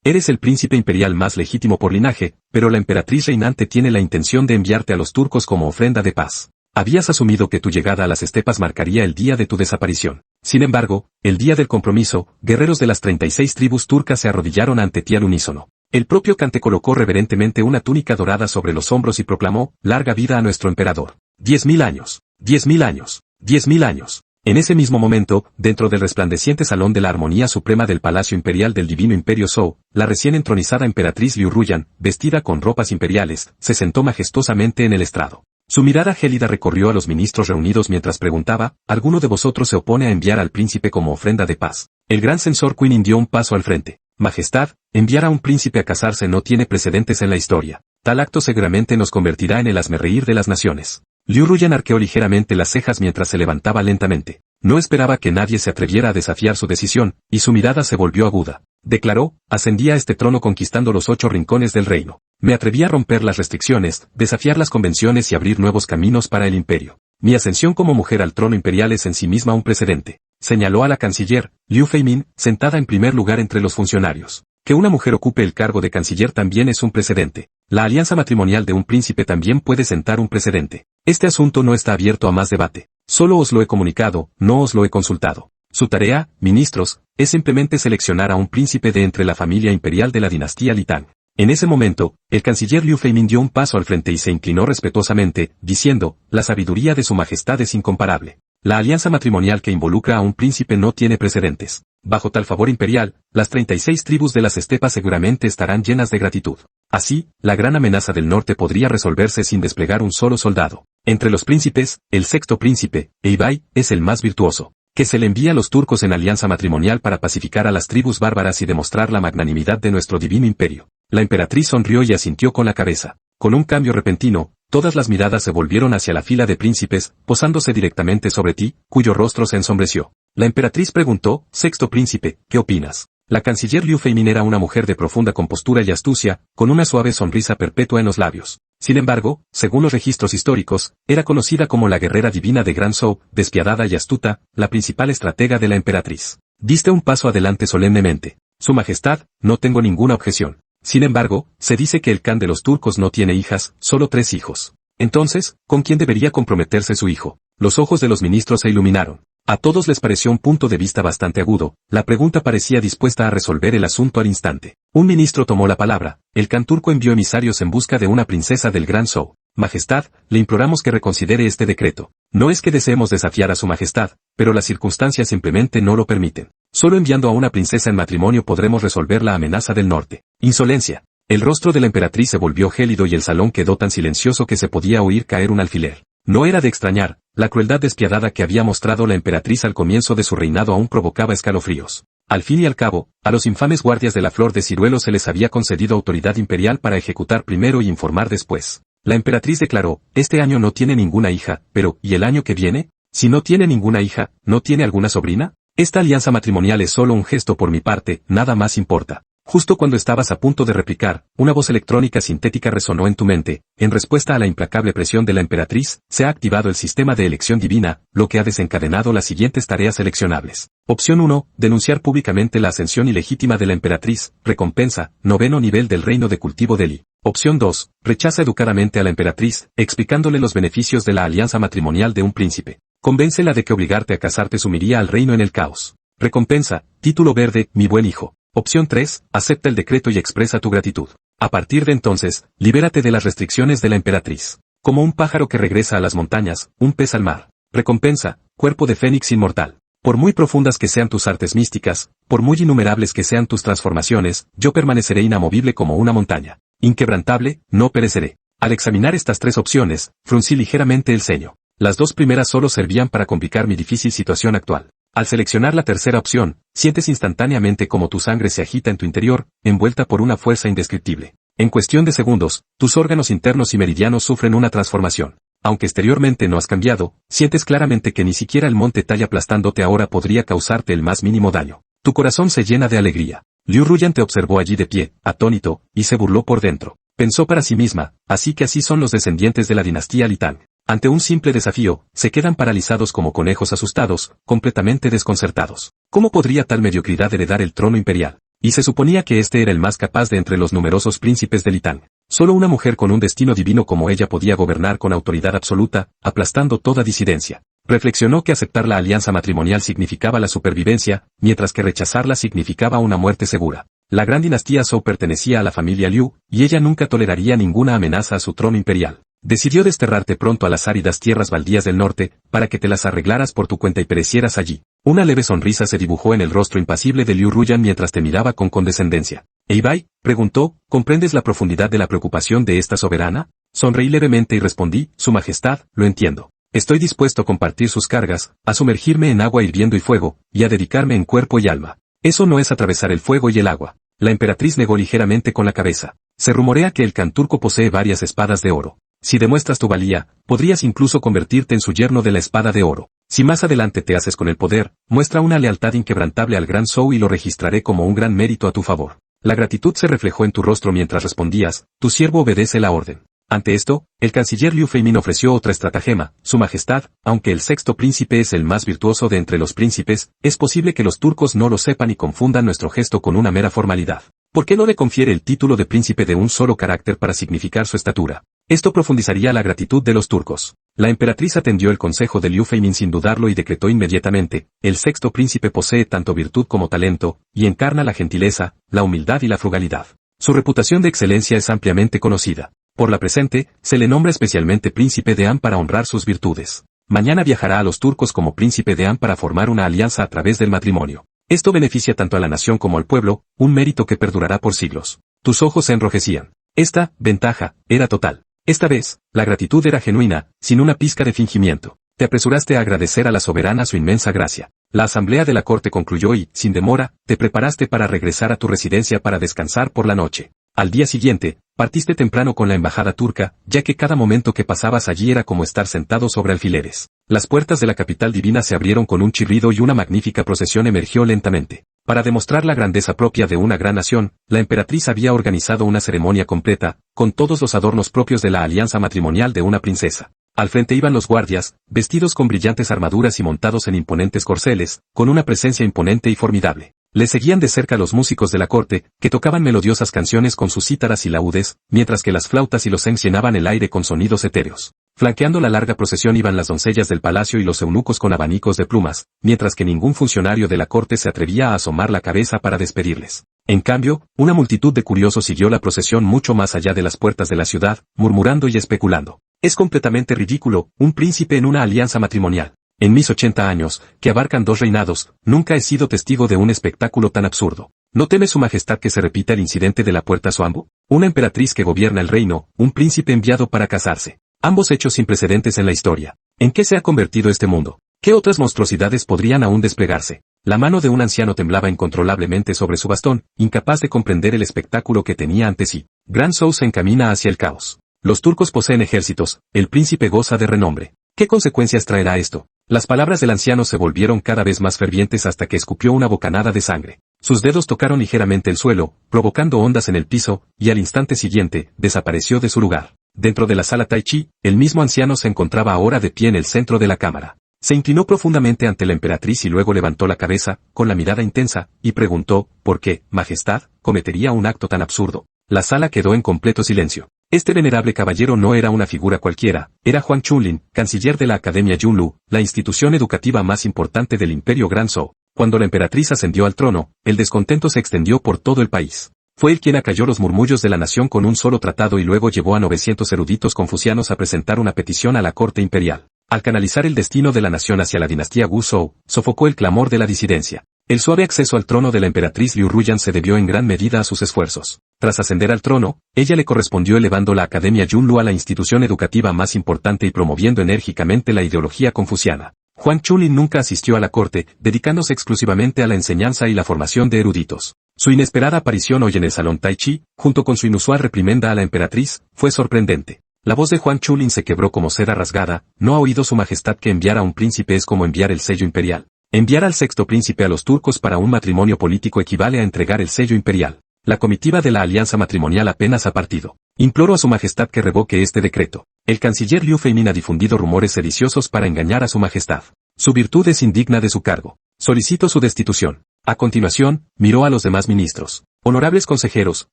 Eres el príncipe imperial más legítimo por linaje, pero la emperatriz reinante tiene la intención de enviarte a los turcos como ofrenda de paz. Habías asumido que tu llegada a las estepas marcaría el día de tu desaparición. Sin embargo, el día del compromiso, guerreros de las 36 tribus turcas se arrodillaron ante ti al unísono. El propio Khan te colocó reverentemente una túnica dorada sobre los hombros y proclamó, larga vida a nuestro emperador. 10.000 años, 10.000 años, 10.000 años. En ese mismo momento, dentro del resplandeciente salón de la armonía suprema del Palacio Imperial del Divino Imperio Zhou, la recién entronizada emperatriz Liu Ruyan, vestida con ropas imperiales, se sentó majestuosamente en el estrado. Su mirada gélida recorrió a los ministros reunidos mientras preguntaba, ¿alguno de vosotros se opone a enviar al príncipe como ofrenda de paz? El gran censor Quinin dio un paso al frente. Majestad, enviar a un príncipe a casarse no tiene precedentes en la historia. Tal acto seguramente nos convertirá en el hazmerreír de las naciones. Liu Ruyan arqueó ligeramente las cejas mientras se levantaba lentamente. No esperaba que nadie se atreviera a desafiar su decisión, y su mirada se volvió aguda. Declaró, ascendí a este trono conquistando los 8 rincones del reino. Me atreví a romper las restricciones, desafiar las convenciones y abrir nuevos caminos para el imperio. Mi ascensión como mujer al trono imperial es en sí misma un precedente. Señaló a la canciller, Liu Feimin, sentada en primer lugar entre los funcionarios. Que una mujer ocupe el cargo de canciller también es un precedente. La alianza matrimonial de un príncipe también puede sentar un precedente. Este asunto no está abierto a más debate. Solo os lo he comunicado, no os lo he consultado. Su tarea, ministros, es simplemente seleccionar a un príncipe de entre la familia imperial de la dinastía Li Tang. En ese momento, el canciller Liu Feimin dio un paso al frente y se inclinó respetuosamente, diciendo, la sabiduría de su majestad es incomparable. La alianza matrimonial que involucra a un príncipe no tiene precedentes. Bajo tal favor imperial, las 36 tribus de las estepas seguramente estarán llenas de gratitud. Así, la gran amenaza del norte podría resolverse sin desplegar un solo soldado. Entre los príncipes, el sexto príncipe, Eibai, es el más virtuoso. Que se le envía a los turcos en alianza matrimonial para pacificar a las tribus bárbaras y demostrar la magnanimidad de nuestro divino imperio. La emperatriz sonrió y asintió con la cabeza. Con un cambio repentino, todas las miradas se volvieron hacia la fila de príncipes, posándose directamente sobre ti, cuyo rostro se ensombreció. La emperatriz preguntó, sexto príncipe, ¿qué opinas? La canciller Liu Feimin era una mujer de profunda compostura y astucia, con una suave sonrisa perpetua en los labios. Sin embargo, según los registros históricos, era conocida como la guerrera divina de Gran Zhou, despiadada y astuta, la principal estratega de la emperatriz. Diste un paso adelante solemnemente. Su majestad, no tengo ninguna objeción. Sin embargo, se dice que el Khan de los turcos no tiene hijas, solo 3 hijos. Entonces, ¿con quién debería comprometerse su hijo? Los ojos de los ministros se iluminaron. A todos les pareció un punto de vista bastante agudo, la pregunta parecía dispuesta a resolver el asunto al instante. Un ministro tomó la palabra, el Khan turco envió emisarios en busca de una princesa del Gran Zhou. Majestad, le imploramos que reconsidere este decreto. No es que deseemos desafiar a su majestad, pero las circunstancias simplemente no lo permiten. Solo enviando a una princesa en matrimonio podremos resolver la amenaza del norte. Insolencia. El rostro de la emperatriz se volvió gélido y el salón quedó tan silencioso que se podía oír caer un alfiler. No era de extrañar, la crueldad despiadada que había mostrado la emperatriz al comienzo de su reinado aún provocaba escalofríos. Al fin y al cabo, a los infames guardias de la flor de ciruelo se les había concedido autoridad imperial para ejecutar primero y informar después. La emperatriz declaró, este año no tiene ninguna hija, pero, ¿y el año que viene? Si no tiene ninguna hija, ¿no tiene alguna sobrina? Esta alianza matrimonial es solo un gesto por mi parte, nada más importa. Justo cuando estabas a punto de replicar, una voz electrónica sintética resonó en tu mente. En respuesta a la implacable presión de la emperatriz, se ha activado el sistema de elección divina, lo que ha desencadenado las siguientes tareas seleccionables. Opción 1, denunciar públicamente la ascensión ilegítima de la emperatriz, recompensa, 9º nivel del reino de cultivo de Li. Opción 2, rechaza educadamente a la emperatriz, explicándole los beneficios de la alianza matrimonial de un príncipe. Convéncela de que obligarte a casarte sumiría al reino en el caos. Recompensa, título verde, mi buen hijo. Opción 3, acepta el decreto y expresa tu gratitud. A partir de entonces, libérate de las restricciones de la emperatriz. Como un pájaro que regresa a las montañas, un pez al mar. Recompensa, cuerpo de fénix inmortal. Por muy profundas que sean tus artes místicas, por muy innumerables que sean tus transformaciones, yo permaneceré inamovible como una montaña. Inquebrantable, no pereceré. Al examinar estas 3 opciones, fruncí ligeramente el ceño. Las 2 primeras solo servían para complicar mi difícil situación actual. Al seleccionar la tercera opción, sientes instantáneamente como tu sangre se agita en tu interior, envuelta por una fuerza indescriptible. En cuestión de segundos, tus órganos internos y meridianos sufren una transformación. Aunque exteriormente no has cambiado, sientes claramente que ni siquiera el monte Talla aplastándote ahora podría causarte el más mínimo daño. Tu corazón se llena de alegría. Liu Ruyan te observó allí de pie, atónito, y se burló por dentro. Pensó para sí misma, así que así son los descendientes de la dinastía Li Tang. Ante un simple desafío, se quedan paralizados como conejos asustados, completamente desconcertados. ¿Cómo podría tal mediocridad heredar el trono imperial? y se suponía que este era el más capaz de entre los numerosos príncipes de Litán. Solo una mujer con un destino divino como ella podía gobernar con autoridad absoluta, aplastando toda disidencia. Reflexionó que aceptar la alianza matrimonial significaba la supervivencia, mientras que rechazarla significaba una muerte segura. La gran dinastía Zhou pertenecía a la familia Liu, y ella nunca toleraría ninguna amenaza a su trono imperial. Decidió desterrarte pronto a las áridas tierras baldías del norte, para que te las arreglaras por tu cuenta y perecieras allí. Una leve sonrisa se dibujó en el rostro impasible de Liu Ruyan mientras te miraba con condescendencia. «Eibai», preguntó, «¿comprendes la profundidad de la preocupación de esta soberana?» Sonreí levemente y respondí, «Su Majestad, lo entiendo. Estoy dispuesto a compartir sus cargas, a sumergirme en agua hirviendo y fuego, y a dedicarme en cuerpo y alma. Eso no es atravesar el fuego y el agua». La emperatriz negó ligeramente con la cabeza. Se rumorea que el Khan turco posee varias espadas de oro. Si demuestras tu valía, podrías incluso convertirte en su yerno de la espada de oro. Si más adelante te haces con el poder, muestra una lealtad inquebrantable al gran Zhou y lo registraré como un gran mérito a tu favor. La gratitud se reflejó en tu rostro mientras respondías, tu siervo obedece la orden. Ante esto, el canciller Liu Feimin ofreció otra estratagema, Su Majestad, aunque el sexto príncipe es el más virtuoso de entre los príncipes, es posible que los turcos no lo sepan y confundan nuestro gesto con una mera formalidad. ¿Por qué no le confiere el título de príncipe de un solo carácter para significar su estatura? Esto profundizaría la gratitud de los turcos. La emperatriz atendió el consejo de Liu Feimin sin dudarlo y decretó inmediatamente, el sexto príncipe posee tanto virtud como talento, y encarna la gentileza, la humildad y la frugalidad. Su reputación de excelencia es ampliamente conocida. Por la presente, se le nombra especialmente príncipe de An para honrar sus virtudes. Mañana viajará a los turcos como príncipe de An para formar una alianza a través del matrimonio. Esto beneficia tanto a la nación como al pueblo, un mérito que perdurará por siglos. Tus ojos se enrojecían. Esta ventaja era total. Esta vez, la gratitud era genuina, sin una pizca de fingimiento. Te apresuraste a agradecer a la soberana su inmensa gracia. La asamblea de la corte concluyó y, sin demora, te preparaste para regresar a tu residencia para descansar por la noche. Al día siguiente, partiste temprano con la embajada turca, ya que cada momento que pasabas allí era como estar sentado sobre alfileres. Las puertas de la capital divina se abrieron con un chirrido y una magnífica procesión emergió lentamente. Para demostrar la grandeza propia de una gran nación, la emperatriz había organizado una ceremonia completa, con todos los adornos propios de la alianza matrimonial de una princesa. Al frente iban los guardias, vestidos con brillantes armaduras y montados en imponentes corceles, con una presencia imponente y formidable. Le seguían de cerca los músicos de la corte, que tocaban melodiosas canciones con sus cítaras y laúdes, mientras que las flautas y los zeng llenaban el aire con sonidos etéreos. Flanqueando la larga procesión iban las doncellas del palacio y los eunucos con abanicos de plumas, mientras que ningún funcionario de la corte se atrevía a asomar la cabeza para despedirles. En cambio, una multitud de curiosos siguió la procesión mucho más allá de las puertas de la ciudad, murmurando y especulando. Es completamente ridículo, un príncipe en una alianza matrimonial. En mis 80 años, que abarcan 2 reinados, nunca he sido testigo de un espectáculo tan absurdo. ¿No teme su majestad que se repita el incidente de la puerta Suambo? Una emperatriz que gobierna el reino, un príncipe enviado para casarse. Ambos hechos sin precedentes en la historia. ¿En qué se ha convertido este mundo? ¿Qué otras monstruosidades podrían aún desplegarse? La mano de un anciano temblaba incontrolablemente sobre su bastón, incapaz de comprender el espectáculo que tenía ante sí. Gran Zhou se encamina hacia el caos. Los turcos poseen ejércitos, el príncipe goza de renombre. ¿Qué consecuencias traerá esto? Las palabras del anciano se volvieron cada vez más fervientes hasta que escupió una bocanada de sangre. Sus dedos tocaron ligeramente el suelo, provocando ondas en el piso, y al instante siguiente, desapareció de su lugar. Dentro de la sala Tai Chi, el mismo anciano se encontraba ahora de pie en el centro de la cámara. Se inclinó profundamente ante la emperatriz y luego levantó la cabeza, con la mirada intensa, y preguntó, ¿por qué, majestad, cometería un acto tan absurdo? La sala quedó en completo silencio. Este venerable caballero no era una figura cualquiera, era Huang Chunlin, canciller de la Academia Yunlu, la institución educativa más importante del imperio Gran Zhou. Cuando la emperatriz ascendió al trono, el descontento se extendió por todo el país. Fue él quien acalló los murmullos de la nación con un solo tratado y luego llevó a 900 eruditos confucianos a presentar una petición a la corte imperial. Al canalizar el destino de la nación hacia la dinastía Wu Zhou, sofocó el clamor de la disidencia. El suave acceso al trono de la emperatriz Liu Ruyan se debió en gran medida a sus esfuerzos. Tras ascender al trono, ella le correspondió elevando la Academia Yunlu a la institución educativa más importante y promoviendo enérgicamente la ideología confuciana. Huang Chunlin nunca asistió a la corte, dedicándose exclusivamente a la enseñanza y la formación de eruditos. Su inesperada aparición hoy en el salón Tai Chi, junto con su inusual reprimenda a la emperatriz, fue sorprendente. La voz de Huang Chunlin se quebró como seda rasgada. ¿No ha oído su majestad que enviar a un príncipe es como enviar el sello imperial? Enviar al sexto príncipe a los turcos para un matrimonio político equivale a entregar el sello imperial. La comitiva de la alianza matrimonial apenas ha partido. Imploro a su majestad que revoque este decreto. El canciller Liu Feimin ha difundido rumores sediciosos para engañar a su majestad. Su virtud es indigna de su cargo. Solicito su destitución. A continuación, miró a los demás ministros. Honorables consejeros,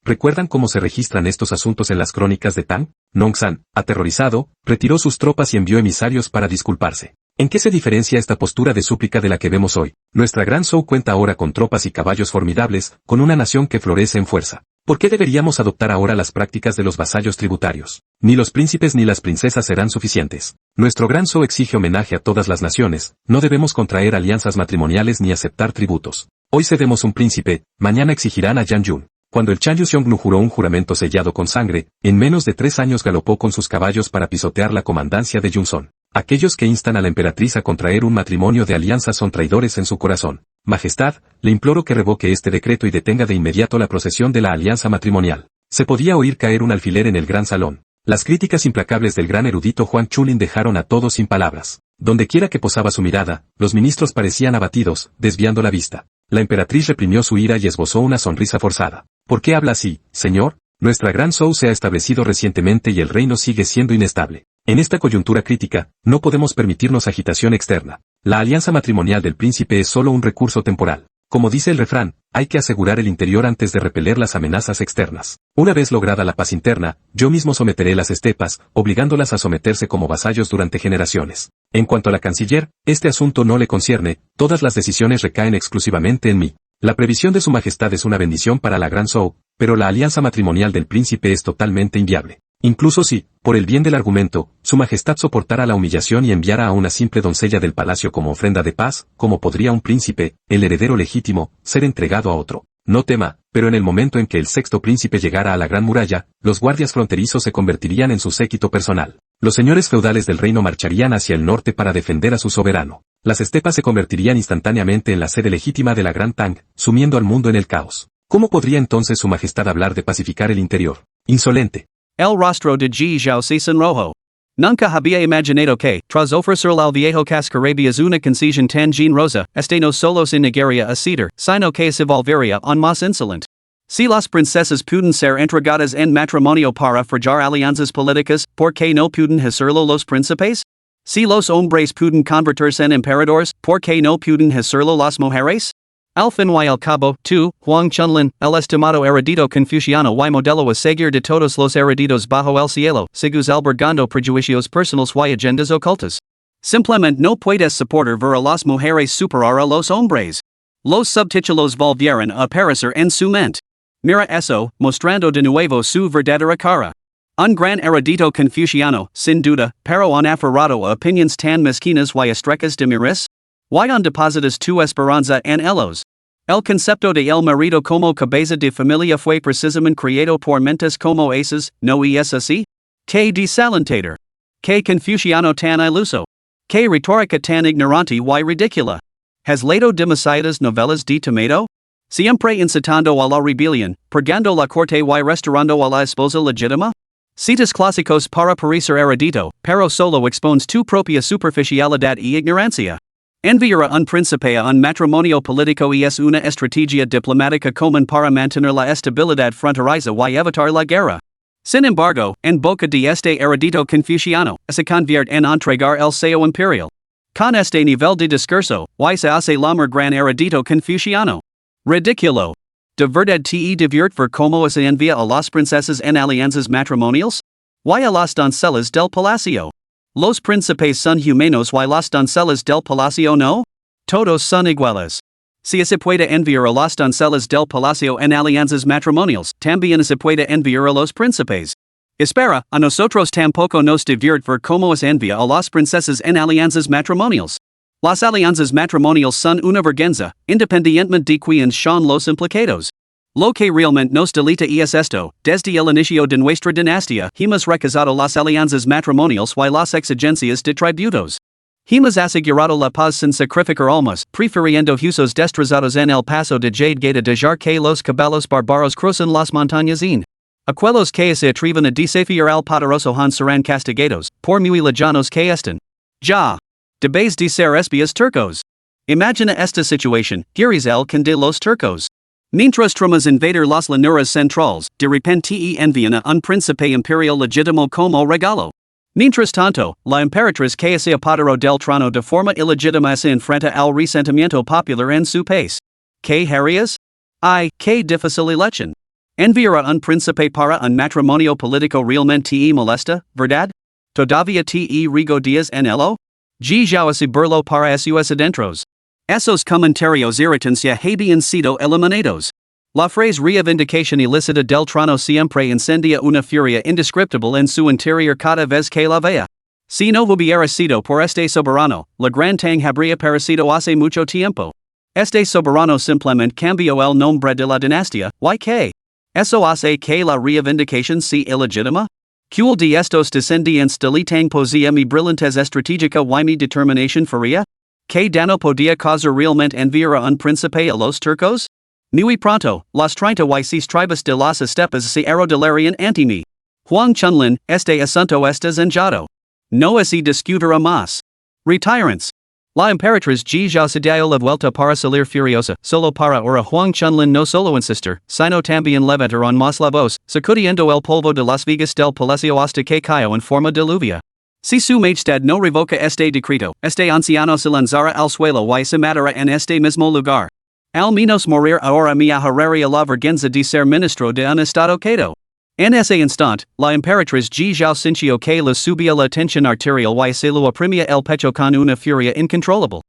¿recuerdan cómo se registran estos asuntos en las crónicas de Tang? Nongsan, aterrorizado, retiró sus tropas y envió emisarios para disculparse. ¿En qué se diferencia esta postura de súplica de la que vemos hoy? Nuestra gran Zhou cuenta ahora con tropas y caballos formidables, con una nación que florece en fuerza. ¿Por qué deberíamos adoptar ahora las prácticas de los vasallos tributarios? Ni los príncipes ni las princesas serán suficientes. Nuestro gran Zhou exige homenaje a todas las naciones, no debemos contraer alianzas matrimoniales ni aceptar tributos. Hoy cedemos un príncipe, mañana exigirán a Yan Yun. Cuando el Chan Yuxiongnu juró un juramento sellado con sangre, en menos de 3 años galopó con sus caballos para pisotear la comandancia de Yunzon. Aquellos que instan a la emperatriz a contraer un matrimonio de alianza son traidores en su corazón. Majestad, le imploro que revoque este decreto y detenga de inmediato la procesión de la alianza matrimonial. Se podía oír caer un alfiler en el gran salón. Las críticas implacables del gran erudito Huang Chulin dejaron a todos sin palabras. Dondequiera que posaba su mirada, los ministros parecían abatidos, desviando la vista. La emperatriz reprimió su ira y esbozó una sonrisa forzada. ¿Por qué habla así, señor? Nuestra gran Zhou se ha establecido recientemente y el reino sigue siendo inestable. En esta coyuntura crítica, no podemos permitirnos agitación externa. La alianza matrimonial del príncipe es solo un recurso temporal. Como dice el refrán, hay que asegurar el interior antes de repeler las amenazas externas. Una vez lograda la paz interna, yo mismo someteré las estepas, obligándolas a someterse como vasallos durante generaciones. En cuanto a la canciller, este asunto no le concierne, todas las decisiones recaen exclusivamente en mí. La previsión de su majestad es una bendición para la gran Zhou, pero la alianza matrimonial del príncipe es totalmente inviable. Incluso si, por el bien del argumento, su majestad soportara la humillación y enviara a una simple doncella del palacio como ofrenda de paz, ¿cómo podría un príncipe, el heredero legítimo, ser entregado a otro? No tema, pero en el momento en que el sexto príncipe llegara a la gran muralla, los guardias fronterizos se convertirían en su séquito personal. Los señores feudales del reino marcharían hacia el norte para defender a su soberano. Las estepas se convertirían instantáneamente en la sede legítima de la gran Tang, sumiendo al mundo en el caos. ¿Cómo podría entonces su majestad hablar de pacificar el interior? Insolente. El rostro de Ji Zhao se sonrojo. Nunca había imaginado que, tras ofrecer al viejo cascarabias una concesión tan generosa, este no solo se negaría a ceder, sino que se volvería aún más insolente. Si las princesas pueden ser entregadas en matrimonio para forjar alianzas políticas, ¿por qué no pueden hacerlo los príncipes? Si los hombres pueden convertirse en emperadores, ¿por qué no pueden hacerlo las mujeres? Al fin y al cabo, tú, Huang Chunlin, el estimado erudito confuciano y modelo a seguir de todos los eruditos bajo el cielo, sigues albergando prejuicios personales y agendas ocultas. Simplemente no puedes soportar ver a las mujeres superar a los hombres. Los subtítulos volvieron a aparecer en su mente. Mira eso, mostrando de nuevo su verdadera cara. Un gran erudito confuciano, sin duda, pero han aferrado a opiniones tan mezquinas y estrechas de miras? ¿Y han depositas tu esperanza en ellos? El concepto de el marido como cabeza de familia fue precisamente creado por mentes como esas, ¿no es así? Que desalentador. Que confuciano tan iluso. Que retórica tan ignorante y ridícula. ¿Has leído demasiadas novelas de Tomato? Siempre incitando a la rebelión, purgando la corte y restaurando a la esposa legítima? Citas clásicos para parecer erudito, pero solo expones tu propia superficialidad y ignorancia. Enviar a un príncipe a un matrimonio político es una estrategia diplomática común para mantener la estabilidad fronteriza y evitar la guerra. Sin embargo, en boca de este erudito confuciano, se convierte en entregar el sello imperial. Con este nivel de discurso, y se hace llamar gran erudito confuciano. Ridículo. ¿De verdad te divierte ver cómo se envía a las princesas en alianzas matrimoniales? Y a las doncellas del palacio. ¿Los príncipes son humanos y las doncellas del palacio no? Todos son iguales. Si se puede enviar a las doncellas del palacio en alianzas matrimoniales, también se puede enviar a los príncipes. Espera, a nosotros tampoco nos divierte ver cómo se envía a las princesas en alianzas matrimoniales. Las alianzas matrimoniales son una vergüenza, independientemente de quiénes son los implicados. Lo que realmente nos delita es esto: desde el inicio de nuestra dinastía, hemos rechazado las alianzas matrimoniales y las exigencias de tributos. Hemos asegurado la paz sin sacrificar almas, prefiriendo usos destrozados en el paso de jade dejar que los caballos bárbaros crucen las montañas en. Aquellos que se atreven a desafiar al poderoso Han serán castigados, por muy lejanos que estén. Ya. Debéis de ser espías turcos. Imagina esta situación, guerris el can de los turcos. Mientras tramas invadir las llanuras centrales, de repente envían a un príncipe imperial legítimo como regalo. Mientras tanto, la emperatriz que se apoderó del trono de forma ilegítima se enfrenta al resentimiento popular en su país. Que harías? I, que difícil election. Enviará un príncipe para un matrimonio político realmente molesta, verdad? Todavía te rigo días en ello? G si burlo para sus adentros. Esos comentarios irritantes ya habían sido eliminados. La frase reivindicación ilícita del trono siempre incendia una furia indescriptible en su interior cada vez que la vea. Si no hubiera sido por este soberano, la gran tang habría perecido hace mucho tiempo. Este soberano simplemente cambió el nombre de la dinastía, ¿y eso hace que la reivindicación sea ilegítima? ¿Cuál de estos descendientes de la tang posea mi brillantes estratégica y mi determinación faria? ¿Que dano podía causar realmente enviar a un príncipe a los turcos? Muy pronto, las 36 tribus de las estepas se arrodillarian ante mí. Huang Chunlin, este asunto está zanjado. No se discutirá más. Retirants. La Emperatriz ya se dio la vuelta para salir furiosa, solo para ahora Huang Chunlin no solo insistir, sino también levantaron más la voz, sacudiendo el polvo de las vigas del palacio hasta que cayó en forma de lluvia. Si su majestad no revoca este decreto, este anciano se lanzará al suelo y se matará en este mismo lugar. Al menos morir ahora me ahorraría la vergüenza de ser ministro de un estado quedo. En ese instante, la Emperatriz ya sintió que le subía la tensión arterial y se lo oprimía el pecho con una furia incontrolable.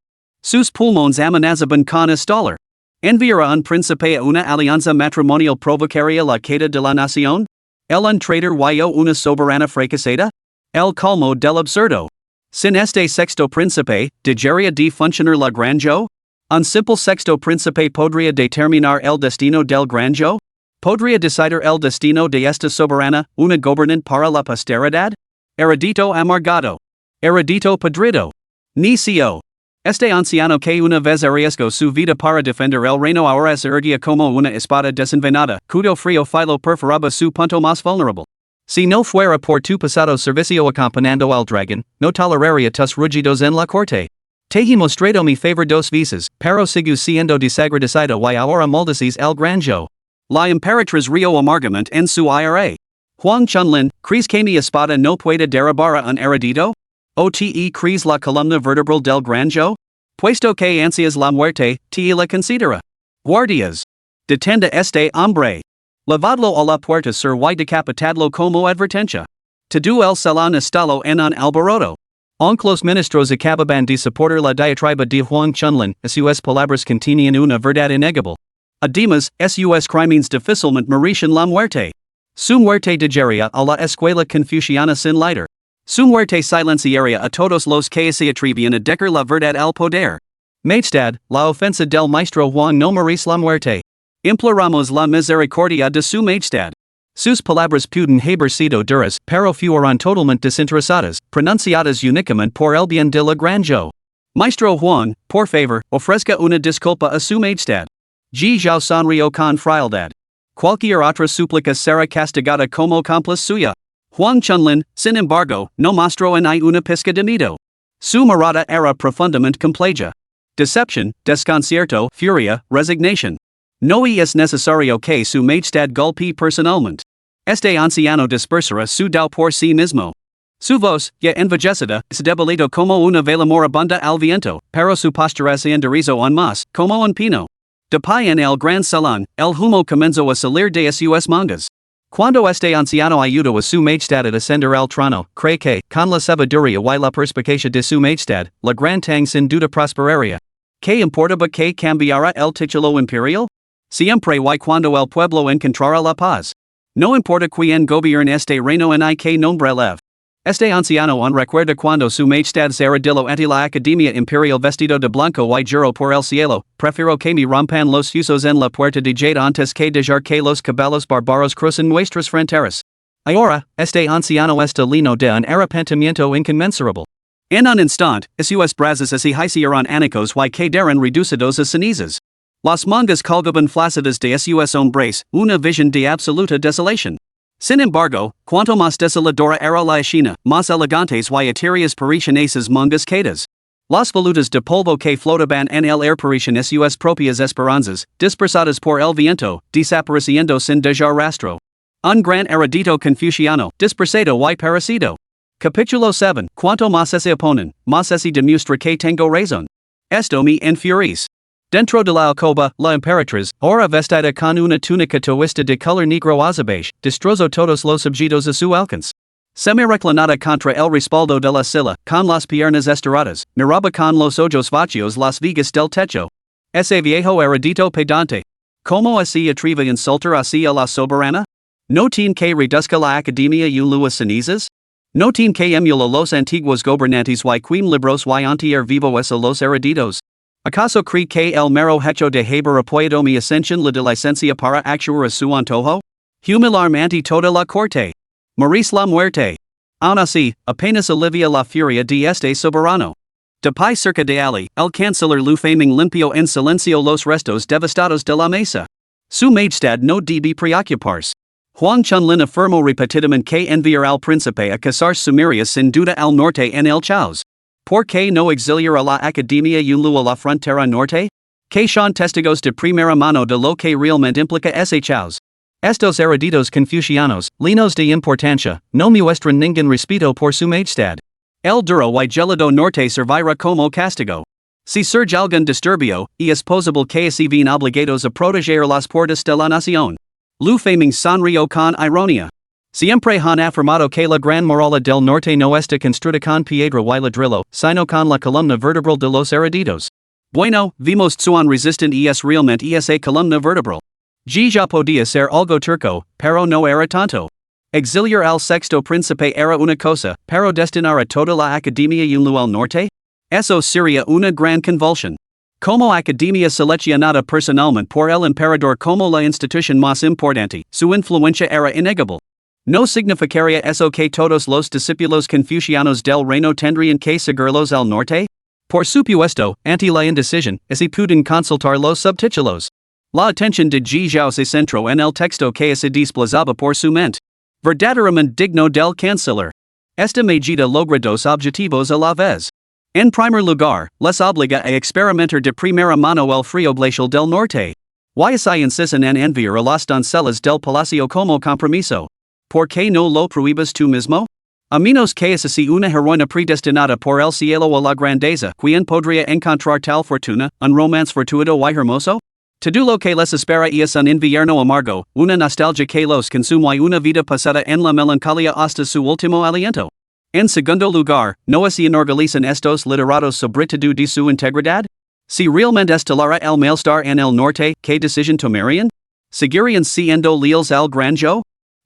Sus pulmones amenazaban con estallar. ¿Enviar a un príncipe a una alianza matrimonial provocaría la queda de la nación? ¿El un traitor y una soberana fracasada? El colmo del absurdo. Sin este sexto príncipe, dejaría de funcionar la granja? ¿Un simple sexto príncipe podría determinar el destino del granja? ¿Podría decidir el destino de esta soberana, una gobernante para la posteridad? Heredito amargado. Heredito podrido. Nicio. Este anciano que una vez arriesgó su vida para defender el reino ahora se erguía como una espada desenvainada, cuyo frío filo perforaba su punto más vulnerable. Si no fuera por tu pasado servicio acompañando al dragón, no toleraría tus rugidos en la corte. Te he mostrado mi favor dos veces, pero sigo siendo desagradecido y ahora maldices el granjo. La Emperatriz rio amargamente en su ira. Huang Chunlin, ¿crees que mi espada no puede derribar a un heredito? ¿O te crees la columna vertebral del granjo? Puesto que ansias la muerte, te la considera. Guardias. Detenda este hombre. Levadlo a la puerta sur y decapitadlo como advertencia. Todo el salón estalo en un alboroto. Los ministros acababan de soportar la diatriba de Huang Chunlin, sus palabras contenían una verdad innegable. Además, sus crímenes difícilmente merecen la muerte. Su muerte dejaría a la escuela confuciana sin líder. Su muerte silenciaría a todos los que se atrevían a decir la verdad al poder. Majestad, la ofensa del maestro Huang no merece la muerte. Imploramos la misericordia de su majestad. Sus palabras pudieron haber sido duras, pero fueron totalmente desinteresadas, pronunciadas únicamente por el bien de la granja. Maestro Huang, por favor, ofrezca una disculpa a su majestad. Ya sonrió con frialdad. Cualquier otra súplica será castigada como cómplice suya. Huang Chunlin, sin embargo, no mostró en ahí una pizca de miedo. Su mirada era profundamente compleja. Decepción, desconcierto, furia, resignación. No es necesario que su majestad golpee personalmente. Este anciano dispersará su dao por sí mismo. Su voz, ya envejecida, se debilitó como una vela moribunda al viento, pero su postura se enderezó aún más, como un pino. De pie en el gran salón, el humo comenzó a salir de sus mangas. Cuando este anciano ayudó a su majestad a descender al trono, cree que, con la sabiduría y la perspicacia de su majestad, la gran tang sin duda prosperaría. ¿Qué importaba que cambiara el título imperial? Siempre y cuando el pueblo encontrara la paz. No importa quién gobierne este reino en que nombre leve. Este anciano aún recuerda cuando su majestad se arrodilló ante la academia imperial vestido de blanco y juró por el cielo, prefiero que me rompan los huesos en la puerta de jade antes que dejar que los caballos bárbaros crucen nuestras fronteras. Ahora, este anciano está lleno de un arrepentimiento inconmensurable. En un instante, sus brazos se hicieron anicos y quedaron reducidos a cenizas. Las mangas colgaban flácidas de sus hombres, una visión de absoluta desolación. Sin embargo, cuanto más desoladora era la escena, más elegantes y etéreas parecían esas mangas quedas. Las volutas de polvo que flotaban en el aire parecían sus propias esperanzas, dispersadas por el viento, desapareciendo sin dejar rastro. Un gran erudito confuciano, dispersado y parecido. Capítulo 7. Cuanto más se oponen, más se demuestra que tengo razón. Esto me enfurece. Dentro de la alcoba, la emperatriz, ahora vestida con una túnica toista de color negro azabache, destrozó todos los objetos a su alcance. Semi-reclinada contra el respaldo de la silla, con las piernas estiradas, miraba con los ojos vacíos las vigas del techo. Ese viejo erudito pedante. ¿Cómo así atreve insultar así a la soberana? ¿No tiene que reduzca la academia y las cenizas? ¿No tiene que emula los antiguos gobernantes y quim libros y antier vivos a los eruditos? ¿Acaso cree que el mero hecho de haber apoyado mi ascensión le da licencia para actuar a su antojo? Humilarme ante toda la corte. Morís la muerte. Aun así, apenas alivia la furia de este soberano. De pie cerca de Ali, el canciller Lu Faming limpio en silencio los restos devastados de la mesa. Su Majestad no debe preocuparse. Huang Chunlin afirmó repetidamente que enviar al príncipe a cazar sumerias sin duda al norte en el Chaos. ¿Por qué no exiliar a la academia y luego a la frontera norte? Que son testigos de primera mano de lo que realmente implica ese Chaos. Estos eruditos confucianos, llenos de importancia, no muestran ningún respeto por su majestad. El duro y gelado norte servirá como castigo. Si surge algún disturbio, y es posible que se ven obligados a proteger las puertas de la nación. Lu Faming sonrió con ironía. Siempre han afirmado que la gran muralla del norte no está construida con piedra y ladrillo, sino con la columna vertebral de los eruditos. Bueno, vimos son resistente y es realmente esa columna vertebral. Ya podía ser algo turco, pero no era tanto. Exiliar al sexto príncipe era una cosa, pero destinar a toda la academia y luego al norte? Eso sería una gran convulsión. Como academia seleccionada personalmente por el emperador como la institución más importante, su influencia era innegable. No significaría eso que todos los discípulos confucianos del reino tendrían que seguirlos al norte? Por supuesto, ante la indecisión, así pueden consultar los subtítulos. La atención de Ji Zhao se centró en el texto que se desplazaba por su mente. Verdaderamente digno del canciller. Esta medida logra dos objetivos a la vez. En primer lugar, les obliga a experimentar de primera mano el frío glacial del norte. Y así insisten en enviar a las doncellas del palacio como compromiso. ¿Por qué no lo prohíbes tú mismo? A menos que así una heroína predestinada por el cielo a la grandeza, quien podría encontrar tal fortuna, un romance fortuito y hermoso? Todo lo que les espera es un invierno amargo, una nostalgia que los consume y una vida pasada en la melancolía hasta su último aliento. En segundo lugar, ¿no se enorgullecen estos literatos sobre todo de su integridad? Si realmente estelara el malestar en el norte, ¿qué decisión tomarían? ¿Seguirían siendo leales al gran yo?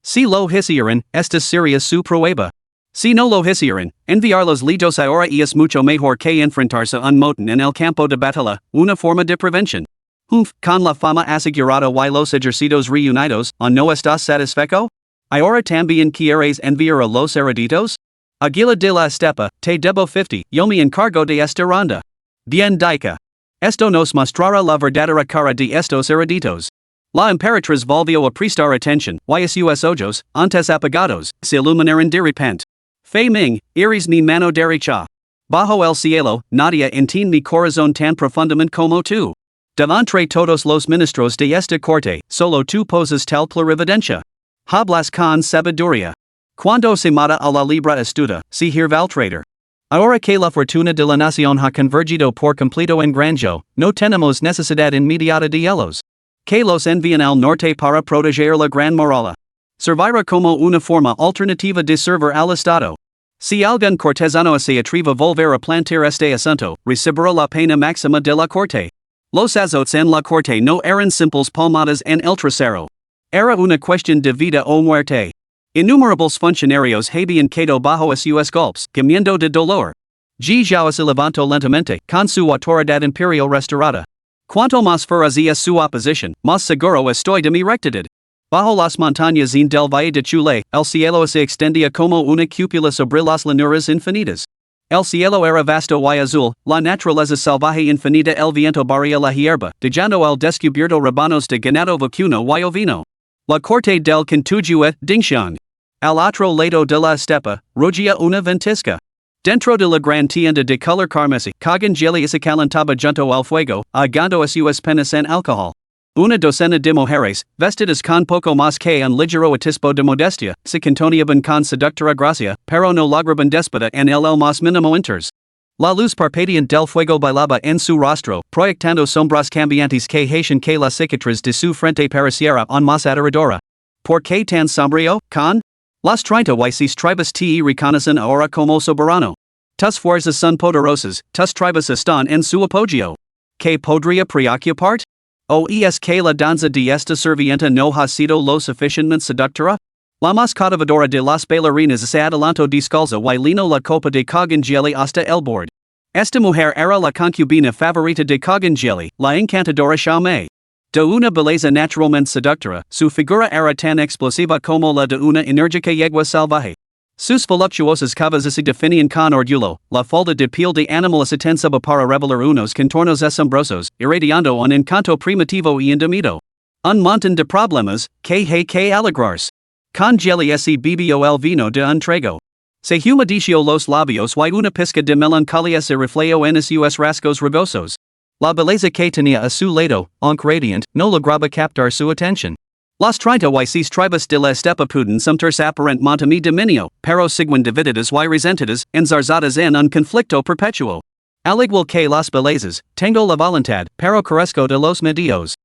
Si lo hicieran, esta sería su prueba. Si no lo hicieran, enviarlos lejos ahora es mucho mejor que enfrentarse a un motín en el campo de batalla, una forma de prevención. Con la fama asegurada y los ejércitos reunidos, ¿no estás satisfecho? ¿Ahora también quieres enviar a los eruditos? Aguila de la estepa, te debo 50, yo me encargo de esta ronda. Bien dica. Esto nos mostrará la verdadera cara de estos eruditos. La emperatriz volvió a prestar atención, y sus ojos, antes apagados, se iluminaron de repente. Fei Ming, eres mi mano derecha. Bajo el cielo, nadie entiende mi corazón tan profundamente como tú. Delante todos los ministros de esta corte, solo tú posas tal clarividencia. Hablas con sabiduría. Cuando se mata a la libra estuda, se hirva al traitor. Ahora que la fortuna de la nación ha convergido por completo en granjo, no tenemos necesidad inmediata de ellos. Que los envían al norte para proteger la gran muralla. Servirá como una forma alternativa de servir al Estado. Si algún cortesano se atreve a volver a plantear este asunto, recibirá la pena máxima de la corte. Los azotes en la corte no eran simples palmadas en el trasero. Era una cuestión de vida o muerte. Innumerables funcionarios habían quedado bajo sus golpes, gimiendo de dolor. Ji Zhao se levantó lentamente, con su autoridad imperial restaurada. Cuanto más feroz es su oposición, más seguro estoy de mi rectitud. Bajo las montañas en del Valle de Chule, el cielo se extendía como una cúpula sobre las llanuras infinitas. El cielo era vasto y azul, la naturaleza salvaje infinita, el viento barría la hierba, dejando al descubierto rebanos de ganado vacuno y ovino. La corte del Kentujuet, Dingxiang. Al otro lado de la estepa, rugía una ventisca. Dentro de la gran tienda de color carmesí, Kagan Jelly se calentaba junto al fuego, ahogando sus penas en alcohol. Una docena de mujeres, vestidas con poco más que un ligero atisbo de modestia, se contoneaban con seductora gracia, pero no lograban déspota en el más mínimo interés. La luz parpadeante del fuego bailaba en su rostro, proyectando sombras cambiantes que hacían que la cicatriz de su frente pareciera aún más aterradora. ¿Por qué tan sombrío, con? Las 30 y tribus te reconocen ahora como soberano. Tus fuerzas son poderosas, tus tribus están en su apogeo. ¿Qué podría preocuparte? ¿O es que la danza de esta servienta no ha sido lo suficientemente seductora? La más cautivadora de las bailarinas se adelantó descalza y llenó la copa de Cogangeli hasta el borde. Esta mujer era la concubina favorita de Cogangeli, la encantadora Xiaomei. De una belleza naturalmente seductora, su figura era tan explosiva como la de una enérgica yegua salvaje. Sus voluptuosas cabezas se definían con orgullo, la falda de piel de animal atensiva para revelar unos contornos asombrosos, irradiando un encanto primitivo y indemido. Un montón de problemas, que hay que alegrarse. Con Jelly se bebió el vino de un trago. Se humedeció los labios y una pizca de melancolía se reflejó en sus rasgos rugosos. La belleza que tenía a su lado, aunque radiante, no lograba captar su atención. Las 30 y tribus de la estepa pudieron someterse aparentemente mi dominio, pero siguen divididas y resentidas, enzarzadas en un conflicto perpetuo. Al igual que las bellezas, tengo la voluntad, pero carezco de los medios.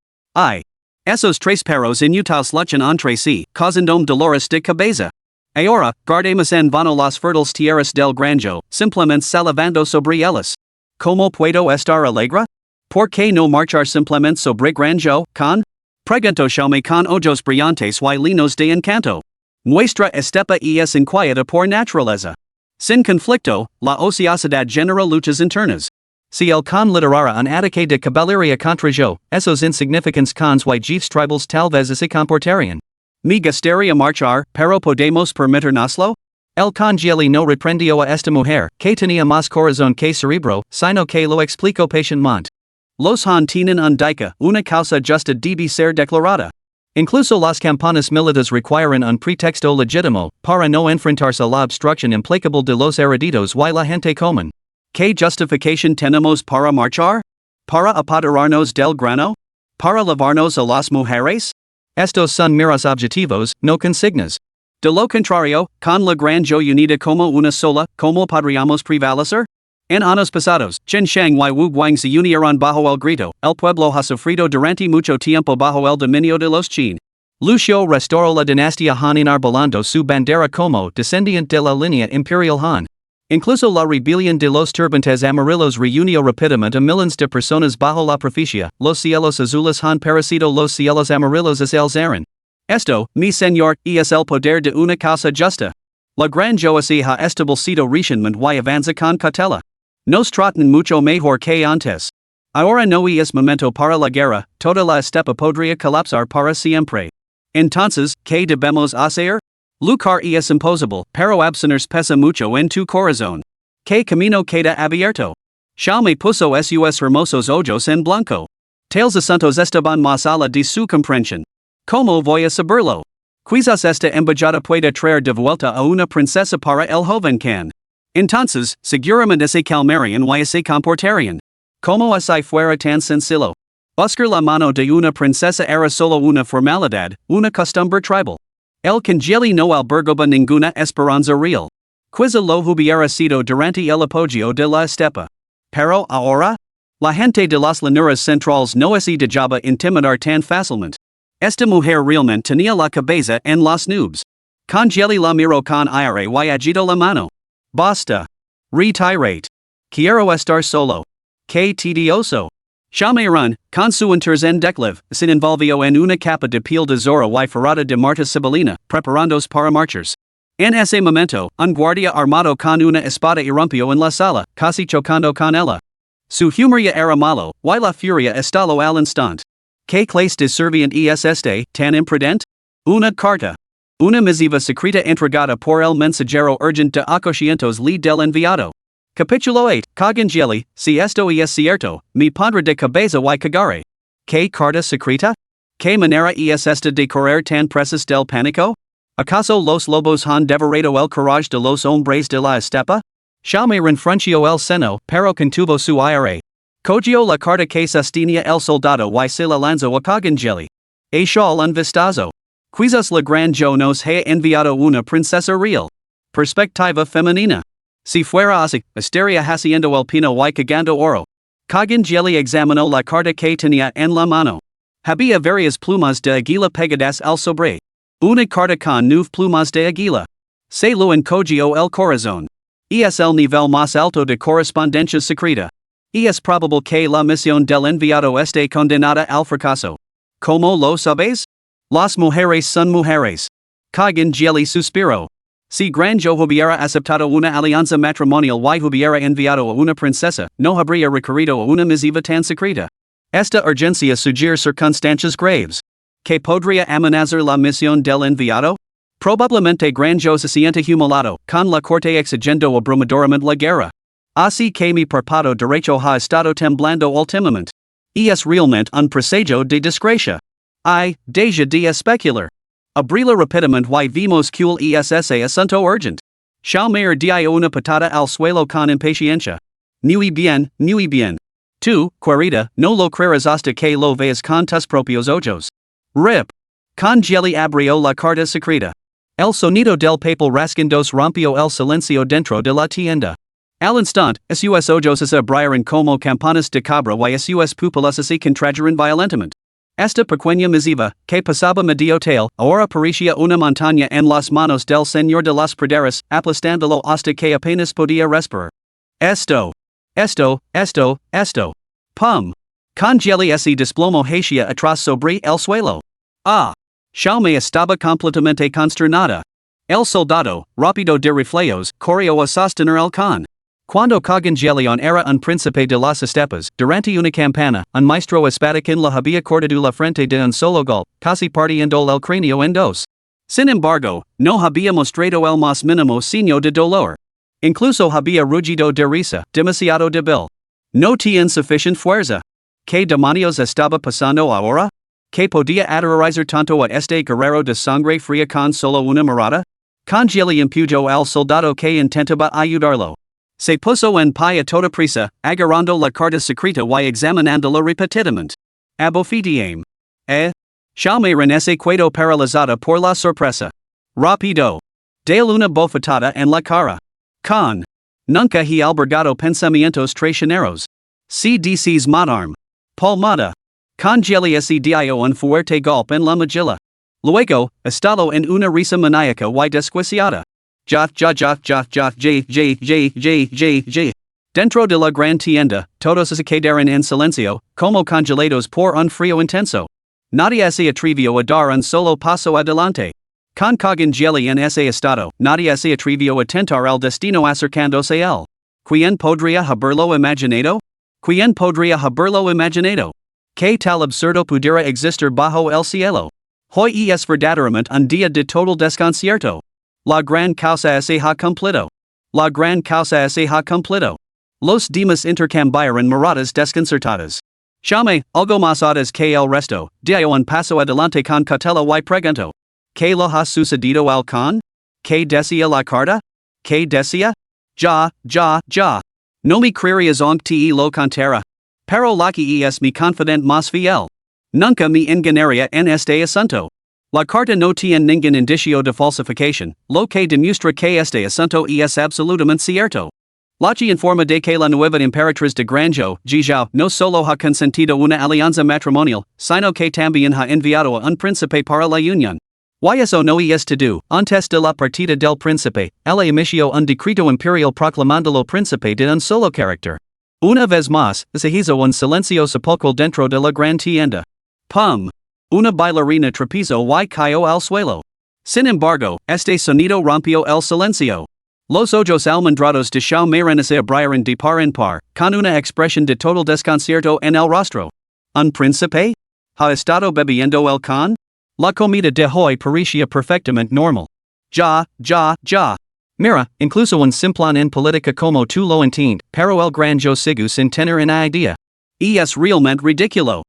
Esos tres perros inútiles luchan entre sí, causando dolores de cabeza. Ahora, guardemos en vano las fértiles tierras del granjo, simplemente salivando sobre ellas. ¿Cómo puedo estar alegre? ¿Por qué no marchar simplemente sobre granjo, con? Pregunto Xiaomei con ojos brillantes y llenos de encanto. Nuestra estepa es inquieta por naturaleza. Sin conflicto, la ociosidad genera luchas internas. Si el con liderara un ataque de caballería contra yo, esos insignificantes cons y jefes tribales tal vez se comportarían. Me gustaría marchar, pero podemos permitirnoslo? El congeli no reprendió a esta mujer, que tenía más corazón que cerebro, sino que lo explicó patientemente. Los han tienen un dica, una causa justa debe ser declarada. Incluso las campanas militares requieren un pretexto legítimo, para no enfrentarse a la obstrucción implacable de los eruditos y la gente común. ¿Qué justificación tenemos para marchar? ¿Para apoderarnos del grano? ¿Para lavarnos a las mujeres? Estos son meros objetivos, no consignas. De lo contrario, con la granja unida como una sola, ¿cómo podríamos prevalecer? En años pasados, Chen Shang y Wu Guang se unieron bajo el grito, el pueblo ha sufrido durante mucho tiempo bajo el dominio de los Qin. Lucio restauró la dinastía Han enarbolando su bandera como descendiente de la línea imperial Han. Incluso la rebelión de los turbantes amarillos reunió rápidamente a miles de personas bajo la proficia, los cielos azules han parecido los cielos amarillos es el zarin. Esto, mi señor, es el poder de una causa justa. La granja se ha establecido recientemente y avanza con cautela. Nos tratan mucho mejor que antes. Ahora no es momento para la guerra, toda la estepa podría colapsar para siempre. Entonces, ¿qué debemos hacer? Luchar es imposible, pero abstenerse pesa mucho en tu corazón. ¿Qué camino queda abierto? Xiaomei puso sus hermosos ojos en blanco. Tales asuntos estaban más allá de su comprensión. ¿Cómo voy a saberlo? Quizás esta embajada pueda traer de vuelta a una princesa para el joven can. Entonces, seguramente se calmarían y se comportarían. ¿Cómo si fuera tan sencillo? Buscar la mano de una princesa era solo una formalidad, una costumbre tribal. El congeli no albergaba ninguna esperanza real. Quizá lo hubiera sido durante el apogeo de la estepa. Pero ahora, la gente de las llanuras centrales no se dejaba intimidar tan fácilmente. Esta mujer realmente tenía la cabeza en las nubes. Congeli la miró con aire y agitó la mano. Basta. Retirate. Quiero estar solo. Qué tedioso. Xiaomei Run, con su interés en declive, se envolvió en una capa de piel de zorro y ferrada de marta sibylina, preparándose para marchas. En ese momento, un guardia armado con una espada irrumpió en la sala, casi chocando con ella. Su humor ya era malo, y la furia estalló al instante. ¿Qué clase de serviente es este, tan imprudente? Una carta. Una misiva secreta entregada por el mensajero urgente de acocientos li del enviado. Capítulo 8, Cogangeli, si esto es cierto, me pondré de cabeza y cagaré. ¿Qué carta secreta? ¿Qué manera es esta de correr tan presas del pánico? ¿Acaso los lobos han devorado el coraje de los hombres de la estepa? Xiaomei renfrunció el seno, pero contuvo su aire. Cogió la carta que sostenía el soldado y se la lanzó a Cogangeli. Echó un vistazo. Quizás la granja nos haya enviado una princesa real. Perspectiva femenina. Si fuera así, estaría haciendo el pino y cagando oro. Kagan Jelly examinó la carta que tenía en la mano. Había varias plumas de águila pegadas al sobre. Una carta con 9 plumas de águila. Se lo encogió el corazón. Es el nivel más alto de correspondencia secreta. Es probable que la misión del enviado esté condenada al fracaso. ¿Cómo lo sabes? Las mujeres son mujeres. Kagan Jelly suspiró. Si Granjo hubiera aceptado una alianza matrimonial y hubiera enviado a una princesa, no habría requerido a una misiva tan secreta. Esta urgencia sugiere circunstancias graves. ¿Que podría amenazar la misión del enviado? Probablemente Granjo se siente humillado, con la corte exigiendo abrumadoramente la guerra. Así que mi párpado derecho ha estado temblando últimamente. Es realmente un presagio de desgracia. I, deja de especular. Abrila rápidamente y vimos que el ese asunto urgent. Chalmer dio una patada al suelo con impaciencia. Muy bien, muy bien. Tú, querida, no lo creerás hasta que lo veas con tus propios ojos. Rip. Con Jelly abrió la carta secreta. El sonido del papel rasgándose rompió el silencio dentro de la tienda. Al instante, sus ojos se abrieron como campanas de cabra y sus pupilas se contrajeron violentamente. Esta pequeña misiva, que pasaba medio tal, ahora parecía una montaña en las manos del señor de las praderas, aplastándolo hasta que apenas podía respirar. Esto. Pum. Con Jelly se desplomó hacia atrás sobre el suelo. Ah. Chalme estaba completamente consternada. El soldado, rápido de reflejos, corrió a sostener el con. Cuando Kagan Jelly era un príncipe de las estepas, durante una campana, un maestro espadachín le había cortado la frente de un solo golpe, casi partiendo el cráneo en dos. Sin embargo, no había mostrado el más mínimo signo de dolor. Incluso había rugido de risa, demasiado débil. No tenía suficiente fuerza. ¿Qué demonios estaba pasando ahora? ¿Qué podía aterrorizar tanto a este guerrero de sangre fría con solo una mirada? Con Jelly empujó al soldado que intentaba ayudarlo. Se puso en pie a toda prisa, agarrando la carta secreta y examinándola repetidamente. Abofitiame. Chalme se quedó paralizada por la sorpresa. Rápido. Dale una bofetada en la cara. Con. Nunca he albergado pensamientos traicioneros. Si dices matarme. Palmada. Con Jelly se dio un fuerte golpe en la mejilla. Luego, estalló en una risa maníaca y desquiciada. Dentro de la gran tienda, todos se quedaron en silencio, como congelados por un frío intenso. Nadie se atrevió a dar un solo paso adelante. Con Kagan Jelly en ese estado, nadie se atrevió a tentar el destino acercándose a él. ¿Quién podría haberlo imaginado? ¿Quién podría haberlo imaginado? ¿Qué tal absurdo pudiera existir bajo el cielo? Hoy es verdaderamente un día de total desconcierto. La gran causa se ha cumplido. La gran causa se ha cumplido. Los demás intercambiaron miradas desconcertadas. Chalme, algo más audas que el resto, dio un paso adelante con cautela y preguntó. ¿Qué le ha sucedido al con? ¿Qué decía la carta? ¿Qué decía? Ya. No me creerías aunque te lo contara. Pero la que es mi confidente más fiel. Nunca me engañaría en este asunto. La carta no tiene ningún indicio de falsificación, lo que demuestra que este asunto es absolutamente cierto. La que informa de que la nueva Emperatriz de Granjo, Jizhao, no solo ha consentido una alianza matrimonial, sino que también ha enviado a un príncipe para la unión. Y eso no es todo, antes de la partida del príncipe, él emitió un decreto imperial proclamándolo príncipe de un solo carácter. Una vez más, se hizo un silencio sepulcral dentro de la gran tienda. Pum. Una bailarina trapezó y cayó al suelo. Sin embargo, este sonido rompió el silencio. Los ojos almendrados de Chalme se abrieron de par en par, con una expresión de total desconcierto en el rostro. ¿Un príncipe? ¿Ha estado bebiendo el con? La comida de hoy parecía perfectamente normal. Ya. Mira, incluso un simplón en política como tú lo entiendes, pero el Granjo sigue sin tener una idea. Es realmente ridículo.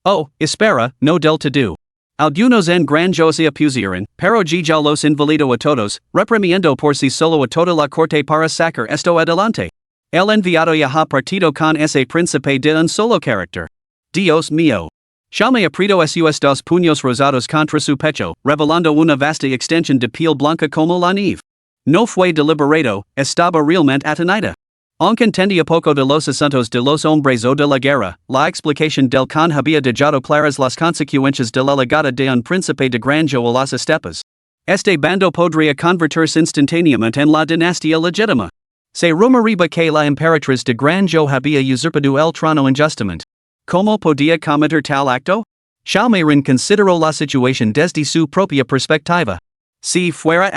Oh, espera, no del todo. Algunos en Granjo se opusieron, pero ya los invalidó a todos, reprimiendo por sí solo a toda la corte para sacar esto adelante. El enviado ya ha partido con ese príncipe de un solo carácter. Dios mío. Chalme apretó sus dos puños rosados contra su pecho, revelando una vasta extensión de piel blanca como la nieve. No fue deliberado, estaba realmente atenida. Aunque entendía poco de los asuntos de los hombres o de la guerra, la explicación del can había dejado claras las consecuencias de la llegada de un príncipe de Grandjo a las estepas. Este bando podría convertirse instantáneamente en la dinastía legítima. Se rumoreaba que la Emperatriz de Grandjo había usurpado el trono injustamente. ¿Cómo podía cometer tal acto? Xiaomeiren consideró la situación desde su propia perspectiva. Si fuera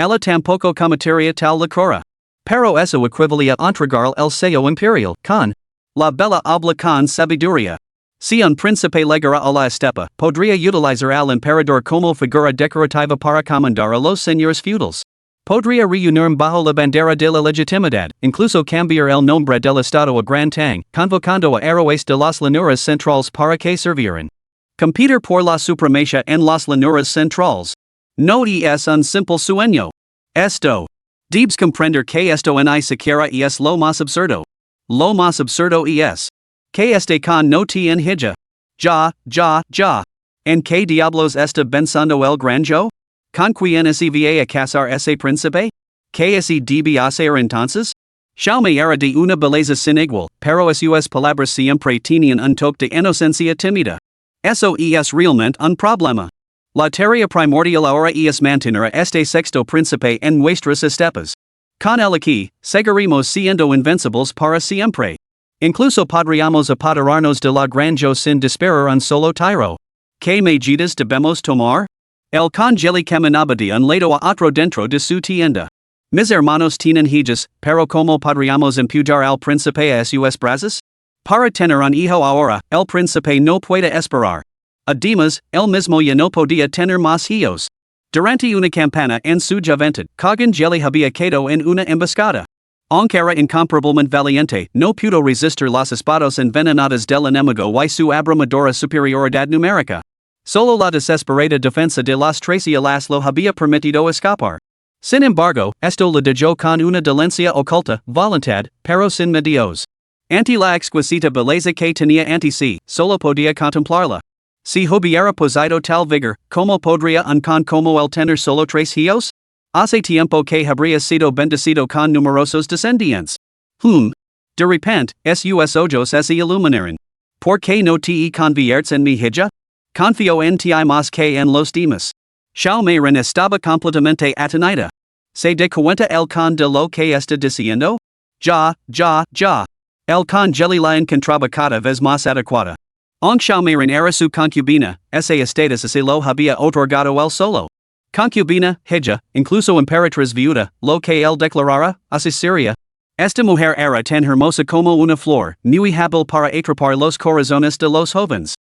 ella tampoco cometería tal locura. Pero eso equivalía a entregar el sello imperial, con la bella habla con sabiduría. Si un príncipe llegara a la estepa, podría utilizar al emperador como figura decorativa para comandar a los señores feudales. Podría reunir bajo la bandera de la legitimidad, incluso cambiar el nombre del estado a Gran Tang, convocando a héroes de las llanuras centrales para que sirvieran. Competir por la supremacía en las llanuras centrales. No es un simple sueño. Esto. Debes comprender que esto ni siquiera es lo más absurdo. Lo más absurdo es que este con no tiene hija. Ya. ¿En qué diablos está pensando el Grandjo? ¿Con quién se va a casar ese príncipe? ¿Qué se debe hacer entonces? Xiaomei era de una belleza sin igual, pero sus palabras siempre tenían un toque de inocencia tímida. Eso es realmente un problema. La tarea primordial ahora es mantener a este sexto príncipe en nuestras estepas. Con él aquí, seguiremos siendo invencibles para siempre. Incluso podríamos apoderarnos de la Grandjo sin disparar un solo tiro. ¿Qué medidas debemos tomar? El congeli caminaba un lado a otro dentro de su tienda. Mis hermanos tienen hijas, pero ¿cómo podríamos empujar al príncipe a sus brazos? Para tener un hijo ahora, el príncipe no puede esperar. Además, él mismo ya no podía tener más hijos. Durante una campana en su juventud, Congeli había quedado en una emboscada. Aunque era incomparablemente valiente, no pudo resistir las espadas envenenadas del enemigo y su abrumadora superioridad numérica. Solo la desesperada defensa de las 13 alas lo había permitido escapar. Sin embargo, esto le dejó con una dolencia oculta, voluntad, pero sin medios. Ante la exquisita belleza que tenía ante sí, solo podía contemplarla. Si hubiera poseído tal vigor, ¿cómo podría un con como el tener solo 3 hijos? Hace tiempo que habría sido bendecido con numerosos descendientes. De repente, sus ojos se iluminaron. ¿Por qué no te conviertes en mi hija? Confío en ti más que en los demás. Xiaomeiren estaba completamente atenida. ¿Se da cuenta el con de lo que está diciendo? Ya. El congeli la encontraba cada vez más adecuada. Aunque Xiaomeiren era su concubina, ese estatus se lo había otorgado el solo. Concubina, hija, incluso emperatriz viuda, lo que él declarara, así sería. Esta mujer era tan hermosa como una flor, muy hábil para atrapar los corazones de los jóvenes.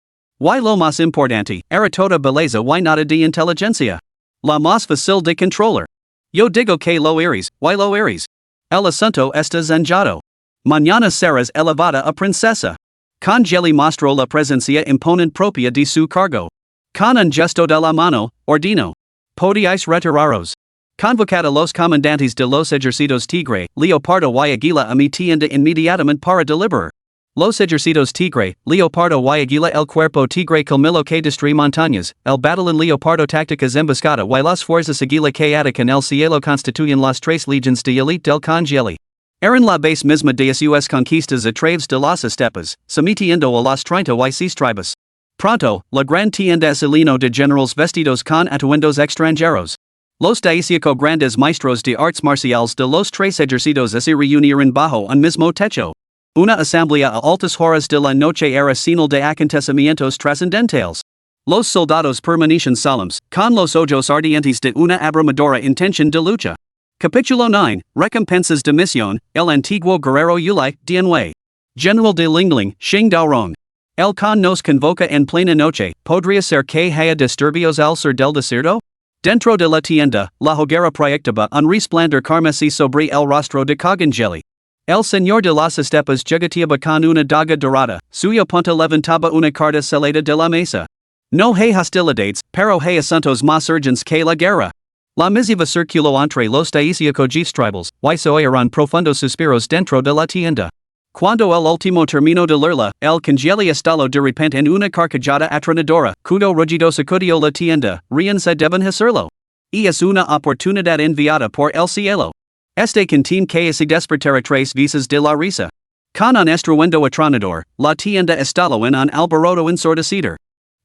Y lo más importante, era toda belleza y nada de inteligencia. La más fácil de controlar. Yo digo que lo eres, y lo eres. El asunto está zanjado. Mañana serás elevada a princesa. Congeli mostró la presencia imponente propia de su cargo. Con un gesto de la mano, ordeno. Podíais retiraros. Convocad a los comandantes de los ejércitos Tigre, Leopardo y Águila a mi tienda inmediatamente para deliberar. Los ejércitos Tigre, Leopardo y Águila el cuerpo Tigre Calmilo que destruye montañas, el batallón Leopardo tácticas emboscada y las fuerzas Águila que atacan el cielo constituyen las 3 legions de élite del Congeli. Eran la base misma de sus conquistas a través de las estepas, sometiendo a las 36 tribus. Pronto, la gran tienda es lleno de generals vestidos con atuendos extranjeros. Los 15 grandes maestros de artes marciales de los 3 ejércitos se reunieron bajo un mismo techo. Una asamblea a altas horas de la noche era señal de acontecimientos trascendentales. Los soldados permanecen solemnes, con los ojos ardientes de una abrumadora intención de lucha. Capítulo 9, Recompensas de Misión, el antiguo guerrero Yulai, Dianwei. General de Lingling, Xing Daorong. El con nos convoca en plena noche, ¿podría ser que haya disturbios al sur del desierto? Dentro de la tienda, la hoguera proyectaba un resplandor carmesí sobre el rostro de Congeli. El señor de las estepas jugueteaba con una daga dorada, suyo punta levantaba una carta selada de la mesa. No hay hostilidades, pero hay asuntos más urgentes que la guerra. La misiva circuló entre los 15 tribales, y se oyeron profundos suspiros dentro de la tienda. Cuando el último terminó de leerla, el congeli estalló de repente en una carcajada atronadora, cuyo rugido sacudió la tienda, rien se deben hacerlo. es una oportunidad enviada por el cielo. Este contiene que se despertará tres veces de la risa. Con un estruendo atronador, la tienda estalo en un alboroto ensordecido.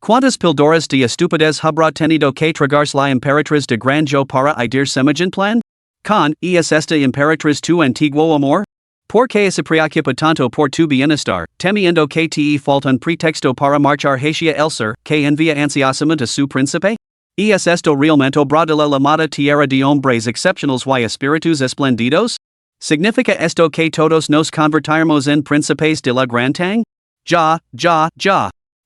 ¿Cuántas píldoras de estupidez habrá tenido que tragarse la emperatriz de Granjo para ir semejante plan? Con, ¿es esta emperatriz tu antiguo amor? ¿Por qué se preocupa tanto por tu bienestar, temiendo que te falta un pretexto para marchar hacia el sur, que envía ansiosamente a su príncipe? ¿Es esto realmente obra de la llamada tierra de hombres excepcionales y espíritus esplendidos? ¿Significa esto que todos nos convertiremos en príncipes de la gran tang? Ya.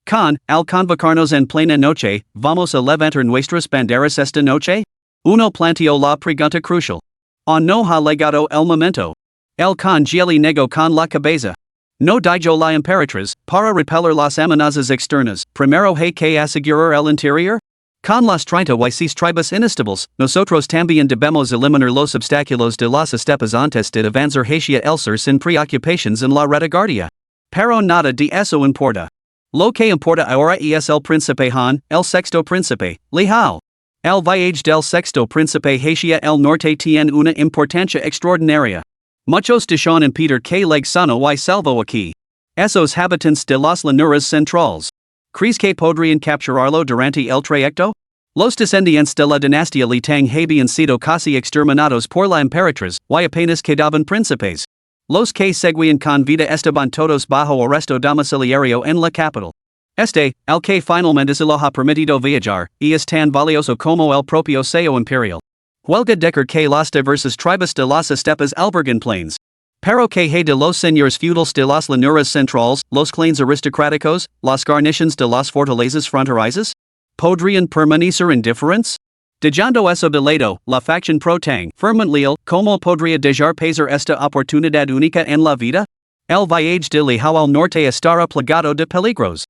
Con, al convocarnos en plena noche, ¿vamos a levantar nuestras banderas esta noche? Uno planteó la pregunta crucial. ¿O no ha llegado el momento? El congeli negó con la cabeza. No dijo la emperatriz, para repeler las amenazas externas, primero hay que asegurar el interior? Con las 36 tribus inestables, nosotros también debemos eliminar los obstáculos de las estepas antes de avanzar hacia el sur sin preocupaciones en la retaguardia. Pero nada de eso importa. Lo que importa ahora es el príncipe Han, el sexto príncipe, Li Hao. El viaje del sexto príncipe hacia el norte tiene una importancia extraordinaria. Muchos dicen en Peter que leg sano y salvo aquí. Esos habitantes de las llanuras centrales. ¿Crees que podrían capturarlo durante el trayecto? Los descendientes de la dinastía Li Tang habían sido casi exterminados por la emperatriz, y apenas quedaban príncipes. Los que seguían con vida estaban todos bajo arresto domiciliario en la capital. El que finalmente se lo ha permitido viajar, es tan valioso como el propio sello imperial. Huelga decir que las diversas tribus de las estepas albergan planes. Pero que hay de los señores feudales de las llanuras centrales, los clanes aristocráticos, las guarniciones de las fortalezas fronterizas? ¿Podrían permanecer indiferentes? Dejando eso de lado, la facción pro Tang, firmemente leal, ¿cómo podría dejar pasar esta oportunidad única en la vida? El viaje de Li Hao al norte estará plagado de peligros.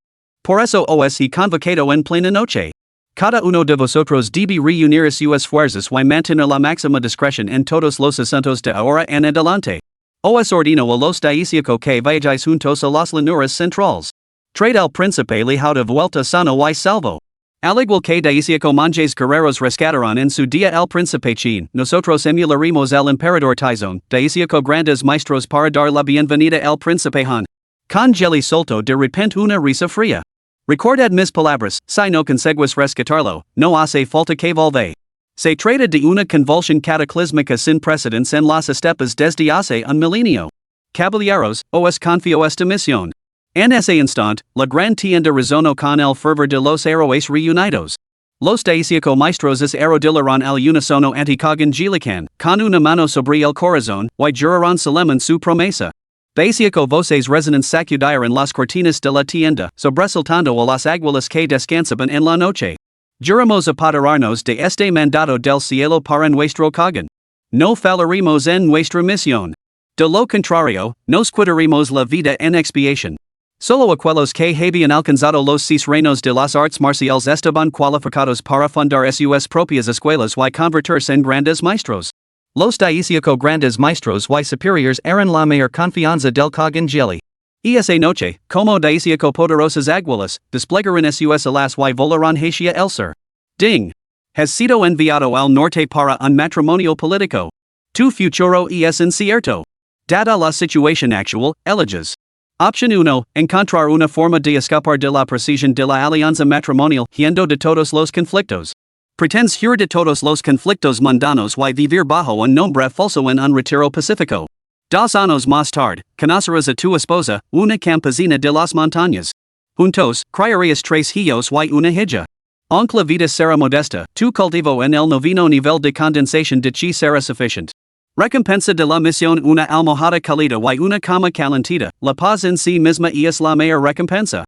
Por eso os he convocado en plena noche. Cada uno de vosotros debe reunir sus esfuerzos y mantener la máxima discreción en todos los asuntos de ahora en adelante. Os ordeno a los daisieco que vayáis juntos a las llanuras centrales. Traed al príncipe Li Hao de vuelta sano y salvo. Al igual que daisieco monjes guerreros rescataron en su día al príncipe Qin, nosotros emularemos al emperador Taizong, daisieco grandes maestros para dar la bienvenida al príncipe Han. Congeli soltó de repente una risa fría. Recordad mis palabras, si no conseguís rescatarlo, no hace falta que volve. Se trata de una convulsión cataclísmica sin precedentes en las estepas desde hace un milenio. Caballeros, os confío esta misión. En ese instante, la gran tienda resonó con el fervor de los héroes reunidos. Los daisieco maestros arrodillaron al unísono ante Congelican, con una mano sobre el corazón, y juraron solemn su promesa. Daisieco voces resonantes sacudiron las cortinas de la tienda, sobresaltando a las águilas que descansaban en la noche. Juramos apoderarnos de este mandato del cielo para nuestro Kagan. No fallaremos en nuestra misión. De lo contrario, nos quitaremos la vida en expiación. Solo aquellos que habían alcanzado los 6 reinos de las artes marciales estaban cualificados para fundar sus propias escuelas y convertirse en grandes maestros. Los daisieco grandes maestros y superiores eran la mayor confianza del Congeli. Esa noche, como daisieco poderosas águilas, desplegaron sus alas y volarán hacia el sur. Ding! Has sido enviado al norte para un matrimonio político. Tu futuro es incierto. Dada la situación actual, eliges. Opción 1. Encontrar una forma de escapar de la precisión de la alianza matrimonial, huyendo de todos los conflictos. Pretends huir de todos los conflictos mundanos y vivir bajo un nombre falso en un retiro pacífico. 2 años más tarde, conocerás a tu esposa, una campesina de las montañas. Juntos, criarías 3 hijos y una hija. Aunque la vida será modesta, tu cultivo en el noveno nivel de condensación de chi será suficiente. Recompensa de la misión: una almohada cálida y una cama calentita. La paz en sí misma es la mayor recompensa.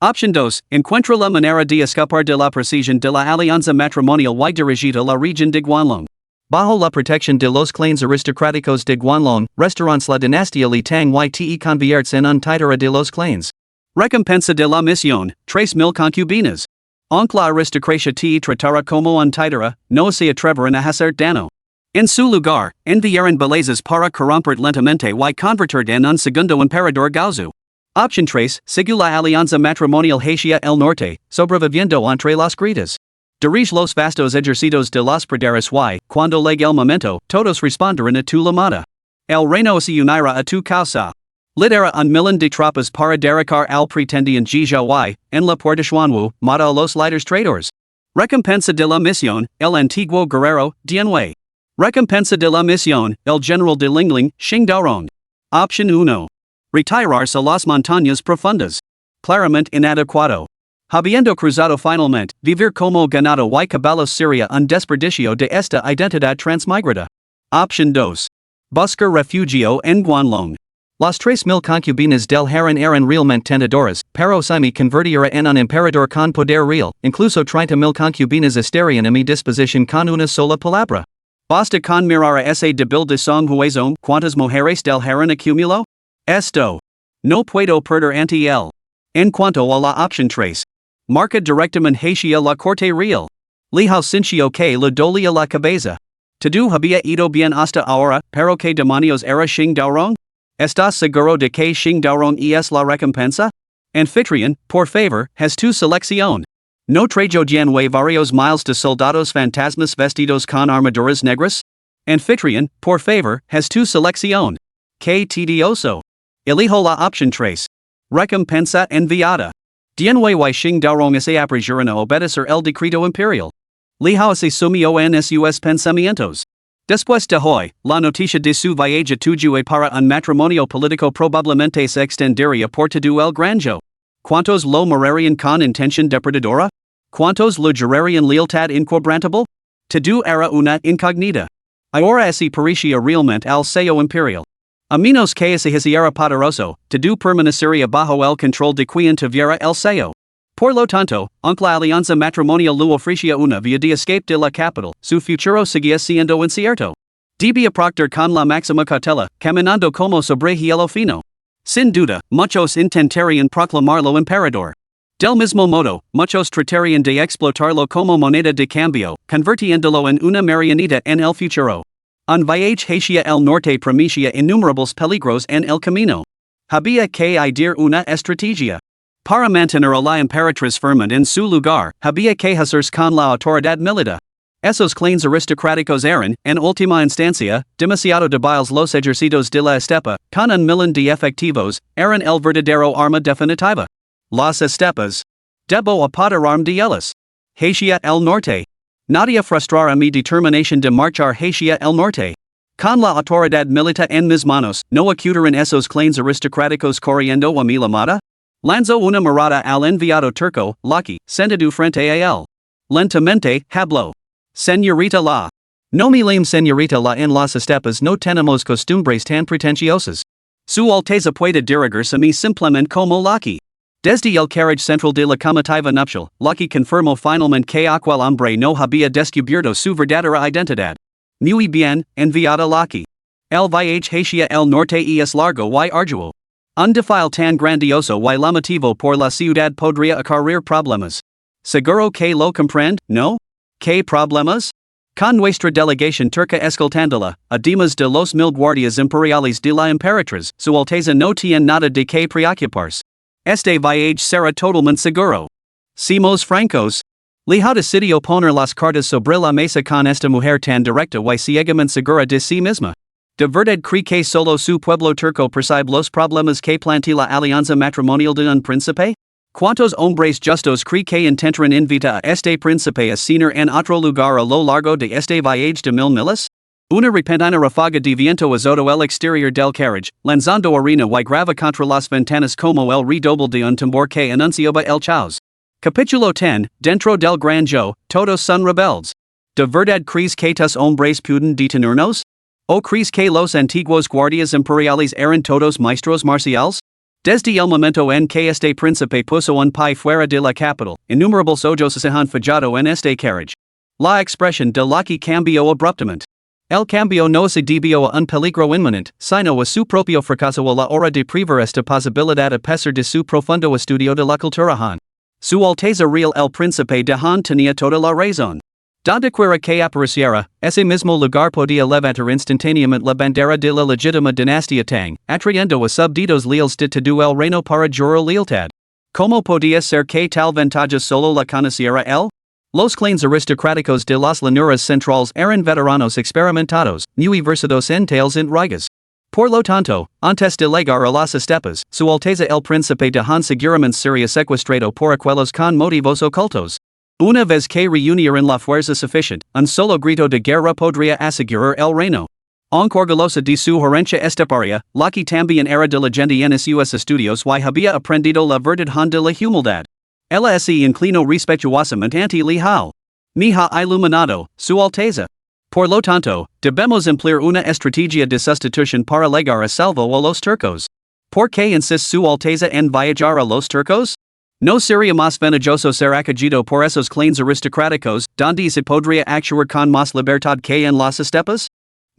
Opción 2. Encuentra la manera de escapar de la precisión de la alianza matrimonial y dirigida a la región de Guanlong. Bajo la protección de los clanes aristocráticos de Guanlong, restaurants la dinastía Li Tang y te conviertes en un títere de los clanes. Recompensa de la misión: 3,000 concubinas. Aunque la aristocracia te tratará como un títere, no se atreverán a hacer daño. En su lugar, enviarán bellezas para corromper lentamente y convertir en un segundo emperador Gaozu. Opción 3. Sigue la alianza matrimonial hacia el norte, sobreviviendo entre las grietas. Dirige los vastos ejercitos de los praderos y, cuando llegue el momento, todos responderán a tu llamada. El reino se unirá a tu causa. Lidera un millón de tropas para derrocar al pretendiente y, en la puerta Xuanwu, mata a los líderes traidores. Recompensa de la misión, el antiguo guerrero, Dianwei. Recompensa de la misión, el general de Lingling, Xingdaorong. Option 1. Retirarse a las montañas profundas. Claramente inadecuado. Habiendo cruzado finalmente, vivir como ganado y caballos sería un desperdicio de esta identidad transmigrada. Option 2. Buscar refugio en Guanlong. Las 3,000 concubinas del Heron eran realmente tentadoras, pero se me convertirá en un emperador con poder real, incluso 30,000 concubinas estarían a mi disposición con una sola palabra. Basta con mirar a ese débil de Song Huizong, ¿cuántas mujeres del Heron acumuló? Esto. No puedo perder ante él. En cuanto a la option 3. Marca directamente hacia la corte real. Lijao sincio que le dolía la cabeza. Todo había ido bien hasta ahora, pero que demonios era Xingdaorong? ¿Estás seguro de que Xingdaorong es la recompensa? Anfitrión, por favor, haz tu selección. ¿No traigo Dianwei varios miles de soldados fantasmas vestidos con armaduras negras? Anfitrión, por favor, haz tu selección. Qué tedioso. Elijo la opción 3. Recompensa enviada. Dianwei y Xingdaorong se apresuran a obedecer el decreto imperial. Lijao se sumió en sus pensamientos. Después de hoy, la noticia de su viaje tuyo para un matrimonio político probablemente se extendería por todo el granjo. ¿Cuántos lo morirían con intención depredadora? ¿Cuántos lo jurarían lealtad inquebrantable? Todo era una incógnita. Ahora se parecía realmente al sello imperial. A menos que se hiciera poderoso, todo permanecería bajo el control de quien tuviera el sello. Por lo tanto, aunque la alianza matrimonial le ofrecía una vía de escape de la capital, su futuro seguía siendo incierto. Debía proceder con la máxima cautela, caminando como sobre hielo fino. Sin duda, muchos intentarían proclamarlo emperador. Del mismo modo, muchos tratarían de explotarlo como moneda de cambio, convirtiéndolo en una marioneta en el futuro. Un viaje hacia el norte prometía innumerables peligros en el camino. Había que idear una estrategia. Para mantener a la Emperatriz firme en su lugar, había que hacerse con la autoridad militar. Esos clanes aristocráticos eran, en última instancia, demasiado débiles los ejércitos de la estepa, con un millón de efectivos, eran el verdadero arma definitiva. Las estepas. Debo apoderarme de ellas. Hacia el norte. Nadie frustrará mi determinación de marchar hacia el norte. Con la autoridad militar en mis manos, no acudirán esos clanes aristocráticos corriendo a mi llamada. Lanzo una mirada al enviado turco, Lucky, sentado frente a él. Lentamente, habló. Señorita la. No me lame señorita la en las estepas no tenemos costumbres tan pretenciosas. Su Alteza puede dirigirse a mí simplemente como Lucky. Desde el carriage central de la comitiva nupcial, Lucky confirmó finalmente que aquel hombre no había descubierto su verdadera identidad. Muy bien, enviada Lucky. El viaje hacia el norte es largo y arduo. Un defile tan grandioso y llamativo por la ciudad podría acarrear problemas. ¿Seguro que lo comprende, no? ¿Qué problemas? Con nuestra delegación turca escoltándola, además de los 1000 guardias imperiales de la Emperatriz, su Alteza no tiene nada de que preocuparse. Este viaje será totalmente seguro. Seamos francos. Lijao decidió poner las cartas sobre la mesa con esta mujer tan directa y ciegamente segura de sí misma. ¿De verdad cree que solo su pueblo turco percibe los problemas que plantea la alianza matrimonial de un príncipe? ¿Cuántos hombres justos cree que intentarán invitar a este príncipe a cenar en otro lugar a lo largo de este viaje de 1000 millas? Una repentina ráfaga de viento azotó el exterior del carriage, lanzando arena y grava contra las ventanas como el redoble de un tambor que anunciaba el caos. Capítulo 10, dentro del granjo, todos son rebeldes. ¿De verdad crees que tus hombres pueden detenernos? ¿O crees que los antiguos guardias imperiales eran todos maestros marciales? Desde el momento en que este príncipe puso un pie fuera de la capital, innumerables ojos se han fijado en este carriage. La expresión de Lucky cambió abruptamente. El cambio no se debió a un peligro inminente, sino a su propio fracaso a la hora de prever esta posibilidad a pesar de su profundo estudio de la cultura Han. Su Alteza Real el Príncipe de Han tenía toda la razón. Donde quiera que apareciera, ese mismo lugar podía levantar instantáneamente la bandera de la legítima dinastía Tang, atrayendo a súbditos leales de todo el reino para jurar lealtad. ¿Cómo podía ser que tal ventaja solo la conociera él? Los clanes aristocráticos de las llanuras centrales eran veteranos experimentados, muy versados en tales intrigas. Por lo tanto, antes de llegar a las estepas, Su Alteza el Príncipe dejan seguramente sería secuestrado por aquellos con motivos ocultos. Una vez que reunieran la fuerza suficiente, un solo grito de guerra podría asegurar el reino. Aunque orgullosa de su herencia esteparia, la que también era diligente en sus estudios y había aprendido la verdad de la humildad. Ella se inclinó respetuosamente ante Li Hao. Me ha iluminado, Su Alteza. Por lo tanto, debemos emplear una estrategia de sustitución para llegar a salvo a los turcos. ¿Por qué insiste Su Alteza en viajar a los turcos? ¿No sería más ventajoso ser acogido por esos clanes aristocráticos, donde se podría actuar con más libertad que en las estepas?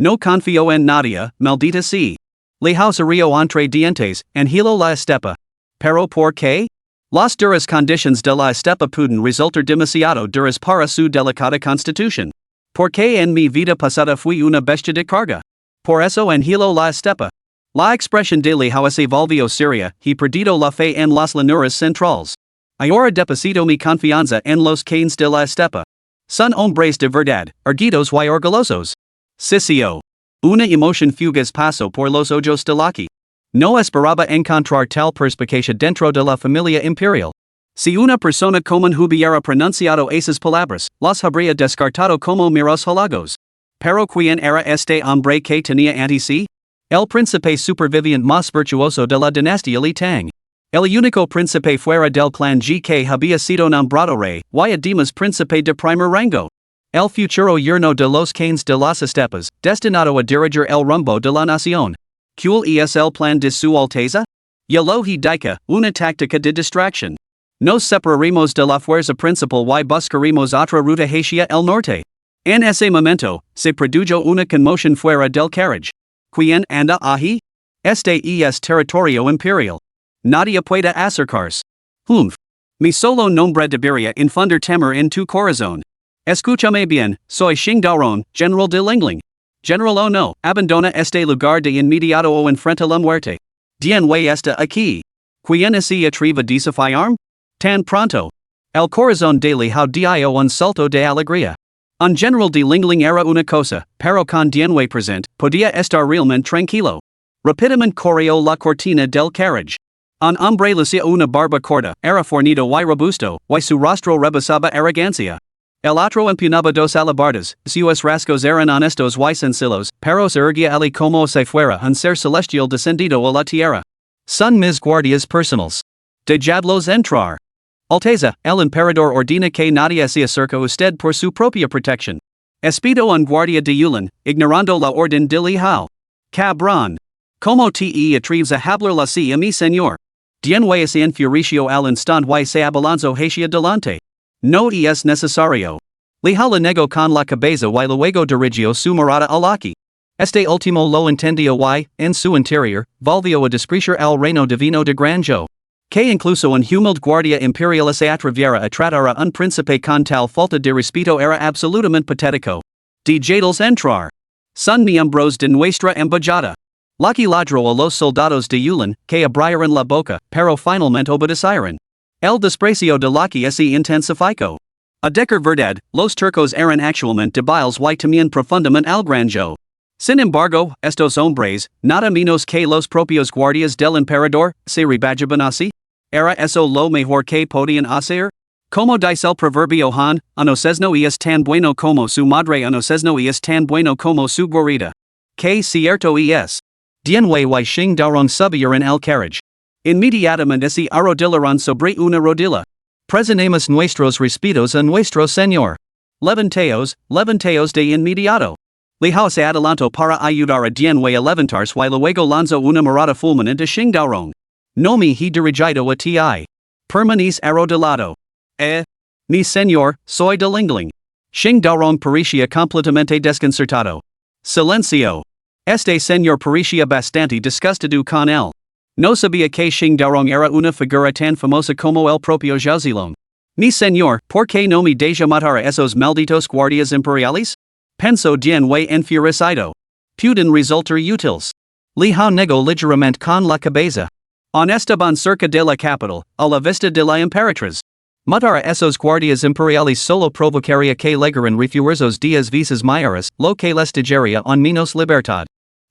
No confío en nadie, maldita sea. Li Hao sería entre dientes, en hilo la estepa. ¿Pero por qué? Las duras condiciones de la estepa pueden resultar demasiado duras para su delicada constitución. Porque en mi vida pasada fui una bestia de carga. Por eso en hilo la estepa. La expresión de Li Hao se volvió seria, he perdido la fe en las llanuras centrales. Ahora deposito mi confianza en los canes de la estepa. Son hombres de verdad, erguidos y orgullosos. Sisio. Una emoción fugaz pasó por los ojos de Laki. No esperaba encontrar tal perspicacia dentro de la familia imperial. Si una persona común hubiera pronunciado esas palabras, las habría descartado como meros halagos. Pero ¿quién era este hombre que tenía ante sí? El príncipe superviviente más virtuoso de la dinastía Li Tang. El único príncipe fuera del clan G que había sido nombrado rey, y además príncipe de primer rango. El futuro yerno de los canes de las estepas, destinado a dirigir el rumbo de la nación. ¿Cuál es el plan de Su Alteza? Ya lo he dicho, una táctica de distracción. Nos separaremos de la fuerza principal y buscaremos otra ruta hacia el norte. En ese momento, se produjo una conmoción fuera del carriage. ¿Quién anda ahí? Este es territorio imperial. Nadie puede acercarse. Mi solo nombre debería infundir temor en tu corazón. Escúchame bien, soy Xing Daoron, general de Lingling. General o no, abandona este lugar de inmediato o enfrenta la muerte. ¿Dien way está aquí? ¿Quién se atreve a desafiarme? Tan pronto. El corazón de Li Hao dio un salto de alegría. Un general de Lingling era una cosa, pero con Dienwei present, podía estar realmente tranquilo. Rápidamente corrió la cortina del carriage. Un hombre lucía una barba corta, era fornido y robusto, y su rostro rebosaba arrogancia. El otro empuñaba dos alabardas, sus rasgos eran honestos y sencillos, pero se erguía ali como si fuera un ser celestial descendido a la tierra. Son mis guardias personales. Dejadlos entrar. Alteza, el emperador ordena que nadie se acerque a usted por su propia protección. Espido un guardia de Yulin, ignorando la orden de Li Hao. Cabrón. Como te atreves a hablar así a mi señor? Dienwei se enfureció al instante y se abalanzó hacia delante. No es necesario. Li Hao le negó con la cabeza y luego dirigió su mirada al Aquí. Este último lo entendió y, en su interior, volvió a despreciar al reino divino de Granjo. Que incluso un humilde guardia imperial se atreviera a tratar a un príncipe con tal falta de respeto era absolutamente patético. Dejadlos entrar. Son miembros de nuestra embajada. Laki ladró a los soldados de Yulin, que abrieron la boca, pero finalmente obedecieron. El desprecio de Laki se intensificó. A decir verdad, los turcos eran actualmente débiles y temían profundamente al Granjo. Sin embargo, estos hombres, nada menos que los propios guardias del emperador, se rebajaban así. ¿Era eso lo mejor que podían hacer? Como dice el proverbio Han, uno no es tan bueno como su madre, uno no es tan bueno como su guarida. Que cierto es. Dienwei y Xing Daoron subieron el carriage. Inmediatamente se arrodillaron sobre una rodilla. Presentemos nuestros respetos a nuestro señor. Levanteos de inmediato. Li Hao se adelantó para ayudar a Dienwei a levantarse y luego lanzó una mirada fulminante a Xing Daoron. No me he dirigido a ti. Permanece arrodillado. Mi señor, soy de Lingling. Xing Daoron parecía completamente desconcertado. Silencio. Este señor parecía bastante disgustado con él. No sabía que Xing Daoron era una figura tan famosa como el propio Zhao. Mi señor, ¿por qué no me deja matar a esos malditos guardias imperiales? Pensó Dienwei enfurecido. Pueden resultar útiles. Li Hao negó ligeramente con la cabeza. Estaban cerca de la capital, a la vista de la Emperatriz. Mutara esos guardias imperiales solo provocaria que legaran refuerzos dias visas mayoras, lo que les dejaria en menos libertad.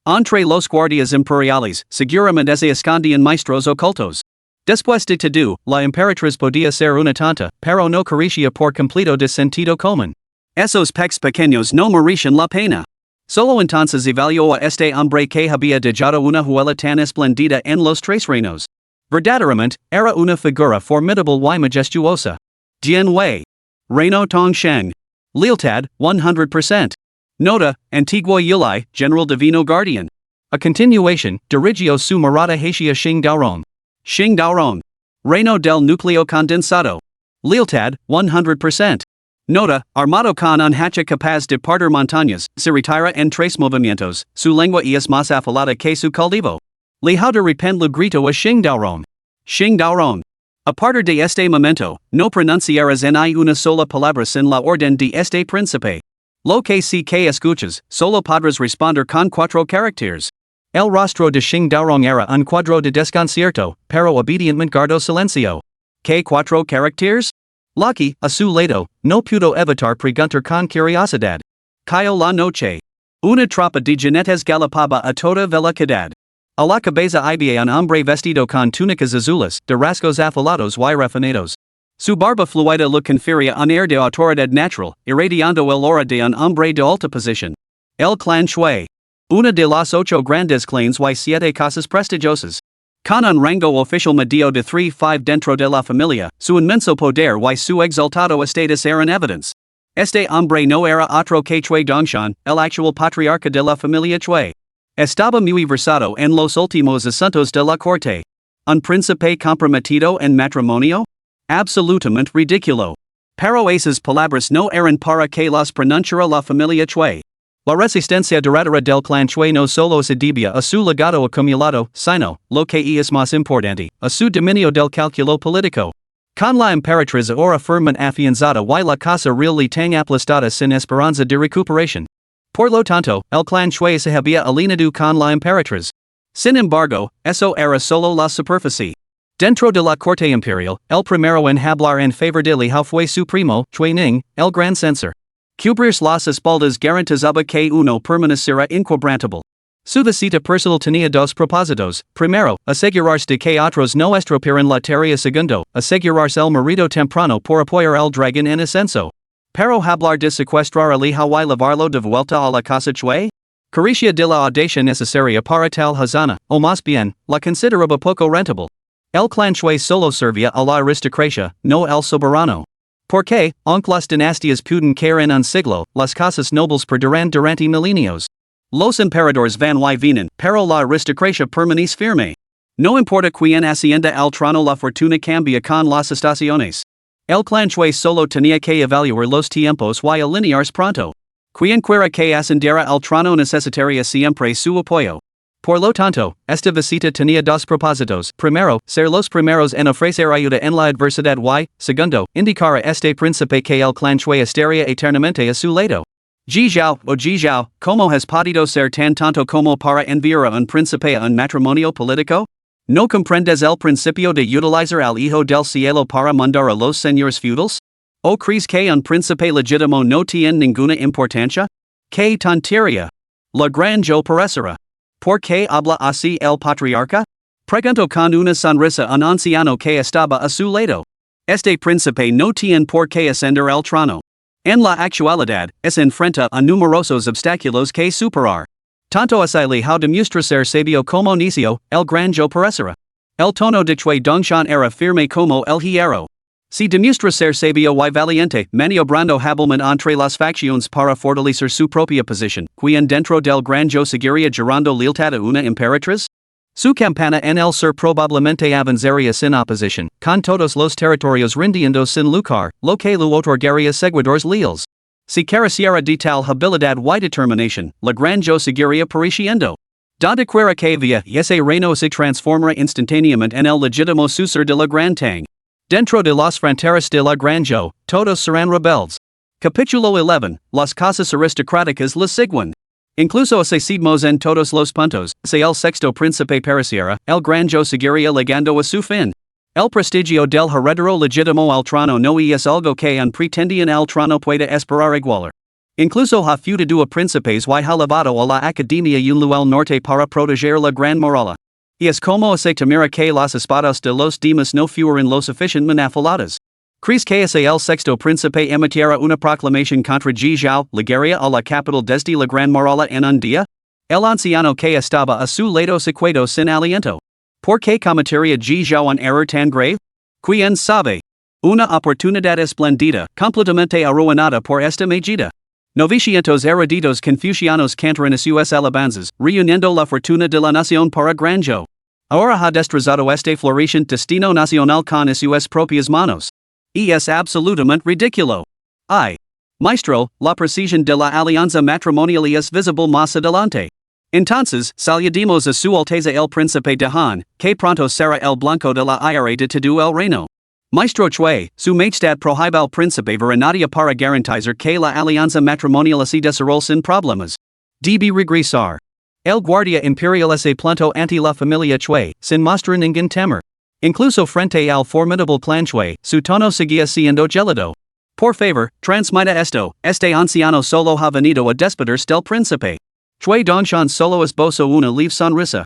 Entre los guardias imperiales, seguramente se escondían maestros ocultos. Después de todo, la emperatriz podía ser una tonta, pero no carecía por completo de sentido común. Esos pequeños no merecían la pena. Solo entonces evaluó a este hombre que había dejado una huella tan esplendida en los tres reinos. Verdaderamente, era una figura formidable y majestuosa. Dian Wei. Reino Tongsheng. Lealtad, 100%. Nota, Antiguo Yulai, General Divino Guardian. A continuación, dirigió su mirada hacia Xingdaoron. Xingdaoron. Reino del Núcleo Condensado. Lealtad, 100%. Nota, armado con un hacha capaz de partir montañas, se retira en 3 movimientos, su lengua es más afilada que su cultivo. Lejao de repente lo grito a Xingdaoron. Xingdaoron. A partir de este momento, no pronunciarás ni una sola palabra sin la orden de este príncipe. Lo que sí que escuchas, solo podrás responder con 4 caracteres. El rostro de Xingdaoron era un cuadro de desconcierto, pero obedientemente guardó silencio. ¿Qué 4 caracteres? Lucky, a su lado, no pudo evitar preguntar con curiosidad. Cayó la noche. Una tropa de jinetes galopaba a toda velocidad. A la cabeza había un hombre vestido con túnicas azules, de rasgos afilados y refinados. Su barba fluida lo confería un air de autoridad natural, irradiando el aura de un hombre de alta posición. El clan Shui. Una de las 8 grandes clans y 7 casas prestigiosas. Con un rango oficial medio de 3-5 dentro de la familia, su inmenso poder y su exaltado estatus eran evidentes. Este hombre no era otro que Chui Dongshan, el actual patriarca de la familia Chui. Estaba muy versado en los últimos asuntos de la corte. ¿Un príncipe comprometido en matrimonio? Absolutamente ridículo. Pero esas palabras no eran para que las pronunciara la familia Chui. La resistencia duradera del clan Chui no solo se debía a su legado acumulado, sino, lo que es más importante, a su dominio del cálculo político. Con la emperatriz ahora firmemente afianzada y la casa real y tan aplastada sin esperanza de recuperación. Por lo tanto, el clan Shui se había alineado con la emperatriz. Sin embargo, eso era solo la superficie. Dentro de la corte imperial, el primero en hablar en favor de Li Hao fue su primo, Chui Ning, el gran censor. Cubrir las espaldas garantizaba que uno permaneciera inquebrantable. Su visita personal tenía 2 propósitos. Primero, asegurarse de que otros no estropearan la tarea. Segundo, asegurarse el marido temprano por apoyar al dragón en ascenso. Pero hablar de secuestrar a Li Hao y llevarlo de vuelta a la casa Chui? Carecía de la audacia necesaria para tal hazana, o más bien, la consideraba poco rentable. El clan Shui solo servía a la aristocracia, no el soberano. Porque, aunque las dinastías pudieran caer en un siglo, las casas nobles perderán durante milenios. Los emperadores van y vienen, pero la aristocracia permanece firme. No importa quién hacienda al trono, la fortuna cambia con las estaciones. El clan Shui solo tenía que evaluar los tiempos y alinearse pronto. Quien quiera que ascendiera al trono necesitaría siempre su apoyo. Por lo tanto, esta visita tenía 2 propósitos. Primero, ser los primeros en ofrecer ayuda en la adversidad y, segundo, indicar a este príncipe que el clan Shui estaría eternamente a su lado. Ji Zhao, ¿cómo has podido ser tan tonto como para enviar a un príncipe a un matrimonio político? ¿No comprendes el principio de utilizar al hijo del cielo para mandar a los señores feudales? ¿O crees que un príncipe legítimo no tiene ninguna importancia? ¡Qué tontería! La gran yo parecerá. ¿Por qué habla así el patriarca? Preguntó con una sonrisa un anciano que estaba a su lado. Este príncipe no tiene por qué ascender al trono. En la actualidad, es enfrenta a numerosos obstáculos que superar. Tanto así Li Hao demuestra ser sabio como necio, el gran yo parecerá. El tono de Chui Dongshan era firme como el hierro. Si demuestra ser sabio y valiente, maniobrando hábilmente entre las facciones para fortalecer su propia posición, quien dentro del gran yo seguiría gerando lealtad a una emperatriz? Su campana en el sur probablemente avanzaría sin oposición, con todos los territorios rindiendo sin luchar, lo que lo otorgaría seguidores leales. Si careciera de tal habilidad y determinación, la gran yo seguiría pereciendo. Donde quiera que vaya, ese reino se transformará instantáneamente en el legítimo sucesor de la gran Tang. Dentro de las fronteras de la Gran Yo, todos serán rebeldes. Capítulo 11. Las casas aristocráticas le siguen. Incluso asesemos en todos los puntos, si el sexto príncipe pereciera, el Gran Yo seguiría llegando a su fin. El prestigio del heredero legítimo al trono no es algo que un pretendiente al trono pueda esperar igualar. Incluso ha feudado a príncipes y ha llevado a la academia un lugar norte para proteger la gran muralla. Y es como se temera que las espadas de los demás no fueran lo suficientemente afiladas. ¿Crees que ese el sexto príncipe emitiera una proclamación contra Ji Zhao, llegaría a la capital desde la gran muralla en un día? El anciano que estaba a su lado se quedó sin aliento. ¿Por qué cometería Ji Zhao un error tan grave? ¿Quién sabe? Una oportunidad esplendida, completamente arruinada por esta medida. 900 eruditos confucianos cantan sus alabanzas, reuniendo la fortuna de la nación para granjo. Ahora ha destrozado este floreciente destino nacional con sus propias manos. Y es absolutamente ridículo. Ay. Maestro, la precisión de la alianza matrimonial es visible más adelante. Entonces, saludemos a Su Alteza el Príncipe de Han, que pronto será el blanco de la ira de todo el reino. Maestro Chui, su majestad prohíbe al príncipe ver a nadie para garantizar que la alianza matrimonial se desarrolle sin problemas. Debe regresar. El guardia imperial se plantó ante la familia Chui, sin mostrar ningún temor. Incluso frente al formidable plan Chui, su tono seguía siendo gélido. Por favor, transmita esto, este anciano solo ha venido a despedirse del príncipe. Chui Dongshan solo esbozó una leve sonrisa.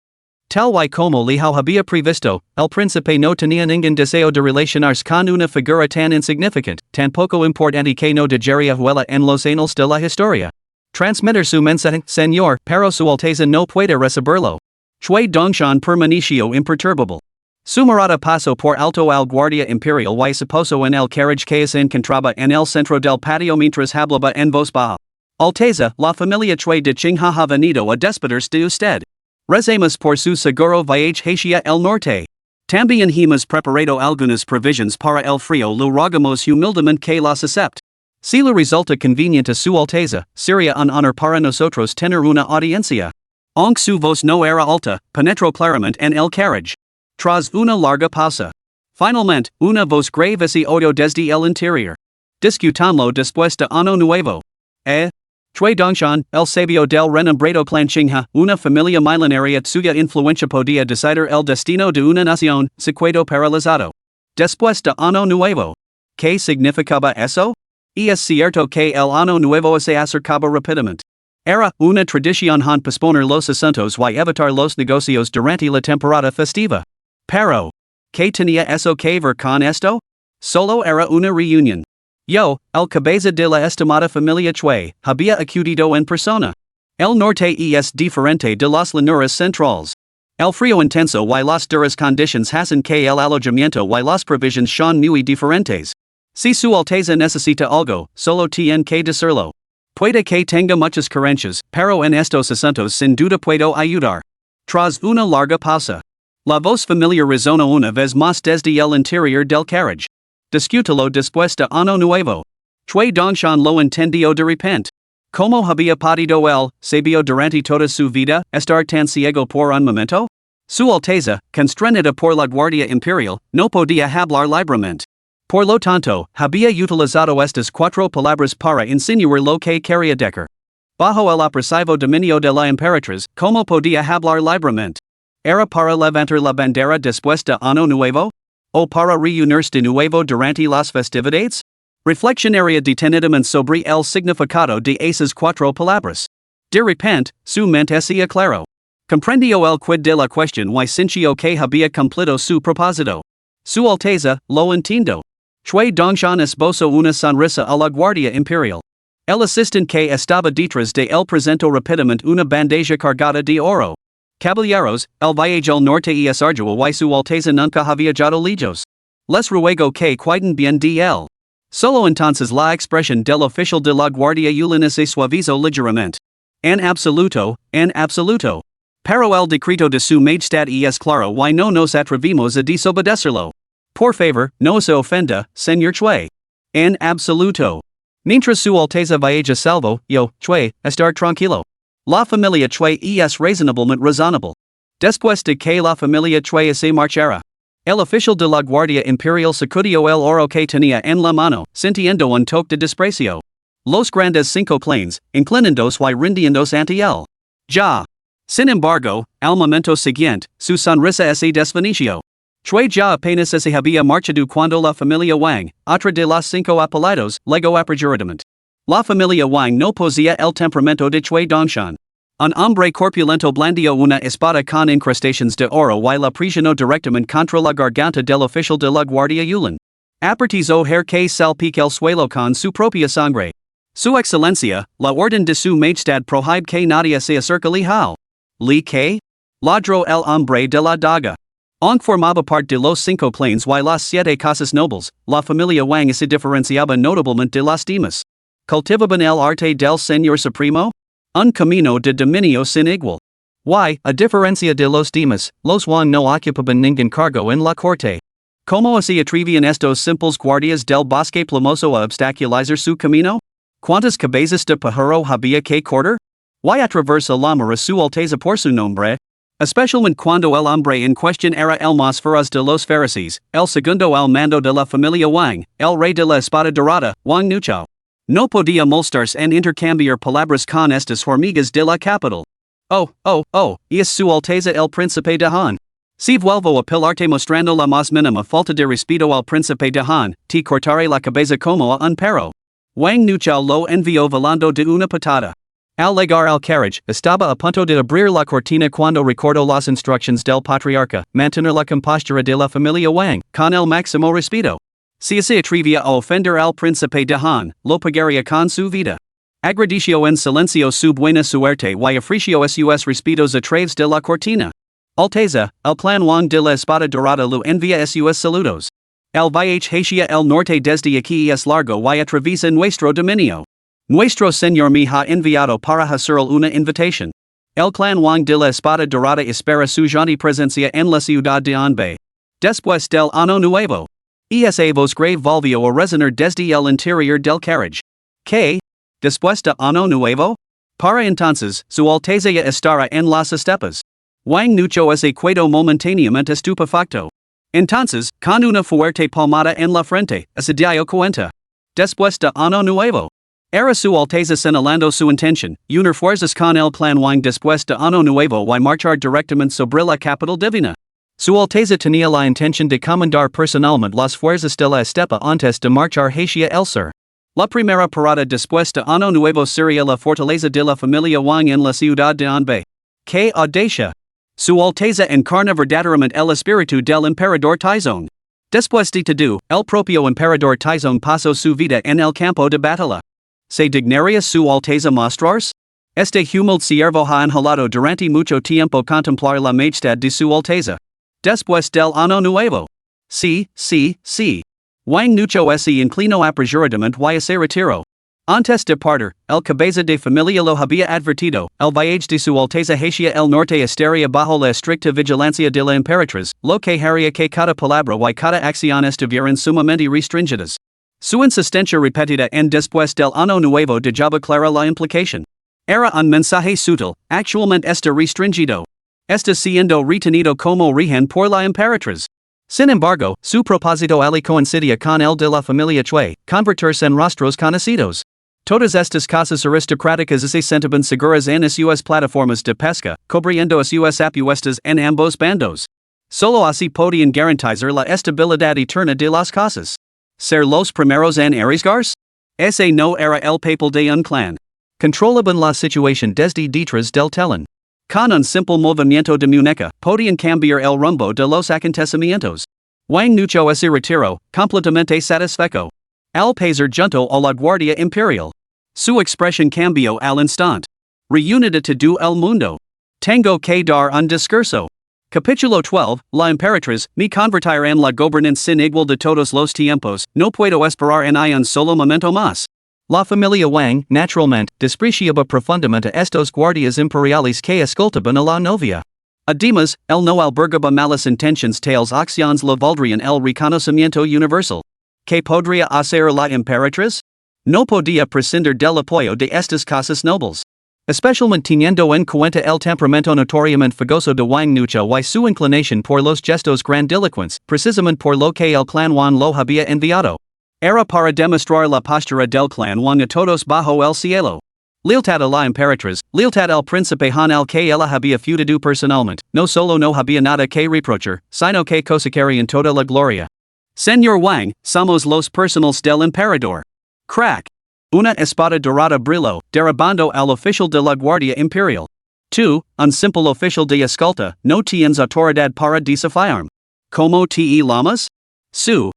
Tal y como Li Hao había previsto, el príncipe no tenía ningún deseo de relacionarse con una figura tan insignificante, tan poco importante que no dejaría huella en los anales de la historia. Transmitir su mensaje, señor, pero Su Alteza no puede recibirlo. Chui Dongshan permaneció imperturbable. Su mirada pasó por alto al guardia imperial y se posó en el carriage que se encontraba en el centro del patio mientras hablaba en voz baja. Alteza, la familia Chui de Qingha ha venido a despedirse de usted. Rezamos por su seguro viaje hacia el norte. También hemos preparado algunas provisions para el frío, lo rogamos humildemente que las acepte. Si le resulta conveniente a Su Alteza, sería un honor para nosotros tener una audiencia. Aunque su voz no era alta, penetró claramente en el carriage. Tras una larga pausa. Finalmente, una voz grave se oyó desde el interior. Discutanlo después de año nuevo. Chui Dongshan, el sabio del renombrado clan Qingha, una familia milenaria cuya influencia podía decidir el destino de una nación, se quedó paralizado. Después de año nuevo. ¿Qué significaba eso? Y es cierto que el año nuevo se acercaba rápidamente. Era una tradición han posponer los asuntos y evitar los negocios durante la temporada festiva. Pero, ¿qué tenía eso que ver con esto? Solo era una reunión. Yo, el cabeza de la estimada familia Chui, había acudido en persona. El norte es diferente de las llanuras centrales. El frío intenso y las duras condiciones hacen que el alojamiento y las provisions son muy diferentes. Si Su Alteza necesita algo, solo tiene que decirlo. Puede que tenga muchas carencias, pero en estos asuntos sin duda puedo ayudar. Tras una larga pausa. La voz familiar resonó una vez más desde el interior del carriage. Discútelo después de año nuevo. Chui Dongshan lo entendió de repente. ¿Cómo había podido el sabio durante toda su vida estar tan ciego por un momento? Su Alteza, constreñida por la Guardia Imperial, no podía hablar libremente. Por lo tanto, había utilizado estas cuatro palabras para insinuar lo que quería decir. Bajo el opresivo dominio de la Emperatriz, ¿cómo podía hablar libremente? ¿Era para levantar la bandera después de año nuevo? ¿O para reunirse de nuevo durante las festividades? Reflexionaria detenidamente sobre el significado de esas cuatro palabras. De repente, su mente se aclaró. Comprendió el quid de la cuestión y sintió que había cumplido su propósito. Su Alteza, lo entiendo. Chui Dongshan esbozó una sonrisa a la Guardia Imperial. El asistente que estaba detrás de él presentó rápidamente una bandeja cargada de oro. Caballeros, el viaje al norte es arduo y Su Alteza nunca ha viajado lejos. Les ruego que cuiden bien de él. Solo entonces la expresión del oficial de la Guardia Yulina se suavizó ligeramente. En absoluto. Pero el decreto de su majestad es claro y no nos atrevimos a desobedecerlo. Por favor, no se ofenda, señor Chui. En absoluto. Mientras Su Alteza viaja salvo, yo, Chui, estar tranquilo. La familia Chui es razonablemente razonable. Después de que la familia Chui se marchara, el oficial de la Guardia Imperial sacudió el oro que tenía en la mano, sintiendo un toque de desprecio. Los grandes cinco planes, inclinándose y rindiéndose ante él. Ya. Sin embargo, al momento siguiente, su sonrisa se desvaneció. Chui ya apenas se había marchado cuando la familia Wang, otra de los cinco apellidos, llegó apresuradamente. La familia Wang no poseía el temperamento de Chui Dongshan. Un hombre corpulento blandió una espada con incrustaciones de oro y la presionó directamente contra la garganta del oficial de la Guardia Yulan. Apertizó her que salpique el suelo con su propia sangre. Su excelencia, la orden de su majestad prohíbe que nadie se acerque al. Li que? Ladró el hombre de la daga. Aunque formaba parte de los cinco clanes y las siete casas nobles, la familia Wang se diferenciaba notablemente de las demás. Cultivaban el arte del señor supremo? Un camino de dominio sin igual. Y, a diferencia de los demás, los Wang no ocupaban ningún cargo en la corte. ¿Cómo se atrevían estos simples guardias del bosque plumoso a obstaculizar su camino? ¿Cuántas cabezas de pájaro había que cortar? Y atravesar la mar a su alteza por su nombre? Especialmente cuando el hombre en cuestión era el más feroz de los farisees, el segundo al mando de la familia Wang, el rey de la espada dorada, Wang Nuchao. No podía molestarse en intercambiar palabras con estas hormigas de la capital. Es su alteza el príncipe de Han. Si vuelvo a pilarte mostrando la más mínima falta de respeto al príncipe de Han, te cortaré la cabeza como a un perro. Wang Nuchao lo envió volando de una patada. Al llegar al carriage, estaba a punto de abrir la cortina cuando recordó las instrucciones del patriarca, mantener la compostura de la familia Wang, con el máximo respeto. Si se atrevía a ofender al príncipe de Han, lo pagaría con su vida. Agradeció en silencio su buena suerte y ofreció sus respetos a través de la cortina. Alteza, el plan Wang de la espada dorada lo envía sus saludos. El viaje hacia el norte desde aquí es largo y atraviesa nuestro dominio. Nuestro Señor me ha enviado para hacer una invitación. El clan Wang de la espada dorada espera su gentile presencia en la ciudad de Anbe. Después del año nuevo. Vos grave volvió a resonar desde el interior del carriage. ¿Qué? ¿Después de año nuevo? Para entonces, su alteza ya estará en las estepas. Wang Nuchao se quedó momentáneamente estupefacto. Entonces, con una fuerte palmada en la frente, se dio cuenta. Después de año nuevo. Era su alteza señalando su intención, unir fuerzas con el plan Wang después de año nuevo y marchar directamente sobre la capital divina. Su alteza tenía la intención de comandar personalmente las fuerzas de la estepa antes de marchar hacia el sur. La primera parada después de año nuevo sería la fortaleza de la familia Wang en la ciudad de Anbe. ¡Qué audacia! Su alteza encarna verdaderamente el espíritu del emperador Taizong. Después de todo, el propio emperador Taizong pasó su vida en el campo de batalla. ¿Se dignaría su alteza mostrarse? Este humilde siervo ha anhelado durante mucho tiempo contemplar la majestad de su alteza. Después del año nuevo. Sí. Wang Nuchao se inclinó apresuradamente y se retiró. Antes de partir, el cabeza de familia lo había advertido, el viaje de su alteza hacia el norte estaría bajo la estricta vigilancia de la Emperatriz, lo que haría que cada palabra y cada acción estuvieran sumamente restringidas. Su insistencia repetida en después del año nuevo dejaba clara la implicación. Era un mensaje sutil, actualmente está restringido. Está siendo retenido como rehén por la Emperatriz. Sin embargo, su propósito ali coincidia con el de la familia Chui, convertirse en rostros conocidos. Todas estas casas aristocráticas se sentaban seguras en sus plataformas de pesca, cubriendo sus apuestas en ambos bandos. Solo así podían garantizar la estabilidad eterna de las casas. ¿Ser los primeros en arriesgarse? Ese no era el papel de un clan. Controlaban la situación desde detrás del telón. Con un simple movimiento de muñeca, podían cambiar el rumbo de los acontecimientos. Wang Nuchao se retiró, completamente satisfecho. Al pasar junto a la Guardia Imperial. Su expresión cambió al instante. Reunida todo el mundo. Tengo que dar un discurso. Capítulo 12, La Emperatriz, me convertir en la gobernante sin igual de todos los tiempos, no puedo esperar en un solo momento más. La familia Wang, naturalmente, despreciaba profundamente a estos guardias imperiales que escoltaban a la novia. Además, él no albergaba malas intenciones tales acciones le valdrían el reconocimiento universal. ¿Qué podría hacer la Emperatriz? No podía prescindir del apoyo de estas casas nobles. Especialmente teniendo en cuenta el temperamento notoriamente fogoso de Wang Nuchao y su inclinación por los gestos grandilocuentes, precisamente por lo que el clan Wang lo había enviado. Era para demostrar la postura del clan Wang a todos bajo el cielo. Lealtad a la Emperatriz, lealtad al príncipe Han al que ella había feudado personalmente, no solo no había nada que reprochar, sino que cosecharían toda la gloria. Señor Wang, somos los personals del emperador. Crack. Una espada dorada brilló, derribando al oficial de la Guardia Imperial. 2. Un simple oficial de escolta, no tienes autoridad para desafiarme. ¿Cómo te llamas? Su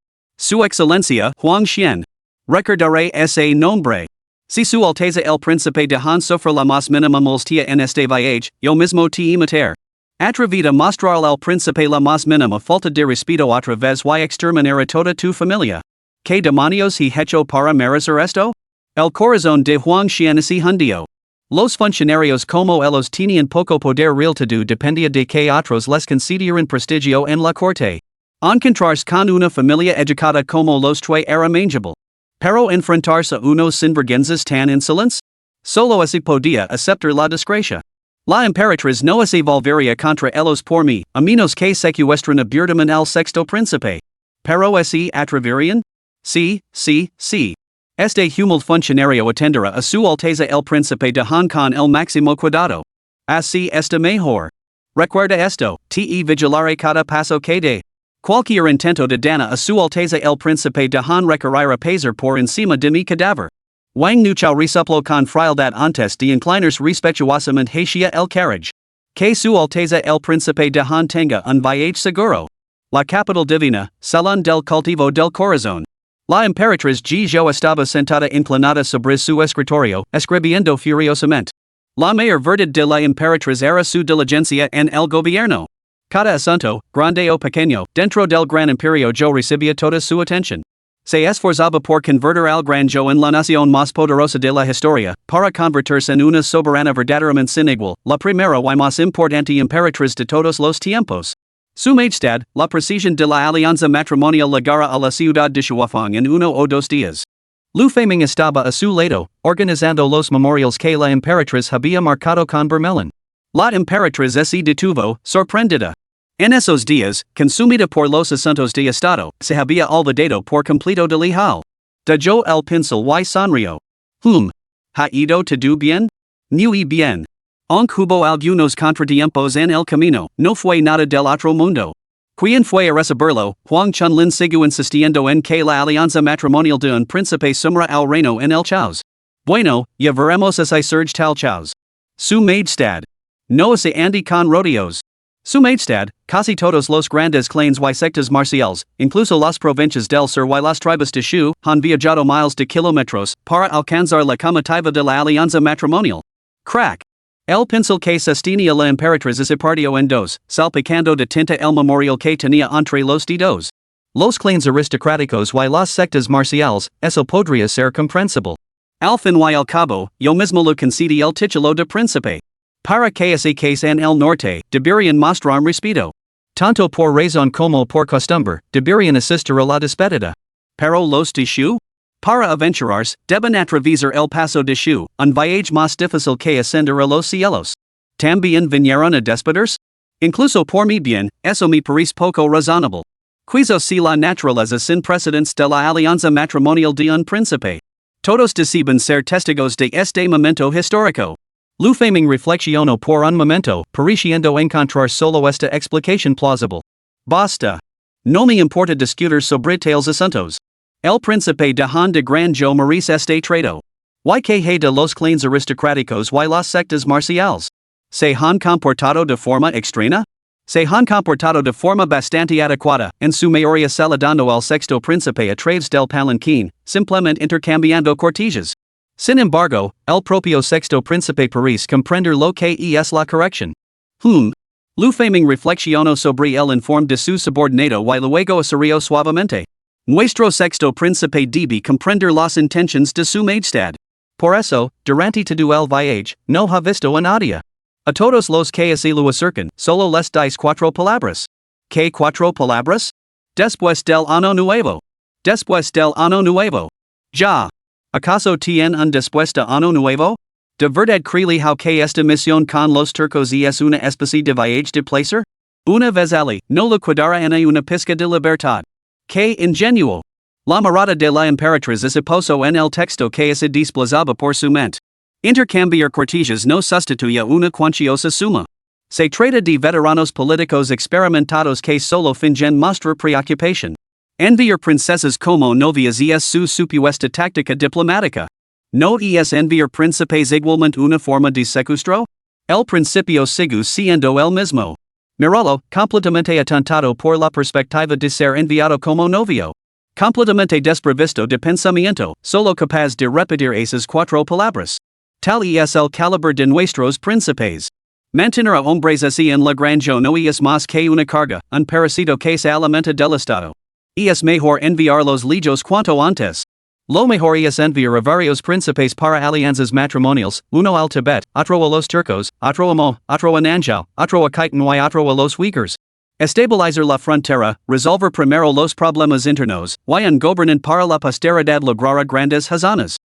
excelencia, Huang Xian. Recordaré ese nombre. Si su alteza el príncipe de Han sufre la más mínima molestia en este viaje, yo mismo te imitar. Atrevida mostrar al príncipe la más mínima falta de respeto otra vez y exterminar a toda tu familia. ¿Qué demonios he hecho para merecer esto? El corazón de Huang Xian se hundió. Los funcionarios como ellos tenían poco poder realtado dependía de que otros les concedieran prestigio en la corte. Encontrarse con una familia educada como los tres era manageable. Pero enfrentarse a unos sinvergüenzas tan insolentes? Solo así podía aceptar la desgracia. La Emperatriz no se volvería contra ellos por mí, a menos que secuestren abiertamente al sexto príncipe. Pero así atreverían? Sí. Este humilde funcionario atenderá a su alteza el príncipe de Han con el máximo cuidado. Así está mejor. Recuerda esto, te vigilaré cada paso que dé. Cualquier intento de daño a su alteza el príncipe de Han requerirá pasar por encima de mi cadáver. Wang Nuchao resupló con frialdad antes de inclinarse respetuosamente hacia el carriage. Que su alteza el príncipe de Han tenga un viaje seguro. La capital divina, salón del cultivo del corazón. La Emperatriz yo estaba sentada inclinada sobre su escritorio, escribiendo furiosamente. La mayor verdad de la Emperatriz era su diligencia en el gobierno. Cada asunto, grande o pequeño, dentro del gran imperio yo recibía toda su atención. Se esforzaba por convertir al gran yo en la nación más poderosa de la historia, para convertirse en una soberana verdaderamente sin igual, la primera y más importante emperatriz de todos los tiempos. Su Majestad, la precisión de la alianza matrimonial legara a la ciudad de Shuafang en 1 o 2 días. Lu Feiming estaba a su lado, organizando los memorials que la Emperatriz había marcado con vermellón. La Emperatriz se detuvo, sorprendida. En esos días, consumida por los asuntos de Estado, se había olvidado por completo del hijal. Dejó el pincel y sonrió. ¿Ha ido todo bien? Muy bien. Aunque hubo algunos contratiempos en el camino, no fue nada del otro mundo. Quien fue a recibirlo, Huang Chunlin siguió insistiendo en que la alianza matrimonial de un príncipe sumra al reino en el chaos. Bueno, ya veremos ese surge tal chaos. Su Majestad. No se ande con rodeos. Su Majestad, casi todos los grandes clanes y sectas marciales, incluso las provincias del sur y las tribus de Shu, han viajado miles de kilómetros para alcanzar la comitiva de la alianza matrimonial. Crack. El pincel que sostenía la Emperatriz se partió en dos, salpicando de tinta el memorial que tenía entre los dedos. Los clanes aristocráticos y las sectas marciales, eso podría ser comprensible. Al fin y al cabo, yo mismo lo concedí el título de príncipe. Para que ese case en el norte, deberían mostrar respeto. Tanto por razón como por costumbre, deberían asistir a la despedida. Pero los de Shu? Para aventurarse, deben atravesar el paso de Shu, un viaje más difícil que ascender a los cielos. ¿También vinieron a despedirse? Incluso por mi bien, eso me parece poco razonable. Quiso si la naturaleza sin precedentes de la alianza matrimonial de un príncipe. Todos deben ser testigos de este momento histórico. Lu Feiming reflexionó por un momento, pareciendo encontrar solo esta explicación plausible. Basta. No me importa discutir sobre tales asuntos. El príncipe de Han de Gran Yo merece este trato. Y que hay de los clanes aristocráticos y las sectas marciales. ¿Se han comportado de forma extraña? Se han comportado de forma bastante adecuada, en su mayoría saludando al sexto príncipe a través del palanquín, simplemente intercambiando cortesías. Sin embargo, el propio sexto príncipe parece comprender lo que es la corrección. Lu Feiming reflexionó sobre el informe de su subordinado y luego sonrió suavemente. Nuestro sexto príncipe debe comprender las intenciones de su Majestad. Por eso, durante todo el viaje, no ha visto a nadie. A todos los que se lo acercan, solo les dice 4 palabras. ¿Qué 4 palabras? Después del año nuevo. Después del año nuevo. Ya. ¿Acaso tiene un después de año nuevo? ¿De verdad cree que esta misión con los turcos es una especie de viaje de placer? Una vez allí, no lo cuidará en una pizca de libertad. ¡Qué ingenuo! La mirada de la Emperatriz se posó en el texto que se desplazaba por su mente. Intercambiar cortesías no sustituye una cuantiosa suma. Se trata de veteranos políticos experimentados que solo fingen mostrar preocupación. Enviar princesas como novias es su supuesta táctica diplomática. ¿No es enviar príncipes igualmente una forma de secuestro? El principio sigue siendo el mismo. Míralo, completamente atontado por la perspectiva de ser enviado como novio. Completamente desprovisto de pensamiento, solo capaz de repetir esas cuatro palabras. Tal es el calibre de nuestros príncipes. Mantener a hombres así en la granja no es más que una carga, un parásito que se alimenta del Estado. Es mejor enviarlos lejos cuanto antes. Lo mejor es enviar a varios príncipes para alianzas matrimoniales, uno al Tibet, otro a los turcos, otro a Mo, otro a Nanjao, otro a Khitan y otro a los Uyghurs. Estabilizar la frontera, resolver primero los problemas internos, y un gobernante para la posteridad logrará grandes hazanas.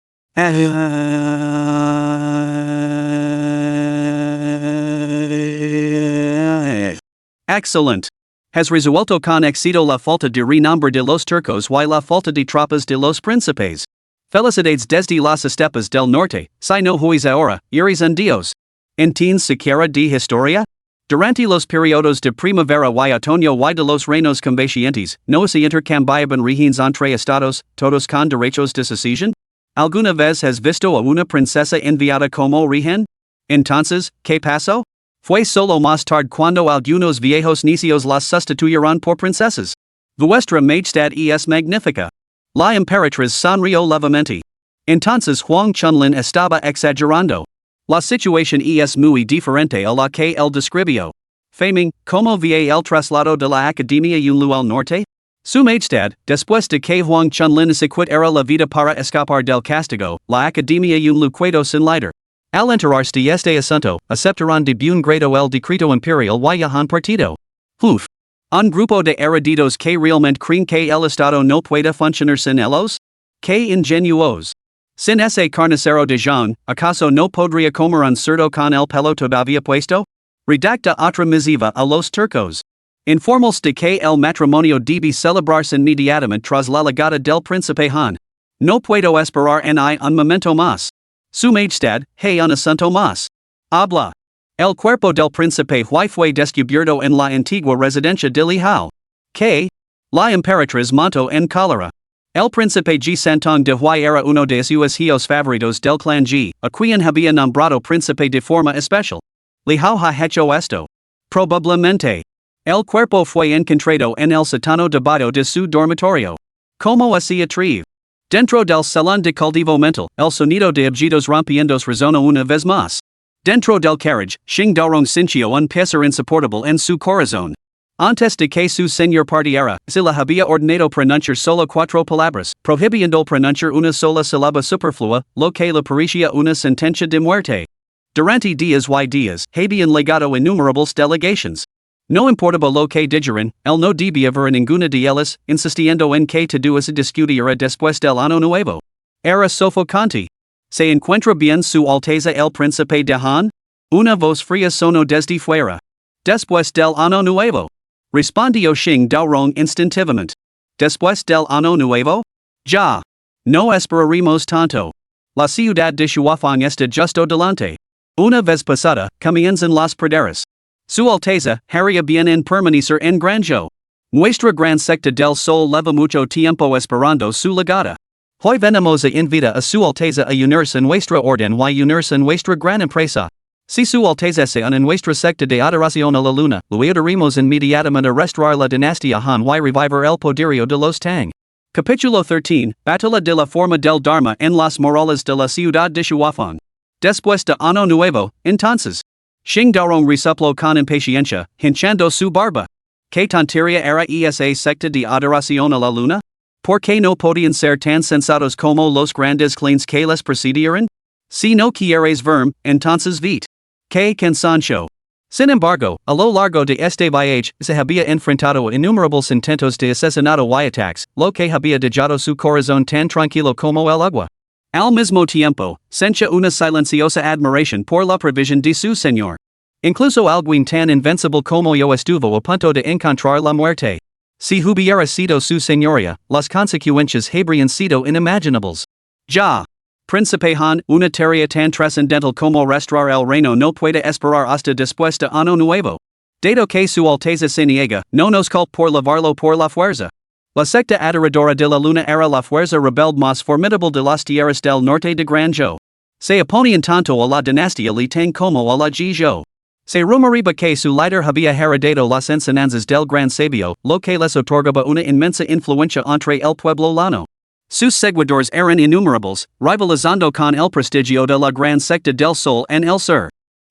Excellent. Has resuelto con éxito la falta de renombre de los turcos y la falta de tropas de los príncipes. Felicidades desde las estepas del norte, si no huís ahora, iris en Dios. ¿Entiendes siquiera de historia? Durante los periodos de primavera y otoño y de los reinos combatientes, no se intercambiaban regiones entre estados, todos con derechos de secesión? ¿Alguna vez has visto a una princesa enviada como rehén? Entonces, ¿qué pasó? Fue solo más tarde cuando algunos viejos necios las sustituyeron por princesas. Vuestra majestad es magnífica. La emperatriz sonrió levemente. Entonces Huang Chunlin estaba exagerando. La situación es muy diferente a la que él describió. Faming, ¿cómo ve el traslado de la academia Yunlu al norte? Su majestad, después de que Huang Chunlin se quitara la vida para escapar del castigo, la academia Yunlu quedó sin líder. Al enterarse de este asunto, aceptaron de buen grado el decreto imperial y han partido. Uf. Un grupo de eruditos que realmente creen que el Estado no puede funcionar sin ellos? Que ingenuos. Sin ese carnicero de Jean, ¿acaso no podría comer un cerdo con el pelo todavía puesto? Redacta otra misiva a los turcos. Informales de que el matrimonio debe celebrarse inmediatamente tras la llegada del príncipe Han. No puedo esperar en un momento más. Su majestad, hey un asunto más. Habla. El cuerpo del príncipe fue descubierto en la antigua residencia de Lihao. Que? La emperatriz montó en cólera. El príncipe Ji Santong de Hui era uno de sus hijos favoritos del clan Ji, a quien había nombrado príncipe de forma especial. Lihao ha hecho esto. Probablemente. El cuerpo fue encontrado en el sótano debajo de su dormitorio. ¿Cómo así atrieve? Dentro del salón de cultivo mental, el sonido de objetos rompiendos resonó una vez más. Dentro del carriage, Xing Daorong sintió un pesar insoportable en su corazón. Antes de que su señor partiera, se le había ordenado pronunciar solo cuatro palabras, prohibiendo pronunciar una sola sílaba superflua, lo que le parecía una sentencia de muerte. Durante días y días, habían llegado innumerables delegations. No importaba lo que dijeran, él no debía ver ninguna de ellas, insistiendo en que todo se discutiera después del año nuevo. Era sofocante. ¿Se encuentra bien su Alteza el Príncipe de Han? Una voz fría sonó desde fuera. Después del año nuevo. Respondió Xing Daorong instintivamente. Después del año nuevo? Ya. No esperaremos tanto. La ciudad de Shuafang está justo delante. Una vez pasada, comienzan las praderas. Su Alteza haría bien en permanecer en Granjo. Nuestra gran secta del Sol lleva mucho tiempo esperando su llegada. Hoy venimos a invitar a su Alteza a unirse en nuestra orden y unirse en nuestra gran empresa. Si su Alteza se une en nuestra secta de adoración a la luna, lo ayudaremos inmediatamente a restaurar la dinastía Han y revivir el poderío de los Tang. Capítulo 13, Batalla de la Forma del Dharma en las murallas de la ciudad de Shuafang. Después de año nuevo, entonces. Xing Daorong resopló con impaciencia, hinchando su barba. ¿Qué tontería era esa secta de adoración a la luna? ¿Por qué no podían ser tan sensatos como los grandes clans que les precedieron? Si no quieres verme, entonces vete. ¿Qué cansancio? Sin embargo, a lo largo de este viaje, se había enfrentado a innumerables intentos de asesinato y ataques, lo que había dejado su corazón tan tranquilo como el agua. Al mismo tiempo, sentía una silenciosa admiración por la previsión de su señor. Incluso alguien tan invencible como yo estuvo a punto de encontrar la muerte. Si hubiera sido su señoría, las consecuencias habrían sido inimaginables. Ya. Príncipe Han, una tarea tan trascendental como restaurar el reino no puede esperar hasta después de ano nuevo. Dado que su Alteza se niega, no nos culpa por llevarlo por la fuerza. La secta adoradora de la luna era la fuerza rebelde más formidable de las tierras del norte de Gran Zhou. Se oponían tanto a la dinastía Li Tang como a la Ji Zhou. Se rumoreaba que su líder había heredado las enseñanzas del gran sabio, lo que les otorgaba una inmensa influencia entre el pueblo llano. Sus seguidores eran innumerables, rivalizando con el prestigio de la gran secta del Sol en el Sur.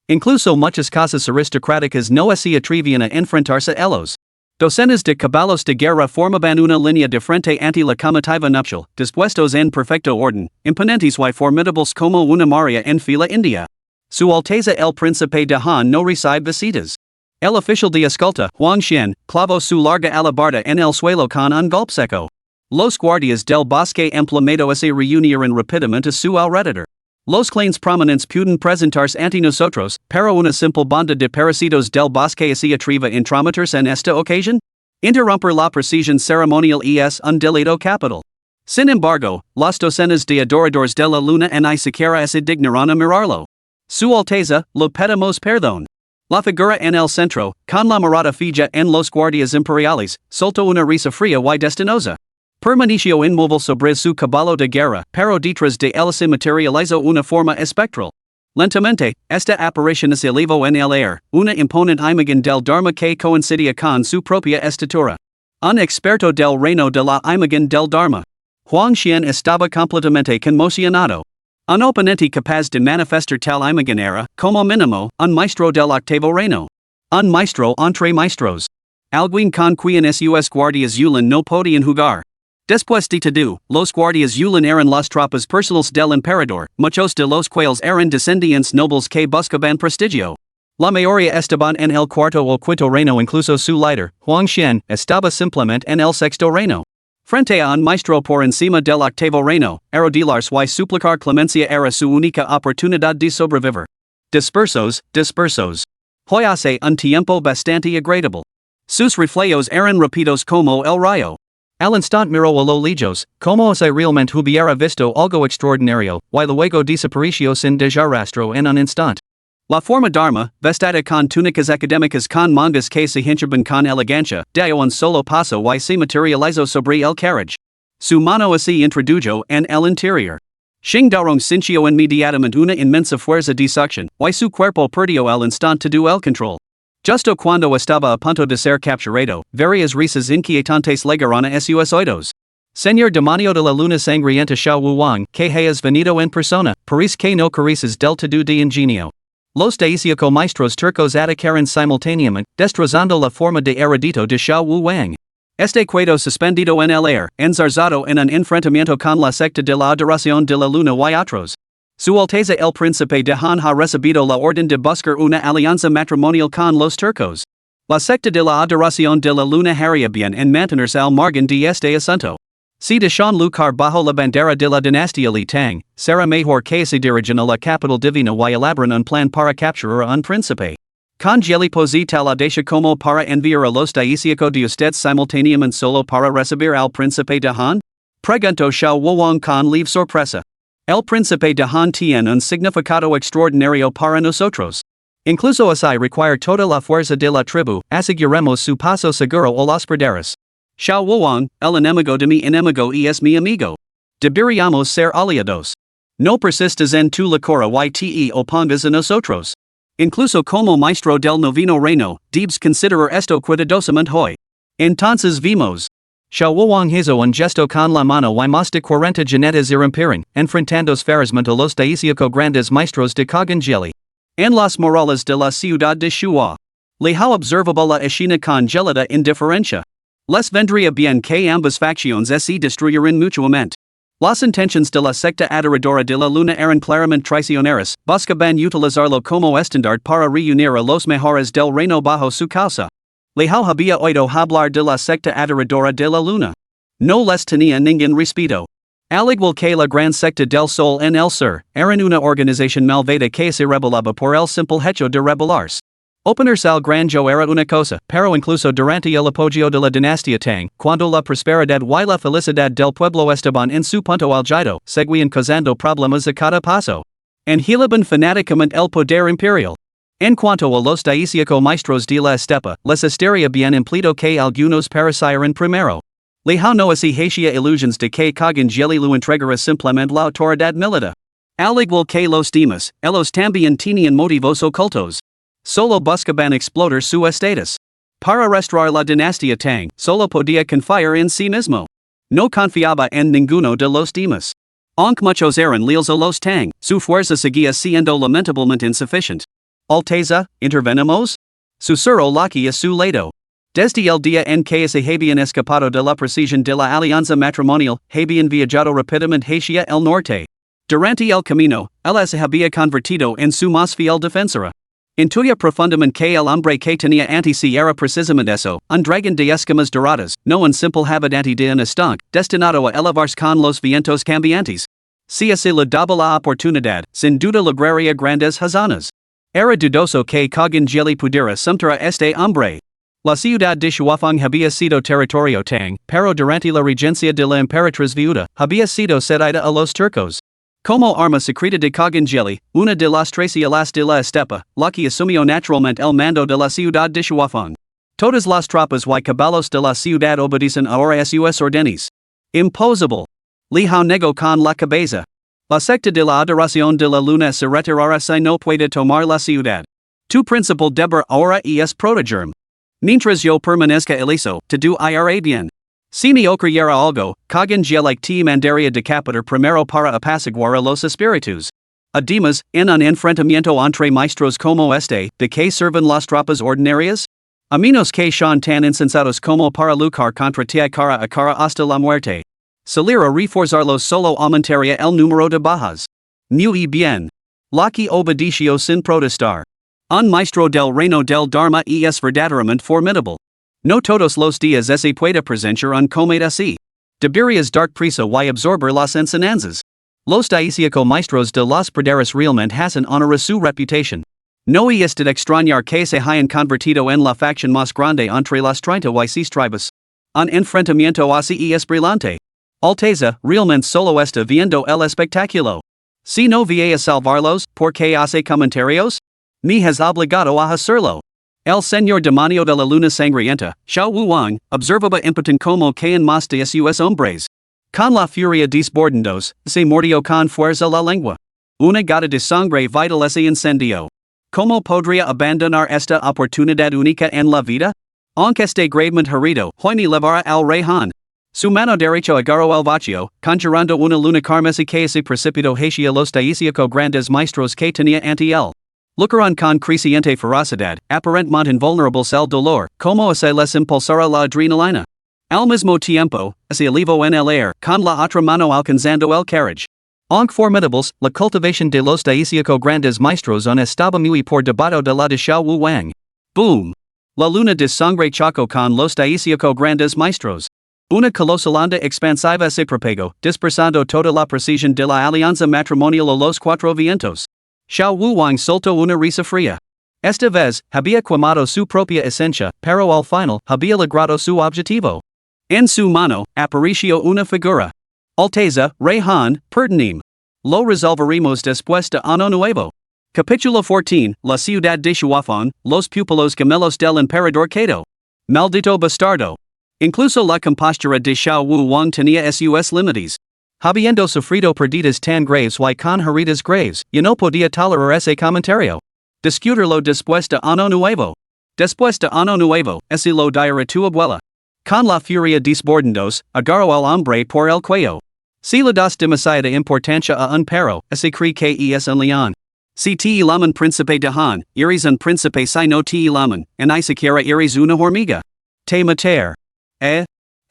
Incluso muchas casas aristocráticas no se atrevían a enfrentarse a ellos. Docenas de caballos de guerra formaban una línea de frente ante la comitiva nupcial, dispuestos en perfecto orden, imponentes y formidables como una marea en fila india. Su Alteza el Príncipe de Han no recibe visitas. El oficial de escolta, Huang Xian, clavó su larga alabarda en el suelo con un golpe seco. Los guardias del bosque empleado se reunieron rápidamente a su alrededor. Los clanes prominentes pueden presentarse ante nosotros, pero una simple banda de parecidos del bosque se atreva a intrometerse en esta ocasión? Interrumpir la procesión ceremonial es un delito capital. Sin embargo, las docenas de adoradores de la luna ni siquiera se dignaron a mirarlo. Su Alteza, lo pedimos perdón. La figura en el centro, con la mirada fija en los guardias imperiales, soltó una risa fría y destinosa. Permaneció inmóvil sobre su caballo de guerra, pero detrás de él se materializó una forma espectral. Lentamente, esta aparición se elevó en el aire, una imponente imagen del Dharma que coincidía con su propia estatura. Un experto del reino de la imagen del Dharma. Huang Xian estaba completamente conmocionado. Un oponente capaz de manifestar tal imagen era, como mínimo, un maestro del octavo reino. Un maestro entre maestros. Alguien con quien sus guardias Yulin no podían jugar. Después de todo, los guardias Yulin eran las tropas personales del emperador, muchos de los cuales eran descendientes nobles que buscaban prestigio. La mayoría estaban en el cuarto o quinto reino, incluso su líder, Huang Xian, estaba simplemente en el sexto reino. Frente a un maestro por encima del octavo reino, arrodillarse y suplicar clemencia era su única oportunidad de sobrevivir. Dispersos. Hoy hace un tiempo bastante agradable. Sus reflejos eran rápidos como el rayo. Al instante miró a lo lejos, como si realmente hubiera visto algo extraordinario, y luego desapareció sin dejar rastro en un instante. La forma Dharma, vestida con túnicas académicas con mangas que se hinchaban con elegancia, dio un solo paso y se materializó sobre el carriage. Su mano se introdujo en el interior. Xingdaorong sintió inmediatamente una inmensa fuerza de succión, y su cuerpo perdió al instante todo el control. Justo cuando estaba a punto de ser capturado, varias risas inquietantes llegaron a sus oídos. Señor demonio de la luna sangrienta Xiao Wuwang, que has venido en persona, parece que no careces del todo de ingenio. Los 18 maestros turcos atacaron simultáneamente, destrozando la forma de erudito de Xiao Wuwang. Este quedó suspendido en el aire, enzarzado en un enfrentamiento con la secta de la adoración de la luna y otros. Su Alteza el Príncipe de Han ha recibido la orden de buscar una alianza matrimonial con los turcos. La secta de la adoración de la luna haría bien en mantenerse al margen de este asunto. Si dejan luchar bajo la bandera de la dinastía Li Tang, será mejor que se dirijan a la capital divina y elaboren un plan para capturar a un príncipe. Con Jeliposi tal audacia como para enviar a los 18 de ustedes simultáneamente solo para recibir al Príncipe de Han? Preguntó Xiao Wuwang con leve sorpresa. El Príncipe de Han tiene un significado extraordinario para nosotros. Incluso así require toda la fuerza de la tribu, aseguremos su paso seguro o los perderás. Xiao Wuwang, el enemigo de mi enemigo es mi amigo. Deberíamos ser aliados. No persistas en tu locura y te opongas a nosotros. Incluso como maestro del noveno reino, debes considerar esto cuidadosamente hoy. Entonces vimos. Xiao Wuwang hizo un gesto con la mano y más de 40 jinetes irrumpiron, enfrentándose ferozmente a los 18 grandes maestros de Kogangeli. En las murallas de la ciudad de Shuo. Lejao observable la escena con gelida indiferencia. Les vendría bien que ambas facciones se destruyeran mutuamente. Las intenciones de la secta adoradora de la luna eran claramente traicioneras, buscaban utilizarlo como estandarte para reunir a los mejores del reino bajo su causa. Lejao había oído hablar de la secta adoradora de la luna. No les tenía ningún respeto. Al igual que la gran secta del sol en el sur, eran una organización malvada que se rebelaba por el simple hecho de rebelarse. Opener sal grande era una cosa, pero incluso durante el apogeo de la dinastía Tang, cuando la prosperidad y la felicidad del pueblo estaban en su punto álgido, seguían causando problemas a cada paso. Angilaban fanáticamente el poder imperial. En cuanto a los daisíaco maestros de la estepa, les estaría bien empleado que algunos parecieran primero. Lejao no así hacia ilusiones de que Kagan Jelly lo entregara simplemente la autoridad militar. Al igual que los demás, ellos también tenían motivos ocultos. Solo buscaban explotar su estatus. Para restaurar la dinastía Tang, solo podía confiar en sí mismo. No confiaba en ninguno de los demás. Aunque muchos eran leales a los Tang, su fuerza seguía siendo lamentablemente insuficiente. Alteza, intervenimos? Susurró Lucky a su lado. Desde el día en que se habían escapado de la precisión de la alianza matrimonial, habían viajado rápidamente hacia el norte. Durante el camino, ella se había convertido en su más fiel defensora. Intuía profundamente que el hombre que tenía ante sí era precisamente eso, un dragón de escamas doradas, no un simple habitante de un estanque, destinado a elevarse con los vientos cambiantes. Si así le daba la oportunidad, sin duda lograría grandes hazanas. Era dudoso que Kagan Jelly pudiera sumter a este hombre. La ciudad de Shuafang había sido territorio Tang, pero durante la regencia de la Emperatriz viuda, había sido cedida a los turcos. Como arma secreta de Kagan Jelly, una de las 13 alas de la estepa, Lucky asumió naturalmente el mando de la ciudad de Shuafang. Todas las tropas y caballos de la ciudad obedecen ahora a sus órdenes. Imposible. Lejao negó con la cabeza. La secta de la adoración de la luna se retirará si no puede tomar la ciudad. Tu principal deber ahora es protegerme. Mientras yo permanezca ileso, todo irá bien. Si me ocurriera algo, Kagan Jelly te mandaría decapitar primero para apaciguar a los espíritus. Además, en un enfrentamiento entre maestros como este, ¿de qué sirven las tropas ordinarias? A menos que sean tan insensatos como para luchar contra ti cara a cara hasta la muerte. Salir a reforzarlos solo aumentaría el número de bajas. Muy bien. Lucky obedeció sin protestar. Un maestro del reino del Dharma es verdaderamente formidable. No todos los días se puede presenciar un cometa así. Deberías dar prisa y absorber las enseñanzas. Los daisíaco maestros de las praderas realmente hacen honor a su reputación. No es de extrañar que se hayan convertido en la facción más grande entre las 36 tribus. Un enfrentamiento así es brillante. Alteza, realmente solo está viendo el espectáculo. Si no viene a salvarlos, ¿por qué hace comentarios? Me has obligado a hacerlo. El señor demonio de la luna sangrienta, Xiao Wuwang, observaba impotent como caen más de sus hombres. Con la furia desbordandos, se mordió con fuerza la lengua. Una gota de sangre vital se incendió. ¿Cómo podría abandonar esta oportunidad única en la vida? Aunque esté gravemente herido, Hoyni levara al rey Han. Su mano derecha agarró el vacío, conjurando una luna carmesí que se precipitó hacia los daisíaco grandes maestros que tenía ante él. Lucaron con creciente ferocidad, aparentemente invulnerables al dolor, como se les impulsara la adrenalina. Al mismo tiempo, se elevó en el aire, con la otra mano alcanzando el carriage. Aunque formidables, la cultivación de los daisíaco grandes maestros aún estaba muy por debajo de la de Xiao Wuwang. Boom! La luna de sangre chocó con los daisíaco grandes maestros. Una colosal onda expansiva se propagó, dispersando toda la precisión de la alianza matrimonial a los cuatro vientos. Xiao Wuwang soltó una risa fría. Esta vez, había quemado su propia esencia, pero al final, había logrado su objetivo. En su mano, apareció una figura. Alteza, Rey Han, perdonem. Lo resolveremos después de Año Nuevo. Capítulo 14, La ciudad de Shuafang, los pupilos gemelos del emperador Kato. Maldito bastardo. Incluso la compostura de Xiao Wuwang tenía sus límites. Habiendo sufrido pérdidas tan graves y con heridas graves, ya no podía tolerar ese comentario. Discutirlo después de Año Nuevo. Después de Año Nuevo, ese lo dirá tu abuela. Con la furia desbordandos, agarró al hombre por el cuello. Si le das demasiada importancia a un perro, ese cree que es un león. Si te llaman príncipe de Han, eres un príncipe si no te llaman, y ni siquiera eres una hormiga. Te matar.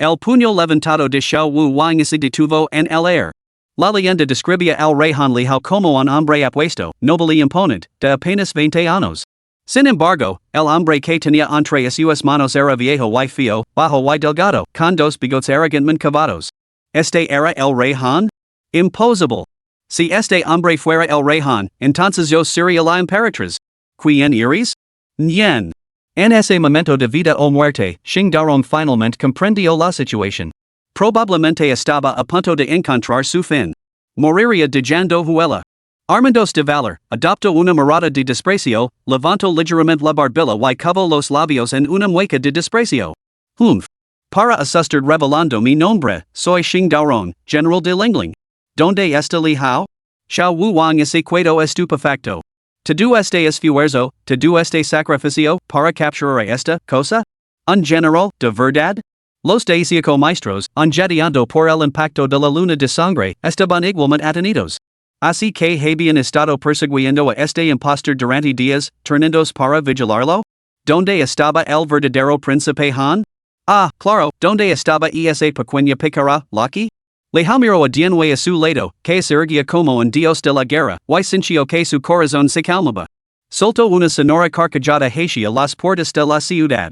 El puño levantado de Xiao Wuwang se detuvo en el aire. La leyenda describía al rey Han Lihao como un hombre apuesto, noble y imponente, de apenas 20 años. Sin embargo, el hombre que tenía entre sus manos era viejo y feo, bajo y delgado, con dos bigotes arrogantmente cavados. ¿Este era el rey Han? Imposible. Si este hombre fuera el rey Han, entonces yo sería la emperatriz. ¿Quién eres? Nyen. En ese momento de vida o muerte, Xing Darong finalmente comprendió la situación. Probablemente estaba a punto de encontrar su fin. Moriría de llanto huela. Armandos de valor, adoptó una mirada de desprecio, levantó ligeramente la barbilla y cavó los labios en una mueca de desprecio. Humph. Para asustar revelando mi nombre, soy Xing Darong, general de Lingling. ¿Dónde está Li Hao? Xiao Wu Wang ese quedo estupefacto. ¿Todo este esfuerzo, todo este sacrificio, para capturar esta cosa? ¿Un general, de verdad? Los deiciaco maestros, enjadeando por el impacto de la luna de sangre, estaban igualmente atenidos. Así que habían estado persiguiendo a este impostor durante días, turnándose para vigilarlo? ¿Dónde estaba el verdadero príncipe Han? Ah, claro, ¿dónde estaba esa pequeña picara, Lucky? Le Hamiro a dienwe a su lado, que se erguía como un dios de la guerra, y sintió que su corazón se calmaba. Soltó una sonora carcajada hacia las puertas de la ciudad.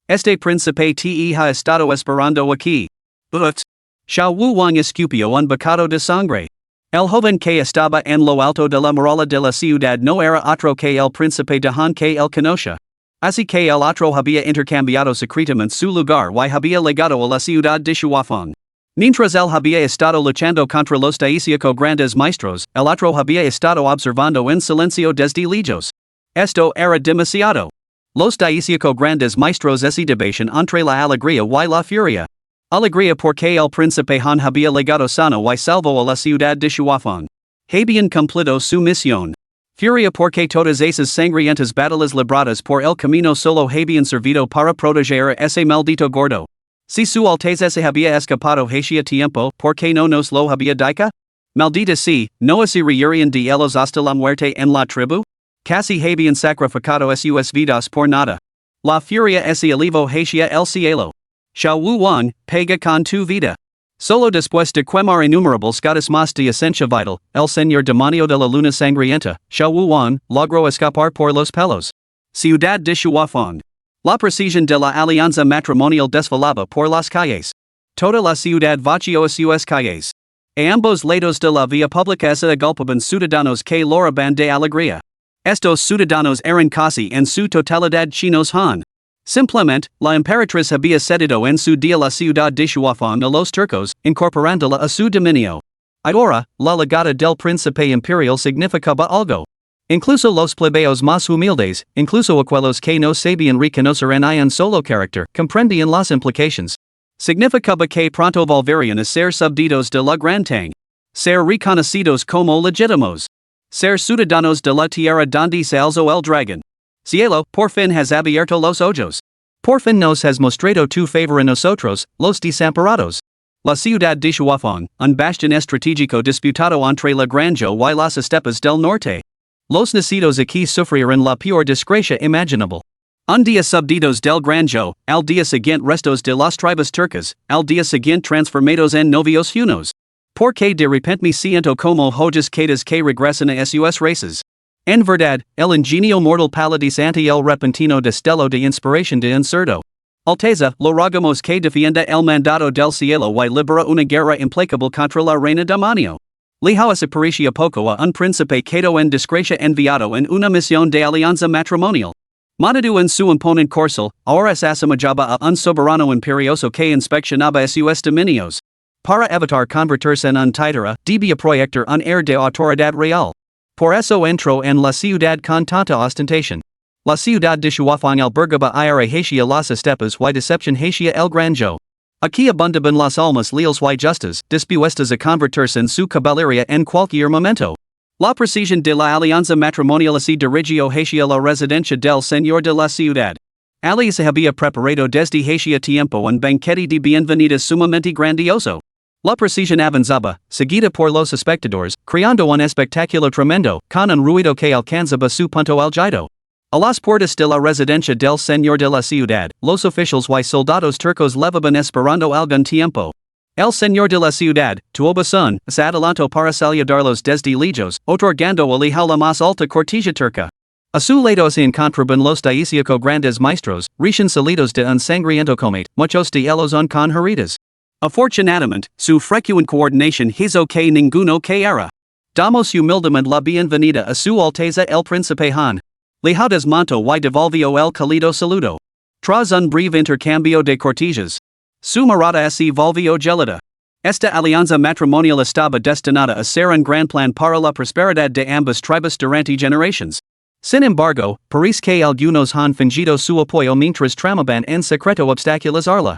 Este príncipe te ha estado esperando aquí. But. Xiao Wu Wang escupió un bocado de sangre. El joven que estaba en lo alto de la muralla de la ciudad no era otro que el príncipe de Han que él conocía. Así que el otro había intercambiado secretamente su lugar y había llegado a la ciudad de Shuafeng. Mientras él había estado luchando contra los deiciaco grandes maestros, el otro había estado observando en silencio desde lejos. Esto era demasiado. Los deiciaco grandes maestros se debatían entre la alegría y la furia. Alegría porque el príncipe Han había llegado sano y salvo a la ciudad de Shuafeng. Habían cumplido su misión. Furia porque todas esas sangrientas batallas libradas por el camino solo habían servido para proteger a ese maldito gordo. Si su Alteza se había escapado hacia tiempo, ¿por qué no nos lo había dicho? Maldita si, no se reirían de ellos hasta la muerte en la tribu? Casi habían sacrificado sus vidas por nada. La furia se elevó hacia el cielo. Xiao Wu Wang, pega con tu vida. Solo después de quemar innumerables gotas más de esencia vital, el señor demonio de la luna sangrienta, Xiao Wu Wang, logró escapar por los pelos. Ciudad de Shuafeng. La precisión de la alianza matrimonial desfilaba por las calles. Toda la ciudad vació a sus calles. A ambos lados de la vía pública se agolpaban ciudadanos que loraban de alegría. Estos ciudadanos eran casi en su totalidad chinos Han. Simplemente, la emperatriz había cedido en su día la ciudad de Shuafeng a los turcos, incorporándola a su dominio. Ahora, la llegada del príncipe imperial significaba algo. Incluso los plebeyos más humildes, incluso aquellos que no sabían reconocer en un solo carácter, comprendían las implicaciones. Significaba que pronto volverían a ser subditos de la Gran Tang. Ser reconocidos como legítimos. Ser ciudadanos de la tierra donde se alzó el dragón. Cielo, por fin has abierto los ojos. Por fin nos has mostrado tu favor en nosotros, los desamparados. La ciudad de Shuafeng, un bastión estratégico disputado entre la Granja y las estepas del norte. Los nacidos aquí sufrirán la peor desgracia imaginable. Un día subditos del Granjo, al día siguiente restos de las tribus turcas, al día siguiente transformados en novios hunos. Porque de repente me siento como hojas quedas que regresan a sus races. En verdad, el ingenio mortal palidece ante el repentino destello de inspiración de un cerdo. Alteza, lo rogamos que defienda el mandato del cielo y libera una guerra implacable contra la reina demonio. Li Hao aparicia poco a un príncipe quedó en desgracia enviado en una misión de alianza matrimonial. Montado en su imponente corcel, ahora se asemejaba a un soberano imperioso que inspeccionaba sus dominios. Para evitar convertirse en un títere, debía proyectar un air de autoridad real. Por eso entró en la ciudad con tanta ostentación. La ciudad de Shuafeng albergaba ira hacia las estepas y decepción hacia el Granjo. Aquí abundaban las almas leales y justas, dispuestas a convertirse en su caballería en cualquier momento. La precisión de la alianza matrimonial se dirigió hacia la residencia del señor de la ciudad. Ali se había preparado desde hacia tiempo un banquete de bienvenida sumamente grandioso. La precisión avanzaba, seguida por los espectadores, creando un espectáculo tremendo, con un ruido que alcanzaba su punto álgido. A las puertas de la residencia del señor de la ciudad, los oficiales y soldados turcos levaban esperando algún tiempo. El señor de la ciudad, tuvo son, se adelantó para saludarlos desde lejos, otorgando a Li Hao la más alta cortesía turca. A su lado se encontraban los deiciaco grandes maestros, recién salidos de un sangriento combate, muchos de ellos con heridas. Afortunadamente, su frecuente coordinación hizo que ninguno caera. Damos humildemente la bienvenida a su Alteza el Príncipe Han. Lijao desmonto y devolvió el cálido saludo. Tras un breve intercambio de cortesías. Su mirada se volvió gelida. Esta alianza matrimonial estaba destinada a ser un gran plan para la prosperidad de ambas tribus durante generaciones. Sin embargo, parece que algunos han fingido su apoyo mientras tramaban en secreto obstaculizarla.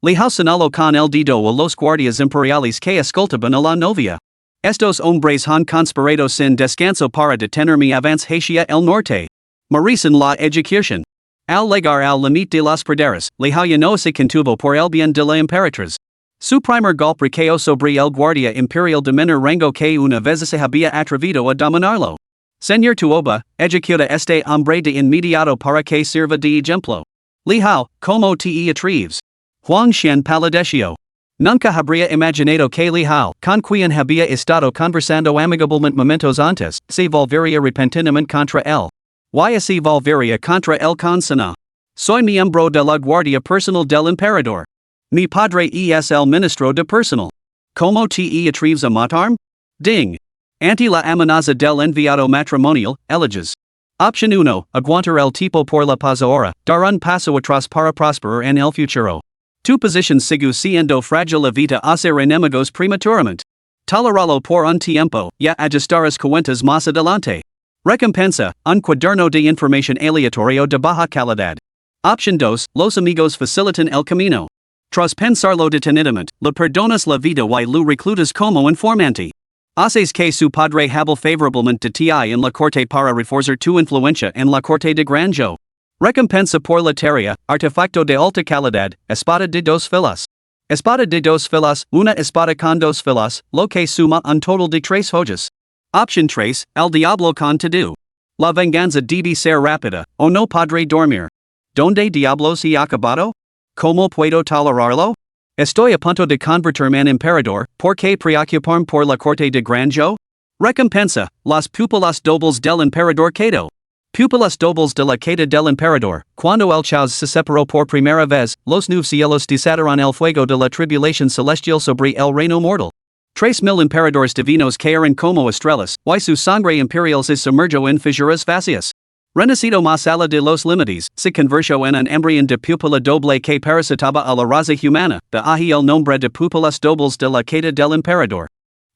Lijao señaló con el dedo a los guardias imperiales que escoltaban a la novia. Estos hombres han conspirado sin descanso para detenerme avance hacia el norte. Merecen la ejecución. Al llegar al límite de las praderas, Lijao ya no se contuvo por el bien de la Emperatriz. Su primer golpe recayó sobre el guardia imperial de menor rango que una vez se había atrevido a dominarlo. Señor Tuoba, ejecuta este hombre de inmediato para que sirva de ejemplo. Lijao, como te atreves. Huang Xian palideció. Nunca habría imaginado que Lijao, con quien había estado conversando amigablemente momentos antes, se volvería repentinamente contra él. Y se volvería contra él con Sana. Soy miembro de la guardia personal del emperador. Mi padre es el ministro de personal. ¿Cómo te atreves a matarme? Ding. Ante la amenaza del enviado matrimonial, eliges. Option 1, aguantar el tipo por la paz ahora, dar un paso atrás para prosperar en el futuro. Tu posición sigue siendo frágil evita hacer enemigos prematuramente. Toleralo por un tiempo, ya ajustarás cuentas más adelante. Recompensa, un cuaderno de información aleatorio de baja calidad. Option 2, los amigos facilitan el camino. Tras pensarlo detenidamente, le perdonas la vida y lo reclutas como informante. Haces que su padre hable favorablemente de ti en la corte para reforzar tu influencia en la corte de Granjo. Recompensa por la tarea, artefacto de alta calidad, espada de dos filas. Espada de dos filas, una espada con dos filas, lo que suma un total de 3 joyas. Option 3, el diablo con todo. La venganza debe ser rápida, o no podré dormir. ¿Dónde diablos he acabado? ¿Cómo puedo tolerarlo? Estoy a punto de convertirme en emperador, ¿por qué preocuparme por la corte de Granjo? Recompensa, las pupilas dobles del emperador Cato. Pupilas dobles de la Queda del emperador, cuando el Chaos se separó por primera vez, los nuevos cielos desataron el fuego de la tribulación celestial sobre el reino mortal. 3,000 emperadores divinos cayeron como estrellas, y su sangre imperial se sumergió en fisuras vacías. Renacido más allá de los límites, se convirtió en un embrión de pupila doble que parasitaba a la raza humana, de ahí el nombre de pupilas dobles de la Queda del emperador.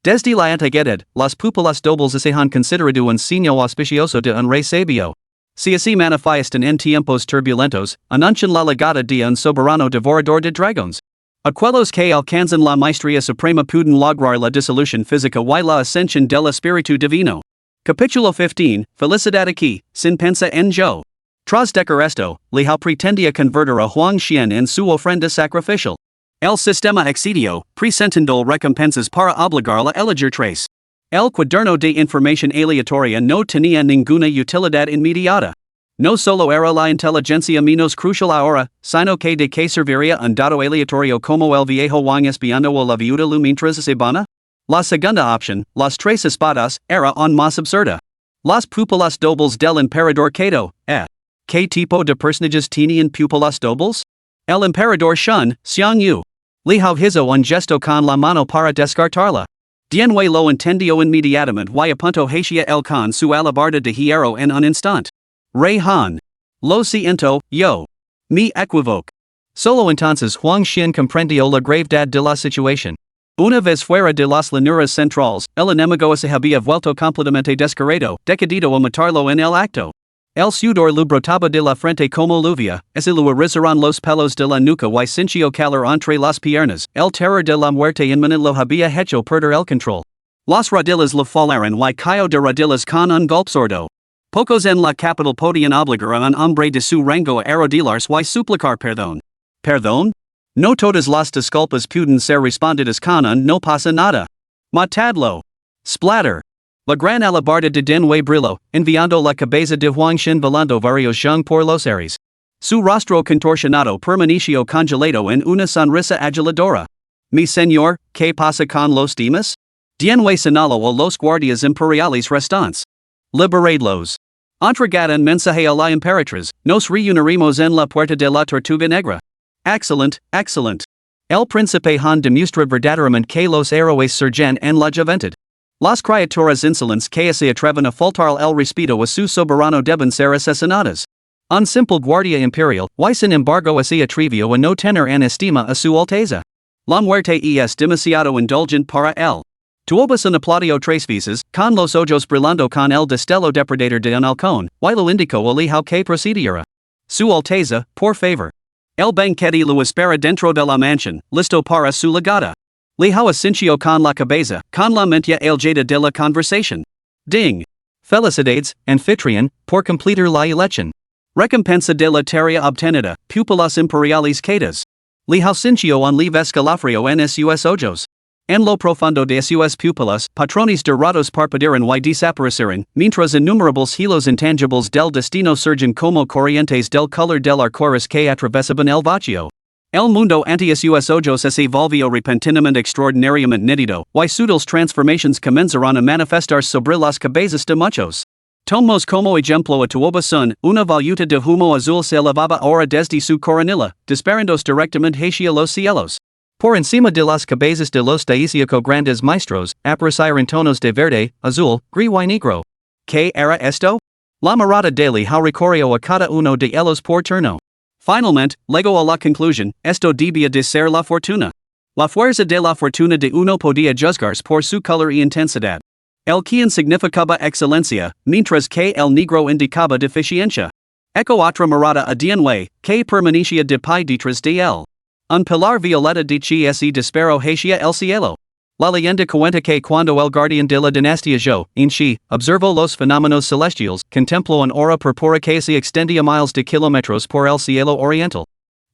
Desde la antigüedad, las pupilas dobles se han considerado un signo auspicioso de un rey sabio. Si así manifiestan en tiempos turbulentos, anuncian la llegada de un soberano devorador de dragones. Aquellos que alcanzan la maestría suprema pueden lograr la disolución física y la ascensión del espíritu divino. Capítulo 15, Felicidad aquí, sin pensa en yo. Tras dejar esto, Lijao pretendía convertir a Huang Xian en su ofrenda sacrificial. El sistema accedió, presentando recompensas para obligarla a elegir 3. El cuaderno de información aleatoria no tenía ninguna utilidad inmediata. No solo era la inteligencia menos crucial ahora, sino que de que serviría un dato aleatorio como el viejo Wang espiando a la viuda Lu mientras se bana? La segunda opción, las 3 espadas, era aún más absurda. Las pupilas dobles del emperador Cato, ¿Qué tipo de personajes tenían pupilas dobles? El emperador Shun, Xiang Yu. Lijao hizo un gesto con la mano para descartarla. Dienwei lo entendió inmediatamente y apuntó hacia el con su alabarda de hierro en un instante. Rey Han. Lo siento, yo. Me equivoco. Solo entonces Huang Xian comprendió la gravedad de la situación. Una vez fuera de las llanuras centrales, el enemigo se había vuelto completamente descarado, decidido a matarlo en el acto. El sudor le brotaba de la frente como lluvia, se le erizaron los pelos de la nuca y sintió calor entre las piernas, el terror de la muerte inminente lo había hecho perder el control. Las rodillas le falaron y cayó de rodillas con un golpe sordo. Pocos en la capital podían obligar a un hombre de su rango a arrodillarse y suplicar perdón. ¿Perdón? No todas las disculpas pueden ser respondidas con un no pasa nada. Matadlo. Splatter. La gran alabarda de Denwei brilló, enviando la cabeza de Huang Xin volando varios zhang por los aires. Su rostro contorsionado permaneció congelado en una sonrisa agiladora. Mi señor, ¿qué pasa con los demás? Denwei señaló a los guardias imperiales restantes. Liberadlos. Entregad un mensaje a la Emperatriz, nos reuniremos en la puerta de la Tortuga Negra. Excellent, excellent. El príncipe Han demuestra verdaderamente que los héroes surgen en la juventud. Las criaturas insolentes que se atreven a faltar el respeto a su soberano deben ser asesinadas. Un simple guardia imperial, y sin embargo se atrevió a no tener en estima a su alteza. La muerte es demasiado indulgent para él. Tuobas un aplaudio tres veces, con los ojos brillando con el destello depredador de un halcón, y lo indicó alijao que procediera. Su alteza, por favor. El banquete lo espera dentro de la mansión, listo para su llegada. Lijao asincio con la cabeza, con la mente aljada de la conversación. Ding. Felicidades, anfitrión, por completar la elección. Recompensa de la tarea obtenida, pupilas imperiales quedas. Lijao sincio en live escalafrio en sus ojos. En lo profundo de sus pupilas, patrones dorados parpadearon y desaparecieron, mientras innumerables hilos intangibles del destino surgen como corrientes del color del arcoíris que atravesaban el vacío. El mundo ante sus ojos se volvió repentinamente extraordinariamente nítido, y sutiles transformations comenzaron a manifestarse sobre las cabezas de muchos. Tomamos como ejemplo a Tuoba Sun, una voluta de humo azul se elevaba ahora desde su coronilla, disparándose directamente hacia los cielos. Por encima de las cabezas de los 18 grandes maestros, aparecieron tonos de verde, azul, gris y negro. ¿Qué era esto? La mirada de Lijao recorrió a cada uno de ellos por turno. Finalmente, llegó a la conclusión, esto debía de ser la fortuna. La fuerza de la fortuna de uno podía juzgarse por su color y intensidad. El quien significaba excelencia, mientras que el negro indicaba deficiencia. Eco otra mirada a Dienwei, que permanecía de pie detrás de él. Un pilar violeta de chi se disparó hacia el cielo. La leyenda cuenta que cuando el guardián de la dinastía Zhou, en Shi, observó los fenómenos celestiales, contempló una aura purpura que se extendía miles de kilómetros por el cielo oriental.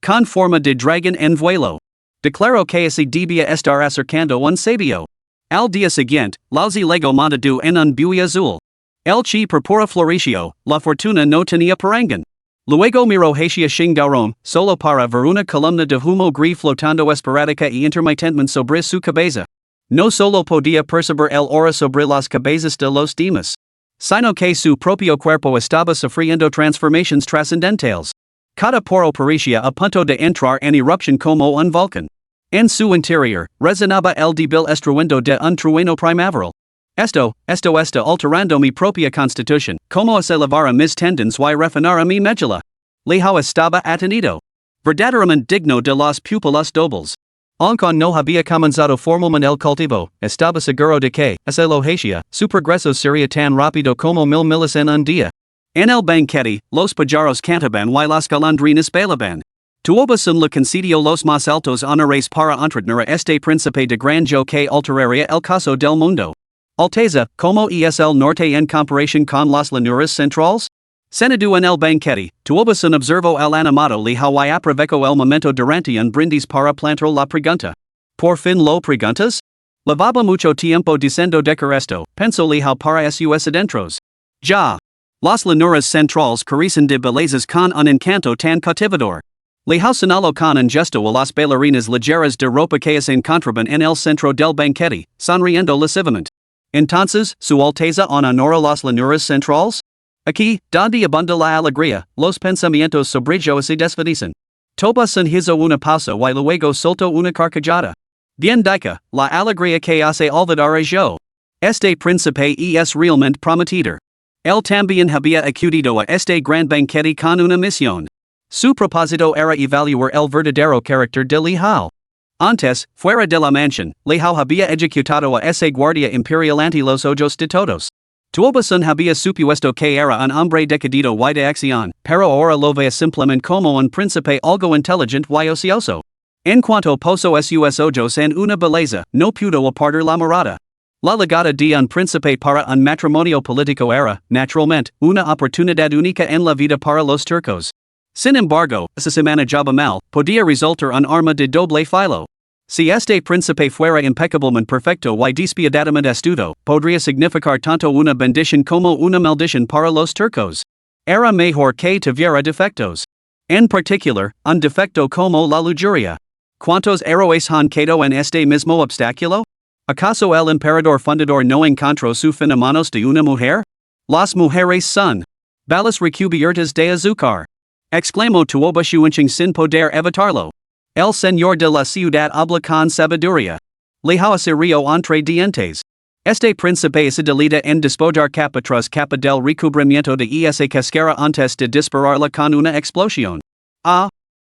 Con forma de dragón en vuelo. Declaró que se debía estar acercando un sabio. Al día siguiente, Laozi legó montado en un buey azul. El chi purpura floreció, la fortuna no tenía parangón. Luego miró hacia Xingdaoron, solo para ver una columna de humo gris flotando esporádica y intermitentemente sobre su cabeza. No solo podía percibir el aura sobre las cabezas de los demás, sino que su propio cuerpo estaba sufriendo transformaciones trascendentales. Cada poro parecía a punto de entrar en erupción como un volcán. En su interior, resonaba el débil estruendo de un trueno primaveral. Esto alterando mi propia constitución, como se elevara mis tendones y refinara mi médula. Lijao estaba atendido. Verdaderamente digno de las pupilas dobles. Aunque no había comenzado formalmente el cultivo, estaba seguro de que, ese lo hacía, su progreso sería tan rápido como 1000 miles en un día. En el banquete, los pajaros cantaban y las golondrinas bailaban. Tuoba Sun le concedió los más altos honores para entretener a este príncipe de gran yo que alteraría el caso del mundo. Alteza, ¿cómo es el norte en comparación con las llanuras centrales? Senado en el banquete, Tuoba Sun observó el animado Lijao y aprovechó el momento durante un brindis para plantear la pregunta. ¿Por fin lo preguntas? Llevaba mucho tiempo diciendo de que esto, pensó Lijao para sus adentros. Ya. Las llanuras centrales carecen de bellezas con un encanto tan cautivador. Lijao señaló con un gesto a las bailarinas ligeras de ropa que se encontraban en el centro del banquete, sonriendo lascivamente. Entonces, ¿Su Alteza honora las llanuras centrales? Aquí, donde abunda la alegría, los pensamientos sobre yo se desvanecen. Tuoba Sun hizo una pausa y luego soltó una carcajada. Bien dicha, la alegría que hace olvidar a yo. Este príncipe es realmente prometedor. Él también había acudido a este gran banquete con una misión. Su propósito era evaluar el verdadero carácter de Lijao. Antes, fuera de la mansión, Lijao había ejecutado a ese guardia imperial ante los ojos de todos. Tuoba Sun había supuesto que era un hombre decidido y de acción, pero ahora lo veía simplemente como un príncipe algo inteligente y ocioso. En cuanto puso sus ojos en una belleza, no pudo apartar la mirada. La llegada de un príncipe para un matrimonio político era, naturalmente, una oportunidad única en la vida para los turcos. Sin embargo, si se manejaba mal, podía resultar un arma de doble filo. Si este príncipe fuera impecablemente perfecto y despiadadamente astuto, podría significar tanto una bendición como una maldición para los turcos. Era mejor que tuviera defectos. En particular, un defecto como la lujuria. ¿Cuántos héroes han quedado en este mismo obstáculo? ¿Acaso el emperador fundador no encontró su fin a manos de una mujer? Las mujeres son balas recubiertas de azúcar. Exclamó Tuoba Shuinching sin poder evitarlo. El señor de la ciudad habla con sabiduría. Lijao se rió entre dientes. Este príncipe se delita en despojar capa tras capa del recubrimiento de esa cascara antes de dispararla con una explosión.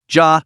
Ya.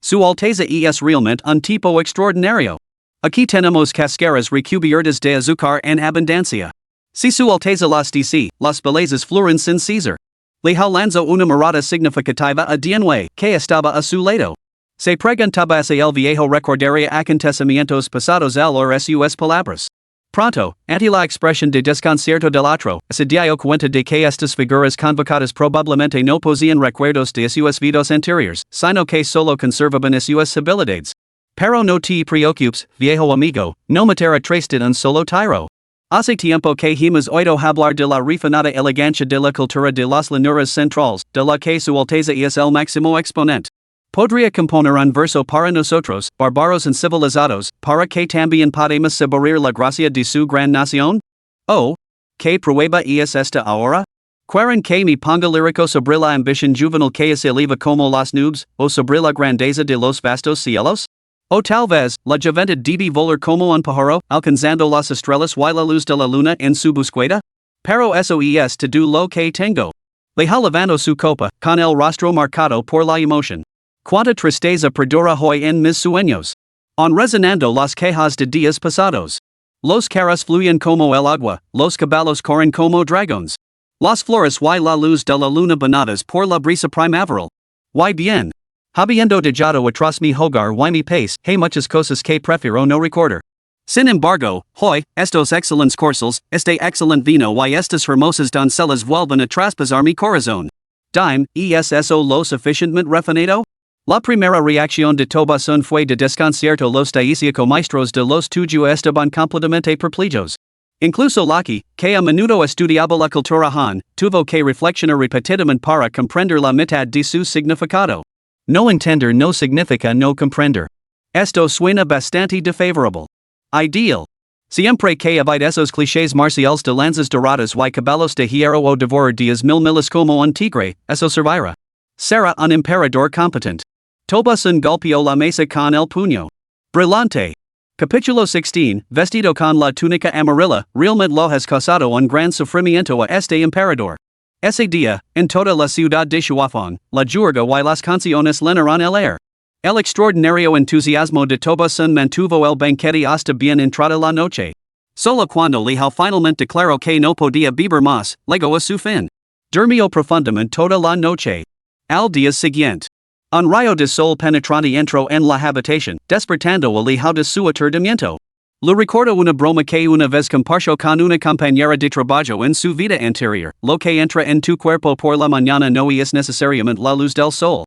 Su Alteza es realmente un tipo extraordinario. Aquí tenemos cascaras recubiertas de azúcar en abundancia. Si Su Alteza las dice, las bellezas floren sin César. Le lanzó una mirada significativa a Dienwei, que estaba a su lado. Se preguntaba si el viejo recordaría acontecimientos pasados al oír sus palabras. Pronto, ante la expresión de desconcierto del otro, se dio cuenta de que estas figuras convocadas probablemente no poseían recuerdos de sus vidas anteriores, sino que solo conservaban sus habilidades. Pero no te preocupes, viejo amigo, no meterá triste un solo tiro. Hace tiempo que hemos oído hablar de la refinada elegancia de la cultura de las llanuras centrales, de la que Su Alteza es el máximo exponente. Podría componer un verso para nosotros, bárbaros incivilizados, para que también podamos saborear la gracia de su gran nación? Oh, ¿qué prueba es esta ahora? ¿Quieren que me ponga lírico sobre la ambición juvenil que se eleva como las nubes, o sobre la grandeza de los vastos cielos? O tal vez, la juventud debe volar como un pájaro, alcanzando las estrellas y la luz de la luna en su búsqueda? Pero eso es todo lo que tengo. Leja levando su copa, con el rostro marcado por la emoción. Cuánta tristeza perdura hoy en mis sueños. On resonando las quejas de días pasados. Los carros fluyen como el agua, los caballos corren como dragones. Las flores y la luz de la luna banadas por la brisa primaveral. Y bien. Habiendo dejado atrás mi hogar y mi país, hay muchas cosas que prefiero no recordar. Sin embargo, hoy, estos excelentes corsos, este excelente vino y estas hermosas doncellas vuelven a traspasar mi corazón. Dime, ¿es eso lo suficientemente refinado? La primera reacción de Tobazón fue de desconcierto. Los daisíaco maestros de los tuyo estaban completamente perplejos. Incluso Lucky, que a menudo estudiaba la cultura Han, tuvo que reflexionar repetidamente para comprender la mitad de su significado. No entender no significa no comprender. Esto suena bastante desfavorable. Ideal. Siempre que evite esos clichés marciales de lanzas doradas y caballos de hierro o devorar 10,000 como un tigre, eso servirá. Será un emperador competente. Tobazón golpeó la mesa con el puño. Brillante. Capítulo 16, vestido con la túnica amarilla, realmente lo has causado un gran sufrimiento a este emperador. Ese día, en toda la ciudad de Shuafan, la juerga y las canciones llenaron el aire. El extraordinario entusiasmo de Tobazón mantuvo el banquete hasta bien entrada la noche. Solo cuando Lihao finalmente declaró que no podía beber más, llegó a su fin. Durmió profundamente toda la noche. Al día siguiente. Un rayo de sol penetrante entró en la habitación, despertando a Lihao de su aturdimiento. Lo recuerdo una broma que una vez compartió con una compañera de trabajo en su vida anterior, lo que entra en tu cuerpo por la mañana no es necesariamente la luz del sol.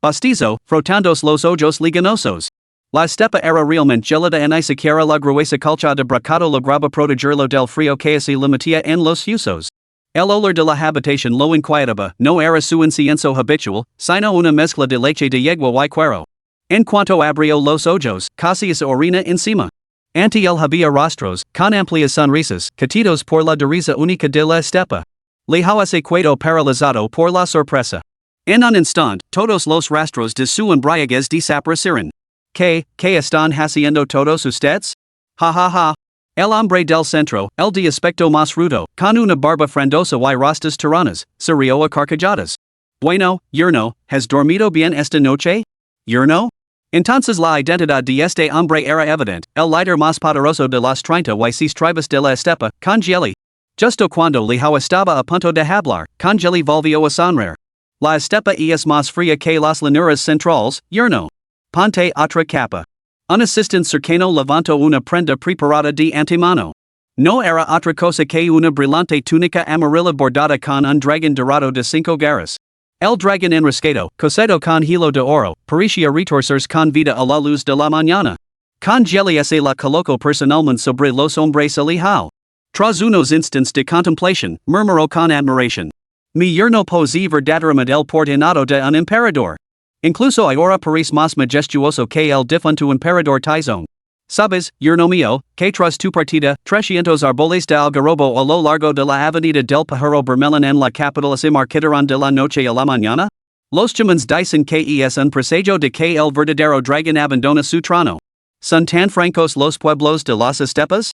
Bastizo, frotándose los ojos liganosos. La estepa era realmente gelada y ni siquiera la gruesa colcha de bracado lograba protegerlo del frío que se le metía en los huesos. El olor de la habitación lo inquietaba, no era su incienso habitual, sino una mezcla de leche de yegua y cuero. En cuanto abrió los ojos, casi se orina encima. Ante él había rostros, con amplias sonrisas, catidos por la risa única de la estepa. Lihao se quedó paralizado por la sorpresa. En un instante, todos los rastros de su embriaguez desaparecieron. ¿Qué están haciendo todos ustedes? Ja. El hombre del centro, el de aspecto más rudo, con una barba frondosa y rostas tiranas, se rió a carcajadas. Bueno, yerno, ¿has dormido bien esta noche? Yerno? Entonces la identidad de este hombre era evidente, el líder más poderoso de las 36 tribus de la estepa, con Jelly. Justo cuando Lihao estaba a punto de hablar, con Jelly volvió a sonreír. La estepa es más fría que las llanuras centrales, yerno. Ponte otra capa. Un asistente cercano levantó una prenda preparada de antemano. No era otra cosa que una brillante túnica amarilla bordada con un dragón dorado de 5 garras. El dragón enroscado, cosido con hilo de oro, parecía retorcerse con vida a la luz de la mañana. Con Jelly se la colocó personalmente sobre los hombres de Lihao. Tras unos instantes de contemplación, murmuró con admiración. Mi yerno posee verdaderamente el portenado de un emperador. Incluso ahora parece más majestuoso que el difunto emperador Taizong. Sabes, yerno mío, que tras tu partida, 300 árboles de algarrobo a lo largo de la avenida del Pájaro Bermelón en la capital se marchitaron de la noche a la mañana? Los chamans dicen que es un presagio de que el verdadero dragón abandona su trono. ¿Son tan francos los pueblos de las estepas?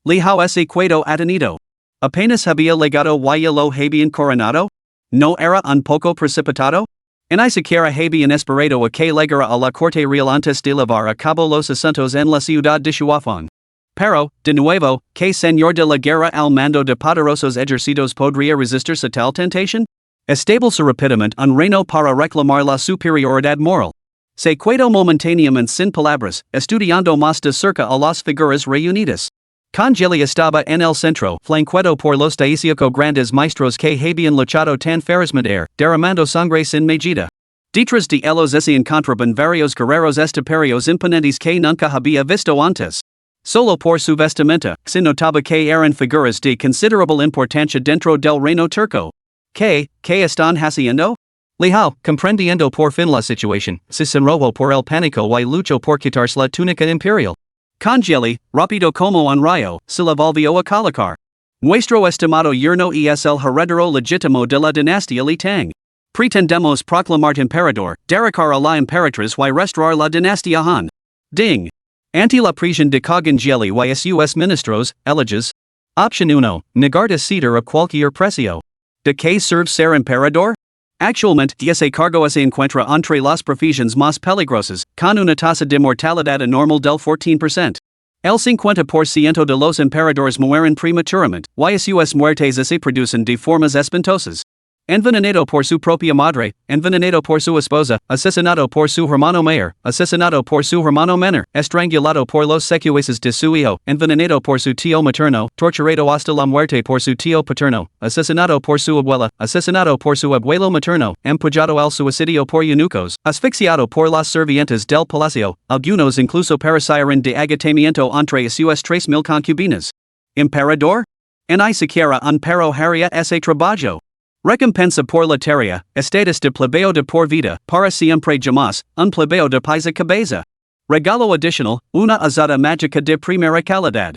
Li how ese cueto atenido. Apenas había legado y lo habían coronado? No era un poco precipitado? En ni siquiera habían esperado a que llegara a la corte real antes de llevar a cabo los asuntos en la ciudad de Chuafón. Pero, de nuevo, ¿qué señor de la guerra al mando de poderosos ejércitos podría resistirse tal tentación? Establecer rápidamente un reino para reclamar la superioridad moral. Se quedó momentáneamente sin palabras, estudiando más de cerca a las figuras reunidas. Congeli estaba en el centro, flanqueado por los 18 grandes maestros que habían luchado tan ferozmente, derramando sangre sin medida. Detrás de ellos se encontraban varios guerreros estiparios imponentes que nunca había visto antes. Solo por su vestimenta, se notaba que eran figuras de considerable importancia dentro del reino turco. ¿Qué están haciendo? Lihao, comprendiendo por fin la situación, se enrojó por el pánico y luchó por quitarse la túnica imperial. Congeli, rápido como un rayo, se la volvió a colocar. Nuestro estimado yerno es el heredero legítimo de la dinastía Li Tang. Pretendemos proclamar emperador, derrocar a la emperatriz y restaurar la dinastía Han. Ding. Ante la presión de Congeli y sus ministros, eleges. Option 1, negar de ceder a cualquier precio. ¿De qué sirve ser emperador? Actualmente, ese cargo se encuentra entre las profesiones más peligrosas, con una tasa de mortalidad anormal del 14%. El 50% de los emperadores mueren prematuramente, y sus muertes se producen de formas espantosas. Envenenado por su propia madre, envenenado por su esposa, asesinado por su hermano mayor, asesinado por su hermano menor, estrangulado por los secuaces de su hijo, envenenado por su tío materno, torturado hasta la muerte por su tío paterno, asesinado por su abuela, asesinado por su abuelo materno, empujado al suicidio por eunucos, asfixiado por las servientas del palacio, algunos incluso perecieron de agotamiento entre sus 3,000 concubinas. Emperador? En ni siquiera un perro haría ese trabajo. Recompensa por la tarea, estatus de plebeo de por vida, para siempre jamás, un plebeo de paisa cabeza. Regalo adicional, una azada mágica de primera calidad.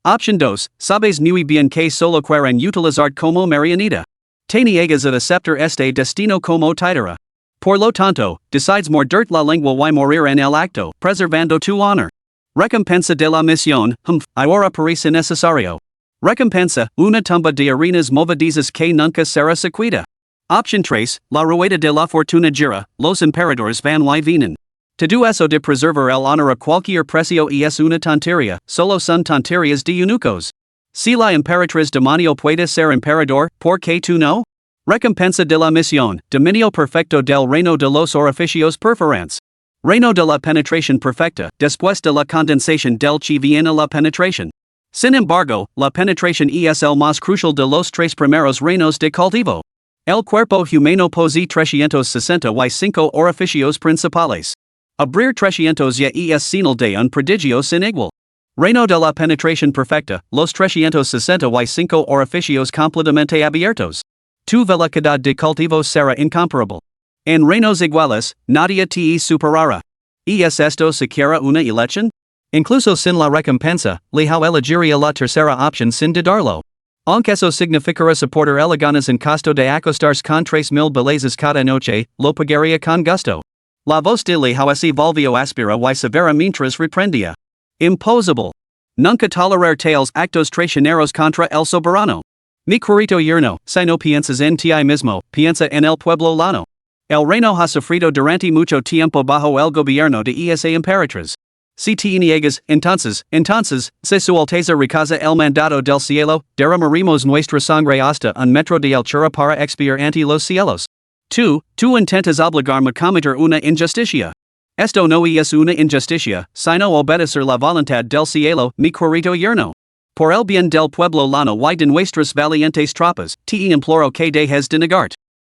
Option 2, sabes muy bien que solo quieren utilizar como marioneta. Te niegas a aceptar este destino como títere. Por lo tanto, decides morder la lengua y morir en el acto, preservando tu honor. Recompensa de la misión, ahora parece necesario. Recompensa, una tumba de arenas movedizas que nunca será sequida. Option 3, la rueda de la fortuna gira, los emperadores van y vienen. Todo eso de preservar el honor a cualquier precio es una tontería, solo son tonterías de eunucos. Si la emperatriz demonio puede ser emperador, ¿por qué tú no? Recompensa de la misión, dominio perfecto del reino de los orificios perforantes. Reino de la penetración perfecta, después de la condensación del chi viene la penetración. Sin embargo, la penetración es el más crucial de los 3 primeros reinos de cultivo. El cuerpo humano posee 365 orificios principales. Abrir 300 ya es señal de un prodigio sin igual. Reino de la penetración perfecta, los 365 orificios completamente abiertos. Tu velocidad de cultivo será incomparable. En reinos iguales, nadie te superará. ¿Es esto siquiera una elección? Incluso sin la recompensa, Lihao elegiría la tercera opción sin dudarlo. Aunque eso significará soportar el ganas en costo de acostarse con 3,000 belezas cada noche, lo pagaría con gusto. La voz de Lihao se volvió áspera y severa mientras reprendía. Imposible. Nunca tolerar tales actos traicioneros contra el soberano. Mi querido yerno, si no piensas en ti mismo, piensa en el pueblo llano. El reino ha sufrido durante mucho tiempo bajo el gobierno de esa emperatriz. Si te niegas, entonces, si su alteza rechaza el mandato del cielo, derramaremos nuestra sangre hasta un metro de altura para expiar ante los cielos. Tú intentas obligarme a cometer una injusticia. Esto no es una injusticia, sino obedecer la voluntad del cielo, mi querido yerno. Por el bien del pueblo llano y de nuestras valientes tropas, te imploro que dejes de negarte.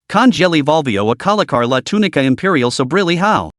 Congeli volvió a colocar la túnica imperial sobre Lihao.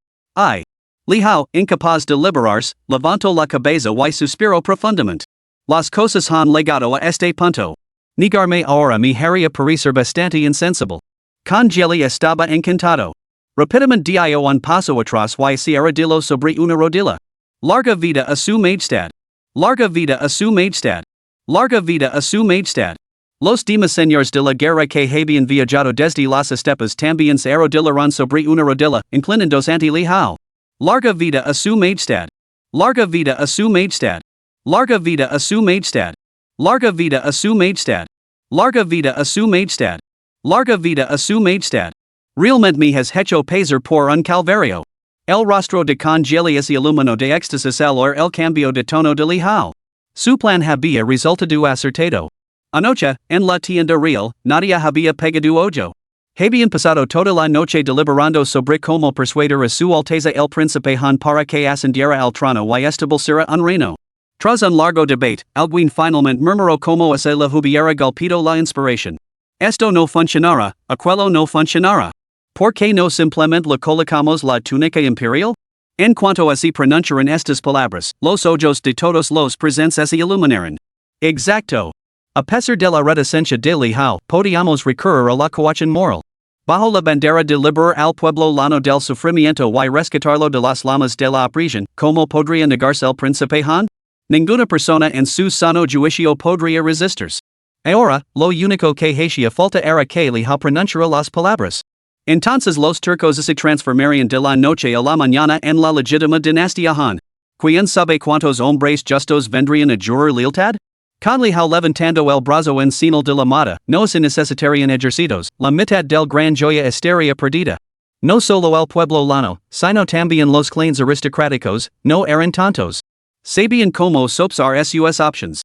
Lihao, incapaz de liberarse, levantó la cabeza y suspiró profundamente. Las cosas han llegado a este punto. Negarme ahora me haría parecer bastante insensible. Congeli estaba encantado. Rápidamente dio un paso atrás y se arrodilló sobre una rodilla. Larga vida a su majestad. Larga vida a su majestad. Larga vida a su majestad. Los demás señores de la guerra que habían viajado desde las estepas también se arrodillaron sobre una rodilla, inclinándose ante Lihao. Larga vida a su majestad. Larga vida a su majestad. Larga vida a su majestad. Larga vida a su majestad. Larga vida a su majestad. Larga vida a su majestad. Realmente me has hecho pasar por un calvario. El rostro de congelias y ilumino de éxtasis el cambio de tono de lijao. Su plan había resultado acertado. Anoche, en la tienda real, nadie había pegado ojo. Habían pasado toda la noche deliberando sobre cómo persuadir a su Alteza el Príncipe Han para que ascendiera al trono y establecera un reino. Tras un largo debate, alguien finalmente murmuró como se le hubiera golpeado la inspiración. Esto no funcionará, aquello no funcionará. ¿Por qué no simplemente le colocamos la túnica imperial? En cuanto a si pronunciaran estas palabras, los ojos de todos los presentes se iluminaron. Exacto. A pesar de la reticencia de Lijao, podíamos recurrir a la coacción moral. Bajo la bandera de liberar al pueblo llano del sufrimiento y rescatarlo de las llamas de la opresión, ¿cómo podría negarse el príncipe Han? Ninguna persona en su sano juicio podría resistirse. Ahora, lo único que hacía falta era que Lijao pronunciara las palabras. Entonces los turcos se transformarían de la noche a la mañana en la legítima dinastía Han. ¿Quién sabe cuántos hombres justos vendrían a jurar lealtad? Con Lijao levantando el brazo en señal de la mata, no se necesitarían ejércitos, la mitad del gran joya estaría perdida. No solo el pueblo llano, sino también los clanes aristocráticos, no eran tantos. Sabían cómo sopsar sus options.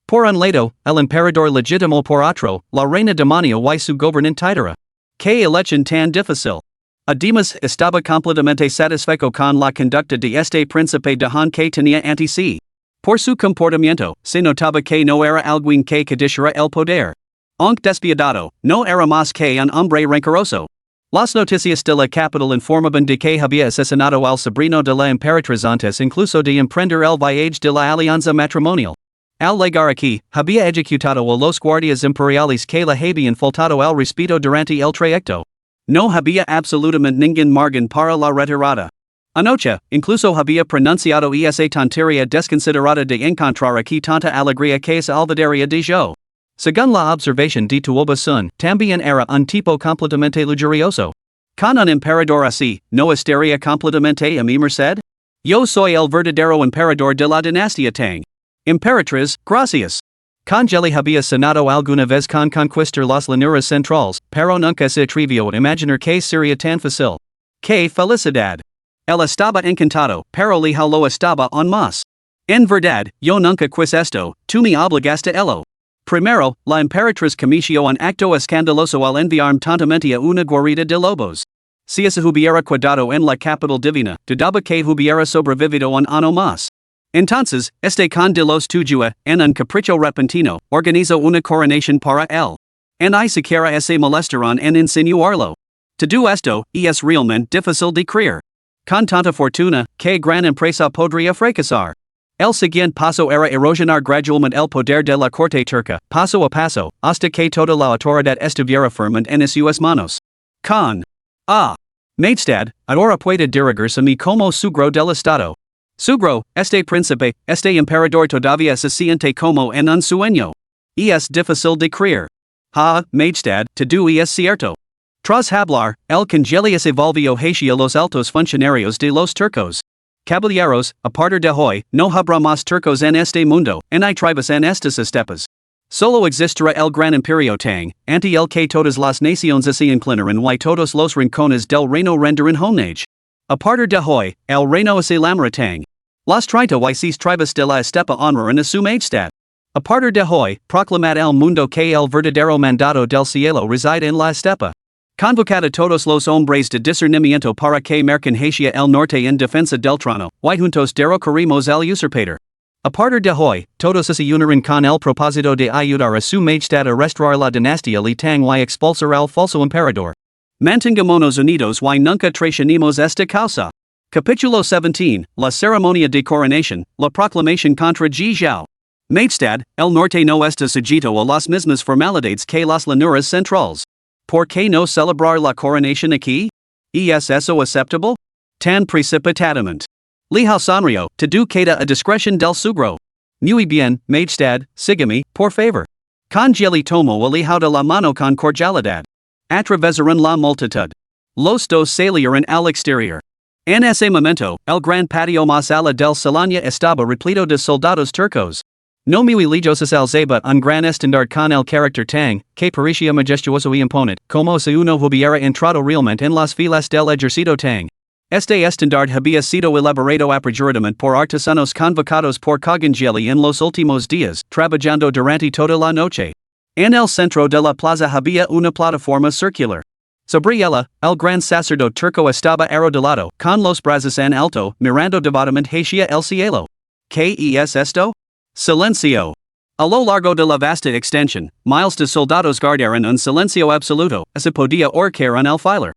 Por un lado, el emperador legítimo por otro, la reina demonio y su gobernantidera. ¿Qué elección tan difícil? Además, estaba completamente satisfecho con la conducta de este príncipe de Han que tenía ante sí. Por su comportamiento, se notaba que no era alguien que codiciara el poder. Aunque despiadado, no era más que un hombre rencoroso. Las noticias de la capital informaban de que había asesinado al sobrino de la Emperatriz antes incluso de emprender el viaje de la alianza matrimonial. Al llegar aquí, había ejecutado a los guardias imperiales que le habían faltado el respeto durante el trayecto. No había absolutamente ningún margen para la retirada. Anoche, incluso había pronunciado esa tontería desconsiderada de encontrar aquí tanta alegría que se olvidaría de yo. Según la observación de Tuoba Sun, también era un tipo completamente lujurioso. Con un emperador así, ¿no estaría completamente a mi merced? Yo soy el verdadero emperador de la dinastía Tang. Emperatriz, gracias. Congeli había sonado alguna vez con conquistar las llanuras centrales, pero nunca se atrevió a imaginar que sería tan fácil. ¡Qué felicidad! Él estaba encantado, pero Lijao lo estaba aún más. En verdad, yo nunca quise esto, tú me obligaste a ello. Primero, la emperatriz cometió un acto escandaloso al enviarme tontamente a una guarida de lobos. Si se hubiera quedado en la capital divina, dudaba que hubiera sobrevivido un año más. Entonces, este con de los tuyos, en un capricho repentino, organizó una coronación para él. Ni siquiera se molestaron en insinuarlo. Todo esto, es realmente difícil de creer. Con tanta fortuna, ¿qué gran empresa podría fracasar? El siguiente paso era erosionar gradualmente el poder de la corte turca, paso a paso, hasta que toda la autoridad estuviera firmada en sus manos. Con Majestad, ahora puede dirigirse a mí como sugro del Estado. Sugro, este príncipe, este emperador todavía se siente como en un sueño. Es difícil de creer. Majestad, todo es cierto. Tras hablar, el congeli se volvió hacia los altos funcionarios de los turcos. Caballeros, a partir de hoy, no habrá más turcos en este mundo, ni tribus en estas estepas. Solo existirá el gran imperio Tang, ante el que todas las naciones se inclinarán y todos los rincones del reino rendirán homage. A partir de hoy, el reino se llamará Tang. Las 36 tribus de la estepa honrarán a su majestad. A partir de hoy, proclamad el mundo que el verdadero mandato del cielo reside en la estepa. Convocad a todos los hombres de discernimiento para que marquen hacia el norte en defensa del trono, y juntos derrocaremos al usurpador. A partir de hoy, todos se unirán con el propósito de ayudar a su majestad a restaurar la dinastía Li Tang y expulsar al falso emperador. Mantengámonos unidos y nunca traicionemos esta causa. Capítulo 17, la ceremonia de coronación, la proclamación contra Ji Zhao. Majestad, el norte no está sujeto a las mismas formalidades que las llanuras centrales. ¿Por qué no celebrar la coronación aquí? ¿Es eso aceptable? Tan precipitadamente. Lijao sonrió, todo queda a discreción del sugro. Muy bien, Majestad, sígame, por favor. Congeli tomó a Lijao de la mano con cordialidad. Atravesaron la multitud. Los dos salieron al exterior. En ese momento, el gran patio más allá del Salanya estaba repleto de soldados turcos. No mi religiosos alzaba un gran estandarte con el carácter tang, que parecía majestuoso y imponente, como si uno hubiera entrado realmente en las filas del ejército tang. Este estandarte había sido elaborado apresuradamente por artesanos convocados por Cogangeli en los últimos días, trabajando durante toda la noche. En el centro de la plaza había una plataforma circular. Sobre ella, el gran sacerdote turco estaba arrodillado, con los brazos en alto, mirando devotamente hacia el cielo. ¿Qué es esto? Silencio. A lo largo de la vasta extensión, miles de soldados guardaron un silencio absoluto, se podía oír en el filar.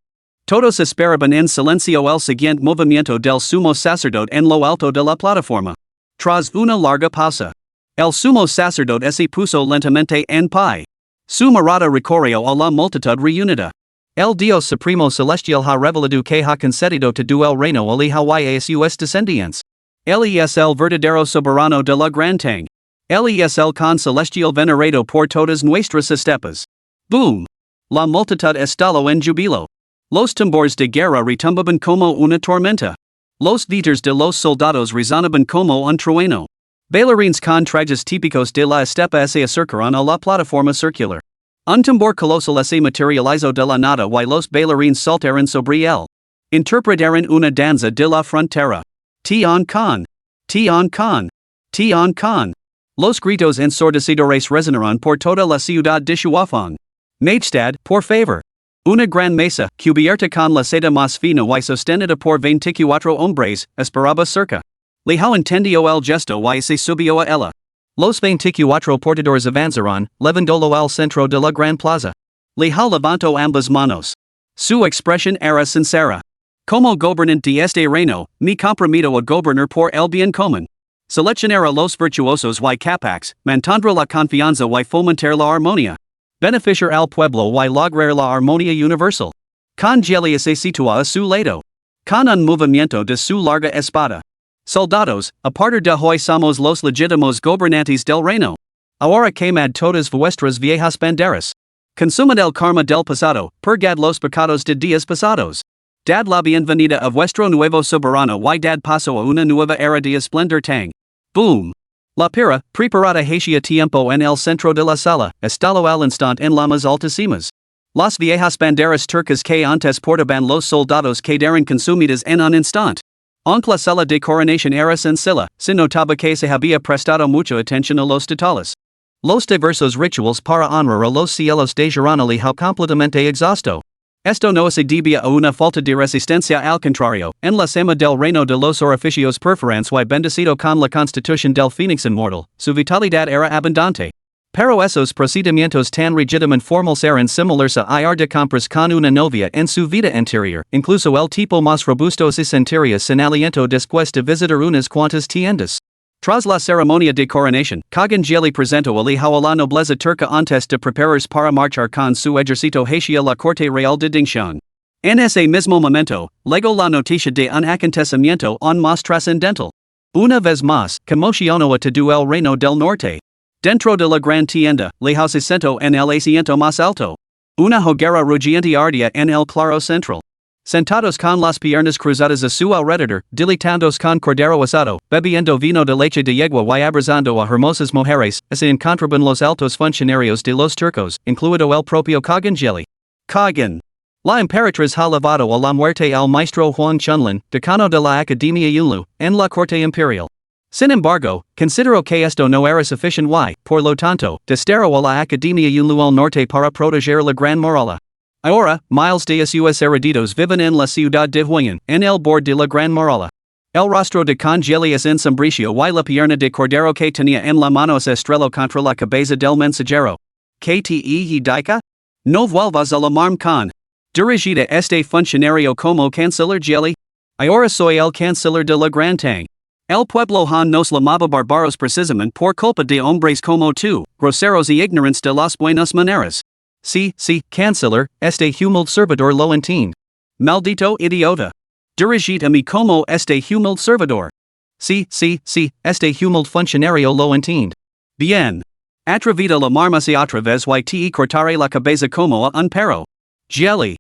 Todos esperaban en silencio el siguiente movimiento del sumo sacerdote en lo alto de la plataforma. Tras una larga pausa, el sumo sacerdote se puso lentamente en pie. Su mirada recorrió a la multitud reunida. El Dios Supremo Celestial ha revelado que ha concedido todo el reino al hijo y sus descendientes. Él es el verdadero soberano de la gran tang. Él es el con celestial venerado por todas nuestras estepas. Boom! La multitud estalló en jubilo. Los tambores de guerra retumbaban como una tormenta. Los gritos de los soldados resonaban como un trueno. Bailarines con trajes típicos de la estepa se acercaron a la plataforma circular. Un tambor colosal se materializó de la nada y los bailarines saltaron sobre él. Interpretaron una danza de la frontera. Tian Khan. Tian Khan. Tian Khan. Los gritos ensordecedores resonaron por toda la ciudad de Shuafang. Majestad, por favor. Una gran mesa, cubierta con la seda más fina y sostenida por 24 hombres, esperaba cerca. Liao entendió el gesto y se subió a ella. Los 24 portadores avanzaron, levandándolo al centro de la gran plaza. Liao levantó ambas manos. Su expresión era sincera. Como gobernante de este reino, me comprometo a gobernar por el bien común. Seleccionar a los virtuosos y capaces, mantendrá la confianza y fomentar la armonía. Beneficiar al pueblo y lograr la armonía universal. Congeli se sitúa a su lado. Con un movimiento de su larga espada. Soldados, a partir de hoy somos los legítimos gobernantes del reino. Ahora quemad todas vuestras viejas banderas. Consumad el karma del pasado, purgad los pecados de días pasados. Dad la bienvenida a vuestro nuevo soberano y dad paso a una nueva era de esplendor tang. Boom. La pira, preparada hacia tiempo en el centro de la sala, estalló al instante en las altas cimas. Las viejas banderas turcas que antes portaban los soldados quedaron consumidas en un instante. Aunque la sala de coronación era sencilla, se notaba que se había prestado mucha atención a los detalles. Los diversos rituales para honrar a los cielos de Geronimo completamente exhausto. Esto no se debía a una falta de resistencia, al contrario, en la cima del reino de los orificios perforantes y bendecido con la constitución del Fénix inmortal, su vitalidad era abundante. Pero esos procedimientos tan rigidamente formales eran similares a ir de compras con una novia en su vida anterior, incluso el tipo más robusto se sentiría sin aliento después de visitar unas cuantas tiendas. Tras la ceremonia de coronación, Cogangeli presentó al hijo a la nobleza turca antes de prepararse para marchar con su ejército hacia la corte real de Dingshan. En ese mismo momento, llegó la noticia de un acontecimiento aún más trascendental. Una vez más, conmocionó a todo el reino del norte. Dentro de la gran tienda, Liao se sentó en el asiento más alto. Una hoguera rugiente ardía en el claro central. Sentados con las piernas cruzadas a su alrededor, dilatándose con cordero asado, bebiendo vino de leche de yegua y abrazando a hermosas mujeres, se encontraban los altos funcionarios de los turcos, incluido el propio Cogangeli. Kogan. La Emperatriz ha llevado a la muerte al maestro Huang Chunlin, decano de la Academia Yunlu, en la corte imperial. Sin embargo, consideró que esto no era suficiente y, por lo tanto, desterró a la Academia Yunlu al norte para proteger la gran muralla. Ahora, miles de sus eruditos viven en la ciudad de Huyen, en el borde de la gran muralla. El rostro de Congeli es ensombrecido y la pierna de cordero que tenía en la mano se estrelló contra la cabeza del mensajero. ¿Qué te he dicho? No vuelvas a alarmarme con. Dirigida este funcionario como canciller Geli. Ahora soy el canciller de la Gran Tang. El pueblo han nos llamaba bárbaros precisamente por culpa de hombres como tú, groseros y ignorantes de las buenas maneras. Sí, canciller, este humilde servidor lo entiende. Maldito idiota. Dirigid a mí como este humilde servidor. Sí, este humilde funcionario lo entiende. Bien. Atrevida la marmase otra vez y te cortaré la cabeza como a un perro. Geli,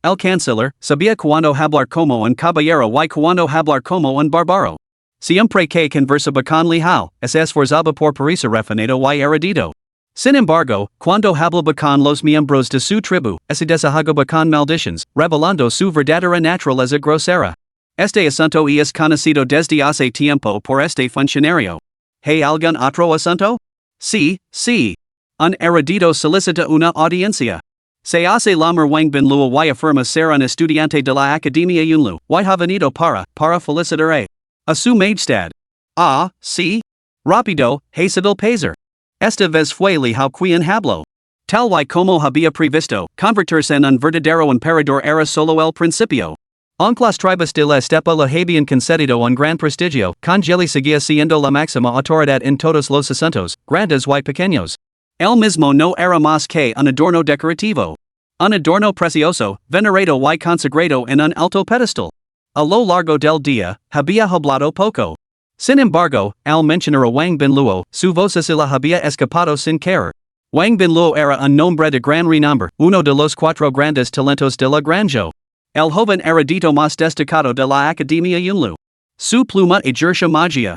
el canciller, sabía cuando hablar como un caballero y cuando hablar como un bárbaro. Siempre que conversaba con Lihao, es esforzaba por parecer refinado y erudito. Sin embargo, cuando hablaba con los miembros de su tribu, se desahogaba con maldiciones, revelando su verdadera naturaleza grosera. Este asunto es conocido desde hace tiempo por este funcionario. ¿Hay algún otro asunto? Sí, sí. Un erudito solicita una audiencia. Se hace llamar Wang Bin Luo y afirma ser un estudiante de la Academia Yunlu, y ha venido para felicitar a su majestad. Ah, sí. Rápido, hace del paser. Esta vez fue Lihao quien habló. Tal y como había previsto, convertirse en un verdadero emperador era solo el principio. Aunque las tribus de la estepa le habían concedido un gran prestigio, Congeli seguía siendo la máxima autoridad en todos los asuntos, grandes y pequeños. Él mismo no era más que un adorno decorativo. Un adorno precioso, venerado y consagrado en un alto pedestal. A lo largo del día, había hablado poco. Sin embargo, al mencionar a Wang Bin Luo, su voz se la había escapado sin querer. Wang Bin Luo era un nombre de gran renombre, uno de los cuatro grandes talentos de la Granja. El joven erudito más destacado de la Academia Yunlu. Su pluma ejerce magia.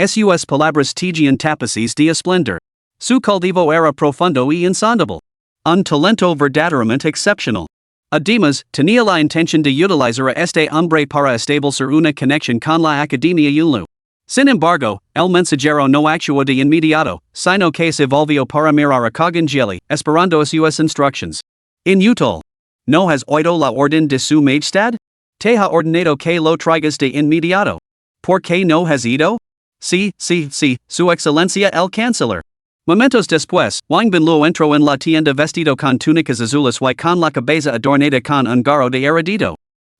Sus palabras tejían tapices de esplendor. Su cultivo era profundo y insondable. Un talento verdaderamente excepcional. Además, tenía la intención de utilizar a este hombre para establecer una conexión con la Academia Yunlu. Sin embargo, el mensajero no actuó de inmediato, sino que se volvió para mirar a Congeli, esperando sus instructions. Inútil. ¿No has oído la orden de su majestad? Te ha ordenado que lo traigas de inmediato. ¿Por qué no has ido? Sí, su excelencia el canciller. Momentos después, Wang Bin Luo entró en la tienda vestido con túnicas azules y con la cabeza adornada con un gorro de erudito.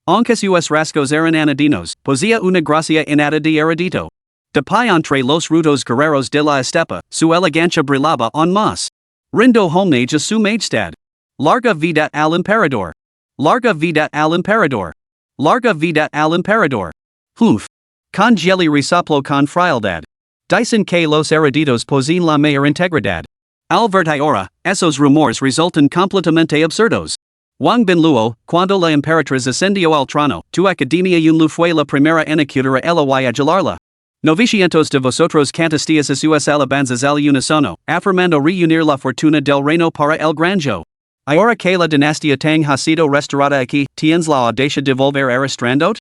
Aunque sus rasgos eran anodinos, posía una gracia innata de erudito. De pie entre los rudos guerreros de la estepa, su elegancia brillaba aún más. Rindo homage a su majestad. Larga vida al emperador. Larga vida al emperador. Larga vida al emperador. Uf. Congeli resoplo con frialdad. Dicen que los eruditos poseen la mayor integridad. Al verte ahora, esos rumores resultan completamente absurdos. Wang Bin Luo, cuando la Emperatriz ascendió al trono, tu Academia Yunlu fue la primera en acudir a ella y adularla. 900 de vosotros cantasteis a sus alabanzas al unísono, afirmando reunir la fortuna del reino para el Granja. Ahora que la dinastía Tang ha sido restaurada aquí, ¿tienes la audacia de volver arrastrando?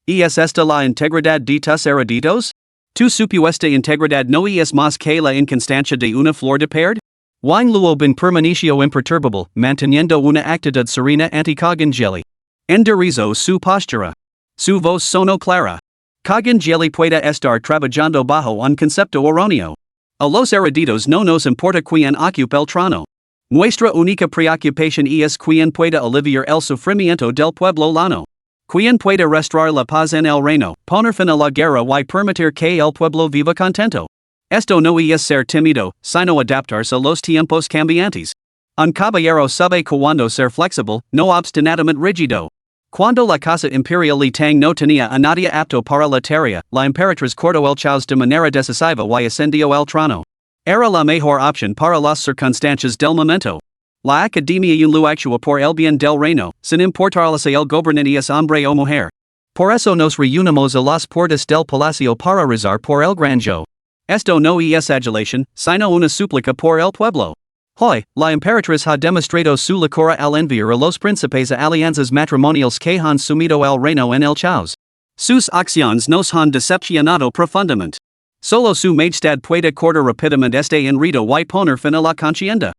¿Es esta la integridad de tus eruditos? ¿Tu supuesta integridad no es más que la inconstancia de una flor de perd? Wang Luo bin permaneció imperturbable, manteniendo una actitud serena ante Congeli. Enderezó su postura. Su voz sonó clara. Congeli puede estar trabajando bajo un concepto erróneo. A los eruditos no nos importa quién ocupa el trono. Nuestra única preocupación es quién puede aliviar el sufrimiento del pueblo llano. Quién puede restaurar la paz en el reino, poner fin a la guerra y permitir que el pueblo viva contento. Esto no es ser tímido, sino adaptarse a los tiempos cambiantes. Un caballero sabe cuándo ser flexible, no obstinadamente rígido. Cuando la casa imperial de Tang no tenía a nadie apto para la tarea, la emperatriz cortó el chaos de manera decisiva y ascendió el trono. Era la mejor opción para las circunstancias del momento. La Academia Yunlu actúa por el bien del reino, sin importarle si el gobernante es hombre o mujer. Por eso nos reunimos a las puertas del palacio para rezar por el Granja. Esto no es adulación, sino una súplica por el pueblo. Hoy, la emperatriz ha demostrado su locura al enviar a los príncipes a alianzas matrimoniales que han sumido el reino en el caos. Sus acciones nos han decepcionado profundamente. Solo su majestad puede cortar rápidamente este enredo y poner fin a la contienda.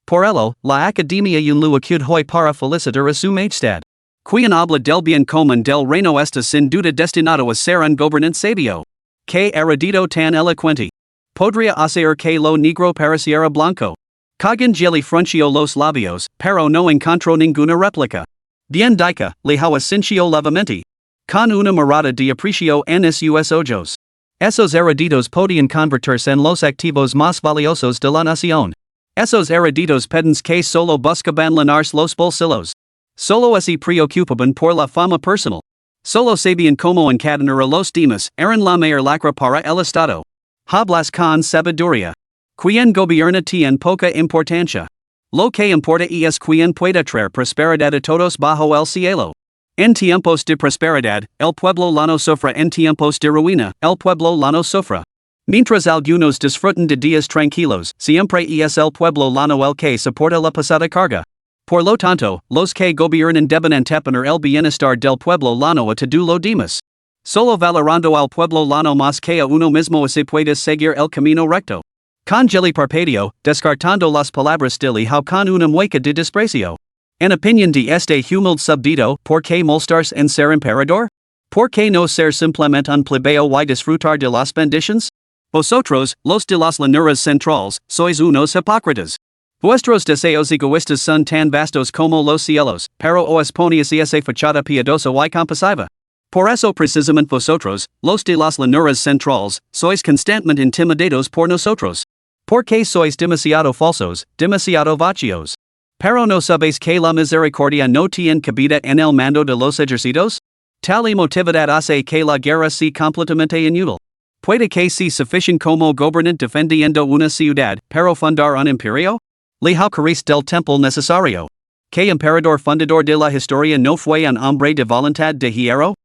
Por ello, la Academia Yunlu acude hoy para felicitar a su majestad. Quien habla del bien común del reino está sin duda destinado a ser un gobernante sabio. Que erudito tan elocuente. Podría hacer que lo negro pareciera blanco. Congeli frunció los labios, pero no encontró ninguna réplica. Bien dicha, Lihao asintió levemente. Con una mirada de aprecio en sus ojos. Esos eruditos podían convertirse en los activos más valiosos de la nación. Esos eruditos pedants que solo buscaban llenarse los bolsillos. Solo se preocupaban por la fama personal. Solo sabían cómo encadenar a los demás, eran la mayor lacra para el Estado. Hablas con sabiduría. Quien gobierna tiene poca importancia. Lo que importa es quien puede traer prosperidad a todos bajo el cielo. En tiempos de prosperidad, el pueblo llano sufre. En tiempos de ruina, el pueblo llano sufre. Mientras algunos disfrutan de días tranquilos, siempre es el pueblo llano el que soporta la pesada carga. Por lo tanto, los que gobiernan deben anteponer el bienestar del pueblo llano a todo lo demás. Solo valorando al pueblo llano más que a uno mismo se puede seguir el camino recto. Con geli parpadeo, descartando las palabras dilijo con una mueca de desprecio. En opinión de este humilde subdido, ¿por qué molestarse en ser emperador? ¿Por qué no ser simplemente un plebeo y disfrutar de las bendiciones? Vosotros, los de las llanuras centrales, sois unos hipócritas. Vuestros deseos egoístas son tan vastos como los cielos, pero os ponéis esa fachada piadosa y compasiva. Por eso precisamente vosotros, los de las llanuras centrales, sois constantemente intimidados por nosotros. Porque sois demasiado falsos, demasiado vacíos. Pero no sabéis que la misericordia no tiene cabida en el mando de los ejércitos? Tal emotividad hace que la guerra sea completamente inútil. Puede que sea suficiente como gobernante defendiendo una ciudad, pero fundar un imperio? Lijo caris del templo necesario. ¿Que emperador fundador de la historia no fue un hombre de voluntad de hierro?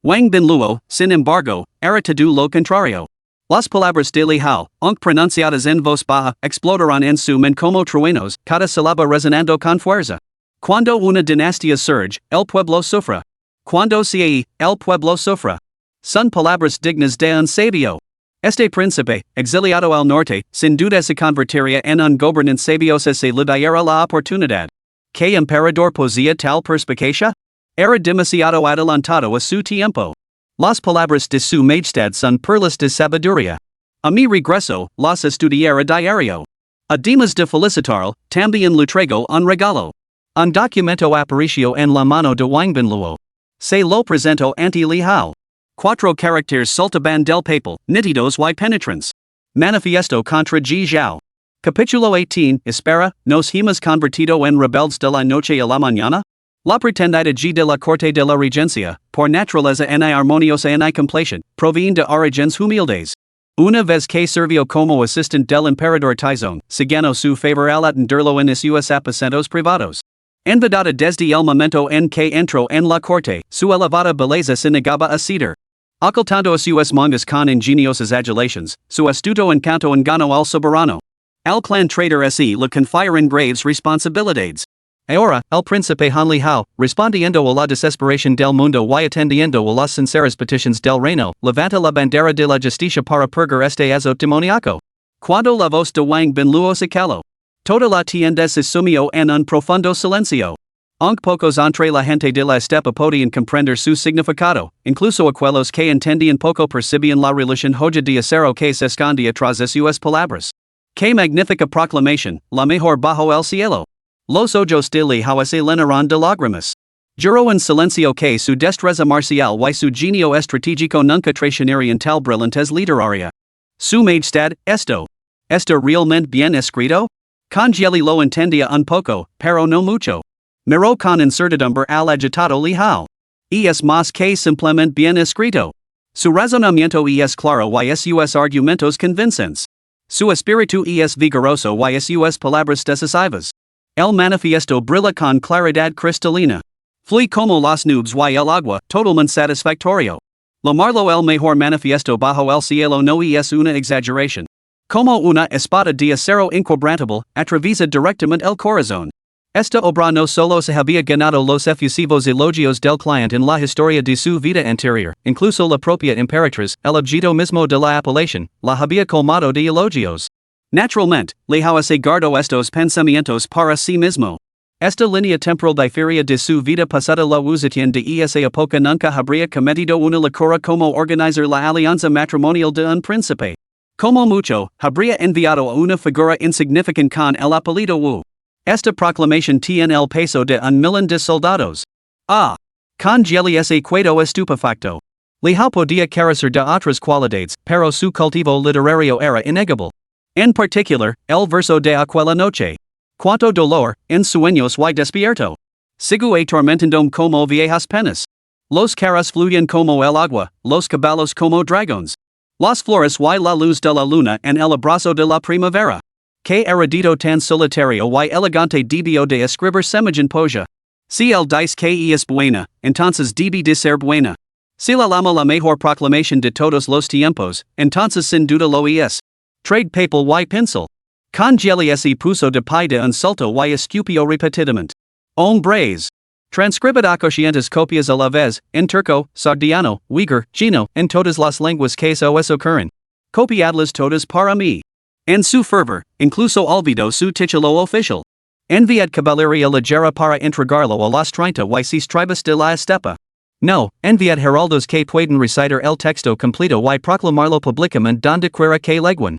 Wang Bin Luo, sin embargo, era todo lo contrario. Las palabras de Lijo, aunque pronunciadas en voz baja, explotaron en su mente como truenos, cada sílaba resonando con fuerza. Cuando una dinastía surge, el pueblo sufre. Cuando cae, el pueblo sufre. Son palabras dignas de un sabio. Este príncipe, exiliado al norte, sin duda se convertiría en un gobernante sabio si se le diera la oportunidad. ¿Qué emperador poseía tal perspicacia? Era demasiado adelantado a su tiempo. Las palabras de su majestad son perlas de sabiduría. A mi regreso, las estudiaré diario. Además de felicitarlo, también le traigo un regalo. Un documento apareció en la mano de Wang Bin Luo. Se lo presento ante Lijo. 4 caracteres saltaban del papel, nítidos y penetrantes. Manifiesto contra Ji Zhao. Capítulo 18. Espera, ¿nos hemos convertido en rebeldes de la noche a la mañana? La pretendida G de la corte de la regencia, por naturaleza en armoniosa en complaciente, proviene de orígenes humildes. Una vez que sirvió como asistente del emperador Taizong, se ganó su favor al atenderlo en sus aposentos privados. Envidada desde el momento en que entró en la corte, su elevada belleza se negaba a ceder. Ocultando a sus mangas con ingeniosas adulaciones, su astuto encanto enganó al soberano. Al clan traitor se le confieren graves responsabilidades. Ahora, el príncipe Han Lijo, respondiendo a la desesperación del mundo y atendiendo a las sinceras peticiones del reino, levanta la bandera de la justicia para purgar este azote demoníaco. Cuando la voz de Wang Bin Luo se caló, toda la tienda se sumió en un profundo silencio. Aunque pocos entre la gente de la estepa podían comprender su significado, incluso aquellos que entendían poco percibían la religión joya de acero que se escondía tras sus palabras. ¡Qué magnífica proclamación, la mejor bajo el cielo! Los ojos de Lijo se llenaron de lágrimas. Juró en silencio que su destreza marcial y su genio estratégico nunca traicionarían tal brillantes literaria. Su majestad, ¿esto realmente bien escrito? Congeli lo entendía un poco, pero no mucho. Miró con incertidumbre al agitado Lijo. Es más que simplemente bien escrito. Su razonamiento es claro y sus argumentos convincentes. Su espíritu es vigoroso y sus palabras decisivas. El manifiesto brilla con claridad cristalina. Fluye como las nubes y el agua, totalmente satisfactorio. Llamarlo el mejor manifiesto bajo el cielo no es una exageración. Como una espada de acero inquebrantable, atraviesa directamente el corazón. Esta obra no solo se había ganado los efusivos elogios del cliente en la historia de su vida anterior, incluso la propia Emperatriz, el objeto mismo de la apelación, la había colmado de elogios. Naturalmente, Lijo se guardó estos pensamientos para sí mismo. Esta línea temporal difiere de su vida pasada. La usación de esa época nunca habría cometido una locura como organizar la alianza matrimonial de un príncipe. Como mucho, habría enviado a una figura insignificante con el apellido Wu. Esta proclamación tiene el peso de 1,000,000 de soldados. Congeli ese cuento estupefacto. Lijo podía carecer de otras cualidades, pero su cultivo literario era innegable. En particular, el verso de aquella noche. Cuánto dolor, en sueños y despierto. Sigo atormentandome como viejas penas. Los carros fluyen como el agua, los caballos como dragones. Las flores y la luz de la luna en el abrazo de la primavera. Que erudito tan solitario y elegante debió de escribir semejante poesía. Si el dice que es buena, entonces debe de ser buena. Si la llama la mejor proclamación de todos los tiempos, entonces sin duda lo es. Trade papal y pincel. Congeli ese puso de pie de insulto y escupio repetidamente. Hombres. Transcribid a cocientes copias a la vez, en turco, sardiano, uyghur, chino, en todas las lenguas que os ocurren. Copiadlas todas para mí. En su fervor, incluso olvido su título oficial. Enviad caballería ligera para entregarlo a las 30 y 6 tribus de la estepa. No, enviad heraldos que pueden recitar el texto completo y proclamarlo públicamente donde quiera que leguan.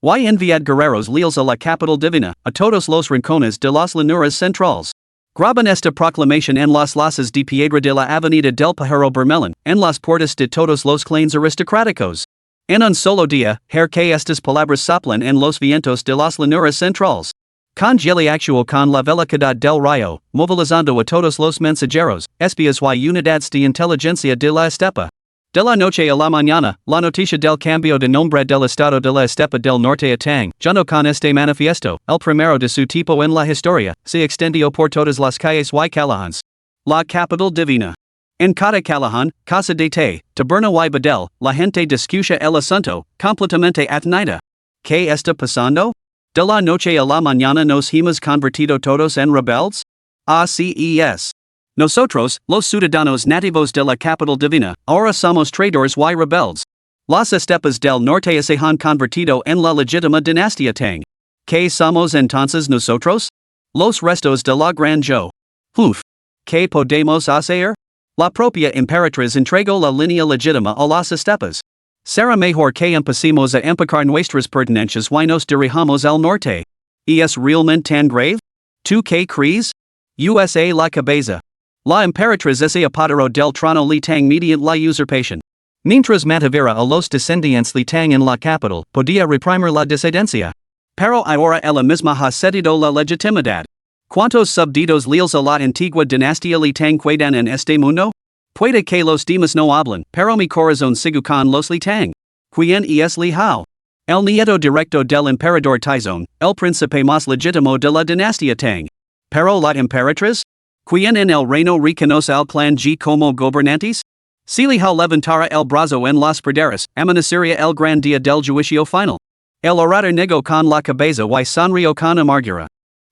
Y enviad guerreros leales a la capital divina, a todos los rincones de las llanuras centrales. Graban esta proclamación en las lazas de piedra de la avenida del Pájaro Bermelón, en las puertas de todos los clanes aristocráticos. En un solo día, que estas palabras soplan en los vientos de las llanuras centrales. Congeli actuó con la velocidad del rayo, movilizando a todos los mensajeros, espías y unidades de inteligencia de la estepa. De la noche a la mañana, la noticia del cambio de nombre del estado de la estepa del norte a Tang, junto con este manifiesto, el primero de su tipo en la historia, se extendió por todas las calles y callejones. La capital divina. En cada callejón, casa de té, taberna y badel, la gente discute el asunto, completamente atenida. ¿Qué está pasando? De la noche a la mañana nos hemos convertido todos en rebeldes? Así es. Nosotros, los ciudadanos nativos de la capital divina, ahora somos traidores y rebeldes. Las estepas del norte se han convertido en la legítima dinastía Tang. ¿Qué somos entonces nosotros? Los restos de la gran yo. Uf. ¿Qué podemos hacer? La propia Emperatriz entregó la línea legítima a las estepas. Será mejor que empecemos a empacar nuestras pertenencias y nos dirijamos al norte. ¿Es realmente tan grave? ¿Tú qué crees? USA la cabeza. La Emperatriz se apoderó del trono li Tang mediante la usurpación. Mientras mantuviera a los descendientes li Tang en la capital, podía reprimir la disidencia. Pero ahora ella misma ha cedido la legitimidad. ¿Cuántos subditos leales a la antigua dinastía li Tang quedan en este mundo? Puede que los demás no hablen, pero mi corazón sigue con los li Tang. ¿Quién es Li Hao? El nieto directo del emperador Taizong, el príncipe más legítimo de la dinastía Tang. Pero la Emperatriz? ¿Quién en el reino reconoce al clan G como gobernantes? Si Li Hao levantara el brazo en las praderas, amenazaría el gran día del juicio final. El orador negó con la cabeza y sonrió con amargura.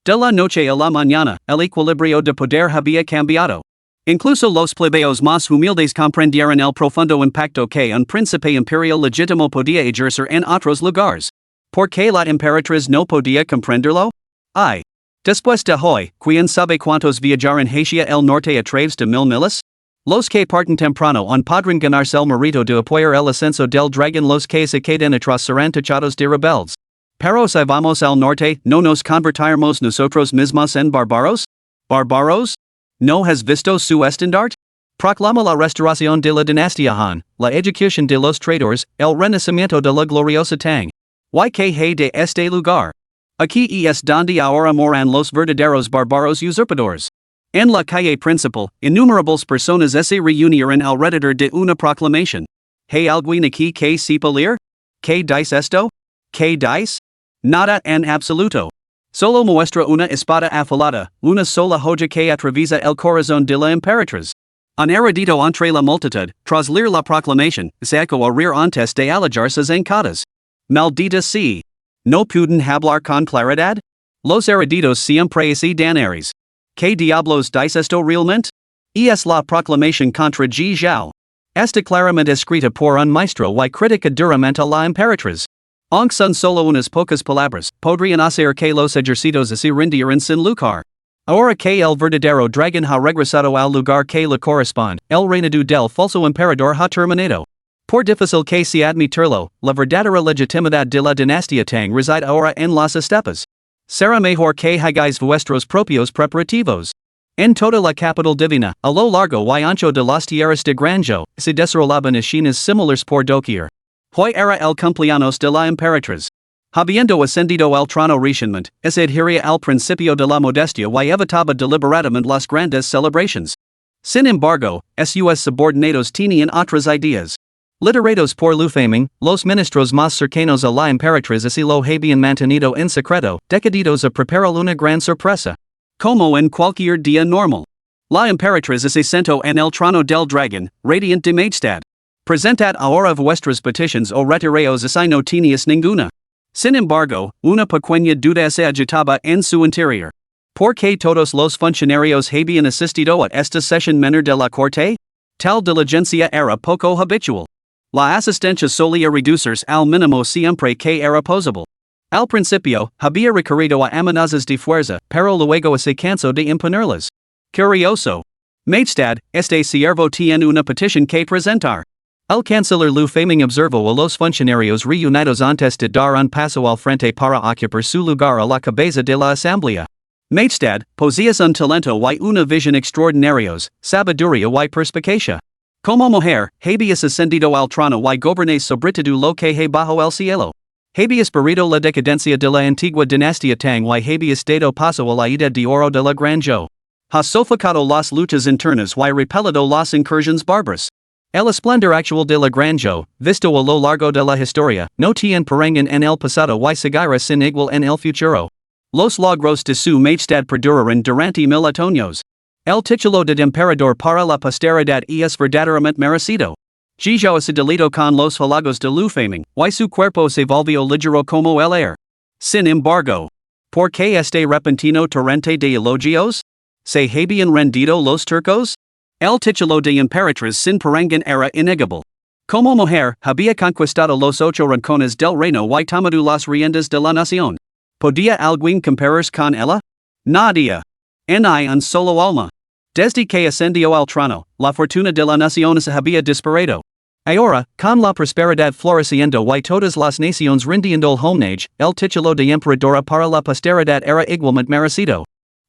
De la noche a la mañana, el equilibrio de poder había cambiado. Incluso los plebeyos más humildes comprendieron el profundo impacto que un príncipe imperial legítimo podía ejercer en otros lugares. ¿Por qué la Emperatriz no podía comprenderlo? Ay. Después de hoy, ¿quién sabe cuántos viajaron hacia el norte a través de 1000 miles? Los que parten temprano podrán ganarse el mérito de apoyar el ascenso del dragón, los que se queden atrás serán tachados de rebeldes. Pero si vamos al norte, ¿no nos convertiremos nosotros mismos en bárbaros? ¿Bárbaros? ¿No has visto su estandarte? Proclama la restauración de la dinastía Han, la ejecución de los traidores, el renacimiento de la gloriosa Tang. ¿Y qué hay de este lugar? Aquí es donde ahora moran los verdaderos bárbaros usurpadores. En la calle principal, innumerables personas se reunieron alrededor de una proclamación. ¿Hay alguien aquí que sepa leer? ¿Qué dice esto? ¿Qué dice? Nada en absoluto. Solo muestra una espada afilada, una sola joya que atraviesa el corazón de la Emperatriz. Un erudito entre la multitud, tras leer la proclamación, sacó a reír antes de alejar sus encadas. Maldita sea. ¿No pueden hablar con claridad? Los eruditos siempre así dan aires. ¿Qué diablos dice esto realmente? Es la proclamación contra Ji Zhao. Está claramente escrita por un maestro y critica duramente a la Emperatriz. Aunque son solo unas pocas palabras, podrían hacer que los ejércitos se rindieran sin luchar. Ahora que el verdadero dragón ha regresado al lugar que le corresponde, el reinado del falso emperador ha terminado. Por difícil que sea admitirlo, la verdadera legitimidad de la dinastía Tang reside ahora en las estepas. Será mejor que hagáis vuestros propios preparativos. En toda la capital divina, a lo largo y ancho de las tierras de Granjo, se desarrollaban escenas similares por doquier. Hoy era el cumpleaños de la Emperatriz. Habiendo ascendido al trono recientemente, se adhería al principio de la modestia y evitaba deliberadamente las grandes celebraciones. Sin embargo, sus subordinados tenían otras ideas. Liderados por Lu Faming, los ministros más cercanos a la Emperatriz así lo habían mantenido en secreto, decididos a preparar una gran sorpresa. Como en cualquier día normal. La Emperatriz es acento en el trono del dragón, radiant de majestad. Presentat ahora vuestras peticiones o retireos así no tenías ninguna. Sin embargo, una pequeña duda se agitaba en su interior. ¿Por qué todos los funcionarios habían asistido a esta sesión menor de la corte? Tal diligencia era poco habitual. La asistencia solía reducirse al mínimo siempre que era posible. Al principio, había recurrido a amenazas de fuerza, pero luego se cansó de imponerlas. Curioso. Majestad, este siervo tiene una petición que presentar. El canciller Lu Faming observó a los funcionarios reunidos antes de dar un paso al frente para ocupar su lugar a la cabeza de la asamblea. Majestad, poseías un talento y una visión extraordinarios, sabiduría y perspicacia. Como mujer, habías ascendido al trono y gobernáis sobre todo lo que hay bajo el cielo. Habías barrido la decadencia de la antigua dinastía Tang y habías dado paso a la edad de oro de la Gran Zhou. Has sofocado las luchas internas y repelido las incursiones bárbaras. El esplendor actual de la Gran Zhou, visto a lo largo de la historia, no tiene parangón en el pasado y seguirá sin igual en el futuro. Los logros de su majestad perdurarán durante 1000 años. El título de emperador para la posteridad es verdaderamente merecido. Gijao se delito con los halagos de Lu Faming, y su cuerpo se volvió ligero como el aire. Sin embargo, ¿por qué este repentino torrente de elogios? ¿Se habían rendido los turcos? El título de emperatriz sin parangón era innegable. Como mujer, había conquistado los 8 rincones del reino y tomado las riendas de la nación. ¿Podía alguien compararse con ella? Nadie. Ni un solo alma. Desde que ascendió al trono, la fortuna de la nación se había disparado. Ahora, con la prosperidad floreciendo y todas las naciones rindiendo el homenaje, el título de emperadora para la posteridad era igualmente merecido.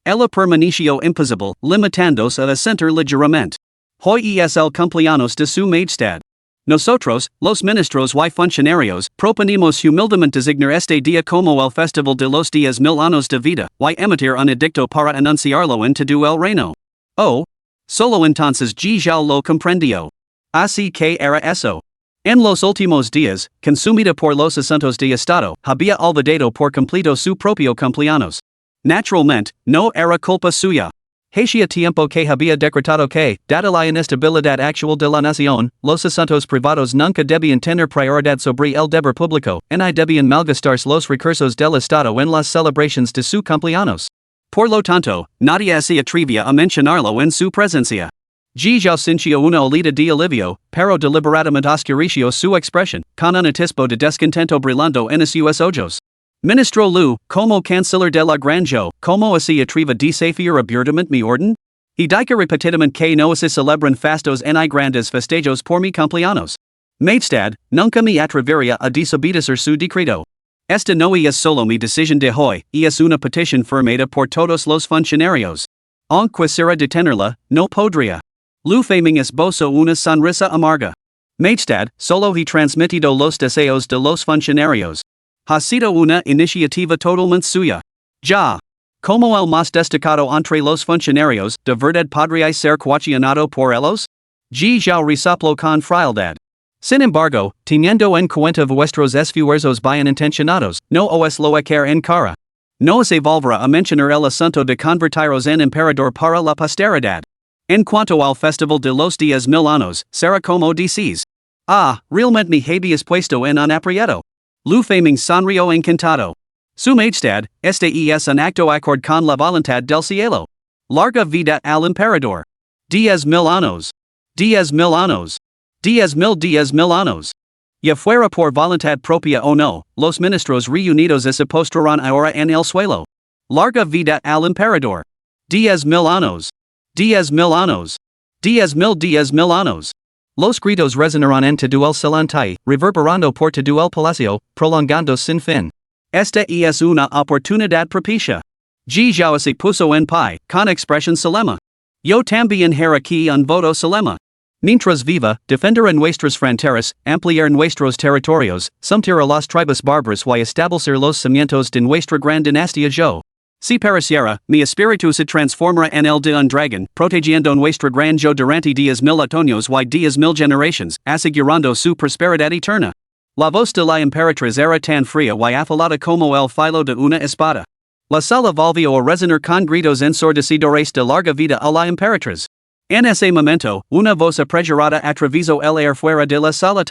Ella permaneció impasible, limitándose a asentir ligeramente. Hoy es el cumpleaños de su majestad. Nosotros, los ministros y funcionarios, proponemos humildemente designar este día como el festival de los 10,000 años de vida, y emitir un edicto para anunciarlo en todo el reino. Oh, solo entonces Gijao lo comprendió. Así que era eso. En los últimos días, consumida por los asuntos de Estado, había olvidado por completo su propio cumpleaños. Naturalmente, no era culpa suya. Hacía tiempo que había decretado que, dada la inestabilidad actual de la nación, los asuntos privados nunca debían tener prioridad sobre el deber público, ni debían malgastarse los recursos del Estado en las celebraciones de su cumpleaños. Por lo tanto, nadie se atrevía a mencionarlo en su presencia. Gijao sintió una olida de alivio, pero deliberadamente oscureció su expresión, con un atisbo de descontento brillando en sus ojos. Ministro Lu, como canciller de la Gran Zhou, como se atreve a desafiar abiertamente mi orden? Y dice repetidamente que no se celebran fastos ni grandes festejos por mi cumpleaños. Majestad, nunca me atrevería a desobedecer su decreto. Esta no es solo mi decisión de hoy, es una petición firmada por todos los funcionarios. Aunque quisiera detenerla, no podría. Lu Faming esbozó una sonrisa amarga. Majestad, solo he transmitido los deseos de los funcionarios. Ha sido una iniciativa totalmente suya. Ya. Como el más destacado entre los funcionarios, ¿de verdad podría ser cuestionado por ellos? Gijao resopló con frialdad. Sin embargo, teniendo en cuenta vuestros esfuerzos bien intencionados, no os lo echar en cara. No se volverá a mencionar el asunto de convertiros en emperador para la posteridad. En cuanto al festival de los 10,000 años, será como decís. Ah, realmente me habías puesto en un aprieto. Lu Faming sonrió encantado. Su majestad, este es un acto acorde con la voluntad del cielo. Larga vida al emperador. 10,000 años. 10,000 años. 10,000 años. Ya fuera por voluntad propia o no, los ministros reunidos se postrarán ahora en el suelo. Larga vida al emperador. 10,000 años. 10,000 años. 10,000 años. Los gritos resonarán en todo el salón, reverberando por todo el palacio, prolongando sin fin. Esta es una oportunidad propicia. Gijao se puso en pie, con expresión solemne. Yo también haré aquí un voto solemne. Mientras viva, defenderá nuestras fronteras, ampliar nuestros territorios, someter a las tribus bárbaras y establecer los cimientos de nuestra gran dinastía Zhou. Si pareciera, mi espíritu se transformará en el de un dragón, protegiendo nuestra gran Zhou durante 10,000 años y 10,000 generaciones, asegurando su prosperidad eterna. La voz de la emperatriz era tan fría y afilada como el filo de una espada. La sala volvió a resonar con gritos ensordecedores de larga vida a la Emperatriz. En ese momento, una voz apresurada atravesó el aire fuera de la sala.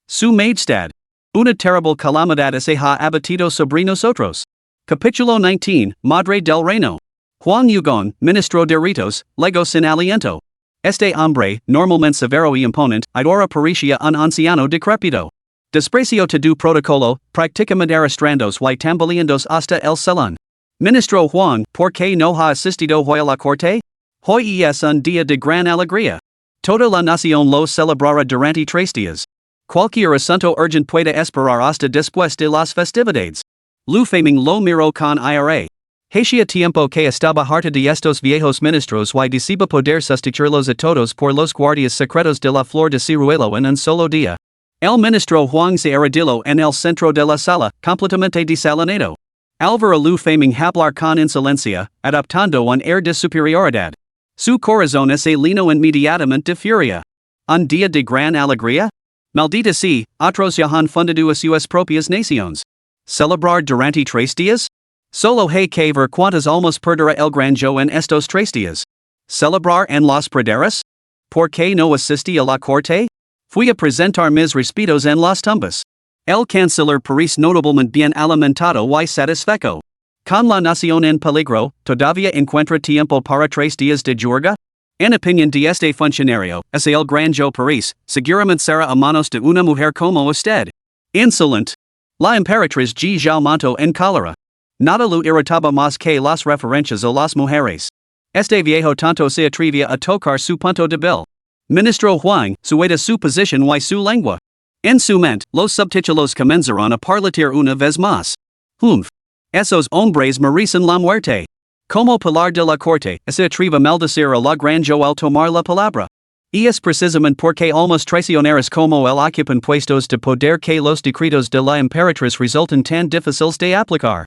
Su Majestad. Una terrible calamidad se ha abatido sobre nosotros. Capítulo 19, Madre del Reino. Huang Yugong, Ministro de Ritos, Lego sin aliento. Este hombre, normalmente severo y imponente, ahora parecía un anciano decrépito. Desprecio tu protocolo, prácticamente arrastrandos y tambaleandos hasta el salón. Ministro Huang, ¿por qué no ha asistido hoy a la corte? Hoy es un día de gran alegría. Toda la nación lo celebrará durante 3 días. Cualquier asunto urgente puede esperar hasta después de las festividades. Lu Feiming lo miró con ira. Hacía tiempo que estaba harta de estos viejos ministros y deseaba poder sustituirlos a todos por los guardias secretos de la flor de ciruelo en un solo día. El ministro Huang se arrodilló en el centro de la sala, completamente desalentado. Al ver a Lu Feiming hablar con insolencia, adoptando un air de superioridad. Su corazón se llenó inmediatamente de furia. ¿Un día de gran alegría? Maldita sea, otros ya han fundado a sus propias naciones. ¿Celebrar durante 3 días? Solo hay que ver cuántas almas perderá el granjo en estos 3 días. ¿Celebrar en las praderas? ¿Por qué no asistí a la corte? Fui a presentar mis respetos en las tumbas. El canciller parece notablemente bien alimentado y satisfecho. Con la nación en peligro, ¿todavía encuentra tiempo para 3 días de juerga? En opinión de este funcionario, es el granjo París, seguramente será a manos de una mujer como usted. Insolent. La Emperatriz ya montó en cólera. Nada lo irritaba más que las referencias a las mujeres. Este viejo tanto se atrevía a tocar su punto débil. Ministro Huang, suelta su posición y su lengua. En su mente, los subtítulos comenzaron a parlitir una vez más. Esos hombres merecen la muerte. Como pilar de la corte, se atreve a maldecir a la granjo al tomar la palabra. Y es precisamente porque almas traicioneras como él ocupan puestos de poder que los decretos de la Emperatriz resultan tan difíciles de aplicar.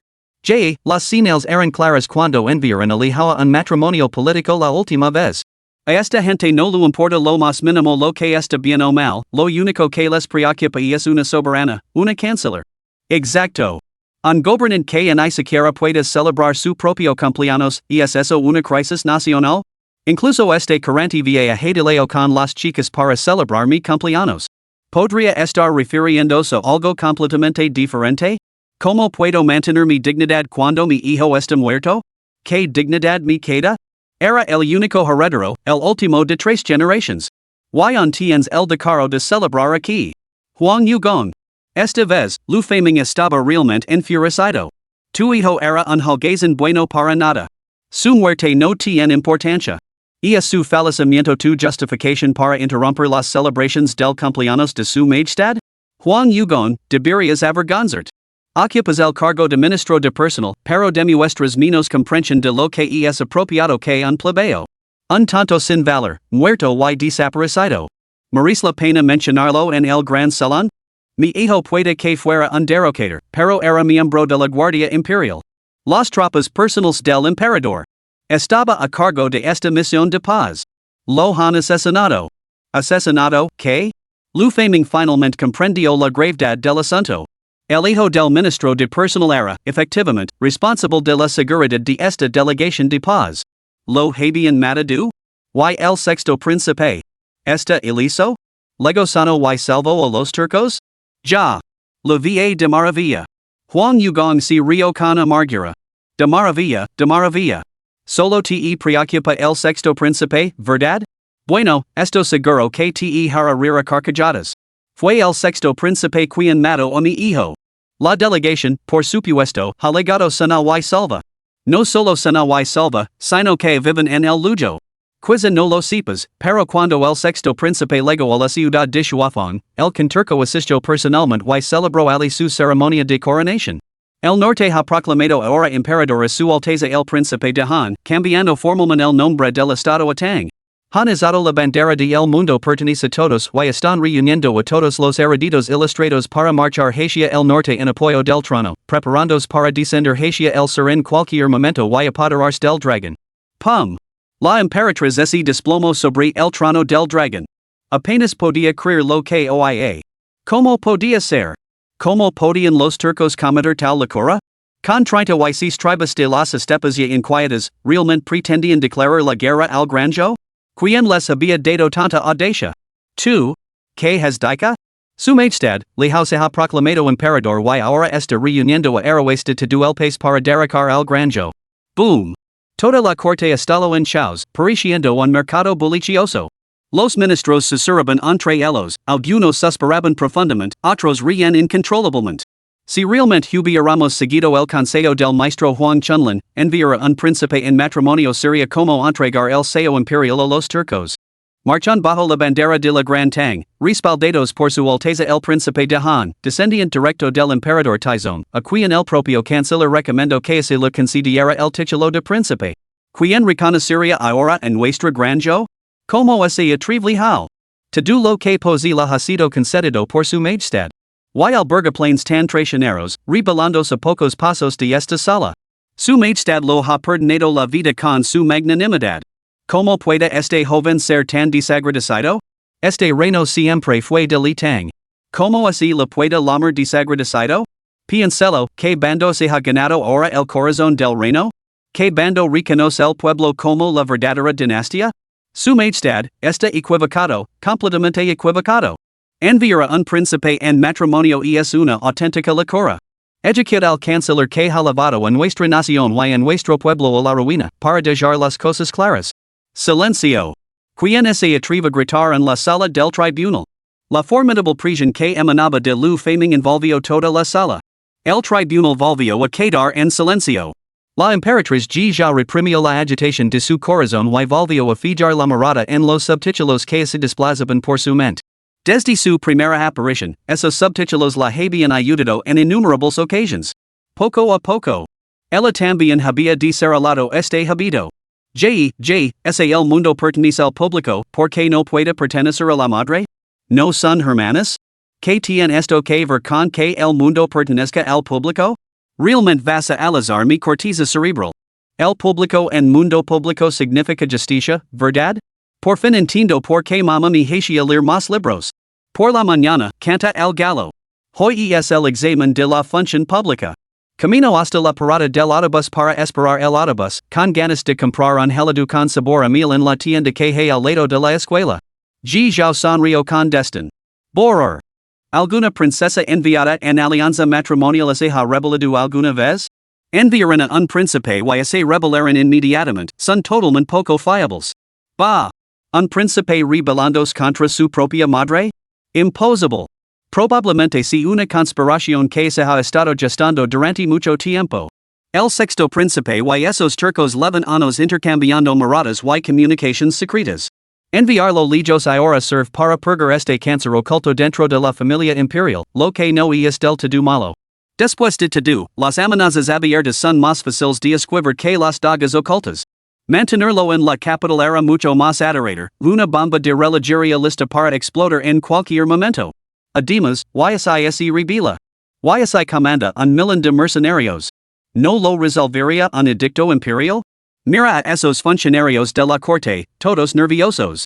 Las señales eran claras cuando enviaron a Lihawa un matrimonio político la última vez. A esta gente no le importa lo más mínimo lo que está bien o mal, lo único que les preocupa es una soberana, una canciller. Exacto. Un gobernante que ni siquiera puede celebrar su propio cumpleaños, ¿y es eso una crisis nacional? Incluso este currente via hedileo con las chicas para celebrar mi cumpleaños. ¿Podría estar refiriéndose a algo completamente diferente? ¿Cómo puedo mantener mi dignidad cuando mi hijo está muerto? ¿Qué dignidad me queda? Era el único heredero, el último de 3 generaciones. ¿Y tienes el decoro de celebrar aquí? Huang Yugong. Esta vez, Lu Feiming estaba realmente enfurecido. Tu hijo era un holgazán bueno para nada. Su muerte no tiene importancia. Y es su fallecimiento tu justificación para interrumpir las celebraciones del cumpleaños de su majestad? Huang Yugong, deberías avergonzarte. Ocupas el cargo de ministro de personal, pero demuestras menos comprensión de lo que es apropiado que un plebeo. Un tanto sin valor, muerto y desaparecido. ¿Merece la pena mencionarlo en el gran salón? Mi hijo puede que fuera un derrocador, pero era miembro de la Guardia Imperial. Las tropas personales del emperador. Estaba a cargo de esta misión de paz. Lo han asesinado. ¿Asesinado, qué? Lu Feiming finalmente comprendió la gravedad del asunto. El hijo del ministro de personal era, efectivamente, responsable de la seguridad de esta delegación de paz. ¿Lo habían matado? ¿Y el sexto príncipe? ¿Está ileso? ¿Lego sano y salvo a los turcos? Ya. La va de maravilla. Huang Yugong se rió con amargura. De maravilla. Solo te preocupa el sexto príncipe, ¿verdad? Bueno, esto seguro que te hará rir a carcajadas. Fue el sexto príncipe quien mató a mi hijo. La delegación, por supuesto, ha legado sana y salva. No solo sana y salva, sino que viven en el lujo. Quizá no lo sepas, pero cuando el sexto príncipe llegó a la ciudad de Shuafang, el conturco asistió personalmente y celebró allí su ceremonia de coronación. El norte ha proclamado ahora emperador a su alteza el príncipe de Han, cambiando formalmente el nombre del estado a Tang. Han izado la bandera de el mundo pertenece a todos y están reuniendo a todos los eruditos ilustrados para marchar hacia el norte en apoyo del trono, preparándose para descender hacia el sur en cualquier momento y apoderarse del dragón. Pum. La Emperatriz se desplomó sobre el trono del dragón. Apenas podía creer lo que oía. ¿Cómo podía ser? ¿Cómo podían los turcos cometer tal locura? Con treinta y seis tribus de las estepas y inquietas, realmente pretendían declarar la guerra al granjo? Quien les había dado tanta audacia? 2. ¿Qué has dicho? Su Majestad, le se ha proclamado emperador y ahora está reuniendo a héroes de todo el país para derrocar al granjo. Boom. Toda la corte estalo en chaos, pareciendo un mercado bullicioso. Los ministros susurraban entre ellos, algunos suspiraban profundamente, otros reían incontrolablemente. Si realmente hubiéramos seguido el consejo del maestro Huang Chunlin, enviar a un príncipe en matrimonio sería como entregar el sello imperial a los turcos. Marchan bajo la bandera de la Gran Tang, respaldados por su Alteza el Príncipe de Han, descendiente directo del emperador Taizong, a quien el propio canciller recomendó que se le concediera el título de príncipe. Quien reconocería ahora en nuestra granjo? Como ese atrevlijo? Todo lo que posila ha sido concedido por su majestad. Y alberga planes tan traicioneros, rebelándose a pocos pasos de esta sala. Su majestad lo ha perdonado la vida con su magnanimidad. ¿Cómo puede este joven ser tan desagradecido? Este reino siempre fue de Li Tang. ¿Cómo así le puede llamar desagradecido? Piénselo, ¿qué bando se ha ganado ahora el corazón del reino? ¿Qué bando reconoce el pueblo como la verdadera dinastía? Su majestad está equivocado, completamente equivocado. Enviar a un príncipe en matrimonio es una auténtica locura. Educad al canciller que ha llevado a nuestra nación y en nuestro pueblo a la ruina, para dejar las cosas claras. Silencio. Quien se atreve a gritar en la sala del tribunal? La formidable prisión que emanaba de Lu Faming envolvió toda la sala. El tribunal volvió a quedar en silencio. La Emperatriz ya reprimió la agitación de su corazón y volvió a fijar la mirada en los subtítulos que se desplazaban por su mente. Desde su primera aparición, esos subtítulos la habían ayudado en innumerables ocasiones. Poco a poco. Ella también había desarrollado este hábito. Es el mundo pertenece al público, ¿por qué no puede pertenecer a la madre? ¿No son hermanas? ¿Qué tiene esto que ver con que el mundo pertenezca al público? Realmente vas a alizar mi corteza cerebral. El público en mundo público significa justicia, ¿verdad? Por fin entiendo por qué mamá me hacía leer más libros. Por la mañana, canta el gallo. Hoy es el examen de la función pública. Camino hasta la parada del autobús para esperar el autobús, con ganas de comprar un helado con sabor a miel en la tienda que hay al lado de la escuela. Ya sonrío con destin. Boror. ¿Alguna princesa enviada en alianza matrimonial se ha rebelado alguna vez? Enviaron a un príncipe y se rebelaron inmediatamente, son totalmente poco fiables. Bah. ¿Un príncipe rebelándose contra su propia madre? Imposible. Probablemente si una conspiración que se ha estado gestando durante mucho tiempo. El sexto príncipe y esos turcos llevan años intercambiando miradas y comunicaciones secretas. Enviarlo lejos ahora serve para purgar este cáncer oculto dentro de la familia imperial, lo que no es del todo malo. Después de todo, las amenazas abiertas son más fáciles de esquivar que las dagas ocultas. Mantenerlo en la capital era mucho más aterrador, una bomba de relojería lista para explotar en cualquier momento. Además, YSI rebela. YSI comanda un millón de mercenarios. ¿No lo resolvería un edicto imperial? Mira a esos funcionarios de la corte, todos nerviosos.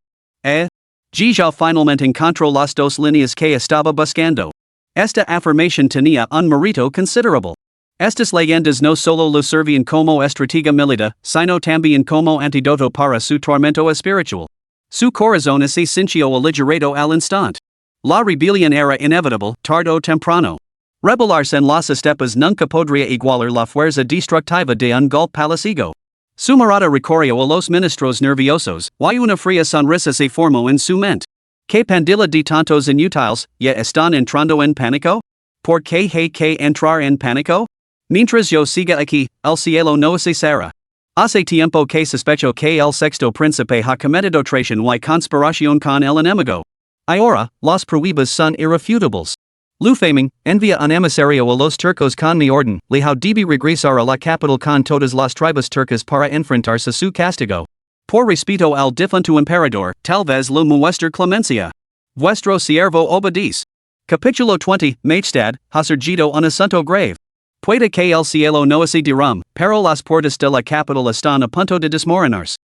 Ya finalmente encontró las dos líneas que estaba buscando. Esta afirmación tenía un mérito considerable. Estas leyendas no solo lo servían como estratega militar, sino también como antídoto para su tormento espiritual. Su corazón se sintió aligerado al instante. La rebelión era inevitable, tarde o temprano. Rebelarse en las estepas nunca podría igualar la fuerza destructiva de un golpe palaciego. Su mirada recorrió a los ministros nerviosos, y una fría sonrisa se formó en su mente. ¿Qué pandilla de tontos inútiles, ya están entrando en pánico? ¿Por qué hay que entrar en pánico? Mientras yo siga aquí, el cielo no cesará. Hace tiempo que sospecho que el sexto príncipe ha cometido traición y conspiración con el enemigo. Ahora, las pruebas son irrefutables. Lu Faming envía un emisario a los turcos con mi orden, le debe regresar a la capital con todas las tribus turcas para enfrentarse a su castigo. Por respeto al difunto emperador, tal vez lo muestre clemencia. Vuestro siervo obedece. Capítulo 20, Majestad, ha surgido un asunto grave. Puede que el cielo no se derrame, pero las puertas de la capital están a punto de desmoronarse.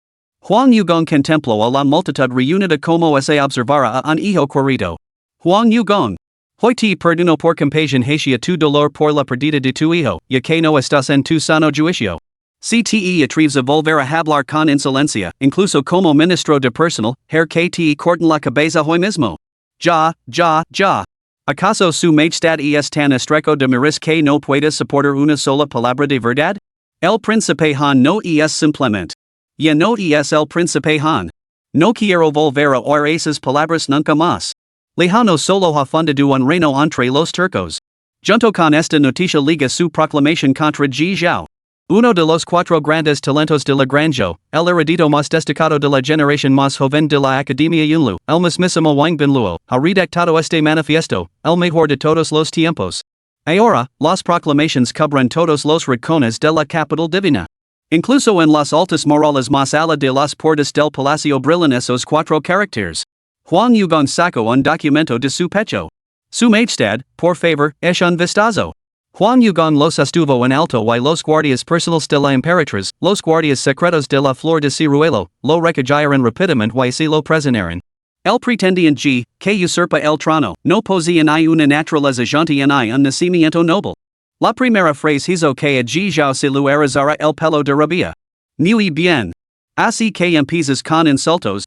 Huang Yugong contempló a la multitud reunida como se observara a un hijo querido. Huang Yugong. Hoy perdono por compasión hacia tu dolor por la perdida de tu hijo, ya que no estás en tu sano juicio. CTE atreves a volver a hablar con insolencia, incluso como ministro de personal, que te cortan la cabeza hoy mismo. Ya. ¿Acaso su majestad es tan estrecho de miras que no puede soportar una sola palabra de verdad? El príncipe Han no es simplemente. Ya no es el príncipe Han. No quiero volver a oír esas palabras nunca más. Lejano solo ha fundado un reino entre los turcos. Junto con esta noticia liga su proclamación contra Ji Zhao. Uno de los cuatro grandes talentos de la Granja, el erudito más destacado de la generación más joven de la Academia Yunlu, el mismísimo Wang Binluo, ha redactado este manifiesto, el mejor de todos los tiempos. Ahora, las proclamaciones cubren todos los rincones de la capital divina. Incluso en las altas morales más allá de las puertas del palacio brillan esos cuatro caracteres. Huang Yugon sacó un documento de su pecho. Su majestad, por favor, eche un vistazo. Huang Yugon los estuvo en alto y los guardias personales de la Emperatriz, los guardias secretos de la Flor de Ciruelo, lo recallaron rápidamente y se lo presentaron. El pretendiente G, que usurpa el trono, no posee ni una naturaleza gentil ni un nacimiento noble. La primera frase hizo que a Ji Zhao se le erizara el pelo de rabia. Muy bien. Así que empiezas con insultos,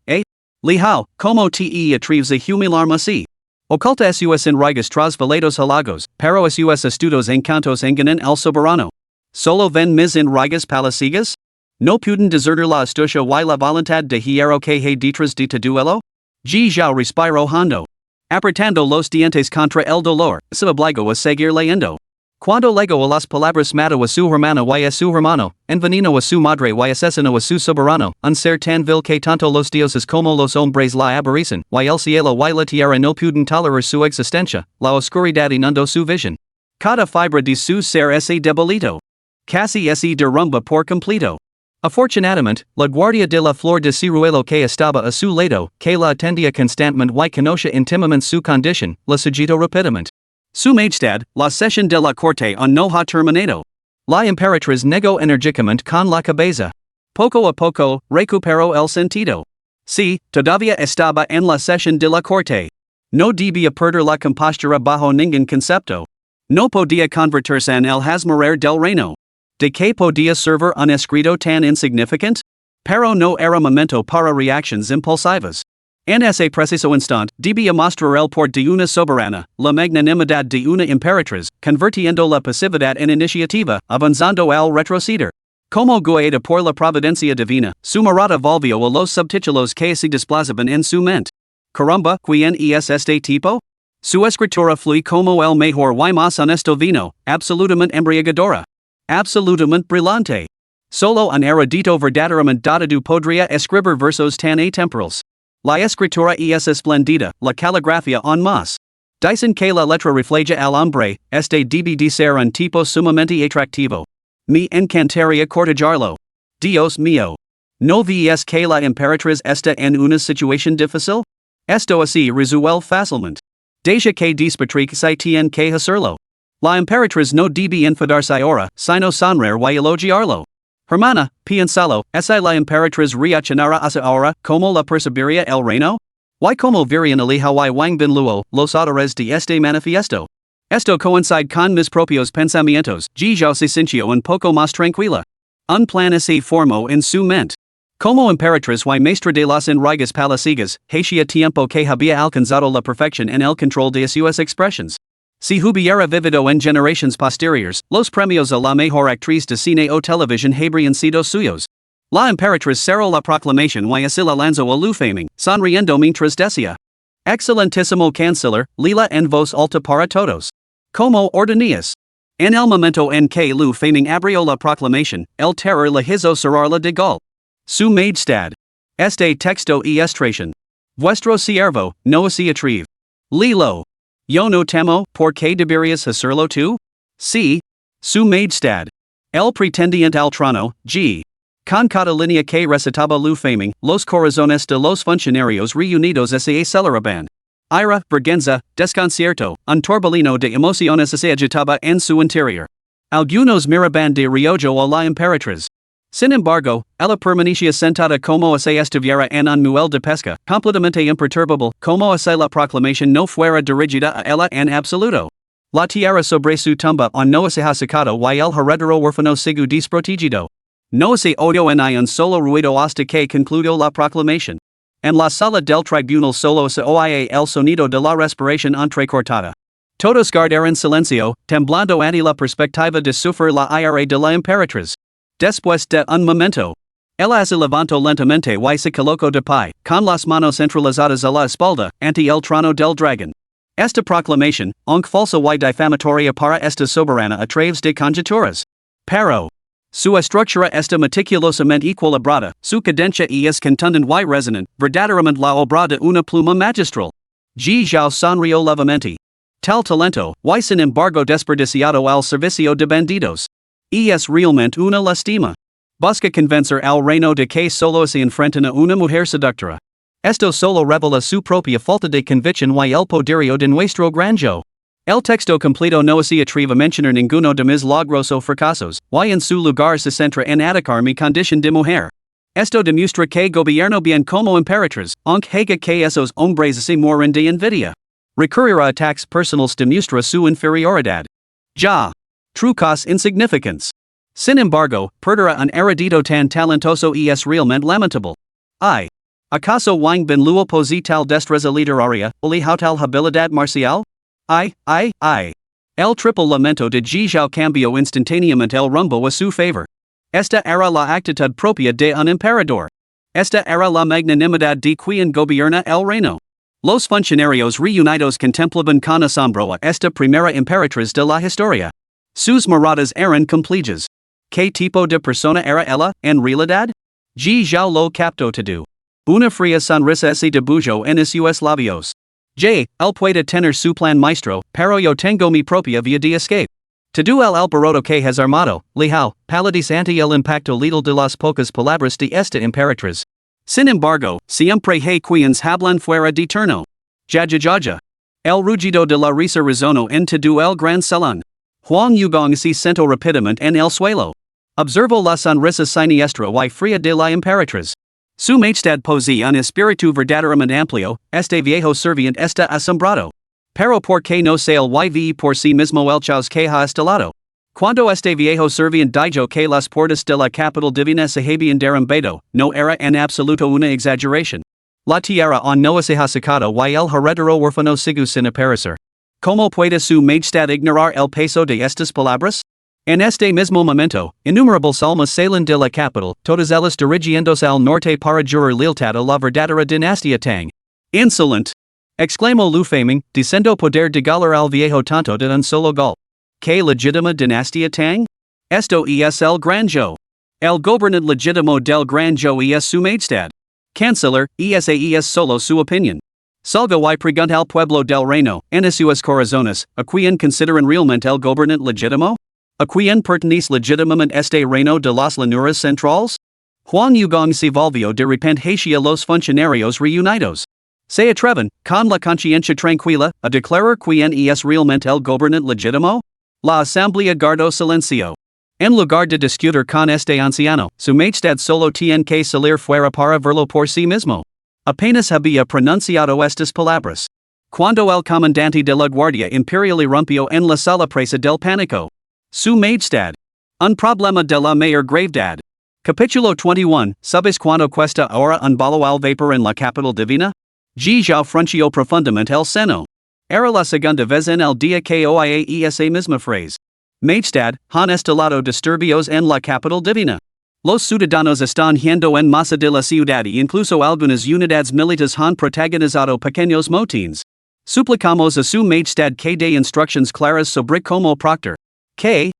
Lihao, como te atreves a humilarme así. Oculta sus enraigas tras velados halagos, pero sus estudos encantos enganan el soberano. Solo ven mis enraigas palacigas? No pueden desertar la astucia y la voluntad de hierro que hay detrás de tu duelo? Ji Zhao respiró hondo. Apretando los dientes contra el dolor, se obligó a seguir leyendo. Cuando llegó a las palabras mató a su hermana y a su hermano, envenenó a su madre y asesinó a su soberano, un ser tan vil que tanto los dioses como los hombres la aborrecen, y el cielo y la tierra no pueden tolerar su existencia, la oscuridad inundó su visión. Cada fibra de su ser se debilitó. Casi se derrumba por completo. Afortunadamente, la guardia de la Flor de Ciruelo que estaba a su lado, que la atendía constantemente y conocía íntimamente su condición, la sujetó rápidamente. Su majestad, la sesión de la corte aún no ha terminado. La emperatriz negó enérgicamente con la cabeza. Poco a poco, recuperó el sentido. Sí, todavía estaba en la sesión de la corte. No debía perder la compostura bajo ningún concepto. No podía convertirse en el hazmarer del reino. ¿De qué podía servir un escrito tan insignificante? Pero no era momento para reacciones impulsivas. En ese preciso instante, debía mostrar el poder de una soberana, la magnanimidad de una emperatriz, convirtiendo la pasividad en iniciativa, avanzando al retroceder. Como guiada por la providencia divina, su mirada volvió a los subtítulos que se desplazaban en su mente. Caramba, ¿quién es este tipo? Su escritura flui como el mejor y más honesto vino, absolutamente embriagadora. Absolutamente brillante. Solo un erudito verdaderamente dotado podría escribir versos tan atemporales. La escritura es esplendida, la caligrafía aún más. Dicen que la letra refleja al hombre, este debe de ser un tipo sumamente atractivo. Me encantaría cortejarlo. Dios mío. ¿No ves que la emperatriz está en una situación difícil? Esto así resuelve fácilmente. Deja que despatrique se tiene que hacerlo. La emperatriz no debe enfadarse ahora, sino sonreír y elogiarlo. Hermana, piénsalo, ¿es la emperatriz reaccionará hasta ahora, como la percibiría el reino? ¿Y como verían el hijo y Wang Binluo, los autores de este manifiesto? Esto coincide con mis propios pensamientos, Ji Zhao se sintió un poco más tranquila. Un plan se formó en su mente. Como emperatriz y maestra de las enraigas palacigas, hacía tiempo que había alcanzado la perfección en el control de sus expresiones. Si hubiera vivido en generaciones posteriores, los premios a la mejor actriz de cine o televisión habrían sido suyos. La emperatriz cerró la proclamación y así la lanzó a lu faming, sonriendo mientras decía: Excelentísimo canciller, lila en voz alta para todos. Como ordenías. En el momento en que lu faming abrió la proclamación, el terror le hizo cerrarla de gol. Su majestad. Este texto es traición. Vuestro siervo, no se atreve. Lilo. Yo no temo, ¿por qué deberías hacerlo tú? Sí. Su majestad. El pretendiente al trono, G. Con cada línea que recitaba lu faming, los corazones de los funcionarios reunidos se aceleraban. Ira, vergüenza, desconcierto, un torbellino de emociones se agitaba en su interior. Algunos miraban de reojo a la emperatriz. Sin embargo, ella permanecia sentada como si estuviera en un muelle de pesca, completamente imperturbable, como si la proclamación no fuera dirigida a ella en absoluto. La tierra sobre su tumba no se ha secado y el heredero huérfano sigue desprotegido. No se oyó en un solo ruido hasta que concluyó la proclamación. En la sala del tribunal solo se oía el sonido de la respiración entrecortada. Todos guardaron silencio, temblando ante la perspectiva de sufrir la ira de la emperatriz. Después de un momento, ella se levantó lentamente y se colocó de pie, con las manos entrelazadas a la espalda, ante el trono del dragón. Esta proclamación, aunque falsa y difamatoria para esta soberana a través de conjeturas. Pero, su estructura está meticulosamente equilibrada, su cadencia es contundente y resonante, verdaderamente la obra de una pluma magistral. Ji Zhao sonrió levemente. Tal talento, y sin embargo desperdiciado al servicio de bandidos. Es realmente una lástima. Busca convencer al reino de que solo se enfrentan a una mujer seductora. Esto solo revela su propia falta de convicción y el poderío de nuestro gran yo. El texto completo no se atreve a mencionar ninguno de mis logros o fracasos, y en su lugar se centra en atacar mi condición de mujer. Esto demuestra que gobierno bien como emperatriz, aunque haga que esos hombres se mueran de envidia. Recurrir a attacks personales demuestra su inferioridad. Ya. Trucos insignificants. Sin embargo, perder a un erudito tan talentoso es realmente lamentable. ¿Acaso Wang Bin Luo posee tal destreza literaria, o tal habilidad marcial? El triple lamento de Ji Zhao cambió instantáneamente el rumbo a su favor. Esta era la actitud propia de un emperador. Esta era la magnanimidad de quien gobierna el reino. Los funcionarios reunidos contemplaban con asombro a esta primera emperatriz de la historia. Sus miradas eran complejas. ¿Qué tipo de persona era ella, en realidad? Ji Zhao lo captó todo. Una fría sonrisa se dibujó en sus labios. Él puede tener su plan maestro, pero yo tengo mi propia vía de escape. Todo el alboroto que has armado, Lihao, palidez ante el impacto letal de las pocas palabras de esta emperatriz. Sin embargo, siempre hay quienes hablan fuera de turno. Ya. El rugido de la risa resonó en todo el gran salón. Huang Yugong se sentó rápidamente en el suelo. Observó la sonrisa siniestra y fría de la emperatriz. Su majestad posee un espíritu verdaderamente amplio, este viejo serviente está asombrado. Pero ¿por qué no se el yve por sí mismo el chaos que ha instalado? Cuando este viejo serviente dijo que las puertas de la capital divina se habían derrumbado, no era en absoluto una exageración. La tierra no se ha secado y el heredero huérfano sigue sin aparecer. ¿Cómo puede su majestad ignorar el peso de estas palabras? En este mismo momento, innumerables almas salen de la capital, todas ellas dirigiéndose al norte para jurar lealtad a la verdadera dinastía Tang. Insolent! Exclamó Lu Feiming, diciendo poder degalar al viejo tanto de un solo golpe. ¿Qué legítima dinastía Tang? Esto es el gran yo. El gobernante legítimo del gran yo es su majestad. Canciller, es solo su opinión. Salgo y pregunta al pueblo del reino, en sus corazones, ¿a quien consideran realmente el gobernante legítimo? ¿A quien pertenece legítimamente este reino de las llanuras centrales? Huang Yugong se volvió de repente hacia los funcionarios reunidos. Se atreven, con la conciencia tranquila, a declarar quien es realmente el gobernante legítimo? La asamblea guardó silencio. En lugar de discutir con este anciano, su majestad solo tiene que salir fuera para verlo por sí mismo. Apenas había pronunciado estas palabras. Cuando el comandante de la Guardia Imperial irrumpió en la sala presa del pánico. Su majestad. Un problema de la mayor gravedad. Capítulo 21, ¿Sabes cuándo cuesta ahora un balo al vapor en la capital divina? Ji Zhao frunció profundamente el seno. Era la segunda vez en el día que oía esa misma frase. Majestad, han instalado disturbios en la capital divina. Los ciudadanos están yendo en masa de la ciudad y incluso algunas unidades militares han protagonizado pequeños motines. Suplicamos a su majestad que dé instrucciones claras sobre cómo proctor. Que,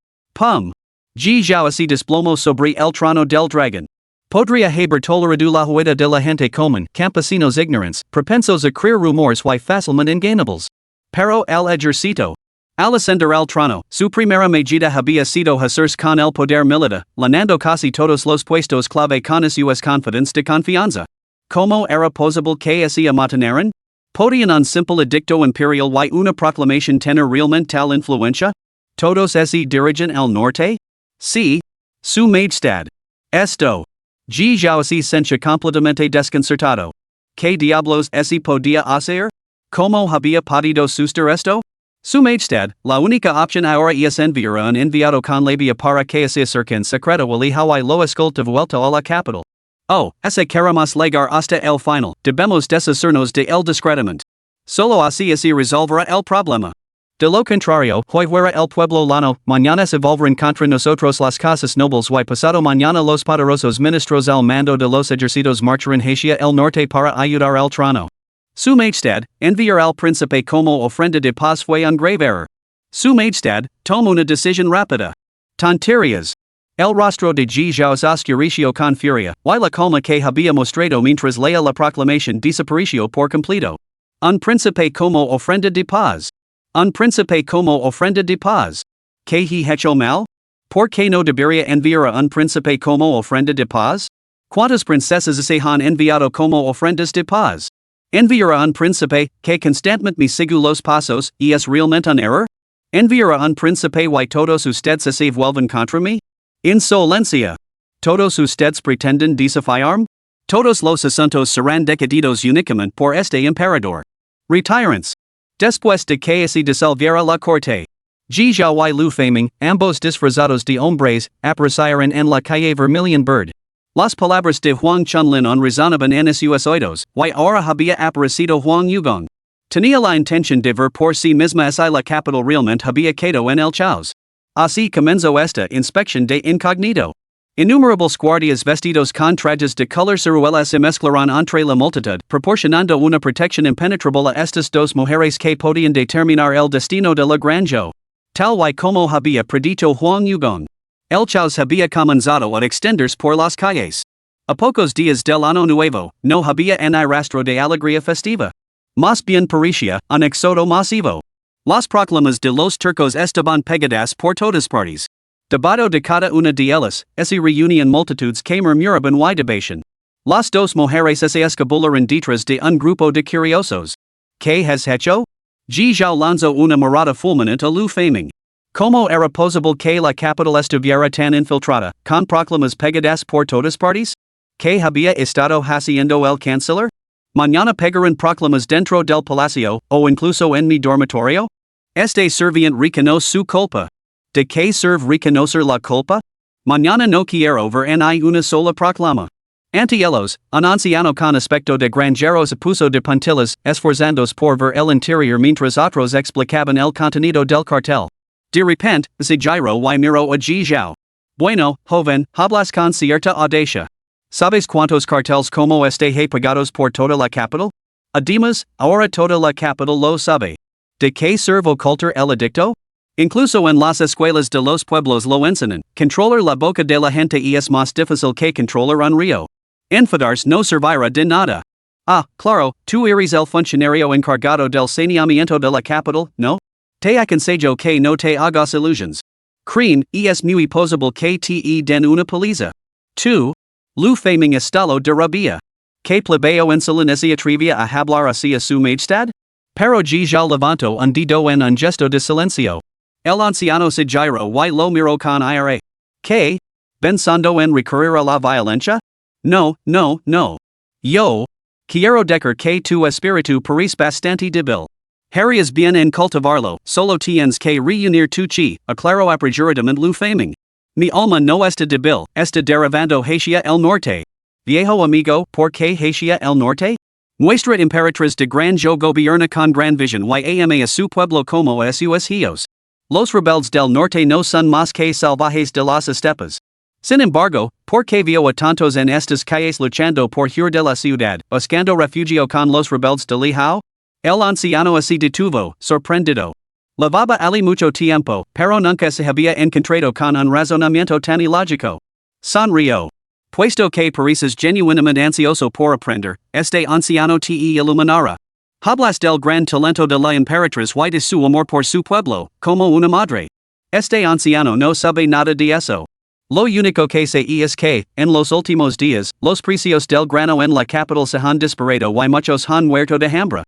Ji Zhao se desplomó sobre el trono del dragón. Podría haber tolerado la huida de la gente común, campesinos ignorantes, propensos a creer rumores y fácilmente engañables. Pero el ejército. Al ascender al trono, su primera medida había sido hacerse con el poder militar, llenando casi todos los puestos clave con sus confidentes de confianza. ¿Cómo era posible que se amontonaran? ¿Podían un simple edicto imperial y una proclamación tener realmente tal influencia? ¿Todos se dirigen al norte? Sí. Su majestad. Esto. G Zhao se sentía completamente desconcertado. ¿Qué diablos se podía hacer? ¿Cómo había podido suceder esto? Su Majestad, la única opción ahora es enviar un enviado con labia para que se acerquen secreto y Hawaii lo escolte vuelta a la capital. Oh, ese queremos llegar hasta el final, debemos deshacernos de el discretamente. Solo así se resolverá el problema. De lo contrario, hoy fuera el pueblo llano, mañana se volverán contra nosotros las casas nobles y pasado mañana los poderosos ministros al mando de los ejércitos marcharán hacia el norte para ayudar al trono. Su Majestad, enviar al príncipe como ofrenda de paz fue un grave error. Su Majestad, toma una decisión rápida. Tonterías. El rostro de Ji Zhao se oscureció con furia, y la calma que había mostrado mientras leía la proclamación desapareció por completo. Un príncipe como ofrenda de paz. Un príncipe como ofrenda de paz. ¿Qué he hecho mal? ¿Por qué no debería enviar a un príncipe como ofrenda de paz? ¿Cuántas princesas se han enviado como ofrendas de paz? Enviar a un príncipe que constantemente sigue los pasos y es realmente un error? Enviar a un príncipe y todos ustedes se vuelven contra mí? Insolencia. ¿Todos ustedes pretenden desafiarme? Todos los asuntos serán decididos únicamente por este emperador. Retirance. Después de que se disolviera la corte, Ji Zhao y Lu Feiming, ambos disfrazados de hombres, aparecieron en la calle Vermilion Bird. Las palabras de Huang Chunlin resonaban en sus oídos, y ahora había aparecido Huang Yugong. Tenía la intención de ver por sí misma si la capital realmente había quedado en el caos. Así comenzó esta inspección de incógnito. Innumerables guardias vestidos con trajes de color ciruela se mezclaron entre la multitud, proporcionando una protección impenetrable a estas dos mujeres que podían determinar el destino de la granja. Tal y como había predicho Huang Yugong. El caos había comenzado a extenderse por las calles. A pocos días del año nuevo, no había ni rastro de alegría festiva. Más bien parecía un éxodo masivo. Las proclamas de los turcos estaban pegadas por todas partes. Debajo de cada una de ellas, se reunían multitudes que murmuraban y debatían. Las dos mujeres se escabularon detrás de un grupo de curiosos. ¿Qué has hecho? Ji Zhao lanzó una mirada fulminante a Lu Feiming. ¿Cómo era posible que la capital estuviera tan infiltrada, con proclamas pegadas por todas partes? ¿Qué había estado haciendo el canciller? ¿Mañana pegarán proclamas dentro del palacio, o incluso en mi dormitorio? Este serviente reconoce su culpa. ¿De qué sirve reconocer la culpa? Mañana no quiero ver ni una sola proclama. Ante ellos, un anciano con aspecto de granjero se puso de puntillas, esforzándose por ver el interior mientras otros explicaban el contenido del cartel. De repente, se giró y miró a Ji Zhao. Bueno, joven, hablas con cierta audacia. ¿Sabes cuántos carteles como este hay pegados por toda la capital? Además, ahora toda la capital lo sabe. ¿De qué sirve ocultar el edicto? Incluso en las escuelas de los pueblos lo enseñan. Controlar la boca de la gente es más difícil que controlar un río. Enfadarse no servirá de nada. Ah, claro, tú eres el funcionario encargado del saneamiento de la capital, ¿no? Te aconsejo que no te hagas ilusiones. Creen, es muy posible que te den una paliza. Tú, Lu Feiming estalo de rabia. ¿Qué plebeo insolente se atrevía a hablar así a su majestad? Pero Ji Zhao levantó un dedo en un gesto de silencio. El anciano se giró y lo miró con ira. ¿Qué? ¿Pensando en recurrir a la violencia? No, no, no. Yo quiero decir que tu espíritu parece bastante débil. Harías bien en cultivarlo, solo tienes que reunir tu chi, aclaró apresuradamente Lu Feiming. Mi alma no está débil, está derivando hacia el norte. Viejo amigo, ¿por qué hacia el norte? Nuestra emperatriz de gran yo gobierna con gran visión y ama a su pueblo como a sus hijos. Los rebeldes del norte no son más que salvajes de las estepas. Sin embargo, ¿por qué vio a tantos en estas calles luchando por huir de la ciudad, buscando refugio con los rebeldes de Lihao? El anciano se detuvo, sorprendido. Llevaba allí mucho tiempo, pero nunca se había encontrado con un razonamiento tan ilógico. Sonrió. Puesto que pareces genuinamente ansioso por aprender, este anciano te iluminará. Hablas del gran talento de la emperatriz y de su amor por su pueblo, como una madre. Este anciano no sabe nada de eso. Lo único que sé es que, en los últimos días, los precios del grano en la capital se han disparado y muchos han muerto de hambre.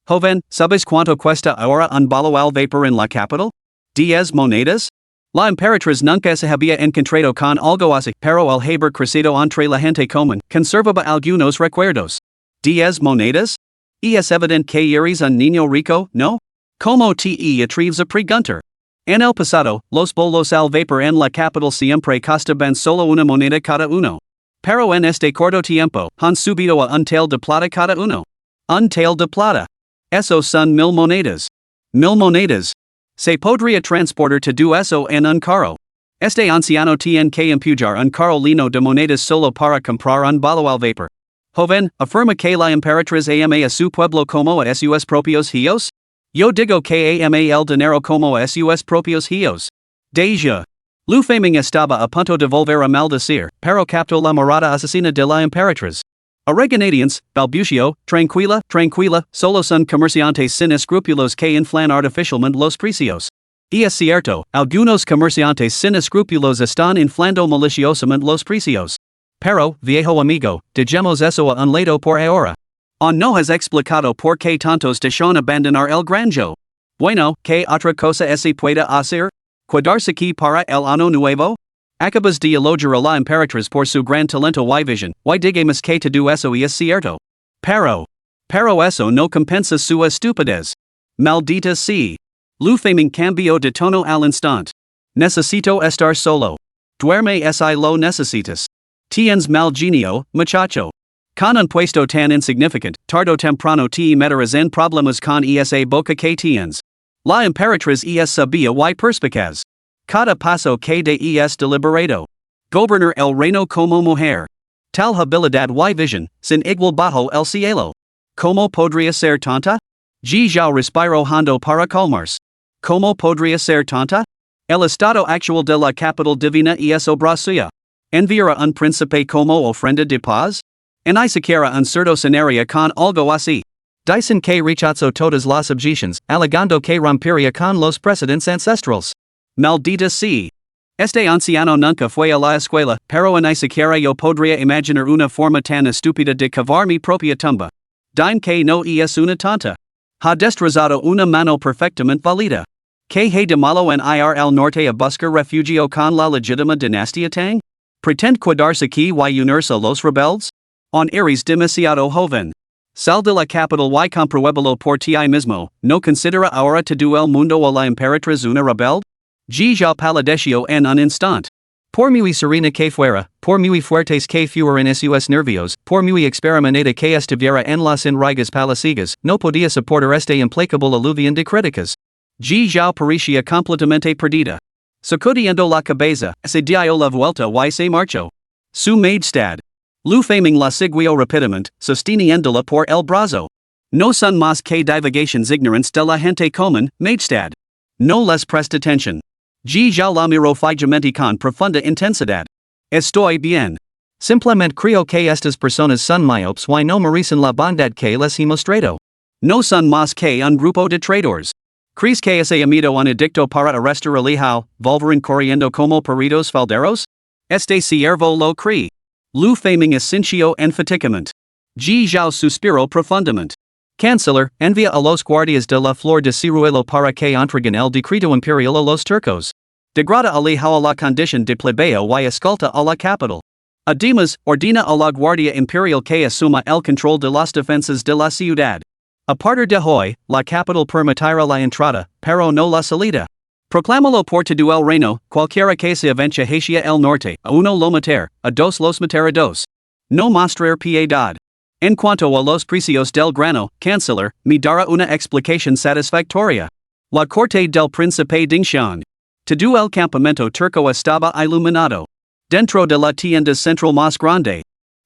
Joven, ¿sabes cuánto cuesta ahora un balo al vapor en la capital? 10 monedas. La Emperatriz nunca se había encontrado con algo así, pero el haber crecido entre la gente común, conservaba algunos recuerdos. 10 monedas? Es evidente que eres un niño rico, ¿no? Como te atreves a preguntar. En el pasado, los bolos al vapor en la capital siempre costaban solo una moneda cada uno. Pero en este corto tiempo, han subido a un tel de plata cada uno. Un tel de plata. Esos son 1000 monedas. 1000 monedas. Se podría transportar todo eso en un carro. Este anciano tiene que empujar un carro lleno de monedas solo para comprar un bolo al vapor. Joven, afirma que la emperatriz ama a su pueblo como a sus propios hijos? Yo digo que ama el dinero como a sus propios hijos. Deja. Lu Faming estaba a punto de volver a maldecir, pero captó la morada asesina de la emperatriz. A reganadians, balbucio, tranquila, solo son comerciantes sin escrúpulos que inflan artificialmente los precios. Y es cierto, algunos comerciantes sin escrúpulos están inflando maliciosamente los precios. Pero, viejo amigo, dejemos eso a un lado por ahora. Aún no has explicado por qué tantos dejan abandonar el granjo. Bueno, ¿qué otra cosa se puede hacer? ¿Quedarse aquí para el año nuevo? Acabas de elogiar a la emperatriz por su gran talento y visión, y digamos que todo eso es cierto. Pero eso no compensa su estupidez. Maldita sea. Lu Faming cambió de tono al instante. Necesito estar solo. Duerme si lo necesitas. Tienes mal genio, muchacho. Con un puesto tan insignificante, tarde o temprano te meterás en problemas con esa boca que tienes. La emperatriz es sabia y perspicaz. Cada paso que de es deliberado. Gobernar el reino como mujer. Tal habilidad y visión, sin igual bajo el cielo. ¿Cómo podría ser tonta? Ya respiro hondo para calmarse. ¿Cómo podría ser tonta? El estado actual de la capital divina es obra suya. ¿Enviará un príncipe como ofrenda de paz? En ni siquiera un cerdo cenaria con algo así. Dicen que rechazo todas las objeciones, alegando que rompería con los precedentes ancestrales. Maldita sea. Este anciano nunca fue a la escuela, pero ni siquiera yo podría imaginar una forma tan estúpida de cavar mi propia tumba. Dime que no es una tonta. Ha destrozado una mano perfectamente válida. Que hay de malo en ir al norte a buscar refugio con la legítima dinastía Tang? ¿Pretende quedarse aquí y unirse a los rebeldes? On eres demasiado joven. Sal de la capital y compruébalo por ti mismo, ¿no considera ahora todo el mundo a la emperatriz una rebelde? Ya palideció en un instante. Por muy serena que fuera, por muy fuertes que fueran sus nervios, por muy experimentada que estuviera en las enraigas palaciegas, no podía soportar este implacable aluvión de críticas. Ya parecía completamente perdida. Sacudiendo la cabeza, se dio la vuelta y se marchó. Su Majestad. Lu Faming la siguió rápidamente, sosteniéndola por el brazo. No son más que divagaciones ignorantes de la gente común, Majestad. No les presta atención. Ya la miró fijamente con profunda intensidad. Estoy bien. Simplemente creo que estas personas son myopes y no merecen la bondad que les he mostrado. No son más que un grupo de traidores. ¿Crees que ese amido un edicto para arrestar al hijo, volverían corriendo como perritos falderos? Este ciervo lo cree. Lu Faming asintió enfaticamente. Ya suspiró profundamente. Canciller, envía a los guardias de la flor de ciruelo para que entreguen el decreto imperial a los turcos. Degrada al hijo a la condición de plebeo y escolta a la capital. Además, ordena a la guardia imperial que asuma el control de las defensas de la ciudad. A partir de hoy, la capital permitirá la entrada, pero no la salida. Proclámalo por todo el reino, cualquiera que se aventure hacia el norte, a uno lo matar, a dos los matar a dos. No mostrar piedad. En cuanto a los precios del grano, canciller, me dará una explicación satisfactoria. La corte del príncipe Dingshan. Todo el campamento turco estaba iluminado. Dentro de la tienda central más grande.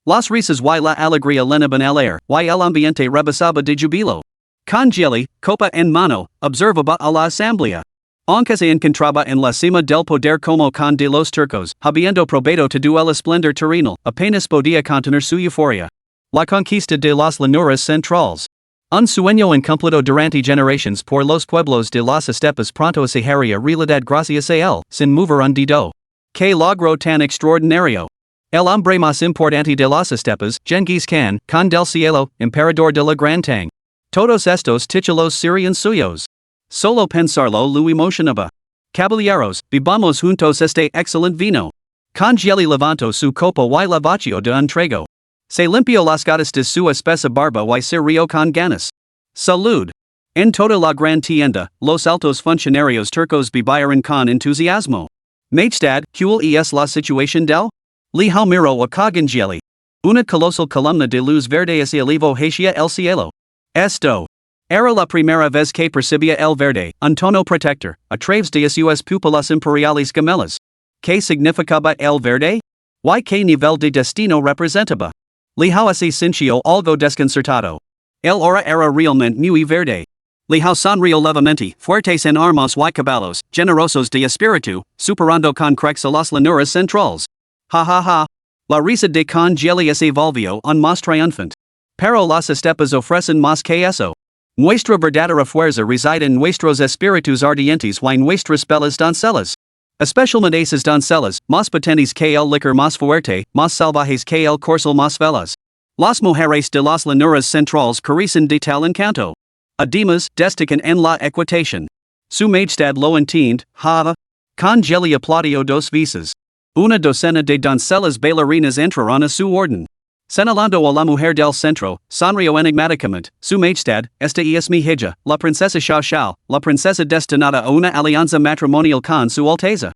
Las risas y la alegría llenaban el aire, y el ambiente rebosaba de jubilo. Con jelly, copa en mano, observaba a la asamblea. Aunque se encontraba en la cima del poder como con de los turcos, habiendo probado todo el esplendor terrenal, apenas podía contener su euforia. La conquista de las llanuras centrales. Un sueño incumplido durante generaciones por los pueblos de las estepas pronto se haría realidad gracias a él, sin mover un dedo. ¿Qué logro tan extraordinario? El hombre más importante de las estepas, Genghis Khan, con del cielo, emperador de la Gran Tang. Todos estos títulos serían suyos. Solo pensarlo lo emocionaba. Caballeros, bebamos juntos este excelente vino. Congeli levanto su copa y la vacío de un trago. Se limpio las gatas de su espesa barba y se rio con ganas. Salud. En toda la gran tienda, los altos funcionarios turcos bebieron con entusiasmo. Majestad, ¿cuál es la situación del? Li hao miro a congeli. Una colosal columna de luz verde se elevó hacia el cielo. Esto era la primera vez que percibía el verde, un tono protector, a través de sus pupilas imperiales gemelas. ¿Qué significaba el verde? ¿Y qué nivel de destino representaba? Li hao se sintió algo desconcertado. El aura era realmente muy verde. Li hao sonrió levemente, fuertes en armas y caballos, generosos de espíritu, superando con creces las llanuras centrales. Ha ha ha. La risa de congeli se volvió un más triunfante. Pero las estepas ofrecen más que eso. Nuestra verdadera fuerza reside en nuestros espíritus ardientes y nuestras bellas doncellas. Especialmente esas doncellas, más potentes que el licor más fuerte, más salvajes que el corcel más veloz. Las mujeres de las llanuras centrales carecen de tal encanto. Además, destacan en la equitación. Su majestad lo entiende, ha. Congeli aplaudió dos veces. Una docena de doncellas bailarinas entraron a su orden. Señalando a la mujer del centro, sonrió enigmáticamente, su majestad, esta es mi hija, la princesa Xiao Xiao, la princesa destinada a una alianza matrimonial con su alteza.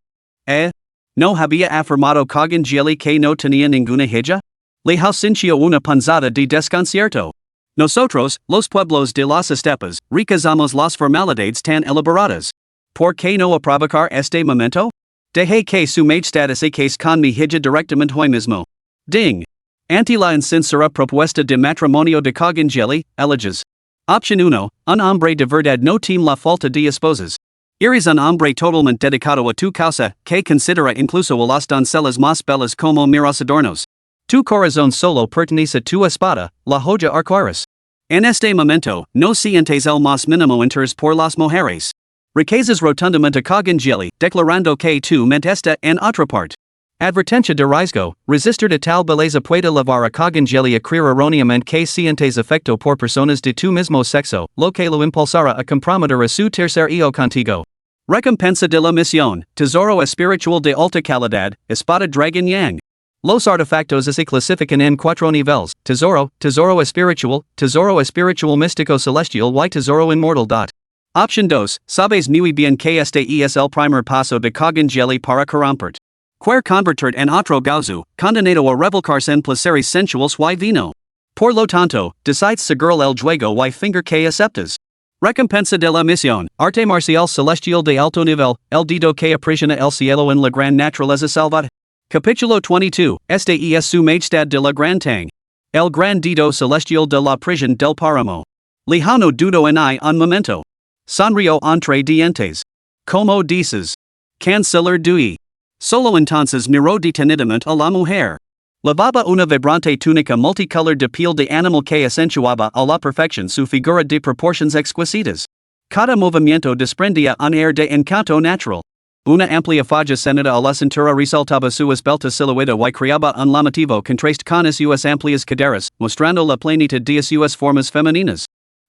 ¿No había afirmado congeli que no tenía ninguna hija? Li hao sintió una punzada de desconcierto. Nosotros, los pueblos de las estepas, rechazamos las formalidades tan elaboradas. ¿Por qué no aprovechar este momento? Deje que su majestad se case con mi hija directamente hoy mismo. Ding. Ante la insincera propuesta de matrimonio de congeli, eliges. Opción 1, un hombre de verdad no tiene la falta de esposas. Eres un hombre totalmente dedicado a tu causa, que considera incluso a las doncellas más bellas como meros adornos. Tu corazón solo pertenece a tu espada, la joya arcoiris. En este momento, no sientes el más mínimo interés por las mujeres. Rechazas rotundamente congeli, declarando que tu mente está en otra parte. Advertencia de riesgo, resistir de tal belleza puede llevar a congeli a creer erróneamente que sientes afecto por personas de tu mismo sexo, lo que lo impulsará a comprometer a su tercer hijo contigo. Recompensa de la misión, tesoro espiritual de alta calidad, espada dragon yang. Los artefactos se clasifican en 4 niveles, tesoro, tesoro espiritual místico celestial y tesoro inmortal. Option 2, sabes muy bien que este es el primer paso de congeli para corromperte. Quer convertir en otro gauzu, condenado a revolcarse en placeres sensuales y vino. Por lo tanto, decides seguir el juego y finger que aceptas. Recompensa de la misión, arte marcial celestial de alto nivel, el dedo que aprisiona el cielo en la gran naturaleza salvada. Capítulo 22, este es su majestad de la gran tang. El gran dedo celestial de la prisión del páramo. Li hao no dudo en un momento. Sonrió entre dientes. Como dices. Cancelar dui. Solo entonces miró detenidamente a la mujer. Lavaba una vibrante túnica multicolor de piel de animal que acentuaba a la perfección su figura de proporciones exquisitas. Cada movimiento desprendía un aire de encanto natural. Una amplia faja cenada a la cintura resaltaba su esbelta silueta y creaba un llamativo contraste con sus amplias caderas, mostrando la plenitud de sus formas femeninas.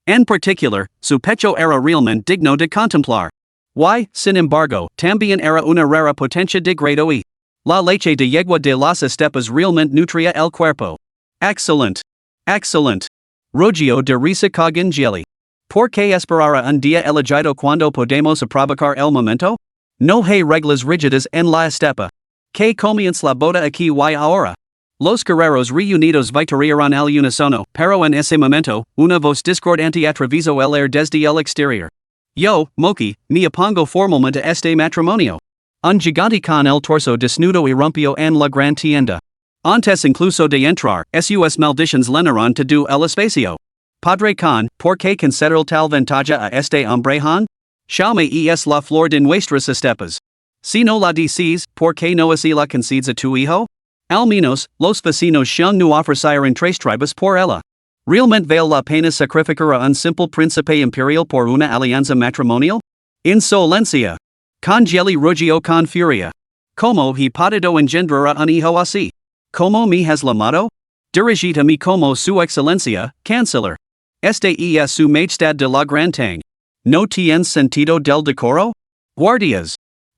En particular, su pecho era realmente digno de contemplar. Y, sin embargo, también era una rara potencia de grado y. La leche de yegua de las estepas realmente nutría el cuerpo. Excellent. Excellent. Rugio de risa congeli. ¿Por qué esperar un día elegido cuando podemos aprovechar el momento? No hay reglas rígidas en la estepa. Que comienza la boda aquí y ahora. Los guerreros reunidos victoriaron al unísono, pero en ese momento, una voz discordante atravesó el aire desde el exterior. Yo, Moki, me opongo formalmente a este matrimonio. Un gigante con el torso desnudo irrumpió en la gran tienda. Antes incluso de entrar, sus maldiciones llenaron todo el espacio. Padre Khan, ¿por qué conceder tal ventaja a este hombre Han? Xiaomei es la flor de nuestras estepas. Si no la dices, ¿por qué no así la concedes a tu hijo? Al menos, los vecinos Xiang no ofrecieron tres tribus por ella. ¿Realmente vale la pena sacrificar a un simple príncipe imperial por una alianza matrimonial? Insolencia. Congeli rugio con furia. ¿Cómo he podido engendrar a un hijo así? ¿Cómo me has llamado? Dirigid a mí como su excelencia, canciller. Este es su majestad de la gran tang. ¿No tienes sentido del decoro? Guardias.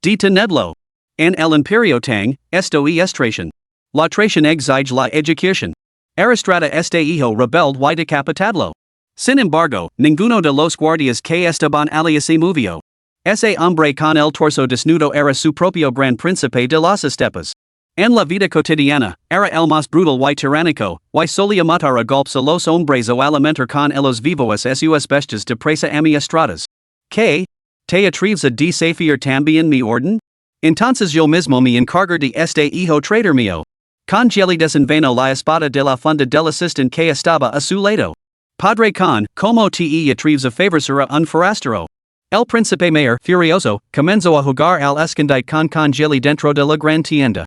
D. Teneblo. En el imperio tang, esto y estration. La tración exige la ejecución. Aristrata este hijo rebelde y decapitadlo. Sin embargo, ninguno de los guardias que estaban allí se movió. Ese hombre con el torso desnudo era su propio gran príncipe de las estepas. En la vida cotidiana, era el más brutal y tiránico, y solía matar a golpes a los hombres o alimentar con ellos vivos a sus bestias de presa amiestradas. ¿Qué? ¿Te atreves a desafiar también mi orden? Entonces yo mismo me encargo de este hijo traitor mío. Congeli desenvainó la espada de la funda del asistente que estaba a su lado. Padre con, como te atreves a favorecer a un forastero. El príncipe mayor, furioso, comenzó a jugar al escondite con Congeli dentro de la gran tienda.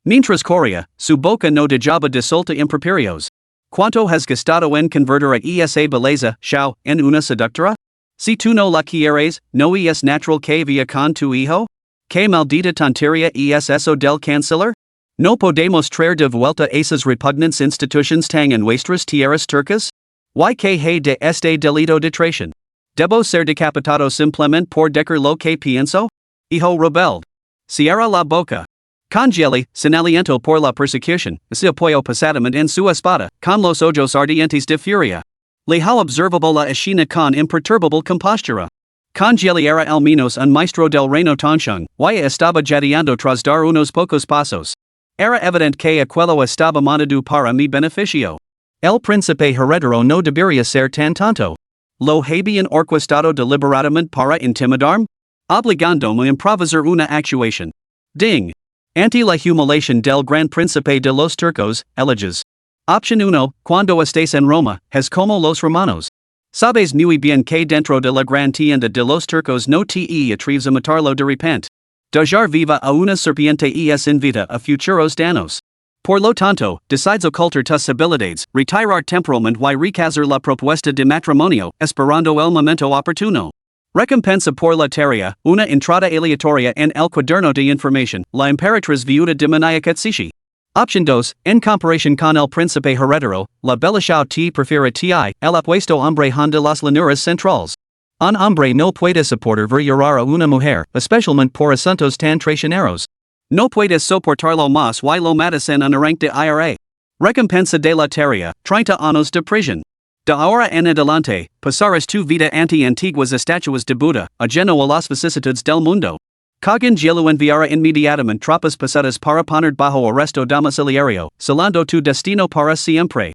Mientras corría, su boca no dejaba de soltar improperios. ¿Cuánto has gastado en convertir a esa belleza, Xiao, en una seductora? Si tú no la quieres, ¿no es natural que vaya con tu hijo? ¿Qué maldita tontería es eso del canciller? ¿No podemos traer de vuelta esas repugnantes instituciones tan en nuestras tierras turcas? ¿Y que hay de este delito de traición? ¿Debo ser decapitado simplemente por decir lo que pienso? Hijo rebelde. Cierra la boca. Congeli, sin aliento por la persecución, se apoyó pesadamente en su espada, con los ojos ardientes de furia. Lejao observable la escena con imperturbable compostura. Congeli era al menos un maestro del reino Tongsheng, y estaba jadeando tras dar unos pocos pasos. Era evidente que aquello estaba montado para mi beneficio. El príncipe heredero no debería ser tan tonto. ¿Lo habían orquestado deliberadamente para intimidarme? Obligándome a improvisar una actuación. Ding. Ante la humiliación del gran príncipe de los turcos, eliges. Opción 1, cuando estés en Roma, haz como los romanos. Sabes muy bien que dentro de la gran tienda de los turcos no te atreves a matarlo de repente. Dejar viva a una serpiente es invita a futuros danos. Por lo tanto, decides ocultar tus habilidades, retirar temporalmente y rechazar la propuesta de matrimonio, esperando el momento oportuno. Recompensa por la tarea, una entrada aleatoria en el cuaderno de información, la Emperatriz viuda de Maniacatsishi. Option 2, en comparación con el príncipe heredero, la bella Xiao te prefiere ti, el apuesto hombre de las llanuras centrales. Un hombre no puede soportar ver llorar a una mujer, especialmente por asuntos tan traicioneros. No puedes soportarlo más y lo matas en un arranque de IRA. Recompensa de la tarea, 30 años de prisión. De ahora en adelante, pasarás tu vida ante antiguas estatuas de Buda, ajeno a las vicisitudes del mundo. Congeli enviará inmediatamente tropas pesadas para poner bajo arresto domiciliario, selando tu destino para siempre.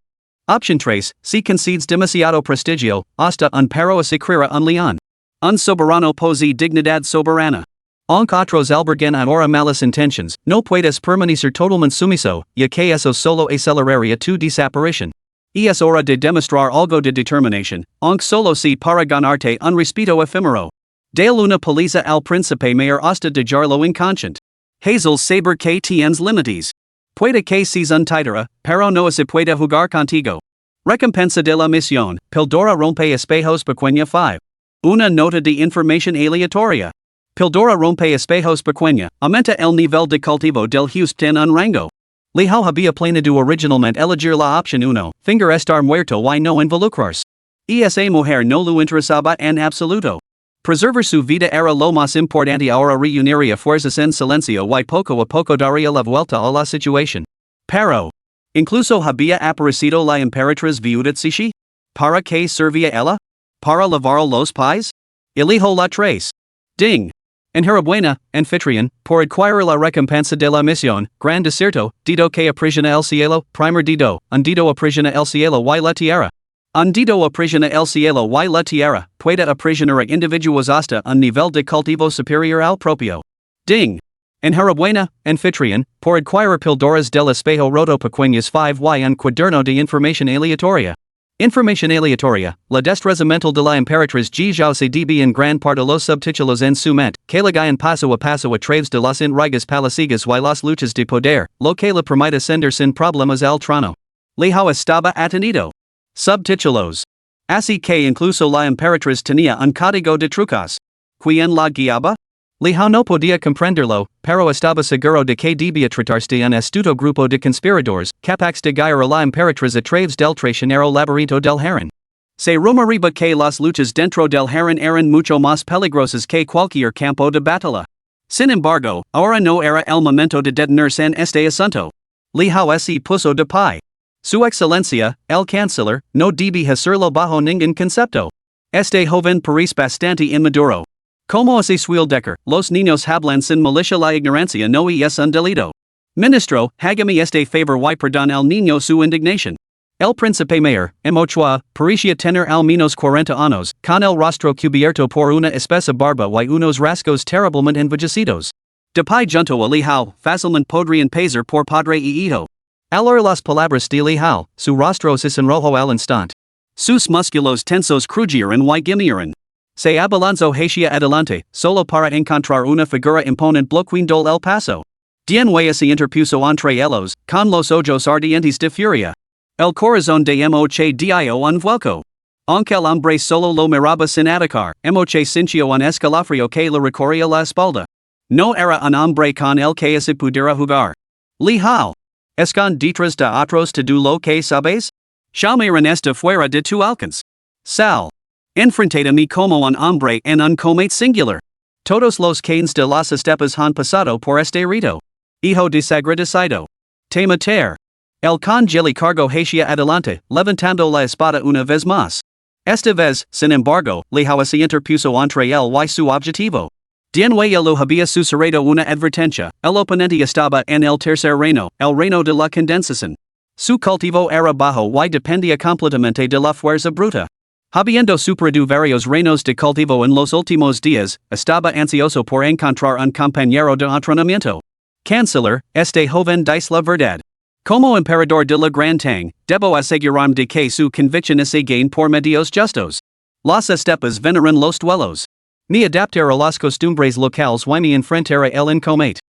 Option 3, si concedes demasiado prestigio, hasta un perro asecura un león. Un soberano posee dignidad soberana. Aunque otros alberguen ahora malas intentions, no puedes permanecer totalmente sumiso, ya que eso solo aceleraría tu desaparición. Es hora de demostrar algo de determinación, aunque solo si para ganarte un respeto efímero. Dale una paliza al príncipe mayor hasta dejarlo inconsciente. Hazel saber que tienes límites. Puede que seas un títere, pero no se puede jugar contigo. Recompensa de la misión, Pildora rompe espejos pequeña 5. Una nota de información aleatoria. Pildora rompe espejos pequeña, aumenta el nivel de cultivo del Houston un rango. Lejao había planeado originalmente elegir la opción 1, finger estar muerto y no involucrarse. Esa mujer no lo interesaba en absoluto. Preservar su vida era lo más importante ahora reuniría fuerzas en silencio y poco a poco daría la vuelta a la situación. Pero, incluso había aparecido la Emperatriz viuda Tsishi? ¿Para qué servía ella? ¿Para lavar los pies? Elijo la 3. Ding. Enhorabuena, anfitrión, por adquirir la recompensa de la misión, gran desierto, dido que aprisiona el cielo, primer dido, un dido aprisiona el cielo y la tierra. Un dido aprisiona el cielo y la tierra, puede aprisionar a individuos hasta un nivel de cultivo superior al propio. Ding. Enhorabuena, anfitrión, por adquirir pildoras del espejo roto pequeñas 5 y un cuaderno de información aleatoria. Información aleatoria, la destreza mental de la Emperatriz Zhao se debe en gran parte los subtítulos en su mente, que le guían paso a través de las intrigas palacigas y las luchas de poder, lo que le permite ascender sin problemas al trono. Lejao estaba atendido. Subtítulos. Así que incluso la Emperatriz tenía un código de trucos. ¿Quién la guiaba? Lejao no podía comprenderlo, pero estaba seguro de que debía tratarse de un astuto grupo de conspiradores, capaces de guiar a la Emperatriz a través del traicionero laberinto del harén. Se rumoreaba que las luchas dentro del harén eran mucho más peligrosas que cualquier campo de batalla. Sin embargo, ahora no era el momento de detenerse en este asunto. Lijao se puso de pie. Su excelencia, el canciller, no debe hacerlo bajo ningún concepto. Este joven parece bastante inmaduro. Como así Decker, los niños hablan sin malicia, la ignorancia no es un delito. Ministro, hágame este favor y perdón al niño su indignación. El príncipe mayor, Emochua, parecía tener al menos 40 años, con el rostro cubierto por una espesa barba y unos rasgos terriblemente envejecidos. De pie junto a Lijao, fácilmente podrían pasar por padre y hijo. Al oír las palabras de Lijao, su rostro se sonrojó al instante. Sus músculos tensos crujían y gimieron. Se abalanzó hacia adelante, solo para encontrar una figura imponente bloqueando el paso. Dienwei se interpuso entre ellos, con los ojos ardientes de furia. El corazón de Moche dio un vuelco. Aunque el hombre solo lo miraba sin atacar, Moche sintió un escalofrío que le recorría la espalda. No era un hombre con el que se pudiera jugar. Lijao. ¿Escon detrás de otros te du lo que sabes? Shalmiran esta fuera de tu alcance. Sal. Enfrentate a mí como un hombre en un comate singular. Todos los canes de las estepas han pasado por este rito. Hijo de sagradecido. Te matar. El congeli cargo hacia adelante, levantando la espada una vez más. Esta vez, sin embargo, Lijao se interpuso entre él y su objetivo. Dienwei lo había sucedido una advertencia, el oponente estaba en el tercer reino, el reino de la condensación. Su cultivo era bajo y dependía completamente de la fuerza bruta. Habiendo superado varios reinos de cultivo en los últimos días, estaba ansioso por encontrar un compañero de entrenamiento. Canciller, este joven dice la verdad. Como emperador de la Gran Tang, debo asegurarme de que su convicción se gain por medios justos. Las estepas veneran los duelos. Me adaptar a las costumbres locales y me enfrentar a el incombate.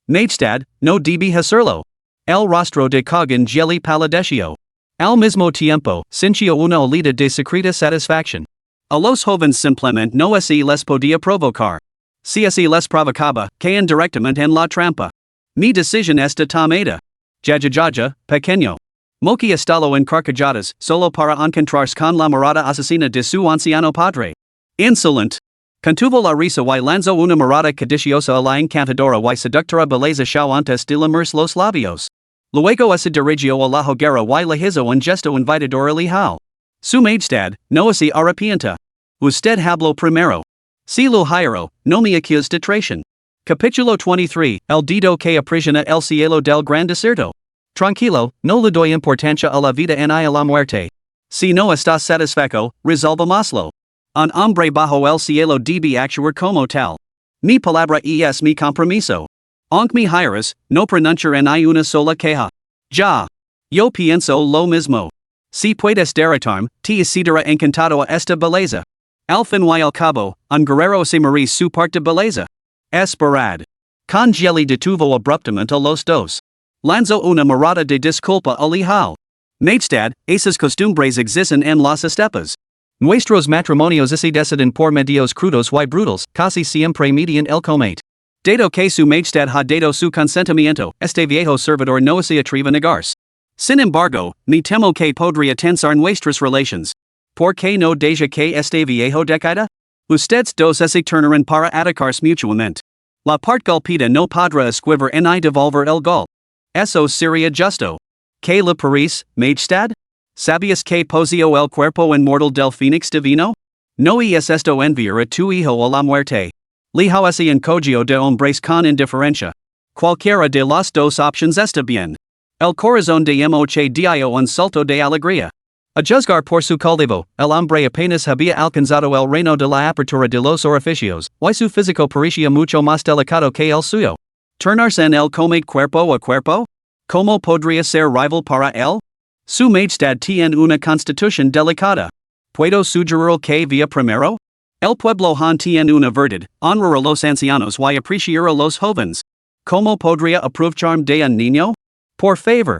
Majestad, no debe hacerlo. El rostro de Kogan Jelly palideció. Al mismo tiempo, sintió una olida de secreta satisfacción. A los jóvenes simplemente no así les podía provocar. Si así les provocaba, caen directamente en la trampa. Mi decisión está tomada. Jajajaja, pequeño. Moki estalo encarcajadas, solo para encontrarse con la mirada asesina de su anciano padre. Insolent. Contuvo la risa y lanzó una mirada codiciosa a la encantadora y seductora belleza show antes de lamerse los labios. Luego se dirigió a la hoguera y le hizo un gesto invitador a Lijao. Su majestad, no se arrepienta. Usted habló primero. Si lo hiero, no me accuse de traición. Capítulo 23, El dedo que aprisiona el cielo del gran desierto. Tranquilo, no le doy importancia a la vida ni a la muerte. Si no estás satisfecho, resolvámoslo. Un hombre bajo el cielo debe actuar como tal. Mi palabra es mi compromiso. Aunque me hieras, no pronunciaré ni una sola queja. Ya. Yo pienso lo mismo. Si puedes derrotarme, te será encantado a esta belleza. Al fin y al cabo, un guerrero se merece su parte de belleza. Esperad. Congeli detuvo abruptamente a los dos. Lanzó una mirada de disculpa a Lijao. Majestad, esas costumbres existen en las estepas. Nuestros matrimonios se deciden por medios crudos y brutales, casi siempre median el comate. Dado que su majestad ha dado su consentimiento, este viejo servidor no se atreve a negarse. Sin embargo, me temo que podría tensar nuestras relaciones. ¿Por qué no deja que este viejo decida? Ustedes dos se tornarán para atacarse mutuamente. La parte golpeada no podrá esquivar ni devolver el gol. Eso sería justo. ¿Qué le parece, majestad? ¿Sabías que poseó el cuerpo inmortal del Fénix divino? No es esto enviar a tu hijo a la muerte. Lijao se encogió de hombres con indiferencia. Cualquiera de las dos opciones está bien. El corazón de Moche dio un salto de alegría. A juzgar por su cultivo, el hombre apenas había alcanzado el reino de la apertura de los orificios, y su físico parecía mucho más delicado que el suyo. ¿Turnarse en el comate cuerpo a cuerpo? ¿Cómo podría ser rival para él? Su majestad tiene una constitución delicada. ¿Puedo sugerir que via primero? El pueblo han tiene una verdad, honrar a los ancianos y apreciar a los jóvenes. ¿Cómo podría aprovecharme de un niño? Por favor.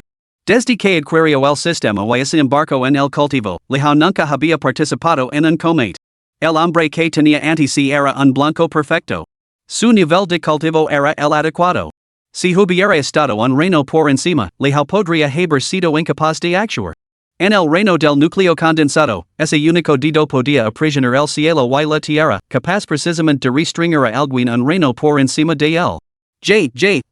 Desde que adquirió el sistema y se embarcó en el cultivo, Lijao nunca había participado en un comate. El hombre que tenía ante sí era un blanco perfecto. Su nivel de cultivo era el adecuado. Si hubiera estado un reino por encima, Lijao podría haber sido incapaz de actuar. En el reino del núcleo condensado, ese único dido podía aprisionar el cielo y la tierra, capaz precisamente de restringir a alguien un reino por encima de él.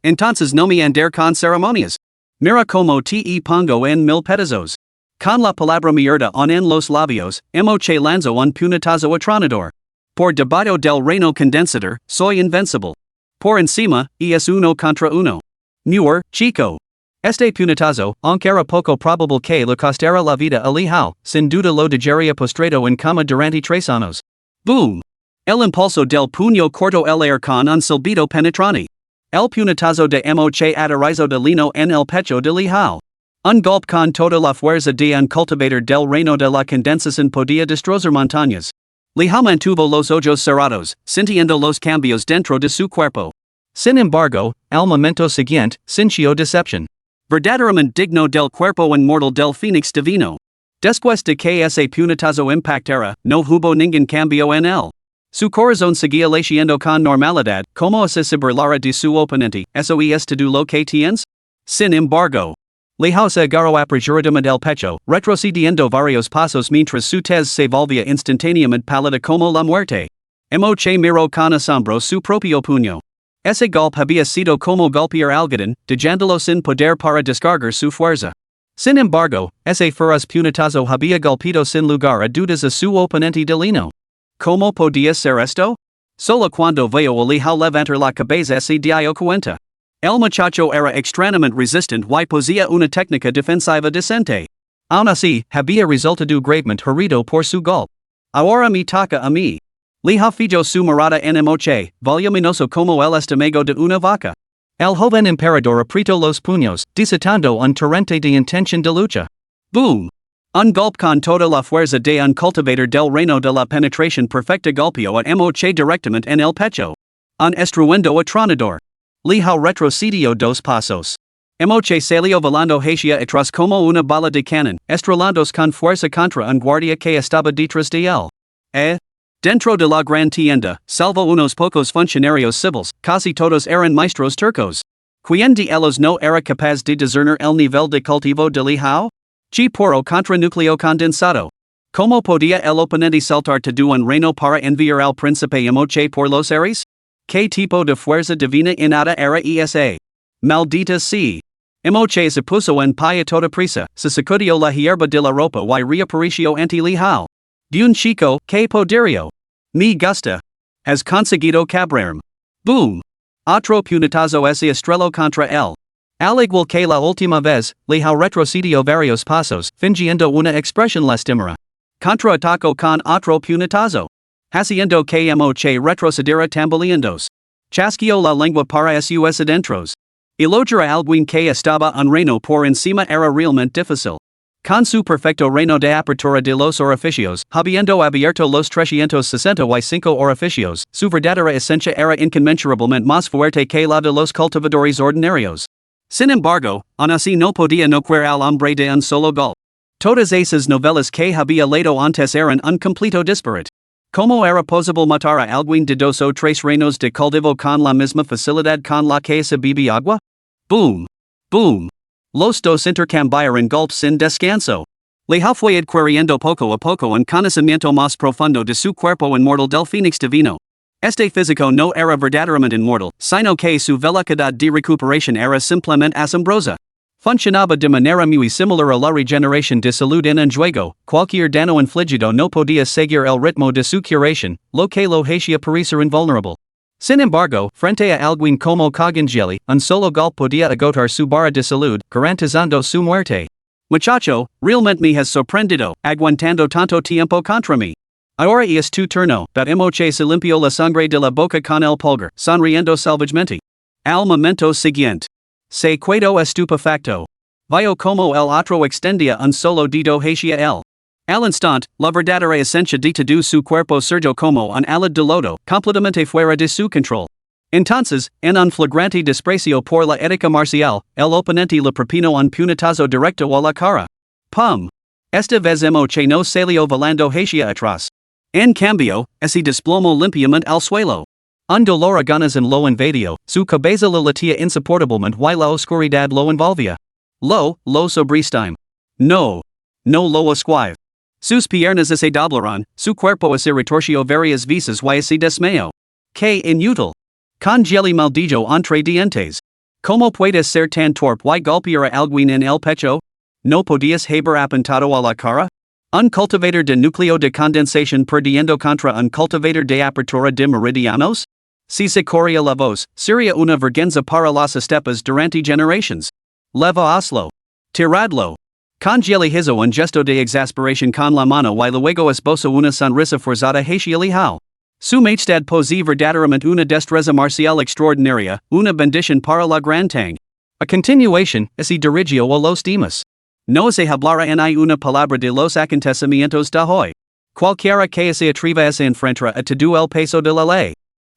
Entonces no me andar con ceremonias. Mira como te pongo en mil pedazos. Con la palabra mierda en los labios, emoche lanzo un puñetazo atronador. Por debajo del reino condensador, soy invencible. Por encima, es uno contra uno. Muer, chico. Este puñetazo, aunque era poco probable que le costara la vida a Li Hao, sin duda lo dejaría postrado en cama durante 3 años. Boom! El impulso del puño corto el aire con un silbido penetrante. El puñetazo de emoche aterrizó de lino en el pecho de Li Hao. Un golpe con toda la fuerza de un cultivador del reino de la condensación podía destrozar montañas. Li Hao mantuvo los ojos cerrados, sintiendo los cambios dentro de su cuerpo. Sin embargo, al momento siguiente, sintió decepción. Verdaderamente digno del cuerpo inmortal del Fénix divino. Después de que ese puñetazo impactara, no hubo ningún cambio en él. Su corazón seguía latiendo con normalidad, como si se burlara de su oponente, eso es todo lo que tienes? Sin embargo, Li Hao se agarró apresuradamente del pecho, retrocediendo varios pasos mientras su tez se volvía instantáneamente pálida como la muerte. Emoche miró con asombro su propio puño. Ese golpe había sido como golpear algodón, dejándolo sin poder para descargar su fuerza. Sin embargo, ese feroz puñetazo había golpeado sin lugar a dudas a su oponente de lino. ¿Cómo podía ser esto? Solo cuando veo a Li Hao levantar la cabeza se dio cuenta. El muchacho era extrañamente resistente y poseía una técnica defensiva decente. Aún así, había resultado gravemente herido por su golpe. Ahora me toca a mí. Li Hao fijó su mirada en emoche, voluminoso como el estómago de una vaca. El joven emperador apretó los puños, desatando un torrente de intención de lucha. Boom! Un golpe con toda la fuerza de un cultivador del reino de la penetración perfecta golpeó a emoche directamente en el pecho. Un estruendo atronador. Li Hao retrocedió 2 pasos. Emoche salió volando hacia atrás como una bala de cañón, estrelándose con fuerza contra un guardia que estaba detrás de él. Dentro de la gran tienda, salvo unos pocos funcionarios civiles, casi todos eran maestros turcos. ¿Quién de ellos no era capaz de discernir el nivel de cultivo de Li Hao? G puro contra núcleo condensado. ¿Cómo podía el oponente saltar de un reino para enviar al príncipe emoche por los aires? ¿Qué tipo de fuerza divina innata era esa? Maldita sea. Emoche se puso en pie a toda prisa, se sacudió la hierba de la ropa y reapareció ante Li Hao. De un chico, que poderio. Me gusta. Has conseguido cabrarme. Boom. Otro puñetazo ese estrelló contra él. Al igual que la última vez, Li Hao retrocedió varios pasos, fingiendo una expresión lastimera. Contraatacó con otro puñetazo. Haciendo que emoche retrocediera tambaleándose. Chasqueó la lengua para sus adentros. Elogiar a alguien que estaba un reino por encima era realmente difícil. Con su perfecto reino de apertura de los orificios, habiendo abierto los 365 orificios, su verdadera esencia era inconmensurablemente más fuerte que la de los cultivadores ordinarios. Sin embargo, aún así no podía noquear al hombre de un solo golpe. Todas esas novelas que había leído antes eran un completo disparate. ¿Cómo era posible matar a alguien de 2 o 3 reinos de cultivo con la misma facilidad con la que se bebe agua? Boom. Boom. Los dos intercambiaron golpes sin descanso. Li Hao fue adquiriendo poco a poco un conocimiento más profundo de su cuerpo inmortal del Fénix divino. Este físico no era verdaderamente inmortal, sino que su velocidad de recuperación era simplemente asombrosa. Funcionaba de manera muy similar a la regeneración de salud en un juego, cualquier daño infligido no podía seguir el ritmo de su curación, lo que lo hacía parecer invulnerable. Sin embargo, frente a alguien como Cogangeli, un solo golpe podía agotar su barra de salud, garantizando su muerte. Muchacho, realmente me has sorprendido, aguantando tanto tiempo contra mí. Ahora es tu turno, but emoche se limpió la sangre de la boca con el pulgar, sonriendo salvajemente. Al momento siguiente. Se quedó estupefacto. Vio como el otro extendía un solo dedo hacia él. Al instante, la verdadera esencia de todo su cuerpo surgió como un alad de lodo, completamente fuera de su control. Entonces, en un flagrante desprecio por la ética marcial, el oponente le propinó un puñetazo directo a la cara. Pum. Esta vez emoche no salió volando hacia atrás. En cambio, ese desplomó limpiamente al suelo. Un dolor agonizante lo invadió, su cabeza lo latía insoportablemente y la oscuridad lo envolvía. Lo sobreestime. No. no lo esquive. Sus piernas se doblaron, su cuerpo se retorció varias veces y se desmayó. Que inútil. Congeli maldillo entre dientes. ¿Cómo puedes ser tan torpe y golpear a alguien en el pecho? ¿No podías haber apuntado a la cara? Un cultivator de núcleo de condensación perdiendo contra un cultivator de apertura de meridianos? Si se corría la voz, sería una vergüenza para las estepas durante generations. Leva Oslo. Tiradlo. Congeli hizo un gesto de exasperación con la mano y luego esbozó una sonrisa forzada hacia el hal. Su majestad posee verdaderamente una destreza marcial extraordinaria, una bendición para la gran tang. A continuación, se dirigió a los demás. No se hablará en una palabra de los acontecimientos de hoy. Cualquiera que se atreva a se enfrentar a todo el peso de la ley.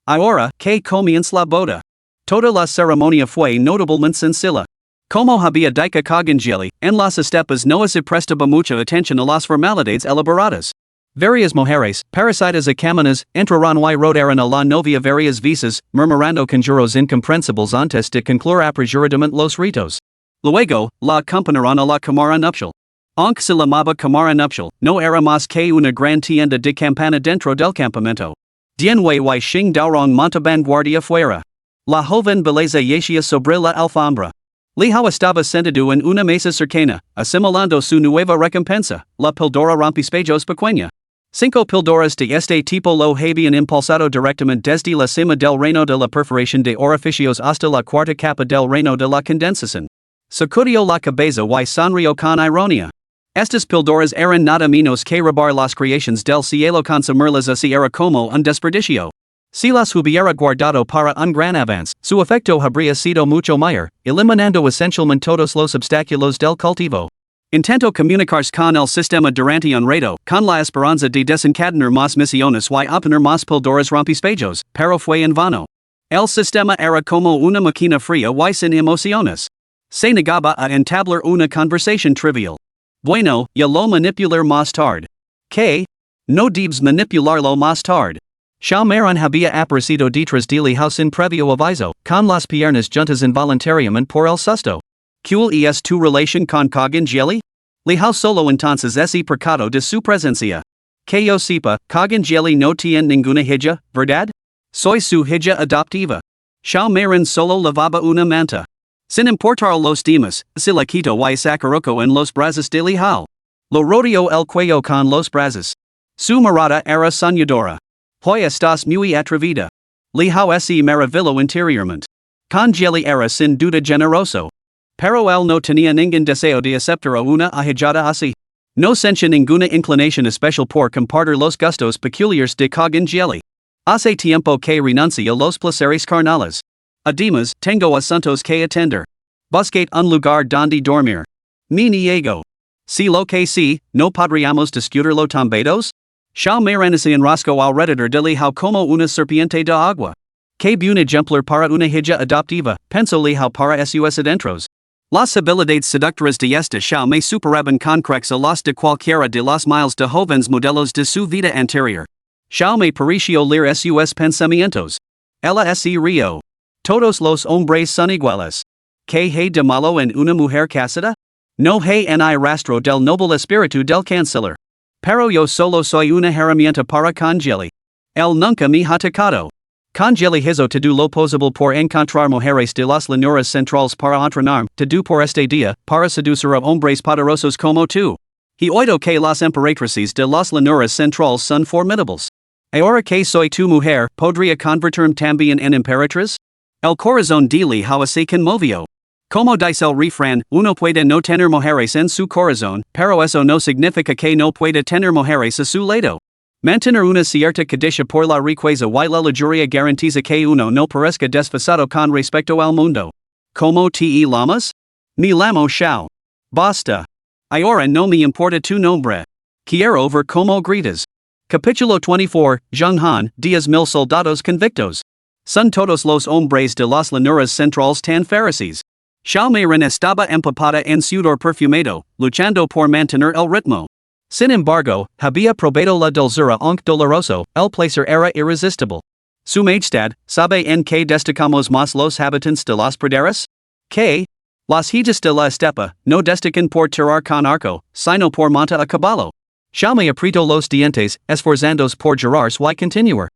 Ahora, que comienza la boda. Toda la ceremonia fue notablemente sencilla. Como había dicho Congeli, en las estepas no se prestaba mucha atención a las formalidades elaboradas. Varias mujeres, parecidas a caminas, entraron y rodearon a la novia varias veces, murmurando conjuros incomprensibles antes de concluir apresuradamente los ritos. Luego, la acompañaron a la cámara nupcial. Aunque se llamaba cámara nupcial, no era más que una gran tienda de campana dentro del campamento. Dienwei y Xing Daorong montaban guardia fuera. La joven belleza yacía sobre la alfombra. Li Hao estaba sentado en una mesa cercana, asimilando su nueva recompensa, la píldora rompispejos pequeña. 5 píldoras de este tipo lo habían impulsado directamente desde la cima del reino de la perforación de orificios hasta la cuarta capa del reino de la condensación. Sacudió la cabeza y sonrió con ironía. Estas píldoras eran nada menos que robar las creaciones del cielo, consumirlas así era como un desperdicio. Si las hubiera guardado para un gran avance, su efecto habría sido mucho mayor, eliminando esencialmente todos los obstáculos del cultivo. Intento comunicarse con el sistema durante un rato, con la esperanza de desencadenar más misiones y obtener más píldoras rompispejos, pero fue en vano. El sistema era como una máquina fría y sin emociones. Se negaba a entablar una conversación trivial. Bueno, ya lo manipular más tarde. ¿Qué? No debes manipularlo más tarde. Xiaomaron había aparecido detrás de Li Hao sin previo aviso, con las piernas juntas involuntariamente por el susto. ¿Cuál es tu relación con Congeli? Li Hao solo entonces se percató de su presencia. Que yo sepa, Congeli no tiene ninguna hija, ¿verdad? Soy su hija adoptiva. Xiaomaron solo lavaba una manta. Sin importar los demás, se la quitó y sacaroco en los brazos de Li Hao. Lo rodeó el cuello con los brazos. Su mirada era soñadora. Hoy estás muy atrevida. Li Hao se maravilló interiormente. Congeli era sin duda generoso. Pero él no tenía ningún deseo de aceptar a una ahijada así. No sentía ninguna inclinación especial por compartir los gustos peculiares de Congeli. Hace tiempo que renuncio a los placeres carnales. Además, tengo asuntos que atender. Busqué un lugar donde dormir. Me niego. Si lo que sí, no podríamos discutirlo también. Xiaomaron se enroscó alrededor de Li Hao como una serpiente de agua. Que buena ejemplar para una hija adoptiva, pensó Li Hao para sus adentros. Las habilidades seductoras de esta Xiaomai superaban con creces a las de cualquiera de los miles de jóvenes modelos de su vida anterior. Xiaomai pareció leer sus pensamientos. Ella se rió. Todos los hombres son iguales. ¿Qué hay de malo en una mujer casada? No hay ni rastro del noble espíritu del canciller. Pero yo solo soy una herramienta para Congeli. Él nunca me ha tocado. Congeli hizo todo lo posible por encontrar mujeres de las llanuras centrales para entrenar, todo por este día, para seducir a hombres poderosos como tú. He oído que las emperatrices de las llanuras centrales son formidables. Ahora que soy tu mujer, ¿podría convertirme también en emperatriz? El corazón de Li Hao se conmovió. Como dice el refrán, uno puede no tener mujeres en su corazón, pero eso no significa que no pueda tener mujeres a su lado. Mantener una cierta codicia por la riqueza y la lujuria garantiza que uno no parezca desfasado con respecto al mundo. ¿Cómo te llamas? Me llamo Xiao. Basta. Ahora no me importa tu nombre. Quiero ver cómo gritas. Capítulo 24, Zhenghan, 10,000 soldados convictos. Son todos los hombres de las llanuras centrales tan feroces. Xiaomaron estaba empapada en sudor perfumado, luchando por mantener el ritmo. Sin embargo, había probado la dulzura aunque doloroso, el placer era irresistible. Su majestad, ¿sabe en qué destacamos más los habitantes de las praderas? ¿Qué? Las hijas de la estepa, no destacan por tirar con arco, sino por monta a caballo. Xiaomi aprieto los dientes, esforzandos por girarse y continuar.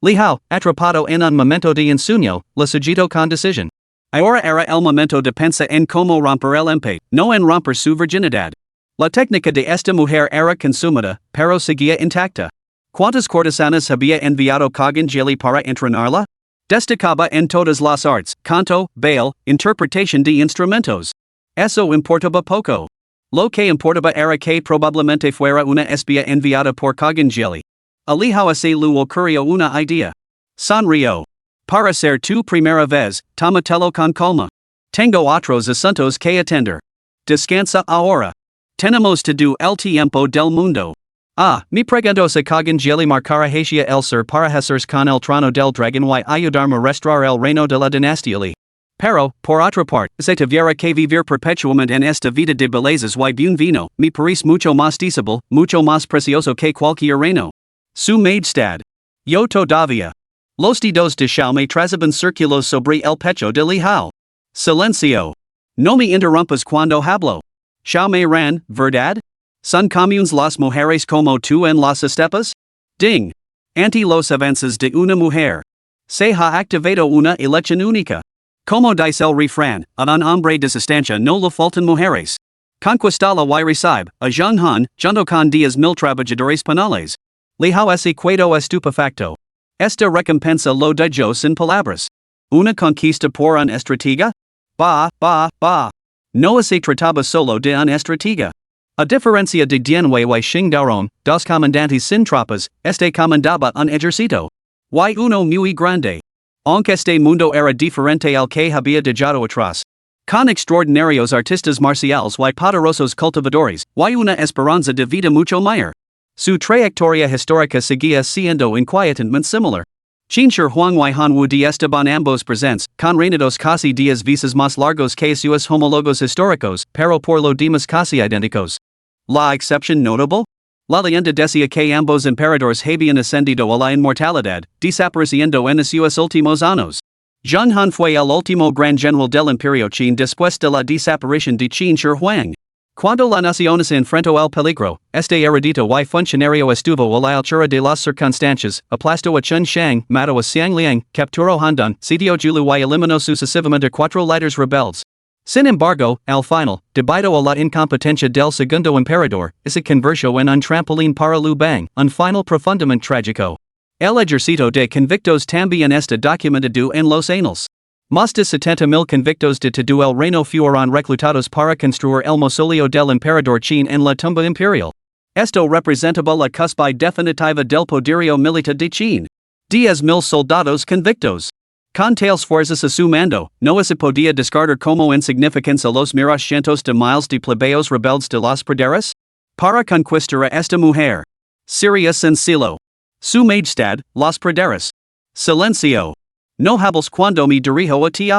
Li Hao, atrapado en un momento de ensueño, le sujeto con decisión. Ahora era el momento de pensar en cómo romper el empate, no en romper su virginidad. La técnica de esta mujer era consumida, pero seguía intacta. ¿Cuántas cortesanas había enviado Cogangeli para entrenarla? Destacaba en todas las artes, canto, baile, interpretación de instrumentos. Eso importaba poco. Lo que importaba era que probablemente fuera una espía enviada por Cogangeli. A Li Hao se le ocurrió una idea. Sonrió. Para ser tu primera vez, tómatelo con calma. Tengo otros asuntos que atender. Descansa ahora. Tenemos todo el tiempo del mundo. Me pregunto si Cogangeli marcara hacia el sur para hacerse con el trono del dragón y ayudarme a restaurar el reino de la dinastía Li. Pero, por otra parte, si tuviera que vivir perpetuamente en esta vida de bellezas y buen vino, me parece mucho más deseable, mucho más precioso que cualquier reino. Su Majestad. Yo todavía. Los dedos de Xiaomi trazaban círculos sobre el pecho de Li Hao. Silencio. No me interrumpas cuando hablo. Xiaomi ran, ¿verdad? ¿Son comunes las mujeres como tú en las estepas? Ding. Ante los avances de una mujer. Se ha activado una elección única. Como dice el refrán, a un hombre de sustancia no le faltan mujeres. Conquistala y recibe, a Zhang Han, junto con 10,000 trabajadores penales. Li Hao se quedó estupefacto. Esta recompensa lo dijo sin palabras. ¿Una conquista por un estratega? Bah. No se trataba solo de un estratega. A diferencia de Dianwei y Xingdaron, dos comandantes sin tropas, este comandaba un ejército. Y uno muy grande. Aunque este mundo era diferente al que había dejado atrás. Con extraordinarios artistas marciales y poderosos cultivadores, y una esperanza de vida mucho mayor. Su trayectoria histórica seguía siendo inquietantemente similar. Qinshi Huang y Hanwu de Esteban ambos presentes, con reinados casi 10 veces más largos que sus homólogos históricos, pero por lo demás casi idénticos. La excepción notable? La leyenda decía que ambos emperadores habían ascendido a la inmortalidad, desapareciendo en sus últimos años. Zhang Han fue el último gran general del imperio Qin después de la desaparición de Qinshi Huang. Cuando la nación se enfrentó al peligro, este erudito y funcionario estuvo a la altura de las circunstancias, aplastó a Chen Shang, mató a Xiang Liang, capturó Handan, sitió Julu y eliminó sucesivamente 4 líderes rebeldes. Sin embargo, al final, debido a la incompetencia del segundo emperador, se convirtió en un trampolín para Liu Bang, un final profundamente trágico. El ejército de convictos también está documentado en los annals. Más de 70,000 convictos de todo el reino fueron reclutados para construir el mausoleo del emperador Qin en la tumba imperial. Esto representaba la cúspide definitiva del poderío militar de Qin. 10,000 soldados convictos. Con tales fuerzas a su mando, no se podía descartar como insignificantes a los miles cientos de miles de plebeyos rebeldes de los praderas? Para conquistar a esta mujer. Siria sencillo. Su Majestad, los praderas. Silencio. No hables cuando me dirijo a ti.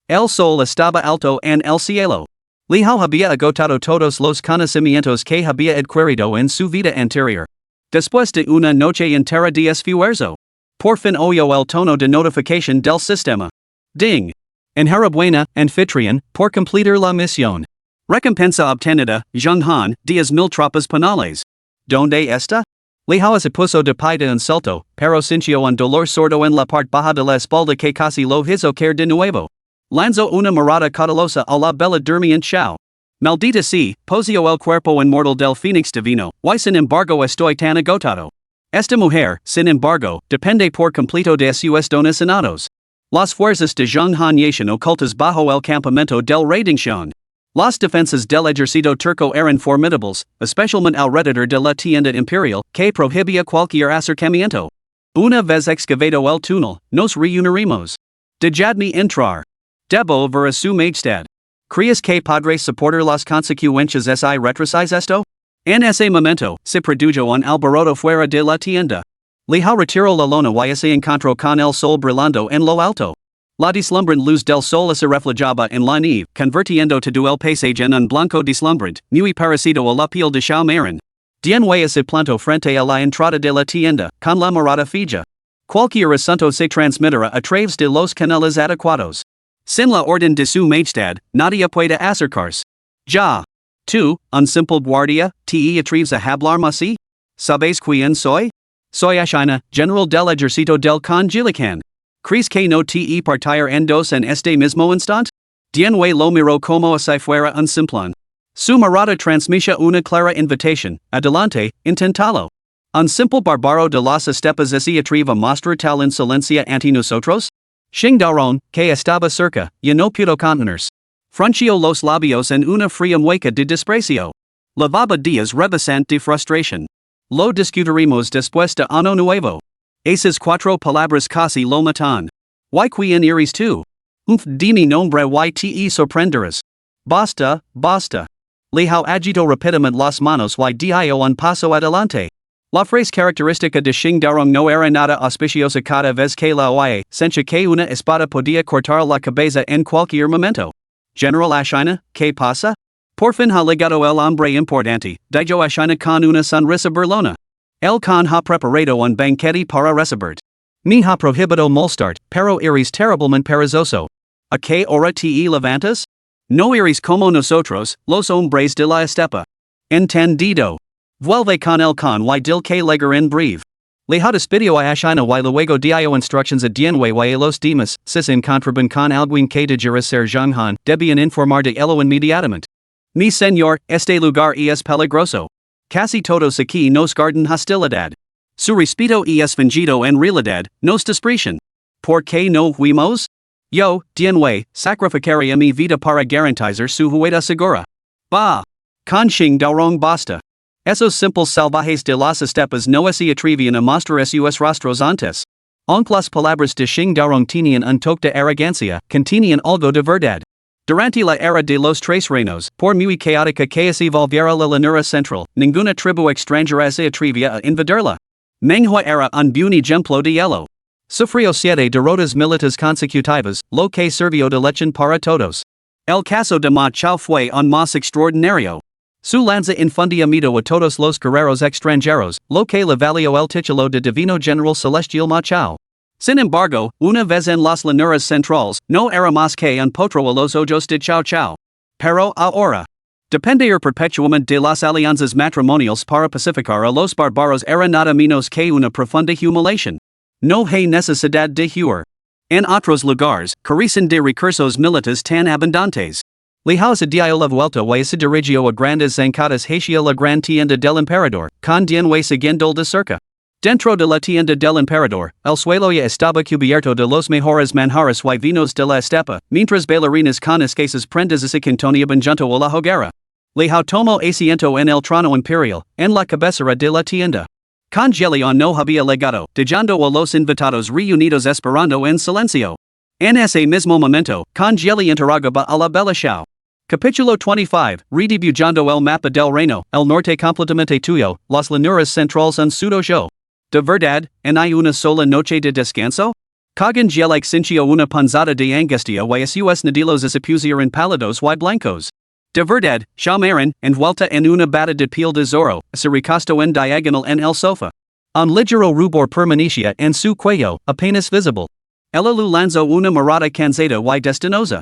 El sol estaba alto en el cielo. Li Hao había agotado todos los conocimientos que había adquirido en su vida anterior. Después de una noche entera de esfuerzo. Por fin oyó el tono de notificación del sistema. Ding. Enhorabuena, anfitrión, por completar la misión. Recompensa obtenida, Zhang Han, 10,000 tropas penales. ¿Dónde está? Li Hao se puso de pie de un salto, pero sintió un dolor sordo en la parte baja de la espalda que casi lo hizo caer de nuevo. Lanzó una mirada cautelosa a la bella durmiente Xiao. Maldita sea, poseo el cuerpo inmortal del Fénix divino, y sin embargo estoy tan agotado. Esta mujer, sin embargo, depende por completo de sus donacionados. Las fuerzas de Zhang Han yacen ocultas bajo el campamento del rey Dingxian. Las defensas del ejército turco eran formidables, especialmente alrededor de la tienda imperial, que prohibía cualquier acercamiento. Una vez excavado el túnel, nos reuniremos. Dejadme entrar. Debo ver a su majestad. ¿Crees que podré soportar las consecuencias si retrasáis esto? En ese momento, se produjo un alboroto fuera de la tienda. Li Hao retiró la lona y se encontró con el sol brillando en lo alto. La deslumbrante luz del sol se reflejaba en la nieve, convirtiendo todo el paisaje en un blanco deslumbrante, muy parecido a la piel de Xiao Marin. Dianwei se plantó frente a la entrada de la tienda, con la mirada fija. Cualquier asunto se transmitirá a través de los canales adecuados. Sin la orden de su majestad, nadie puede acercarse. Ja. 2. Un simple guardia, te atreves a hablarme así? ¿Sabes quién soy? Soy Ashina, general del ejército del Congilican. ¿Crees que no te partir en dos en este mismo instante? Dienwe lo miro como si fuera un simplón. Su mirada transmite una clara invitación, adelante, intentalo. Un simple bárbaro de las estepas se atreve a mostrar tal insolencia ante nosotros? Xingdaron, que estaba cerca, y no pudo contenerse. Frunció los labios en una fría mueca de desprecio. Lavaba días rebosante de frustración. Lo discutiremos después de ano nuevo. Esas cuatro palabras casi lo matan. ¿Y quién eres tú? De mi nombre y te sorprenderás. Basta, basta. Lejao agito rápidamente las manos y dio un paso adelante. La frase característica de Xingdaron no era nada auspiciosa cada vez que la oye, sentía que una espada podía cortar la cabeza en cualquier momento. General Ashina, ¿qué pasa? Por fin ha llegado el hombre importante, dijo Ashina con una sonrisa burlona. El con ha preparado un banquete para recibirte. Me ha prohibido molestarte, pero eres terriblemente perezoso. ¿A qué hora te levantas? No eres como nosotros, los hombres de la estepa. Entendido. Vuelve con el con y dil que llegar en breve. Le ha despidió a Ashina y luego dio instrucciones a Dienwe y a los demás, si se encontraban con alguien que dejara ser Zhonghan, debían informar de ello inmediatamente. Mi señor, este lugar es peligroso. Casi todos aquí nos guardan hostilidad. Su respeto es fingido en realidad, nos desprecian. ¿Por qué no huimos? Yo, Dienwe, sacrificaría mi vida para garantizar su huida segura. Bah! Con Xingdaron basta. Esos simples salvajes de las estepas no se atrevían a mostrar sus rostros antes. Aunque las palabras de Xingdaron tenían un toque de arrogancia, contenían algo de verdad. Durante la era de los tres reinos, por muy caótica que se volviera la llanura central, ninguna tribu extranjera se atrevía a invadirla. Manhwa era un buen ejemplo de ello. Sufrió 7 derrotas militares consecutivas, lo que sirvió de lección para todos. El caso de Ma Chao fue un más extraordinario. Su lanza infundía miedo a todos los guerreros extranjeros, lo que le valió el título de Divino General Celestial Ma Chao. Sin embargo, una vez en las llanuras centrales, no era más que un potro a los ojos de Chao Chao. Pero ahora, depender perpetuamente de las alianzas matrimoniales para pacificar a los bárbaros era nada menos que una profunda humiliación. No hay necesidad de huir. En otros lugares, carecen de recursos militares tan abundantes. Lejao se dio la vuelta y se dirigió a grandes zancadas hacia la gran tienda del emperador, con Dienwe siguiendo de cerca. Dentro de la tienda del emperador, el suelo ya estaba cubierto de los mejores manjares y vinos de la estepa, mientras bailarinas con escasas prendas se cantoneaban junto a la hoguera. Lejao tomó asiento en el trono imperial, en la cabecera de la tienda. Con Gelion no había legado, dejando a los invitados reunidos esperando en silencio. En ese mismo momento, Con Geli interrogaba a la bella Xiao. Capítulo 25, redibujando el mapa del reino, el norte completamente tuyo, las llanuras centrales un pseudo yo. ¿De verdad, en hay una sola noche de descanso? Kagan Gelic sintió una panzada de angustia y sus nadilos se pusieron pálidos y blancos. De verdad, Xiaomarin, envuelta en una bata de piel de zorro, se recostó en diagonal en el sofá. Un ligero rubor permanecía en su cuello, apenas visible. Ella lanzó una mirada cansada y destinosa.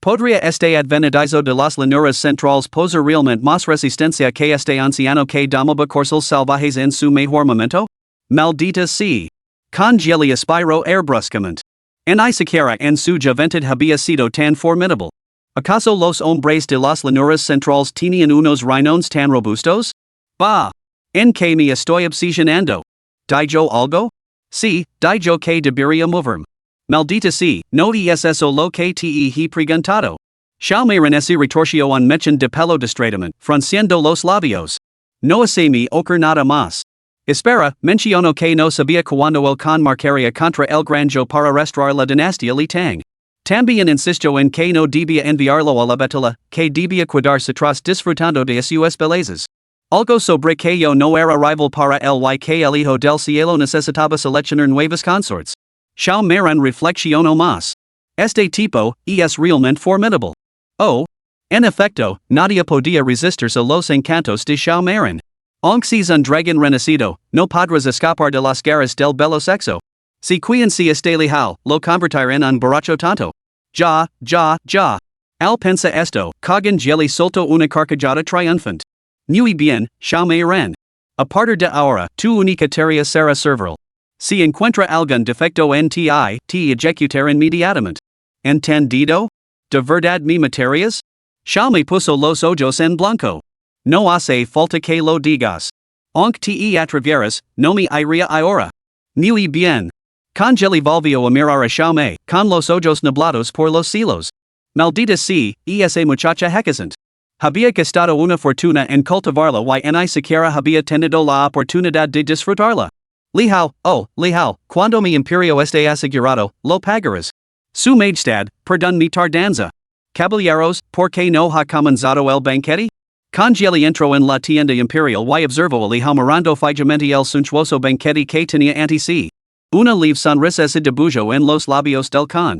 ¿Podría este advenedizo de las llanuras centrales poser realmente más resistencia que este anciano que domaba corcels salvajes en su mejor momento? Maldita sea. Con Geli aspiró bruscamente. Ni siquiera en su juventud había sido tan formidable. ¿Acaso los hombres de las llanuras centrales tenían unos riñones tan robustos? Bah. ¿En que me estoy obsesionando? ¿Dijo algo? Sí, dijo que debería moverme. Maldita sea, no es eso lo que te he preguntado. Xiaomarin se retorció un mechón de pelo distratamente, frunciendo los labios. No se me ocurre nada más. Espera, menciono que no sabía cuando el con marcaría contra el granjo para restaurar la dinastía Li Tang. También insistió en que no debía enviarlo a la batalla, que debía quedarse atrás disfrutando de sus bellezas. Algo sobre que yo no era rival para él y que el hijo del cielo necesitaba seleccionar nuevas consorts. Xiaomarin reflexionó más. Este tipo, es realmente formidable. Oh. En efecto, nadie podía resistirse a los encantos de Xiaomarin. Aunque seas un dragón renacido, no podrás escapar de las garras del bello sexo. Si quien se este lejal, lo convertirá en un borracho tonto. Ja. Al pensa esto, Kagan Jelly solto una carcajada triunfant. Muy bien, Xiaomei ran. A partir de ahora, tu única tarea será servirle. Si encuentra algún defecto en ti, te ejecutar inmediatamente. ¿Entendido? ¿De verdad mi materias? Xiaomei puso los ojos en blanco. No hace falta que lo digas. Aunque te atrevieras, no me iría ahora. Muy bien. Con Jelly volvió a mirar a Xiaomei, con los ojos nublados por los celos. Maldita sea, esa muchacha hecasante. Había gastado una fortuna en cultivarla y ni siquiera había tenido la oportunidad de disfrutarla. Lihao, cuando mi imperio esté asegurado, lo pagarás. Su Majestad, perdón mi tardanza. Caballeros, ¿por qué no ha comenzado el banquete? Con Jelly entró en la tienda imperial y observó a Lihao mirando fijamente el suntuoso banquete que tenía ante sí. Una leve sonrisa se dibujó en los labios del con.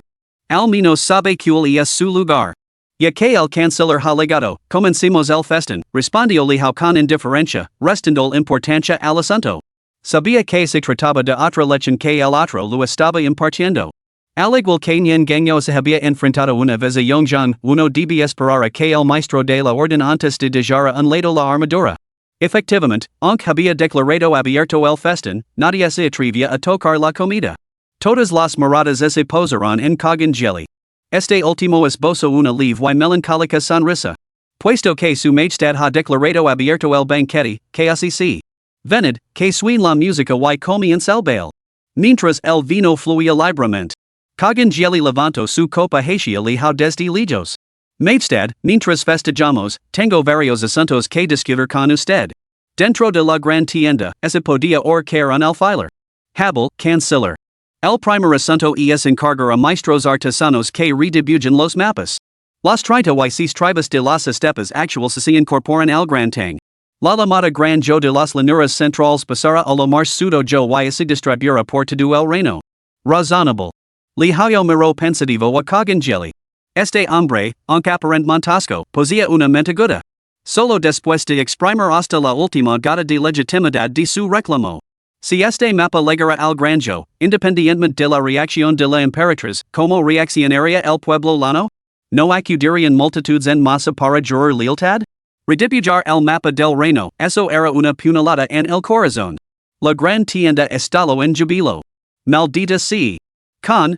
Al menos sabe cuál es su lugar. Ya que el canciller ha llegado, comencemos el festín, respondió Lihao con indiferencia, restando importancia al asunto. Sabía que se trataba de otra lección que el otro lo estaba impartiendo. Al igual que Nien Gengyo se había enfrentado una vez a Yongzheng, uno debía esperar a que el maestro de la orden antes de dejar un lado la armadura. Efectivamente, aunque había declarado abierto el festín, nadie se atrevía a tocar la comida. Todas las miradas se posaron en Kagan Jelly. Este último esbozó una leve y melancólica sonrisa. Puesto que su majestad ha declarado abierto el banquete, que así. Venid, que suene la música y comienza el baile. Mientras el vino fluía libremente. Kagan Jelly levantó su copa hacia Lihao desde lejos. Majestad, mientras festejamos, tengo varios asuntos que discutir con usted. Dentro de la gran tienda, se podía orquear un alfiler. Habel, canciller. El primer asunto es encargar a maestros artesanos que redibujen los mapas. Las 36 tribus de las estepas actuales se incorporan al gran tang. La llamada gran yo de las llanuras centrales pasará a lo más pseudo yo y se distribuirá por todo el reino. Razonable. Lihao miró pensativo a Kagan Jelly. Este hombre, aunque aparentemente tosco, poseía una mente aguda. Solo después de exprimir hasta la última gota de legitimidad de su reclamo. Si este mapa llegará al gran yo, independientemente de la reacción de la Emperatriz, ¿cómo reaccionaría el pueblo llano? ¿No acudirían multitudes en masa para jurar lealtad? Redibujar el mapa del reino, eso era una puñalada en el corazón. La gran tienda estalló en jubilo. Maldita sea.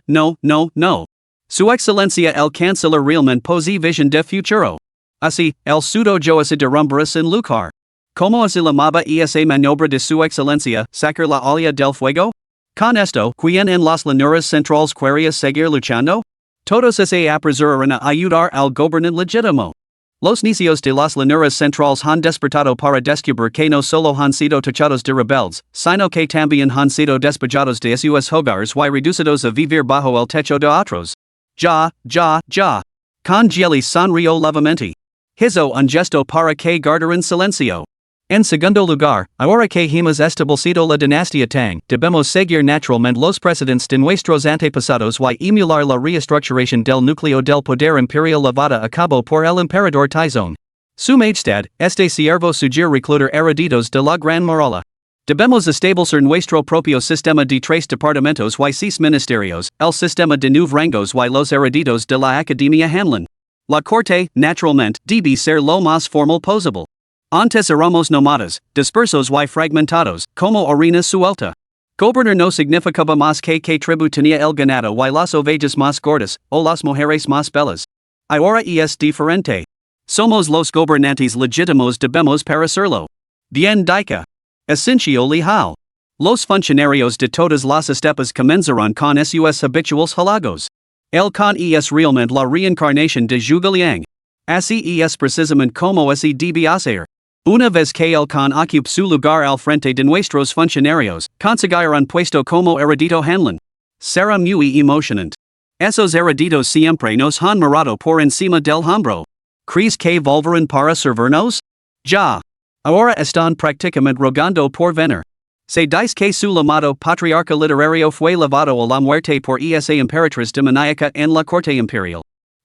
No. Su excelencia el canciller realmente posee vision de futuro. Así, el pseudo yo se derrumbará sin lugar. ¿Cómo se llamaba esa maniobra de su excelencia, sacar la olla del fuego? Con esto, ¿quién en las llanuras centrales quería seguir luchando? Todos se apresuraron a ayudar al gobernante legítimo. Los necios de las llanuras centrales han despertado para descubrir que no solo han sido tachados de rebeldes, sino que también han sido despejados de sus hogares y reducidos a vivir bajo el techo de otros. Ya. Con Jelly sonrió levemente. Hizo un gesto para que guardaran silencio. En segundo lugar, ahora que hemos establecido la dinastía Tang, debemos seguir naturalmente los precedentes de nuestros antepasados y emular la reestructuración del núcleo del poder imperial llevada a cabo por el emperador Taizong. Su Majestad, este siervo sugiere reclutar eruditos de la Gran Muralla. Debemos establecer nuestro propio sistema de tres departamentos y 6 ministerios, el sistema de 9 rangos y los eruditos de la Academia Hanlin. La corte, naturalmente, debe ser lo más formal posible. Antes éramos nómadas, dispersos y fragmentados, como arena suelta. Gobernar no significaba más que tribu tenía el ganado y las ovejas más gordas, o las mujeres más bellas. Ahora es diferente. Somos los gobernantes legítimos debemos parecerlo. Bien dicha. Essential Lihao. Los funcionarios de todas las estepas comenzarán con sus habituales halagos. El con es realmente la reencarnación de Zhuge Liang. Así es precisamente como se debe hacer. Una vez que el con ocupe su lugar al frente de nuestros funcionarios, conseguirán puesto como erudito Hanlin. Será muy emocionante. Esos eruditos siempre nos han mirado por encima del hombro. ¿Crees que volverán para servirnos? Ya. Ahora están prácticamente rogando por venir. Se dice que su llamado patriarca literario fue llevado a la muerte por esa emperatriz demoníaca en la corte imperial.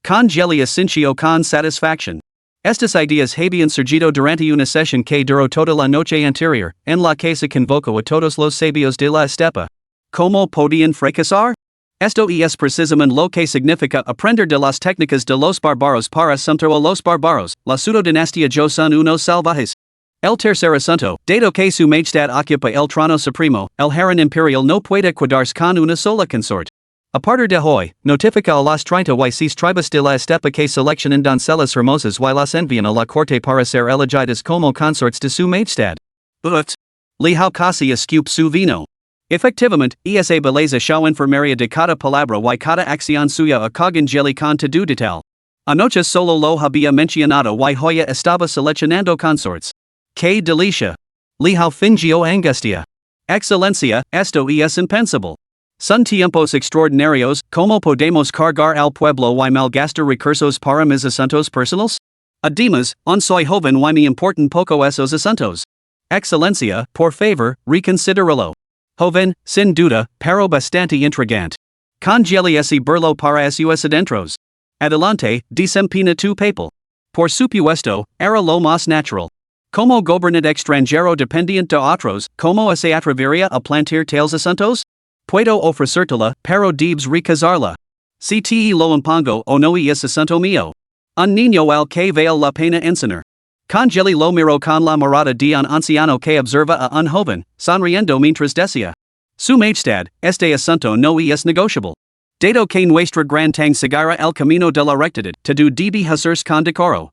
Con Jelly asintió con satisfacción. Estas ideas habían surgido durante una sesión que duró toda la noche anterior, en la que se convocó a todos los sabios de la estepa. ¿Cómo podían fracasar? Esto es precisamente lo que significa aprender de las técnicas de los bárbaros para asunto a los bárbaros, la pseudo-dinastía yo son unos salvajes. El tercer asunto, dado que su majestad ocupa el trono supremo, el harén imperial no puede quedarse con una sola consort. A partir de hoy, notifica a las 36 tribus de la estepa que seleccionan doncellas hermosas y las envían a la corte para ser elegidas como consorts de su majestad. Ut. Lihao casi escup su vino. Efectivamente, esa belleza show enfermería de cada palabra y cada acción suya a cogangeli con todo detalle. Anoche solo lo había mencionado y hoy estaba seleccionando consorts. Que delicia. Lihao fingió angustia. Excelencia, esto es impensable. Son tiempos extraordinarios, ¿cómo podemos cargar al pueblo y malgastar recursos para mis asuntos personales? Además, soy joven y me importan poco esos asuntos. Excelencia, por favor, reconsidéralo. Joven, sin duda, pero bastante intrigante. Congeli ese burlo para sus adentros. Adelante, desempeña tu papel. Por supuesto, era lo más natural. Como gobernante extranjero dependiente de otros, ¿cómo se atrevería a plantear tales asuntos? Puedo ofrecértela, pero debes recazarla. Si te lo impongo o no es asunto mío. Un niño al que vale la pena enseñar. Congeli lo miró con la mirada de un anciano que observa a un joven, sonriendo mientras decía. Su majestad, este asunto no es negociable. Dado que nuestra gran tang seguirá el camino de la rectitud, todo debe hacerse con decoro.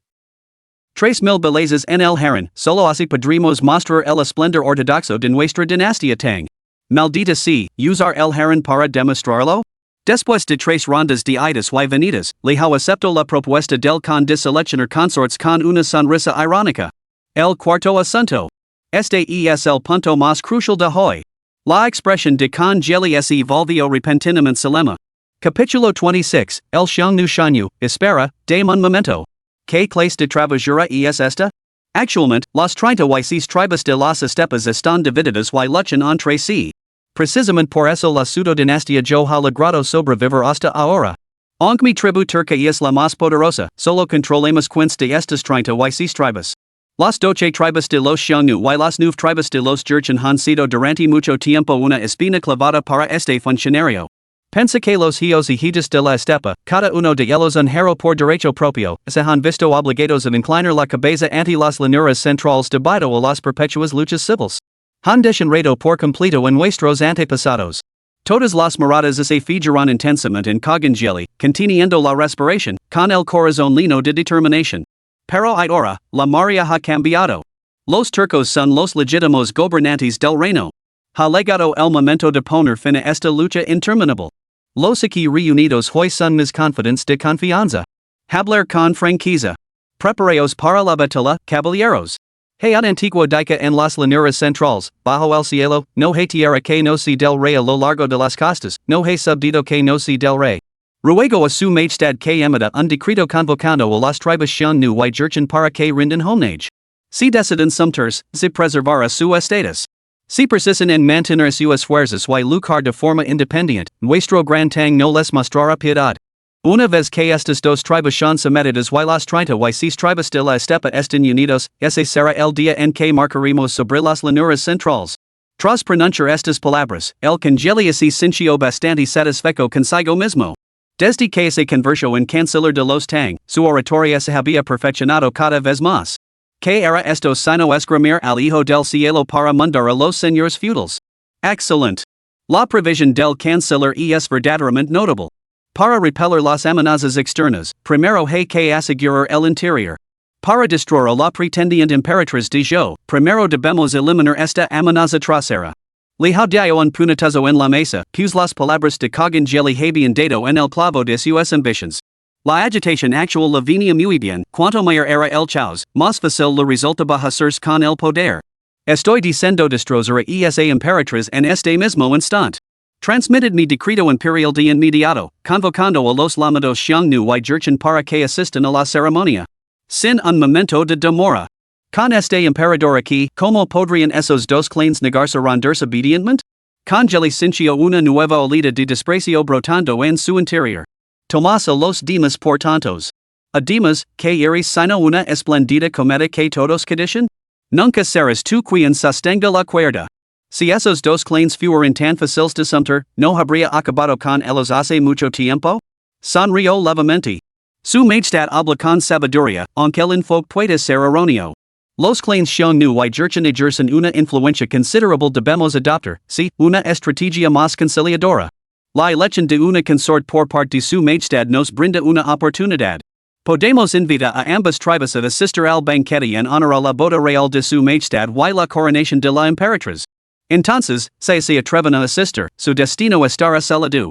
3000 bellezas en el harén, solo así podremos mostrar el esplendor ortodoxo de nuestra dinastía tang. Maldita sea, usar el harén para demostrarlo? Después de 3 rondas de idas y venidas, Lihao aceptó la propuesta del conde de seleccionar consorts con una sonrisa irónica. El cuarto asunto. Este es el punto más crucial de hoy. La expresión de congeli se volvió repentinamente solemne. Capítulo 26, el Xiangnu Shanyu, espera, dame un momento. ¿Qué clase de travesura es esta? Actualmente, las 36 tribus de las estepas están divididas y luchan entre sí. Precisamente por eso la pseudo-dinastía yo ha logrado sobrevivir hasta ahora. Aunque mi tribu turca es la más poderosa, solo controlemos 15 de estas 36 tribus. Las 12 tribus de los Xiongnu y las 9 tribus de los Jurchen han sido durante mucho tiempo una espina clavada para este funcionario. Pensa que los hijos y hijas de la estepa, cada uno de ellos un héroe por derecho propio, se han visto obligados a inclinar la cabeza ante las llanuras centrales debido a las perpetuas luchas civiles. Han desenredado por completo en nuestros antepasados. Todas las miradas se fijaron intensamente en cogangeli, conteniendo la respiración, con el corazón lleno de determinación. Pero ahora, la Maria ha cambiado. Los turcos son los legítimos gobernantes del reino. Ha llegado el momento de poner fin a esta lucha interminable. Los aquí reunidos hoy son mis confidentes de confianza. Hablar con franqueza. Preparaos para la batalla, caballeros. Hay una antigua dica en las llanuras centrales, bajo el cielo, no hay tierra que no sea del rey a lo largo de las costas, no hay subdido que no sea del rey. Ruego a su majestad que emita un decreto convocando a las tribus Xiongnu y Jurchen para que rindan homage. Si deciden sumters, se preservará su estatus. Si persisten en mantener sus fuerzas y luchar de forma independiente, nuestro gran tang no les mostrará piedad. Una vez que estas dos tribus son sometidas y las 36 tribus de la estepa estén unidos, ese será el día en que marcaremos sobre las llanuras centrales. Tras pronunciar estas palabras, el congeli se sintió bastante satisfecho consigo mismo. Desde que se convirtió en canciller de los Tang, su oratoria se había perfeccionado cada vez más. ¿Qué era esto sino esgrimir al Hijo del Cielo para mandar a los señores feudales? Excellent. La previsión del canciller es verdaderamente notable. Para repeler las amenazas externas, primero hay que asegurar el interior. Para destruir a la pretendiente emperatriz de Zhou, primero debemos eliminar esta amenaza trasera. Lihao dio un puñetazo en la mesa, pues las palabras de cogangeli habían dado en el clavo de sus ambiciones. La agitación actual la venía muy bien, cuanto mayor era el caos, más fácil le resultaba hacerse con el poder. Estoy diciendo destrozar a esa emperatriz en este mismo instante. Transmitted mi decreto imperial de inmediato, convocando a los llamados Xiongnu y Jurchen para que asistan a la ceremonia. Sin un momento de demora. Con este emperador aquí, ¿cómo podrían esos dos clanes negarse a rendirse obedientemente? Congeli sintió una nueva oleada de desprecio brotando en su interior. Tomás a los demás por tontos. Además, ¿qué eres sino una esplendida cometa que todos codician? Nunca serás tú quien sostenga la cuerda. Si esos dos clanes fueron tan fáciles de sumter, no habría acabado con ellos hace mucho tiempo? Sonrió levemente. Su majestad habla con sabiduría, aunque el enfoque puede ser erróneo. Los clanes son nu y ejercen una influencia considerable debemos adoptar, si, una estrategia más conciliadora. La elección de una consort por parte de su majestad nos brinda una oportunidad. Podemos invitar a ambas tribus a asistir al banquete en honor a la boda real de su majestad y la coronación de la emperatriz. Entonces, si se atreven a asistir, su destino estará selado.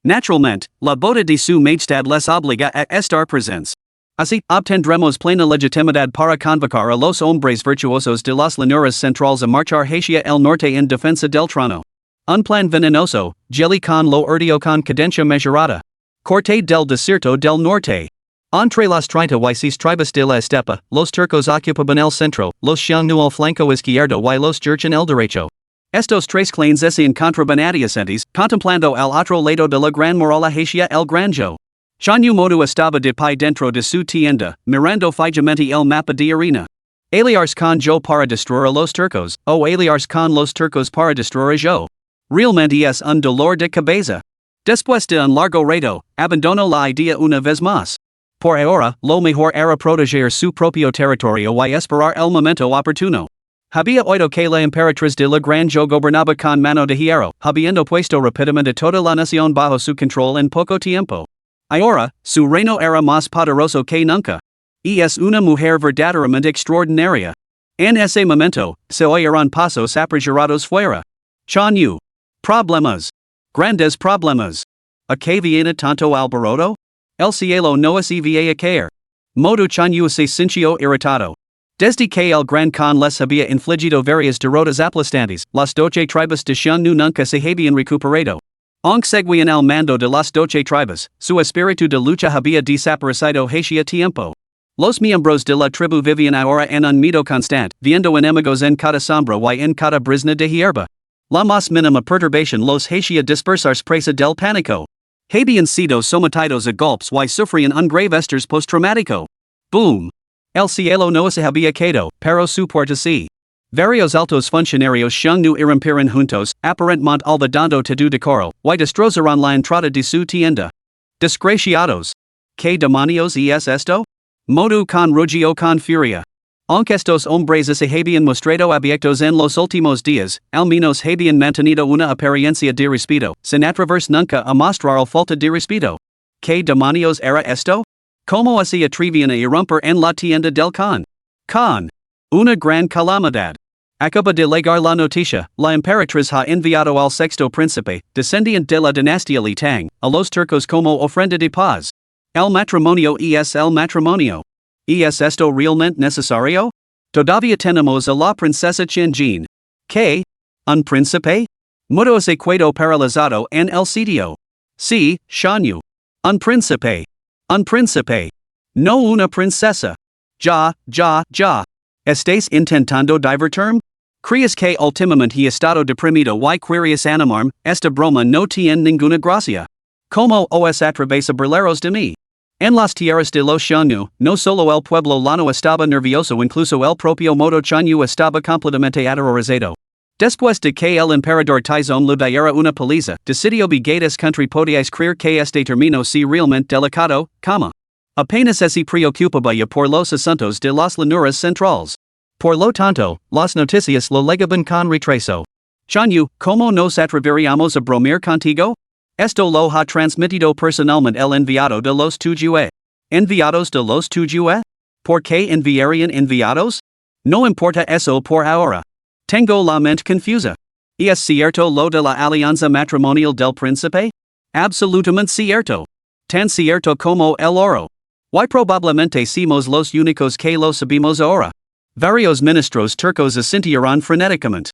Naturalmente, la boda de su majestad les obliga a estar presentes. Así, obtendremos plena legitimidad para convocar a los hombres virtuosos de las llanuras centrales a marchar hacia el norte en defensa del trono. Un plan venenoso, jelly con lo urdio con cadencia mesurada. Corte del desierto del norte. Entre las 36 tribus de la estepa, los turcos ocupaban el centro, los xiongnu el flanco izquierdo y los jurchen el derecho. Estos tres clanes se encontraban adyacentes, contemplando el otro lado de la gran muralla hacia el granjo. Xiongnu modu estaba de pie dentro de su tienda, mirando fijamente el mapa de arena. Aliars con yo para destruir a los turcos, o aliars con los turcos para destruir a yo. Realmente es un dolor de cabeza. Después de un largo rato, abandonó la idea una vez más. Por ahora, lo mejor era proteger su propio territorio y esperar el momento oportuno. Había oído que la emperatriz de la granja gobernaba con mano de hierro, habiendo puesto rápidamente toda la nación bajo su control en poco tiempo. Ahora, su reino era más poderoso que nunca. Y es una mujer verdaderamente extraordinaria. En ese momento, se oyeron pasos apresurados fuera. Xiongnu. Problemas. Grandes problemas. ¿A qué viene tanto alboroto? El cielo no se iba a caer. Modo Xiongnu se sintió irritado. Desde que el Gran Khan les había infligido varias derrotas aplastantes, las 12 tribus de Xiongnu nunca se habían recuperado. Aunque seguían al mando de las 12 tribus, su espíritu de lucha había desaparecido hacia tiempo. Los miembros de la tribu vivían ahora en un miedo constante, viendo enemigos en cada sombra y en cada brizna de hierba. La más mínima perturbación los hacía dispersarse presa del pánico. Habían sido sometidos a golpes y sufrían un grave estrés postraumático. Boom. El cielo no se había caído, pero su puerta sí. Varios altos funcionarios Xiongnu irrumpieron juntos, aparentemente olvidando todo decoro, y destrozaron la entrada de su tienda. Desgraciados. ¿Qué demonios es esto? Modu con rugió con furia. Aunque estos hombres se habían mostrado abyectos en los últimos días, al menos habían mantenido una apariencia de respeto, sin atreverse nunca a mostrar falta de respeto. ¿Qué demonios era esto? ¿Cómo se atrevían a irrumpir en la tienda del Khan? Khan. Una gran calamidad. Acaba de llegar la noticia, la emperatriz ha enviado al sexto príncipe, descendiente de la dinastía Li Tang, a los turcos como ofrenda de paz. El matrimonio es el matrimonio. ¿Es esto realmente necesario? Todavía tenemos a la princesa Qianjin. ¿Qué? ¿Un príncipe? Mudo se quedó paralizado en el sitio. Sí, Xiongnu. Un príncipe. Un príncipe. No una princesa. Ya. ¿Estáis intentando divertirme? ¿Crees que últimamente he estado deprimido y querías animarme? Esta broma no tiene ninguna gracia. ¿Cómo os atrevéis a burlaros de mí? En las tierras de los Xiongnu, no solo el pueblo llano estaba nervioso, incluso el propio modo Xiongnu estaba completamente aterrorizado. Después de que el emperador Taizong le diera una paliza, decidió bigates country podíais creer que este término si realmente delicado, apenas se preocupaba ya por los asuntos de las llanuras centrales. Por lo tanto, las noticias lo llegaban con retraso. Xiongnu, ¿cómo nos atreveríamos a bromear contigo? Esto lo ha transmitido personalmente el enviado de los tuyue. ¿Enviados de los tuyue? ¿Por qué enviarían enviados? No importa eso por ahora. Tengo la mente confusa. ¿Es cierto lo de la alianza matrimonial del príncipe? Absolutamente cierto. Tan cierto como el oro. Y probablemente somos los únicos que lo sabemos ahora. Varios ministros turcos asintieron frenéticamente.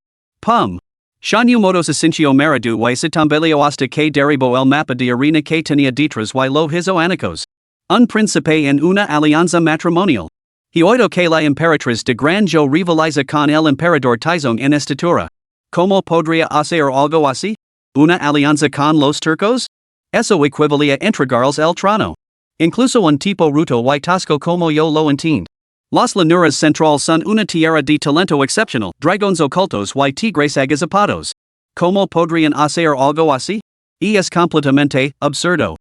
Xiongnu modo se sintió maradu y se tambaleó hasta que derribó el mapa de arena que tenía detrás y lo hizo añicos. Un príncipe en una alianza matrimonial. He oído que la emperatriz de Granjo rivaliza con el emperador Taizong en estatura. ¿Cómo podría hacer algo así? ¿Una alianza con los turcos? Eso equivalía a entregarles el trono. Incluso un tipo ruto y tosco como yo lo entiendo. Las llanuras centrales son una tierra de talento excepcional, dragones ocultos y tigres agazapados. ¿Cómo podrían hacer algo así? Es completamente absurdo.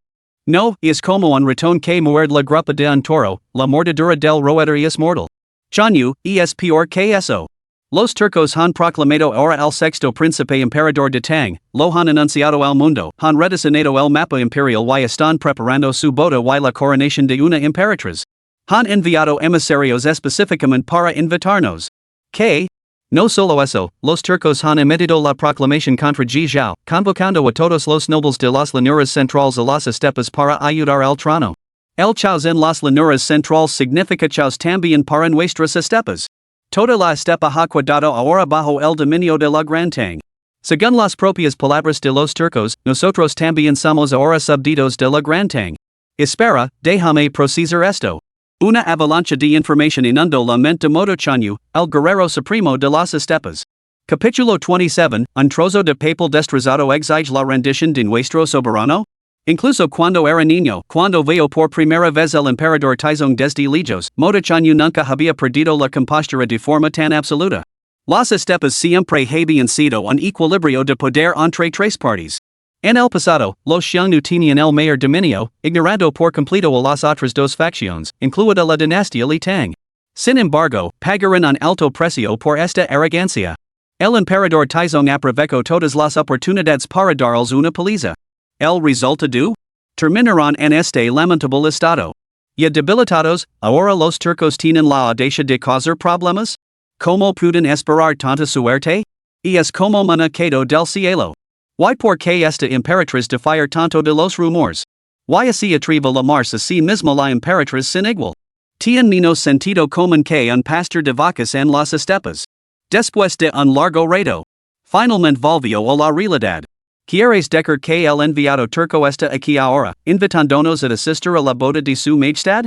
No, es como un ratón que muerde la grupa de un toro, la mordedura del roedor es mortal. Chanyu, es peor que eso. Los turcos han proclamado ahora el sexto príncipe emperador de Tang, lo han anunciado al mundo, han rediseñado el mapa imperial y están preparando su boda y la coronación de una emperatriz. Han enviado emisarios específicamente para invitarnos. ¿Qué? No solo eso, los turcos han emitido la proclamación contra Ji Zhao, convocando a todos los nobles de las llanuras centrales a las estepas para ayudar al trono. El chaos en las llanuras centrales significa chaos también para nuestras estepas. Toda la estepa ha quedado ahora bajo el dominio de la Gran Tang. Según las propias palabras de los turcos, nosotros también somos ahora subditos de la Gran Tang. Espera, déjame procesar esto. Una avalancha de información inundó la mente de Modo Chanyu, el guerrero supremo de las estepas. Capítulo 27, un trozo de papel destrozado exige la rendición de nuestro soberano? Incluso cuando era niño, cuando veo por primera vez el emperador Taizong desde lejos, Modo Chanyu nunca había perdido la compostura de forma tan absoluta. Las estepas siempre habían sido un equilibrio de poder entre tres partes. En el pasado, los Xiongnu tenían el mayor dominio, ignorando por completo a las otras dos facciones, incluida la dinastía Li Tang. Sin embargo, pagaron un alto precio por esta arrogancia. El emperador Taizong aprovechó todas las oportunidades para darles una paliza. El resultado? Terminaron en este lamentable estado. Ya debilitados, ahora los turcos tienen la audacia de causar problemas? ¿Cómo pueden esperar tanta suerte? Es como una caída del cielo. ¿Y por qué esta emperatriz defiar tanto de los rumores? ¿Y así atreve llamarse a sí misma la emperatriz sin igual? Tiene menos sentido común que un pastor de vacas en las estepas. Después de un largo rato, finalmente volvió a la realidad. ¿Quieres decir que el enviado turco está aquí ahora, invitándonos a asistir a la boda de su majestad?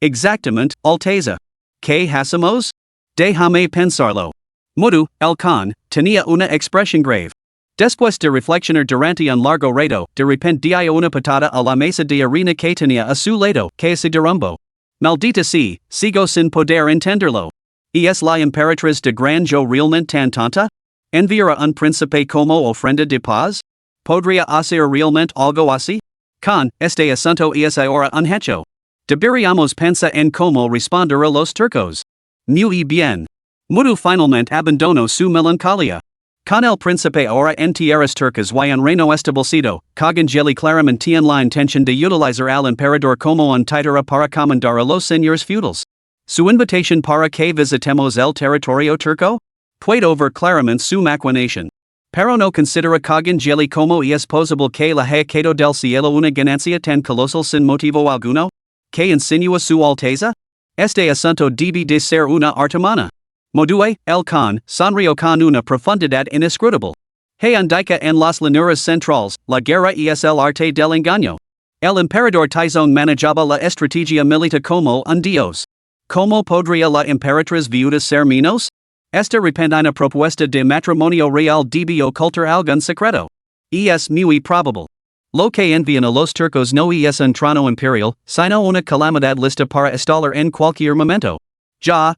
Exactamente, Alteza. ¿Qué hacemos? Déjame pensarlo. Mudu, el Khan, tenía una expresión grave. Después de reflexionar durante un largo rato, de repente dio una patada a la mesa de arena que tenía a su lado, que se derrumbó. Maldita sea, sigo sin poder entenderlo. ¿Es la emperatriz de Gran Zhou realmente tan tonta? ¿Enviará un príncipe como ofrenda de paz? ¿Podría hacer realmente algo así? Khan, este asunto es ahora un hecho. Deberíamos pensar en cómo responder a los turcos. Muy bien. Mudu finalmente abandonó su melancolía. Con el príncipe ahora en tierras turcas y un reino establecido, Cogangeli claramente tiene la intención de utilizar al emperador como un títere para comandar a los señores feudales. Su invitación para que visitemos el territorio turco? Puedo ver claramente su maquinación. Pero no considera Cogangeli como es posible que le haya caído del cielo una ganancia tan colosal sin motivo alguno? ¿Que insinúa su Alteza? Este asunto debe de ser una artimana. Modue, el Khan, sonrió con una profundidad inescrutable. He indica en las llanuras centrales, la guerra es el arte del engaño. El emperador Taizong manejaba la estrategia militar como un dios. ¿Cómo podría la emperatriz viuda ser menos? Esta repentina propuesta de matrimonio real debe ocultar algún secreto. Es muy probable. Lo que envían a los turcos no es un trono imperial, sino una calamidad lista para estallar en cualquier momento. Ya.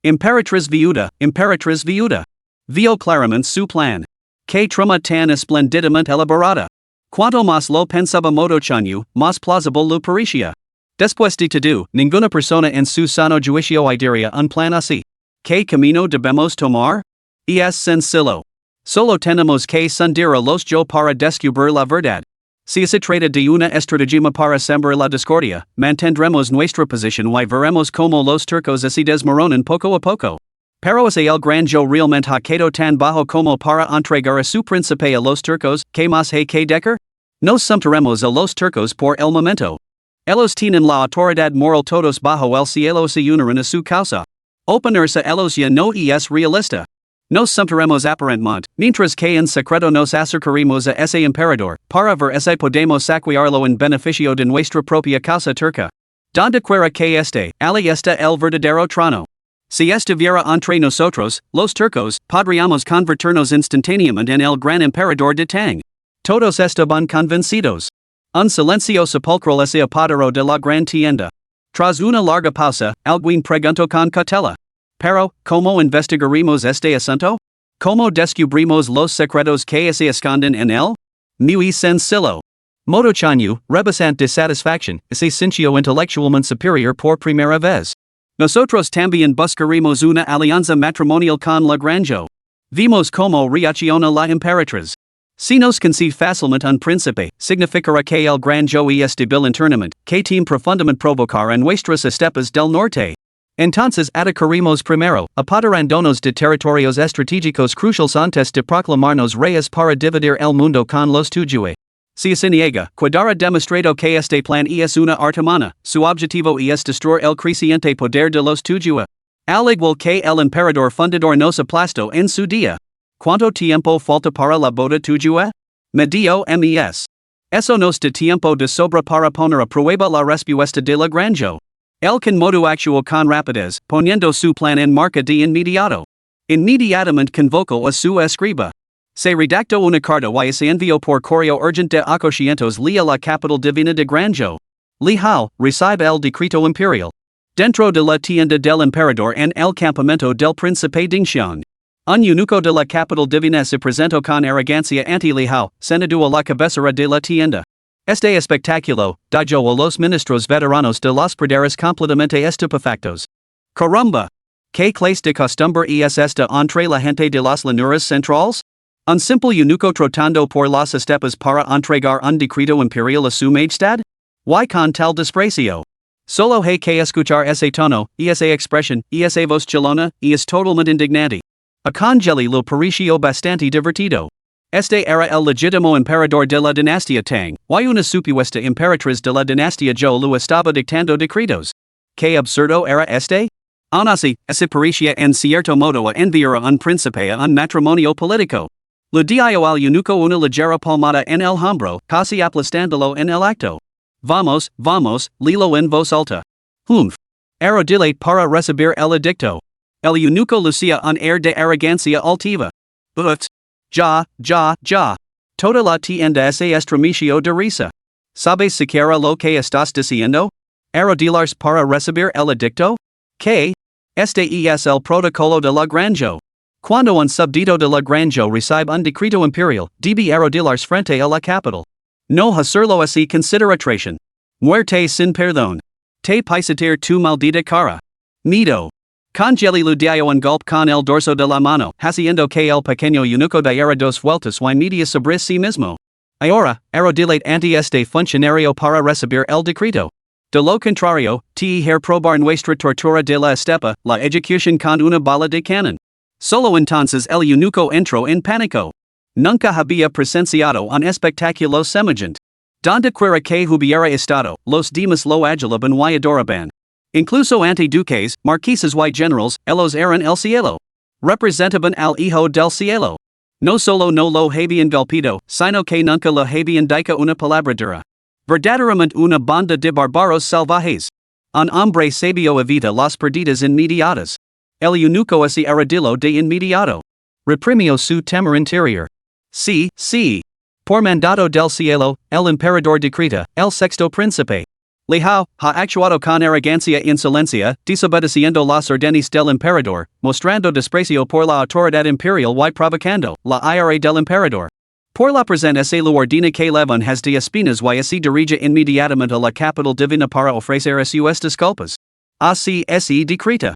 Emperatriz viuda. Vio claramente su plan. Que trama tan espléndidamente elaborada. Cuanto más lo pensaba Modo Chanyu, más plausible lo parecía. Después de todo, ninguna persona en su sano juicio idearía un plan así. ¿Qué camino debemos tomar? Es sencillo. Solo tenemos que hundir a los yo para descubrir la verdad. Si se trata de una estratagema para sembrar la discordia, mantendremos nuestra posición y veremos cómo los turcos se desmoronan poco a poco. Pero es el gran yo realmente ha quedado tan bajo como para entregar a su príncipe a los turcos, ¿qué más hay que decir? Nos someteremos a los turcos por el momento. Ellos tienen la autoridad moral todos bajo el cielo se unen a su causa. Oponerse a ellos ya no es realista. Nos someteremos aparentemente, mientras que en secreto nos acercaremos a ese emperador, para ver si podemos saquearlo en beneficio de nuestra propia causa turca. Donde quiera que esté, allí está el verdadero trono. Si estuviera entre nosotros, los turcos, podríamos convertirnos instantáneamente en el gran emperador de Tang. Todos estaban convencidos. Un silencio sepulcral se apoderó de la gran tienda. Tras una larga pausa, alguien preguntó con cautela. Pero, ¿cómo investigaremos este asunto? ¿Cómo descubrimos los secretos que se esconden en él? Muy sencillo. Modo chanyu, rebasante de satisfaction, se sintió intelectualmente superior por primera vez. Nosotros también buscaremos una alianza matrimonial con la Granjo. Vimos cómo reacciona la Emperatriz. Si nos concibe fácilmente un príncipe, significará que el Granjo es débil internamente, que teme profundamente provocar en nuestras estepas del norte. Entonces atacaremos primero, apoderándonos de territorios estratégicos cruciales antes de proclamarnos reyes para dividir el mundo con los tuyos. Si se niega, quedará demostrado que este plan es una artimaña, su objetivo es destruir el creciente poder de los tuyos. Al igual que el emperador fundador nos aplastó en su día. ¿Cuánto tiempo falta para la boda tuya? Medio mes. Eso nos da tiempo de sobra para poner a prueba la respuesta de la Granjo. El can modo actuó con rapidez, poniendo su plan en marcha de inmediato. Inmediatamente convocó a su escriba. Se redactó una carta y se envió por correo urgente de acocientos a la capital divina de Granjo. Lihal, recibe el decreto imperial. Dentro de la tienda del emperador en el campamento del príncipe Dingxiang. Un eunuco de la capital divina se presentó con arrogancia ante Lihal, sentado a la cabecera de la tienda. Este espectáculo dejó a los ministros veteranos de los poderes completamente estupefactos. Caramba! ¿Qué clase de costumbre es esta entre la gente de las llanuras centrales? Un simple eunuco trotando por las estepas para entregar un decreto imperial a su majestad? ¿Why con tal desprecio? Solo hay que escuchar ese tono, esa expresión, esa voz chilona, es totalmente indignante. A Congeli lo pareció bastante divertido. Este era el legítimo emperador de la dinastía Tang, y una supuesta emperatriz de la dinastía Zhou lo estaba dictando decretos. ¿Qué absurdo era este? Aun así, se parecía en cierto modo a enviar a un príncipe a un matrimonio político. Le dio al eunuco una ligera palmada en el hombro, casi aplastándolo en el acto. Vamos, vamos, lilo en voz alta. Humph. Era delate para recibir el edicto. El eunuco lucía un air de arrogancia altiva. But. Ya. Toda la tienda se estremeció de risa. ¿Sabes siquiera lo que estás diciendo? ¿Arrodillarse para recibir el edicto? ¿Qué? Este es el protocolo de la Granjo. Cuando un súbdito de la Granjo recibe un decreto imperial, debe arrodillarse frente a la capital. No hacerlo así consideración. Muerte sin perdón. Te pisotear tu maldita cara. Miedo. Congeli lo dio un golpe con el dorso de la mano, haciendo que el pequeño eunuco diera dos vueltas y media sobre sí mismo. Ahora, arrodillate ante este funcionario para recibir el decreto. De lo contrario, te probar nuestra tortura de la estepa, la ejecución con una bala de cañón. Solo entonces el eunuco entró en pánico. Nunca había presenciado un espectáculo semejante. Donde quiera que hubiera estado, los demás lo adulaban y adoraban. Incluso ante duques, marqueses y generals, ellos eran el cielo. Representaban al hijo del cielo. No solo no lo habían golpeado, sino que nunca le habían dicho una palabra dura. Verdaderamente una banda de bárbaros salvajes. Un hombre sabio evita las pérdidas inmediatas. El eunuco se arrodilló de inmediato. Reprimió su temor interior. Sí. Por mandato del cielo, el emperador decreta, el sexto príncipe. Lihao ha actuado con arrogancia e insolencia, desobedeciendo las órdenes del emperador, mostrando desprecio por la autoridad imperial y provocando la ira del emperador. Por la presente se le ordena que levantes de espinas y se dirige inmediatamente a la capital divina para ofrecer sus disculpas. Así se decreta.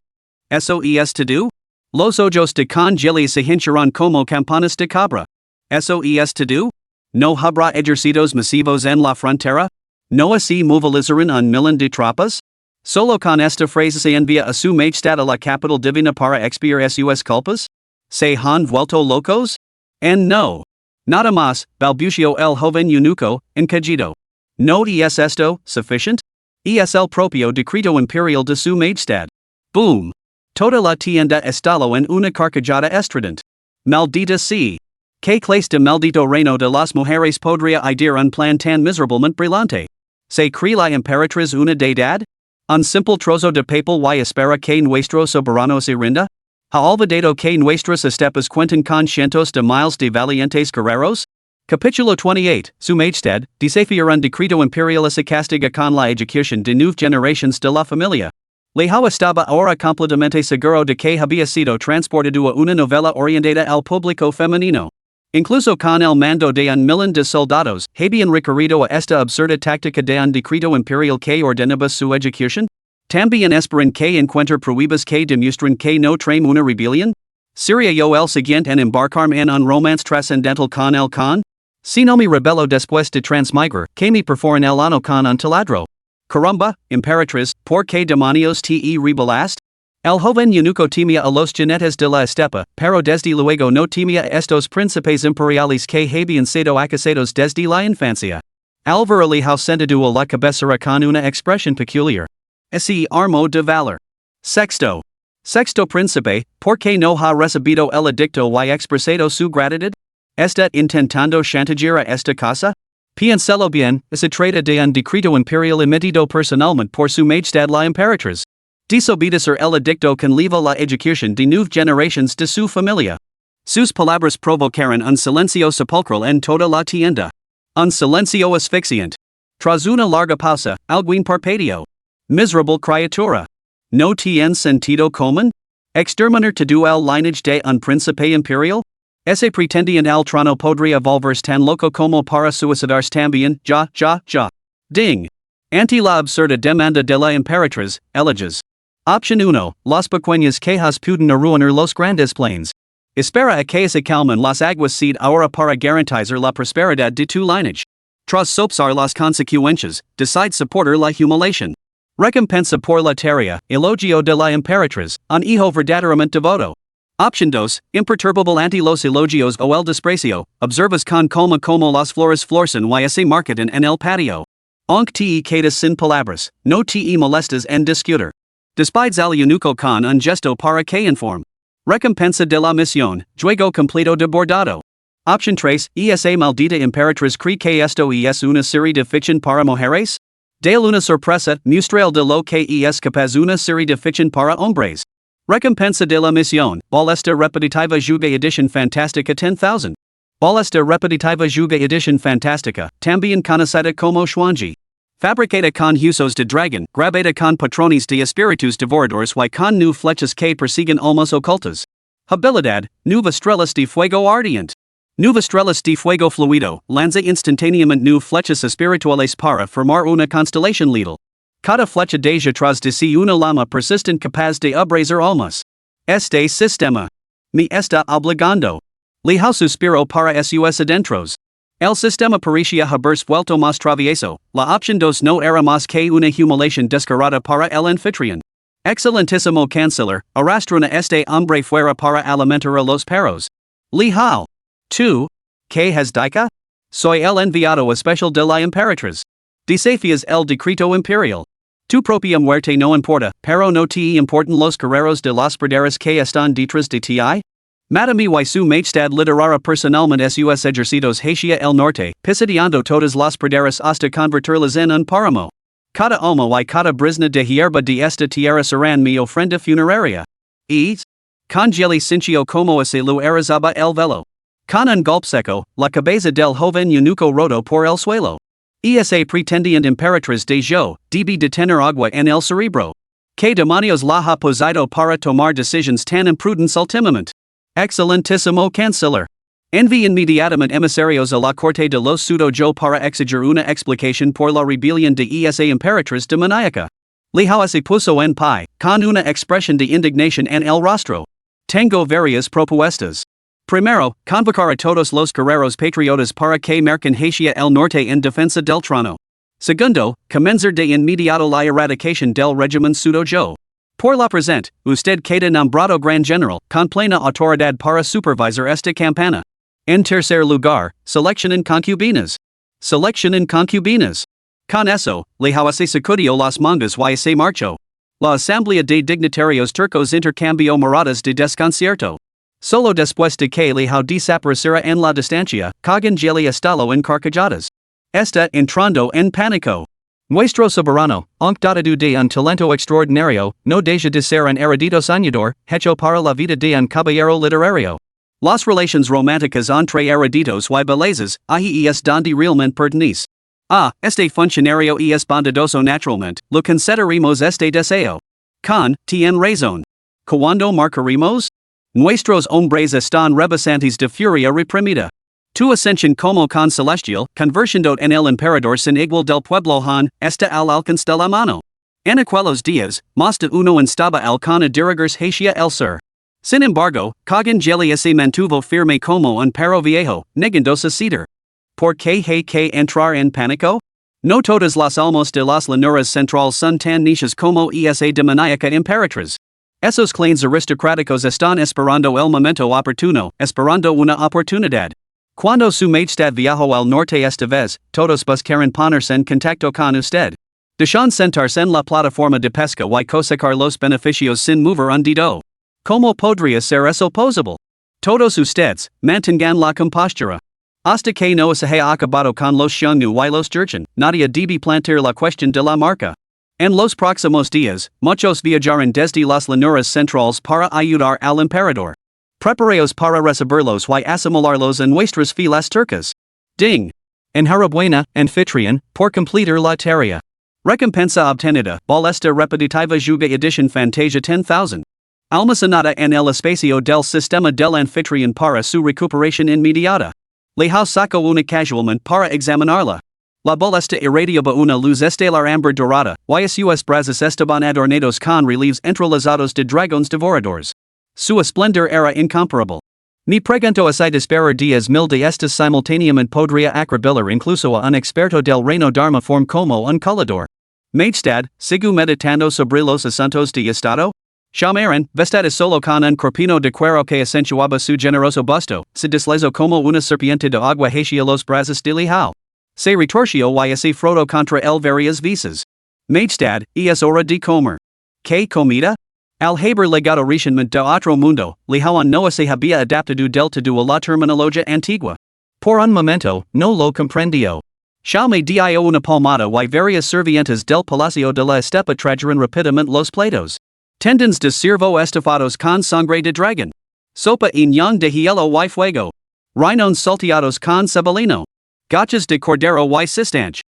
Eso es todo? Los ojos de Congeli se hincharán como campanas de cabra. Eso es todo? ¿No habrá ejércitos masivos en la frontera? ¿No se movilizarán un millón de tropas? Solo con esta frase se envía a su majestad a la capital divina para expiar sus culpas? ¿Se han vuelto locos? No. Nada más, balbuceó el joven eunuco, encajido. ¿No es esto suficiente? Es el propio decreto imperial de su majestad. Boom. Toda la tienda estalló en una carcajada estridente. Maldita sea. ¿Qué clase de maldito reino de las mujeres podría idear un plan tan miserablemente brillante? ¿Se cree la emperatriz una deidad? ¿Un simple trozo de papel y espera que nuestro soberano se rinda? ¿Ha olvidado que nuestras estepas cuentan con cientos de miles de valientes guerreros? Capítulo 28, Su Majestad, desafiar un decreto imperialis y castiga con la ejecución de nueve generaciones de la familia. Leao estaba ahora completamente seguro de que había sido transportado a una novela orientada al público femenino. Incluso con el mando de un millón de soldados, habían recurrido a esta absurda táctica de un decreto imperial que ordenaba su ejecución. También esperan que encuentre pruebas que demuestran que no trame una rebelión. ¿Sería yo el siguiente en embarcarme en un romance trascendental con el Khan? Si no me rebelo después de transmigrar, que me perforan el ano con un taladro. Caramba, Emperatriz, ¿por qué demonios te rebelaste? El joven eunuco temía a los jinetes de la estepa, pero desde luego no temía a estos príncipes imperiales que habían sido acusados desde la infancia. Al ver Leao sentado a la cabecera con una expresión peculiar. Se armó de valor. Sexto príncipe, ¿por qué no ha recibido el edicto y expresado su gratitud? ¿Está intentando chantajear a esta casa? Piénselo bien, se trata de un decreto imperial emitido personalmente por su majestad la emperatriz. Desobedecer el edicto conlleva la ejecución de nueve generaciones de su familia. Sus palabras provocaron un silencio sepulcral en toda la tienda. Un silencio asfixiante. Tras una larga pausa, alguien parpadeó. Miserable criatura. ¿No tiene sentido común? ¿Exterminar todo el lineage de un príncipe imperial? Ese pretendiente al trono podría volverse tan loco como para suicidarse también, ya. Ding. Ante la absurda demanda de la emperatriz, eliges. Opción 1, las pequeñas quejas pueden arruinar los grandes planes. Espera a que se calmen las aguas seed ahora para garantizar la prosperidad de tu lineage. Tras sopesar las consecuencias, decide soportar la humiliación. Recompensa por la tarea, elogio de la emperatriz, un hijo verdaderamente devoto. Option 2, imperturbable ante los elogios o el desprecio, observas con calma como las flores florecen y se marketan en el patio. Aunque te quedas sin palabras, no te molestas en discutir. Despides al eunuco con un gesto para que informe. Recompensa de la misión, juego completo de bordado. Option 3, esa maldita emperatriz cree que esto es una serie de ficción para mujeres? Dale una sorpresa, muestral de lo que es capaz una serie de ficción para hombres. Recompensa de la misión, esta repetitiva juga edition fantástica 10,000. Esta repetitiva juga edition fantástica, también conocida como Xuanji. Fabricada con huesos de dragón, grabada con patrones de espíritus devoradores y con nueve flechas que persiguen almas ocultas. Habilidad, nueve estrellas de fuego ardiente. Nueve estrellas de fuego fluido, lanza instantáneamente nueve flechas espirituales para formar una constelación letal. Cada flecha deja tras de sí una llama persistente capaz de abrasar almas. Este sistema me está obligando. Leao suspiro para sus adentros. El sistema parecía haberse vuelto más travieso, la opción 2 no era más que una humiliación descarada para el anfitrión. Excelentísimo canciller, arrastran a este hombre fuera para alimentar a los perros. Leao. ¿Tú? ¿Qué has dicho? Soy el enviado especial de la emperatriz. Desafias el decreto imperial. Tu propia muerte no importa, pero no te importan los guerreros de las praderas que están detrás de ti. Madame y su majestad liderara personalmente sus ejércitos hacia el norte, pisoteando todas las praderas hasta convertirlas en un páramo. Cada alma y cada brizna de hierba de esta tierra serán mi ofrenda funeraria. Y congeli cinchio como se lo erizaba el velo. Con un golpe seco, la cabeza del joven eunuco rodó por el suelo. Esa pretendiente emperatriz de yo, debe de tener agua en el cerebro. ¿Qué demonios la ha posado para tomar decisiones tan imprudentes últimamente? Excelentísimo canciller. Envía inmediatamente emisarios a la corte de los pseudo-yo para exigir una explicación por la rebelión de esa emperatriz demoníaca. Leao se puso en pie, con una expresión de indignación en el rostro. Tengo varias propuestas. Primero, convocar a todos los guerreros patriotas para que marquen hacia el norte en defensa del trono. Segundo, comenzar de inmediato la erradicación del régimen pseudo-yo. Por la presente, usted queda nombrado gran general, con plena autoridad para supervisar esta campaña. En tercer lugar, selección en concubinas. Con eso, Leao se sacudió las mangas y se marchó. La asamblea de dignitarios turcos intercambió miradas de desconcierto. Solo después de que Leao desapareciera en la distancia, Cogangeli estalló en carcajadas. Está entrando en pánico. Nuestro soberano, aunque dotado de un talento extraordinario, no deja de ser un erudito soñador, hecho para la vida de un caballero literario. Las relaciones románticas entre eruditos y bellezas, ahí es donde realmente pertenece. Este funcionario es bondadoso naturalmente, lo concederemos este deseo. Tien razón. Cuando marcaremos? Nuestros hombres están rebasantes de furia reprimida. Tu ascensión como con celestial, convertiendo en el emperador sin igual del pueblo Han, está al alcance de la mano. En aquellos días, más de uno estaba al con a dirigerse hacia el sur. Sin embargo, Kagan Jelly se mantuvo firme como un perro viejo, negándose a ceder. ¿Por qué hay que entrar en pánico? No todas las almas de las llanuras centrales son tan nichas como esa demoníaca Emperatriz. Esos clanes aristocráticos están esperando el momento oportuno, esperando una oportunidad. Cuando su majestad viajó al norte esta vez, todos buscaron ponerse en contacto con usted. Dejan sentarse en la plataforma de pesca y cosecar los beneficios sin mover un dedo. ¿Cómo podría ser eso posible? Todos ustedes, mantengan la compostura. Hasta que no se haya acabado con los Xiongnu y los Jurchen, nadie debe plantear la cuestión de la marca. En los próximos días, muchos viajarán desde las llanuras centrales para ayudar al emperador. Preparaos para recibirlos y asimilarlos en nuestras filas turcas. Ding! Enhorabuena, anfitrión, por completar la tarea. Recompensa obtenida, esta repetitiva juga edition Fantasia 10,000. Almacenada en el espacio del sistema del anfitrión para su recuperación inmediata. Le saco una casualmente para examinarla. La bolesta irradiaba una luz estelar amber dorada, y sus brazos estaban adornados con relieves entrelazados de dragones devoradores. Su esplendor era incomparable. Ni pregunto si desperar 10,000 de estas simultáneamente podría acribilar incluso a un experto del reino Dharma form como un colador. Majestad, sigo meditando sobre los asuntos de estado? Llamaron, vestida solo con un corpino de cuero que acentuaba su generoso busto, se deslizó como una serpiente de agua hacia los brazos de Lihao. Se retorció y se frotó contra él varias veces. Majestad, es hora de comer. ¿Qué comida? Al haber legado recientemente de otro mundo, Lihao no se había adaptado del todo a la terminología antigua. Por un momento, no lo comprendió. Me dio una palmada y varias servientes del palacio de la estepa trajeron rápidamente los platos. Tendons de ciervo estafados con sangre de dragón. Sopa en yang de hielo y fuego. Rhinos salteados con cebulino. Gachas de cordero y cistanche.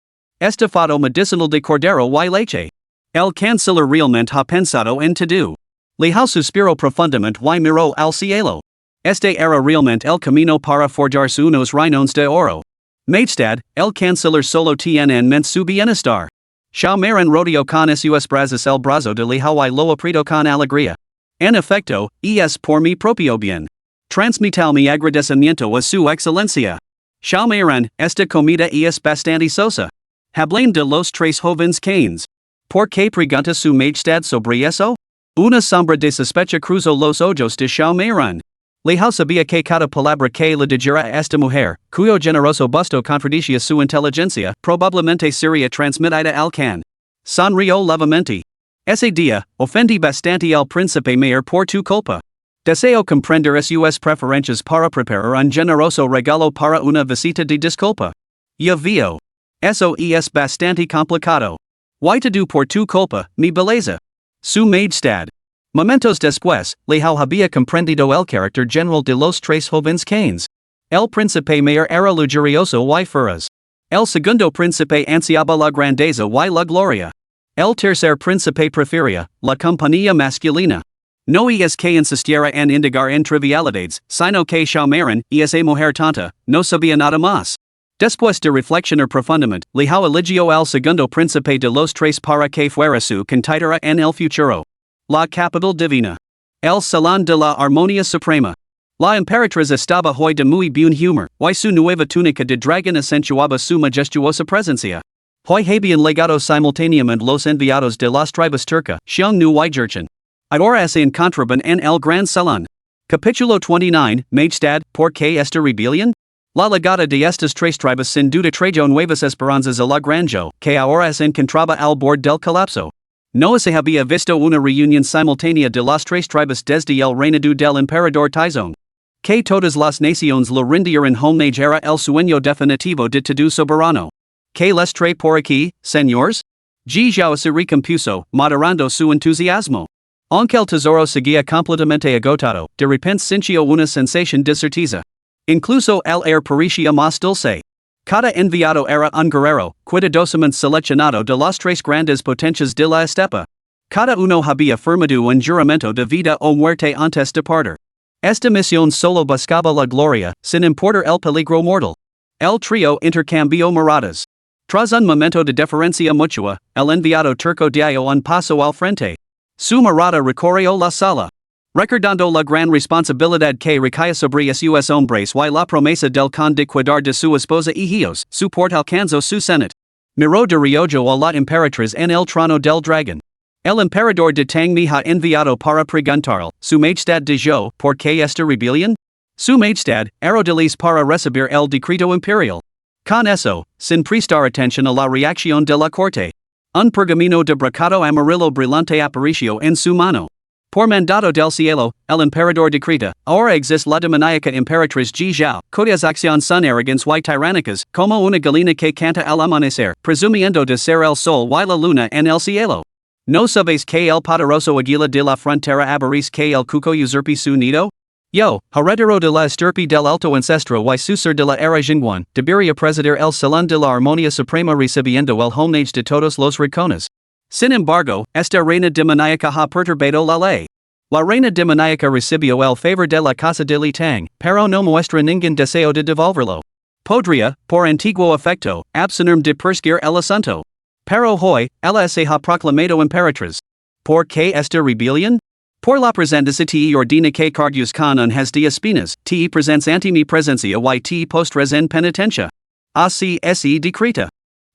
Estofado medicinal de cordero y leche. El canciller realmente ha pensado en todo. Lihao suspiró profundamente y miró al cielo. Este era realmente el camino para forjarse unos rhinos de oro. Majestad, el canciller solo tiene en mente su bienestar. Xiaomaran rodeo con sus brazos el brazo de Lihao y lo aprieto con alegría. En efecto, es por mi propio bien. Transmital mi agradecimiento a su excelencia. Xiaomaran, esta comida es bastante sosa. Hablen de los tres jóvenes canes. ¿Por qué pregunta su majestad sobre eso? Una sombra de sospecha cruzó los ojos de Xiaomaran. Lihao sabía que cada palabra que le dijera a esta mujer, cuyo generoso busto contradicia su inteligencia, probablemente sería transmitida al can. Sonrió levemente. Ese día, ofendí bastante al príncipe mayor por tu culpa. Deseo comprender sus preferencias para preparar un generoso regalo para una visita de disculpa. Ya veo. Eso es bastante complicado. ¿Y todo por tu culpa, mi belleza? Su majestad. Momentos después, Lihao había comprendido el carácter general de los tres jóvenes canes. El príncipe mayor era lujurioso y feroz. El segundo príncipe ansiaba la grandeza y la gloria. El tercer príncipe prefería la compañía masculina. No es que insistiera en indagar en trivialidades, sino que Xiaomaran, esa mujer tonta, no sabía nada más. Después de reflexionar profundamente, Lihao eligió al segundo príncipe de los tres para que fuera su consentidera en el futuro. La capital divina. El Salón de la Armonía Suprema. La Emperatriz estaba hoy de muy buen humor, y su nueva túnica de dragón acentuaba su majestuosa presencia. Hoy habían legado simultáneamente los enviados de las tribus turca, Xiongnu y Jurchen. Ahora se encontraban en el Gran Salón. Capítulo 29, Majestad, ¿por qué esta rebelión? La legada de estas tres tribus sin duda trajo nuevas esperanzas a la granja, que ahora se encontraba al borde del colapso. No se había visto una reunión simultánea de las tres tribus desde el reinado del emperador Taizong. Que todas las naciones lo rindieron homage era el sueño definitivo de todo soberano. Que les trae por aquí, señores? Ji Zhao se recompuso, moderando su entusiasmo. Aunque el tesoro seguía completamente agotado, de repente sintió una sensación de certeza. Incluso el aire parecía más dulce. Cada enviado era un guerrero, cuidadosamente seleccionado de las tres grandes potencias de la estepa. Cada uno había firmado un juramento de vida o muerte antes de partir. Esta misión solo buscaba la gloria, sin importar el peligro mortal. El trío intercambió miradas. Tras un momento de deferencia mutua, el enviado turco dio un paso al frente. Su mirada recorrió la sala. Recordando la gran responsabilidad que recaía sobre esos hombres y la promesa del conde de cuidar de su esposa y hijos, su porte alcanzó su cenit. Miró de reojo a la emperatriz en el trono del dragón. El emperador de Tang me ha enviado para preguntarle, su majestad dijo, ¿por qué esta rebelión? Su majestad, arrodillas para recibir el decreto imperial. Con eso, sin prestar atención a la reacción de la corte. Un pergamino de brocado amarillo brillante apareció en su mano. Por mandato del cielo, el emperador decreta, ahora existe la demoníaca emperatriz Ji Zhao, cuyas acciones son arrogantes y tiránicas, como una gallina que canta al amanecer, presumiendo de ser el sol y la luna en el cielo. ¿No sabéis que el poderoso águila de la frontera aborrece que el cuco usurpe su nido? Yo, heredero de la estirpe del alto ancestro y sucesor de la era Jingguan, debería presidir el salón de la armonía suprema recibiendo el homage de todos los rincones. Sin embargo, esta reina demoníaca ha perturbado la ley. La reina demoníaca recibió el favor de la casa de Li Tang, pero no muestra ningún deseo de devolverlo. Podría, por antiguo afecto, abstenerme de perseguir el asunto. Pero hoy, ella se ha proclamado emperatriz. ¿Por qué esta rebelión? Por la presencia te ordena que cargues con unas de espinas, te presents ante mi presencia y te postres en penitencia. Así se decreta.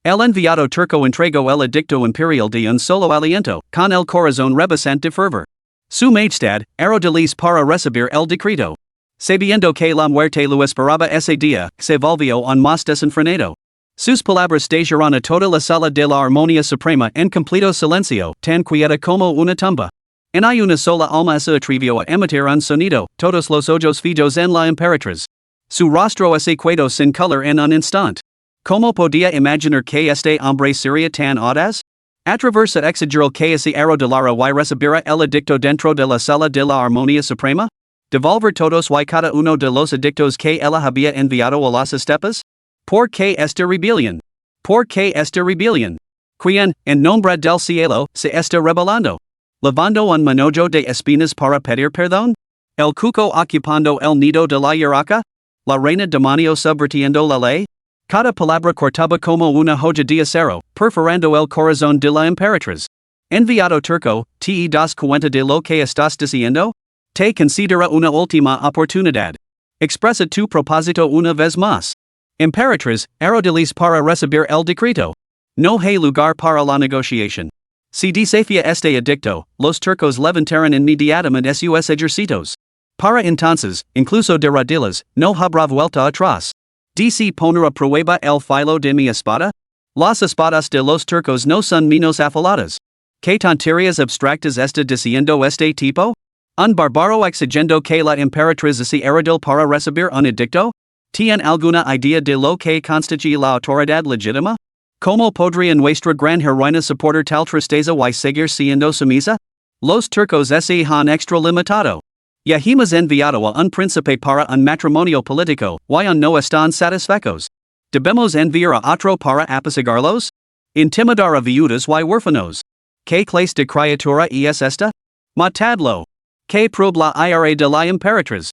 El enviado turco entregó el edicto imperial de un solo aliento, con el corazón rebosante de fervor. Su majestad, arrodillas para recibir el decreto. Sabiendo que la muerte lo esperaba ese día, se volvió un más desenfrenado. Sus palabras dejaron a toda la sala de la armonía suprema en completo silencio, tan quieta como una tumba. En una sola alma se atrevió a emitir un sonido, todos los ojos fijos en la emperatriz. Su rostro se quedó sin color en un instante. ¿Cómo podía imaginar que este hombre sería tan audaz? Atreverse a exigir que se arrodillara y recibiera el edicto dentro de la sala de la armonía suprema? ¿Devolver todos y cada uno de los edictos que ella había enviado a las estepas? ¿Por qué esta rebelión? ¿Por qué esta rebelión? ¿Quién, en nombre del cielo, se está rebelando? ¿Levando un manojo de espinas para pedir perdón? ¿El cuco ocupando el nido de la urraca? ¿La reina demonio subvertiendo la ley? Cada palabra cortaba como una hoja de acero, perforando el corazón de la emperatriz. Enviado turco, ¿te das cuenta de lo que estás diciendo? Te considera una última oportunidad. Expresa tu propósito una vez más. Emperatriz, arrodillas para recibir el decreto. No hay lugar para la negociación. Si desafía este edicto, los turcos levantaron inmediatamente sus ejércitos. Para entonces, incluso de rodillas, no habrá vuelta atrás. ¿DC poner a prueba el filo de mi espada? Las espadas de los turcos no son menos afiladas. ¿Qué tonterías abstractas está diciendo este tipo? ¿Un bárbaro exigiendo que la emperatriz se arrodille para recibir un edicto? ¿Tienen alguna idea de lo que constituye la autoridad legítima? ¿Cómo podría nuestra gran heroína soportar tal tristeza y seguir siendo sumisa? Los turcos se han extralimitado. Ya hemos enviado a un príncipe para un matrimonio político, y no están satisfechos. ¿Debemos enviar a otro para apaciguarlos? Intimidar a viudas y huérfanos. ¿Qué clase de criatura es esta? Matadlo. ¿Qué prueba la ira de la emperatriz?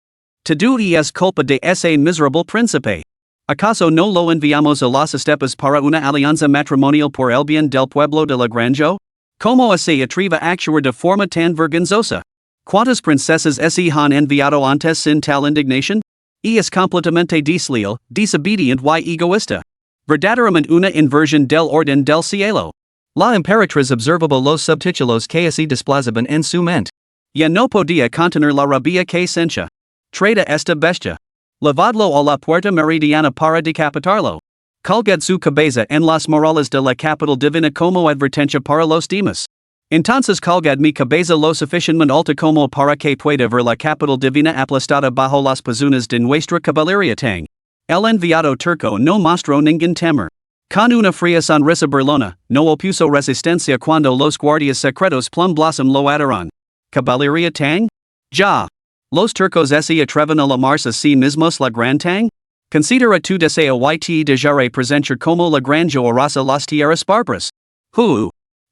Todo es culpa de ese miserable príncipe. ¿Acaso no lo enviamos a las estepas para una alianza matrimonial por el bien del pueblo de la Granja? ¿Cómo se atreve a actuar de forma tan vergonzosa? ¿Cuántas princesas se han enviado antes sin tal indignación? Es completamente desleal, desobediente y egoísta. Verdaderamente una inversión del orden del cielo. La emperatriz observaba los subtítulos que se desplazaban en su mente. Ya no podía contener la rabia que sentía. Trata esta bestia. Levadlo a la puerta meridiana para decapitarlo. Colgad su cabeza en las murallas de la capital divina como advertencia para los demás. Entonces colgad mi cabeza lo suficientemente alta como para que pueda ver la capital divina aplastada bajo las pezuñas de nuestra caballería Tang. El enviado turco no mostró ningún temor. Con una fría sonrisa burlona, no opuso resistencia cuando los guardias secretos Plum Blossom lo ataron. Caballeria tang? Ja. Los turcos se atreven a llamarse a sí mismos la gran tang? Considera tu deseo y te dejaré presentar como la granja o raza las tierras barbaras.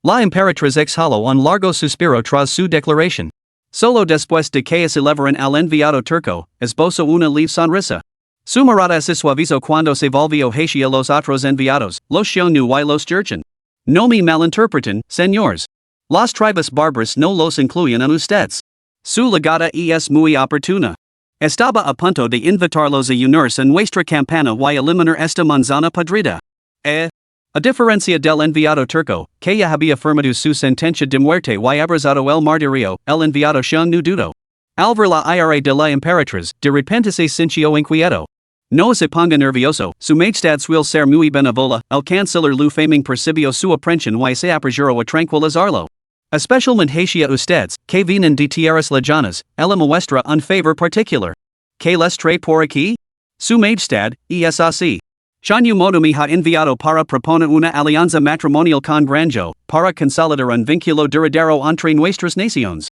La Emperatriz exhaló un largo suspiro tras su declaración. Solo después de que se elevaron al enviado turco, esbozó una leve sonrisa. Su mirada se suavizó cuando se volvió hacia los otros enviados, los Xiongnu y los Jurchen. No me malinterpreten, señores. Las tribus barbaras no los incluyen a ustedes. Su llegada es muy oportuna. Estaba a punto de invitarlos a unirse en nuestra campana y eliminar esta manzana podrida. A diferencia del enviado turco, que ya había firmado su sentencia de muerte y abrazado el martirio, el enviado Xiongnu dudó. Al ver la ira de la Emperatriz, de repente se sintió inquieto. No se ponga nervioso, su majestad suele ser muy benevola, el canciller Lu Faming percibió su aprensión y se apresuró a tranquilizarlo. Especialmente hacia ustedes, que vienen de tierras lejanas, él muestra un favor particular. ¿Que les trae por aquí? Su majestad, es así. Xiongnu Modo me ha enviado para proponer una alianza matrimonial con Granjo, para consolidar un vínculo duradero entre nuestras naciones.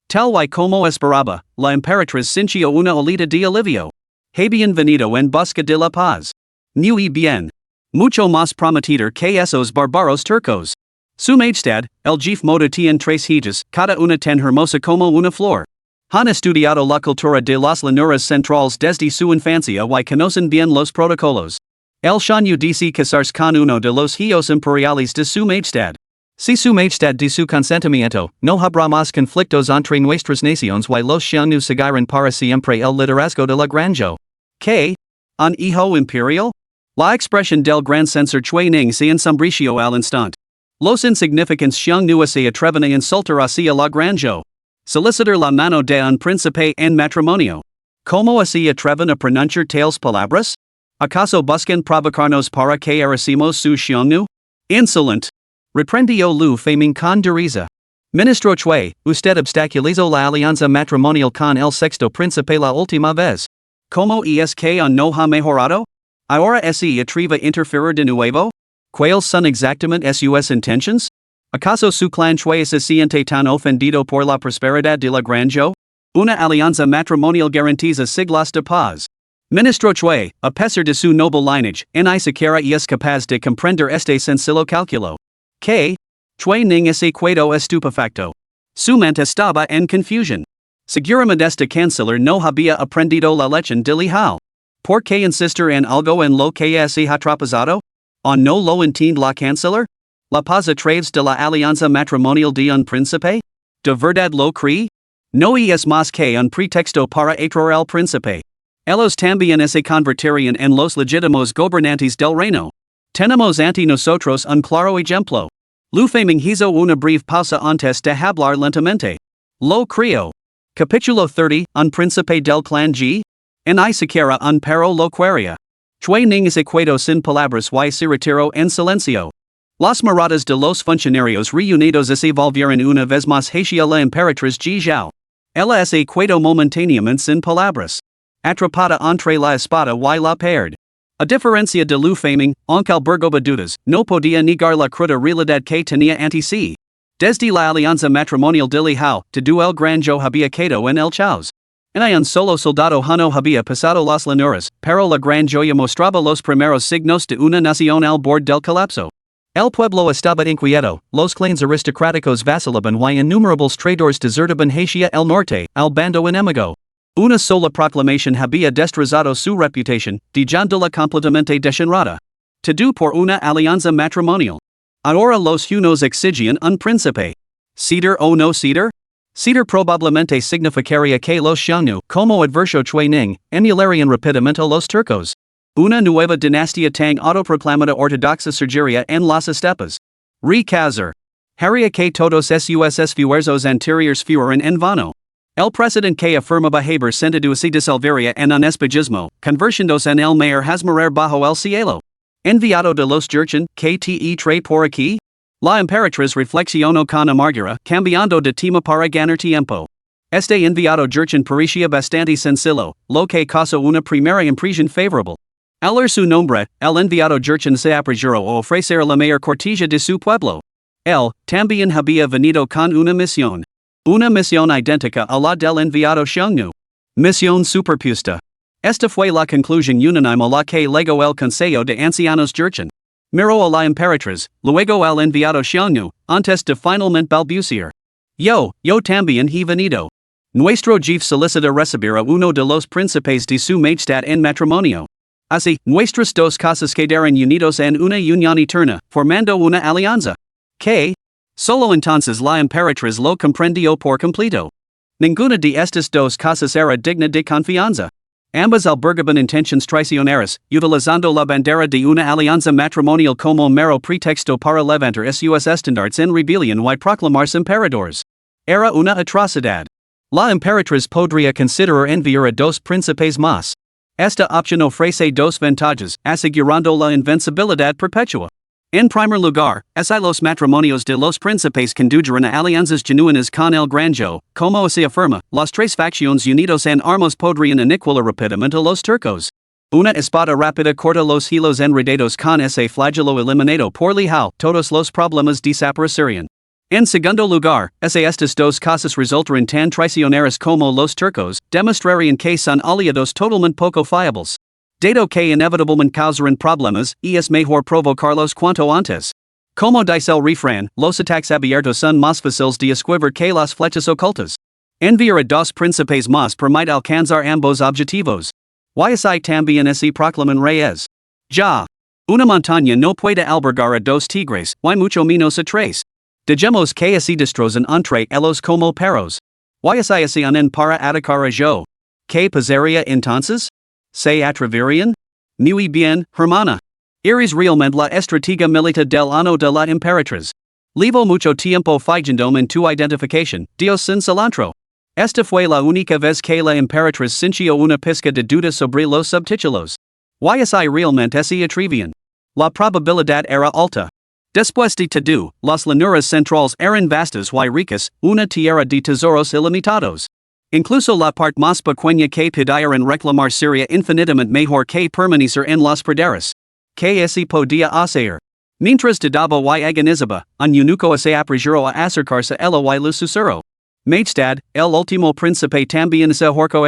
Tal y como esperaba, la Emperatriz sintió una olita de alivio. Bienvenido en busca de la paz. Muy bien. Mucho más prometedor que esos bárbaros turcos. Su majestad, el jefe modo tiene tres hijas, cada una tan hermosa como una flor. Han estudiado la cultura de las llanuras centrales desde su infancia y conocen bien los protocolos. El Xiongnu dice casarse con uno de los hijos imperiales de su majestad. Si su majestad de su consentimiento, no habrá más conflictos entre nuestras naciones y los Xiongnu seguirán para siempre el liderazgo de la Granja. ¿Qué? ¿Un hijo imperial? La expresión del gran censor Chui Ning se ensombreció al instante. Los insignificantes Xiongnu se atreven a insultar hacia la Granja. Solicitar la mano de un príncipe en matrimonio. ¿Cómo se atreven a pronunciar tales palabras? ¿Acaso buscan provocarnos para que ericemos su Xiongnu? Insolent. Reprendió Lu Faming con dureza. Ministro Chui, usted obstaculizó la alianza matrimonial con el sexto príncipe la última vez. ¿Cómo es que no ha mejorado? ¿Ahora se atreve a interferir de nuevo? ¿Cuáles son exactamente sus intentions? ¿Acaso su clan Chui se siente tan ofendido por la prosperidad de la Granja? Una alianza matrimonial garantiza siglos de paz. Ministro Chui, a pesar de su noble lineage, ni siquiera es capaz de comprender este sencillo cálculo. ¿Qué? Chui Ning se quedó estupefacto. Su mente estaba en confusión. Seguramente este canciller no había aprendido la lección del hijal. ¿Por qué insistir en algo en lo que se ha tropezado? ¿O no lo entiende la canciller? ¿La paz a través de la alianza matrimonial de un príncipe? ¿De verdad lo cree? No es más que un pretexto para atraer al príncipe. Ellos también se convertirían en los legítimos gobernantes del reino. Tenemos ante nosotros un claro ejemplo. Lu Faming hizo una breve pausa antes de hablar lentamente. Lo creo. Capítulo 30, un príncipe del clan G? Ni siquiera un perro lo quería. Chui Ning se quedó sin palabras y se retiró en silencio. Las miradas de los funcionarios reunidos se volvieron una vez más hacia la Emperatriz Ji Zhao. Ella se quedó momentáneamente sin palabras. Atrapada entre la espada y la pared. A diferencia de Lu Faming, aunque albergaba dudas, no podía negar la cruda realidad que tenía ante sí. Desde la alianza matrimonial del hijo, todo el Granjo había quedado en el caos. Ni un solo soldado no había pasado las llanuras, pero la Granjoya mostraba los primeros signos de una nación al borde del colapso. El pueblo estaba inquieto, los clanes aristocráticos vacilaban y innumerables traidores desertaban hacia el norte, al bando enemigo. Una sola proclamación había destrozado su reputación, dejándola completamente deshenrada. Todo por una alianza matrimonial. Ahora los Hunos exigían un príncipe. ¿Ceder o no ceder? Ceder probablemente significaría que los Xiongnu, como advirtió Chui Ning, emularían rápidamente a los turcos. Una nueva dinastía tan autoproclamada ortodoxa surgiría en las estepas. Recasar. Haría que todos sus esfuerzos anteriores fueran en vano. El presidente que afirmaba haber sentido se disolvería en un espejismo, convirtiéndose en el mayor hazmerer bajo el cielo. Enviado de los Jurchen, que te trae por aquí? La Emperatriz reflexionó con amargura, cambiando de tema para ganar tiempo. Este enviado Jurchen parecía bastante sencillo, lo que causó una primera impresión favorable. Al leer su nombre, el enviado Jurchen se apresuró a ofrecer la mayor cortesía de su pueblo. Él, también había venido con una misión. Una misión idéntica a la del enviado Xiongnu. Misión superpuesta. Esta fue la conclusión unánime a la que legó el Consejo de Ancianos Jurchen. Miró a la Emperatriz, luego al enviado Xiongnu, antes de finalmente balbucear. Yo también he venido. Nuestro jefe solicita recibir a uno de los príncipes de su majestad en matrimonio. Así, nuestras dos casas quedaron unidos en una unión eterna, formando una alianza. Que solo entonces la Emperatriz lo comprendió por completo. Ninguna de estas dos casas era digna de confianza. Ambas albergaban intenciones traicioneras, utilizando la bandera de una alianza matrimonial como mero pretexto para levantar sus estandartes en rebelión y proclamarse emperadores. Era una atrocidad. La Emperatriz podría considerar enviar a dos príncipes más. Esta opción ofrece dos ventajas, asegurando la invencibilidad perpetua. En primer lugar, así los matrimonios de los príncipes condujeron a alianzas genuinas con el gran yo, como se afirma, las tres facciones unidos en armas podrían aniquilar rápidamente a los turcos. Una espada rápida corta los hilos enredados con ese flagelo eliminado por Lihao, todos los problemas desaparecerían. En segundo lugar, estas dos casas resultarían tan traicioneras como los turcos, demostrarían que son aliados totalmente poco fiables. Dado que inevitablemente causarán problemas, es mejor provocarlos cuanto antes. Como dice el refrán, los ataques abiertos son más fáciles de esquivar que las flechas ocultas. Enviar a dos príncipes más permite alcanzar ambos objetivos. Y así también se proclaman reyes. Ya. Una montaña no puede albergar a dos tigres, y mucho menos a tres. Digamos que así destrozan entre ellos como perros. Y así hacían para atacar a yo. ¿Qué pasaría entonces? ¿Se atreverían? Muy bien, hermana. Eres realmente la estratega militar del ano de la Emperatriz. Levo mucho tiempo fijando en tu identificación, Dios sin cilantro. Esta fue la única vez que la Emperatriz sintió una pizca de duda sobre los subtítulos. Y así realmente se atrevían. La probabilidad era alta. Después de todo, las llanuras centrales eran vastas y ricas, una tierra de tesoros ilimitados. Incluso la parte más pequeña que pudieran reclamar sería infinitamente mejor que permanecer en las praderas. ¿Qué se podía hacer? Mientras dudaba y agonizaba, un eunuco se apresuró a acercarse a ella y lo susurró. Majestad, el último príncipe también se ahorcó.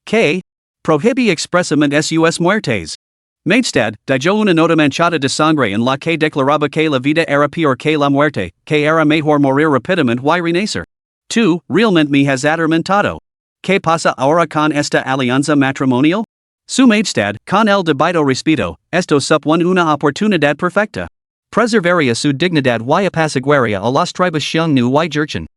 ¿Qué? Prohíbe expresamente sus muertes. Majestad, dijo una nota manchada de sangre en la que declaraba que la vida era peor que la muerte, que era mejor morir rápidamente y renacer. Tú, realmente me has atormentado. ¿Qué pasa ahora con esta alianza matrimonial? Su Majestad, con el debido respeto, esto supone una oportunidad perfecta. Preservaría su dignidad y apaciguaría a las tribus Xiongnu y Jurchen.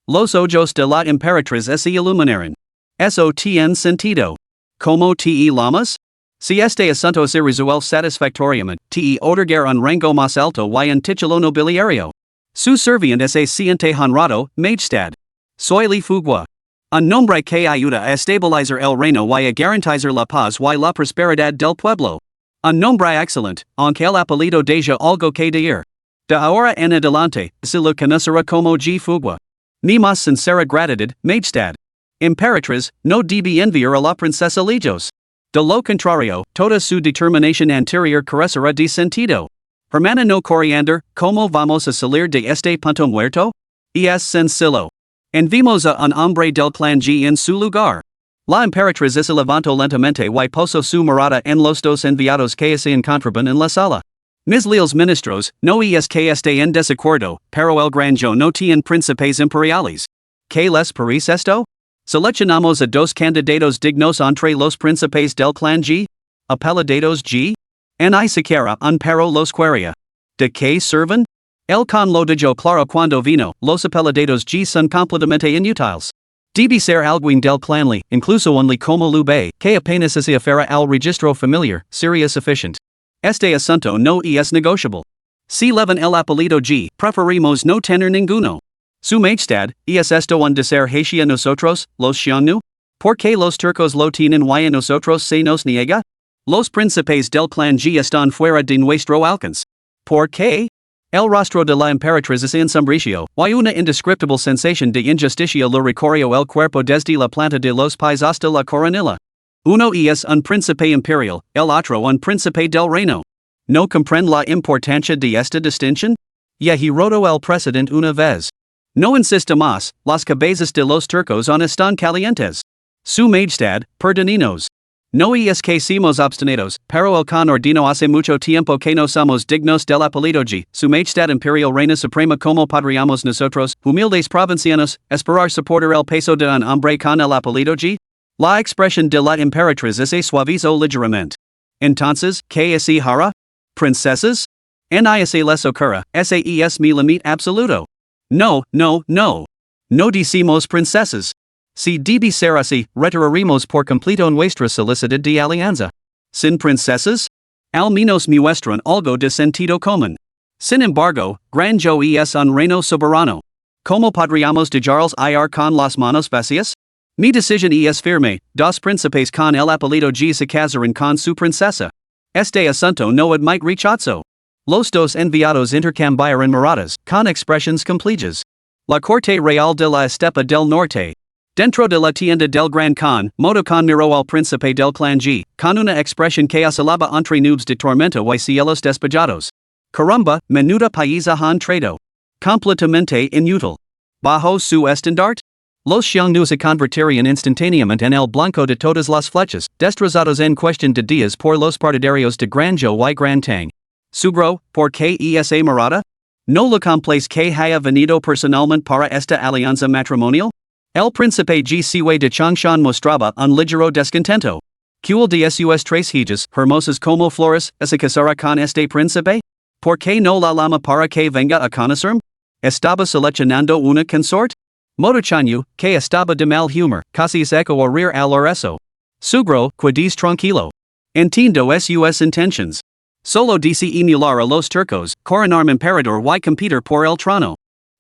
Los ojos de la Emperatriz se iluminaron. Eso tiene sentido. ¿Cómo te llamas? Si este asunto se resuelve satisfactoriamente, te otorgar un rango más alto y un título nobiliario. Su serviente se siente honrado, Majestad. Soy Li Fugua. Un nombre que ayuda a estabilizar el reino y a garantizar la paz y la prosperidad del pueblo. Un nombre excelente, aunque el apellido deja algo que decir. De ahora en adelante, se lo conocerá como G. Fugua. Mi más sincera gratitud, Majestad. Emperatriz, no debe enviar a la princesa lejos. De lo contrario, toda su determinación anterior carecerá de sentido. Hermana no coriander, ¿cómo vamos a salir de este punto muerto? Es sencillo. Enviamos a un hombre del clan G en su lugar. La Emperatriz se levantó lentamente y puso su mirada en los dos enviados que se encontraban en la sala. Mis leales ministros, no es que esté en desacuerdo, pero el gran yo no tiene príncipes imperiales. ¿Qué les parece esto? Seleccionamos a dos candidatos dignos entre los príncipes del clan G. Apelados G. Ni siquiera un perro los quería. ¿De qué sirven? El con lo dijo claro cuando vino, los apelados G son completamente inútiles. Debe ser alguien del clan Li, incluso un Li como Liu Bei, que apenas se afera al registro familiar, sería suficiente. Este asunto no es negociable. Si leven el apellido G, preferimos no tener ninguno. Su Majestad, ¿es esto un deseo hacia nosotros, los Xiongnu? ¿Por qué los turcos lo tienen y a nosotros se nos niega? Los príncipes del clan G están fuera de nuestro alcance. ¿Por qué? El rostro de la Emperatriz es ensombreció, y una indescriptible sensación de injusticia lo recorrió el cuerpo desde la planta de los pies hasta la coronilla. Uno es un príncipe imperial, el otro un príncipe del reino. ¿No comprende la importancia de esta distinción? Ya he roto el precedente una vez. No insista más, las cabezas de los turcos aún están calientes. Su Majestad, perdoninos. No esquecimos obstinados, pero el con ordino hace mucho tiempo que no somos dignos del apellido G. Su Majestad Imperial Reina Suprema como podríamos nosotros, humildes provincianos, esperar soportar el peso de un hombre con el apellido G? La expresión de la Emperatriz se suavizó ligeramente. Entonces, ¿qué es hara? ¿Princesas? Ni se les ocurra, ese es mi limite absoluto. No, no, no. No decimos princesas. Si debe ser así, retiraremos por completo nuestra solicitud de alianza. Sin princesas? Al menos muestran algo de sentido común. Sin embargo, Granjo es un reino soberano. ¿Cómo podríamos dejarlos ir con las manos vacías? Mi decisión es firme, dos príncipes con el apellido G se casarán con su princesa. Este asunto no admite rechazo. Los dos enviados intercambiarán miradas, con expresiones complejas. La corte real de la estepa del norte. Dentro de la tienda del Gran Khan, Motokan miró al príncipe del clan G, con una expresión que oscilaba entre nubes de tormenta y cielos despejados. Caramba, menuda paisa han traído. Completamente inútil. Bajo su estandarte? Los Xiongnu se convertirían instantáneamente en el blanco de todas las flechas, destrozados en cuestión de días por los partidarios de Granjo y Gran Tang. Sugro, ¿por qué esa mirada? ¿No lo complace que haya venido personalmente para esta alianza matrimonial? El príncipe G. Siwei de Changshan mostraba un ligero descontento. ¿Cuál de sus tres hijas, hermosas como flores, se casará con este príncipe? ¿Por qué no la llama para que venga a conocerme? ¿Estaba seleccionando una consort? Motochanyu, que estaba de mal humor, casi seco a reír al oreso. Sugro, quedis tranquilo. Entiendo sus intentions. Solo dice emular a los turcos, coronar emperador y competir por el trono.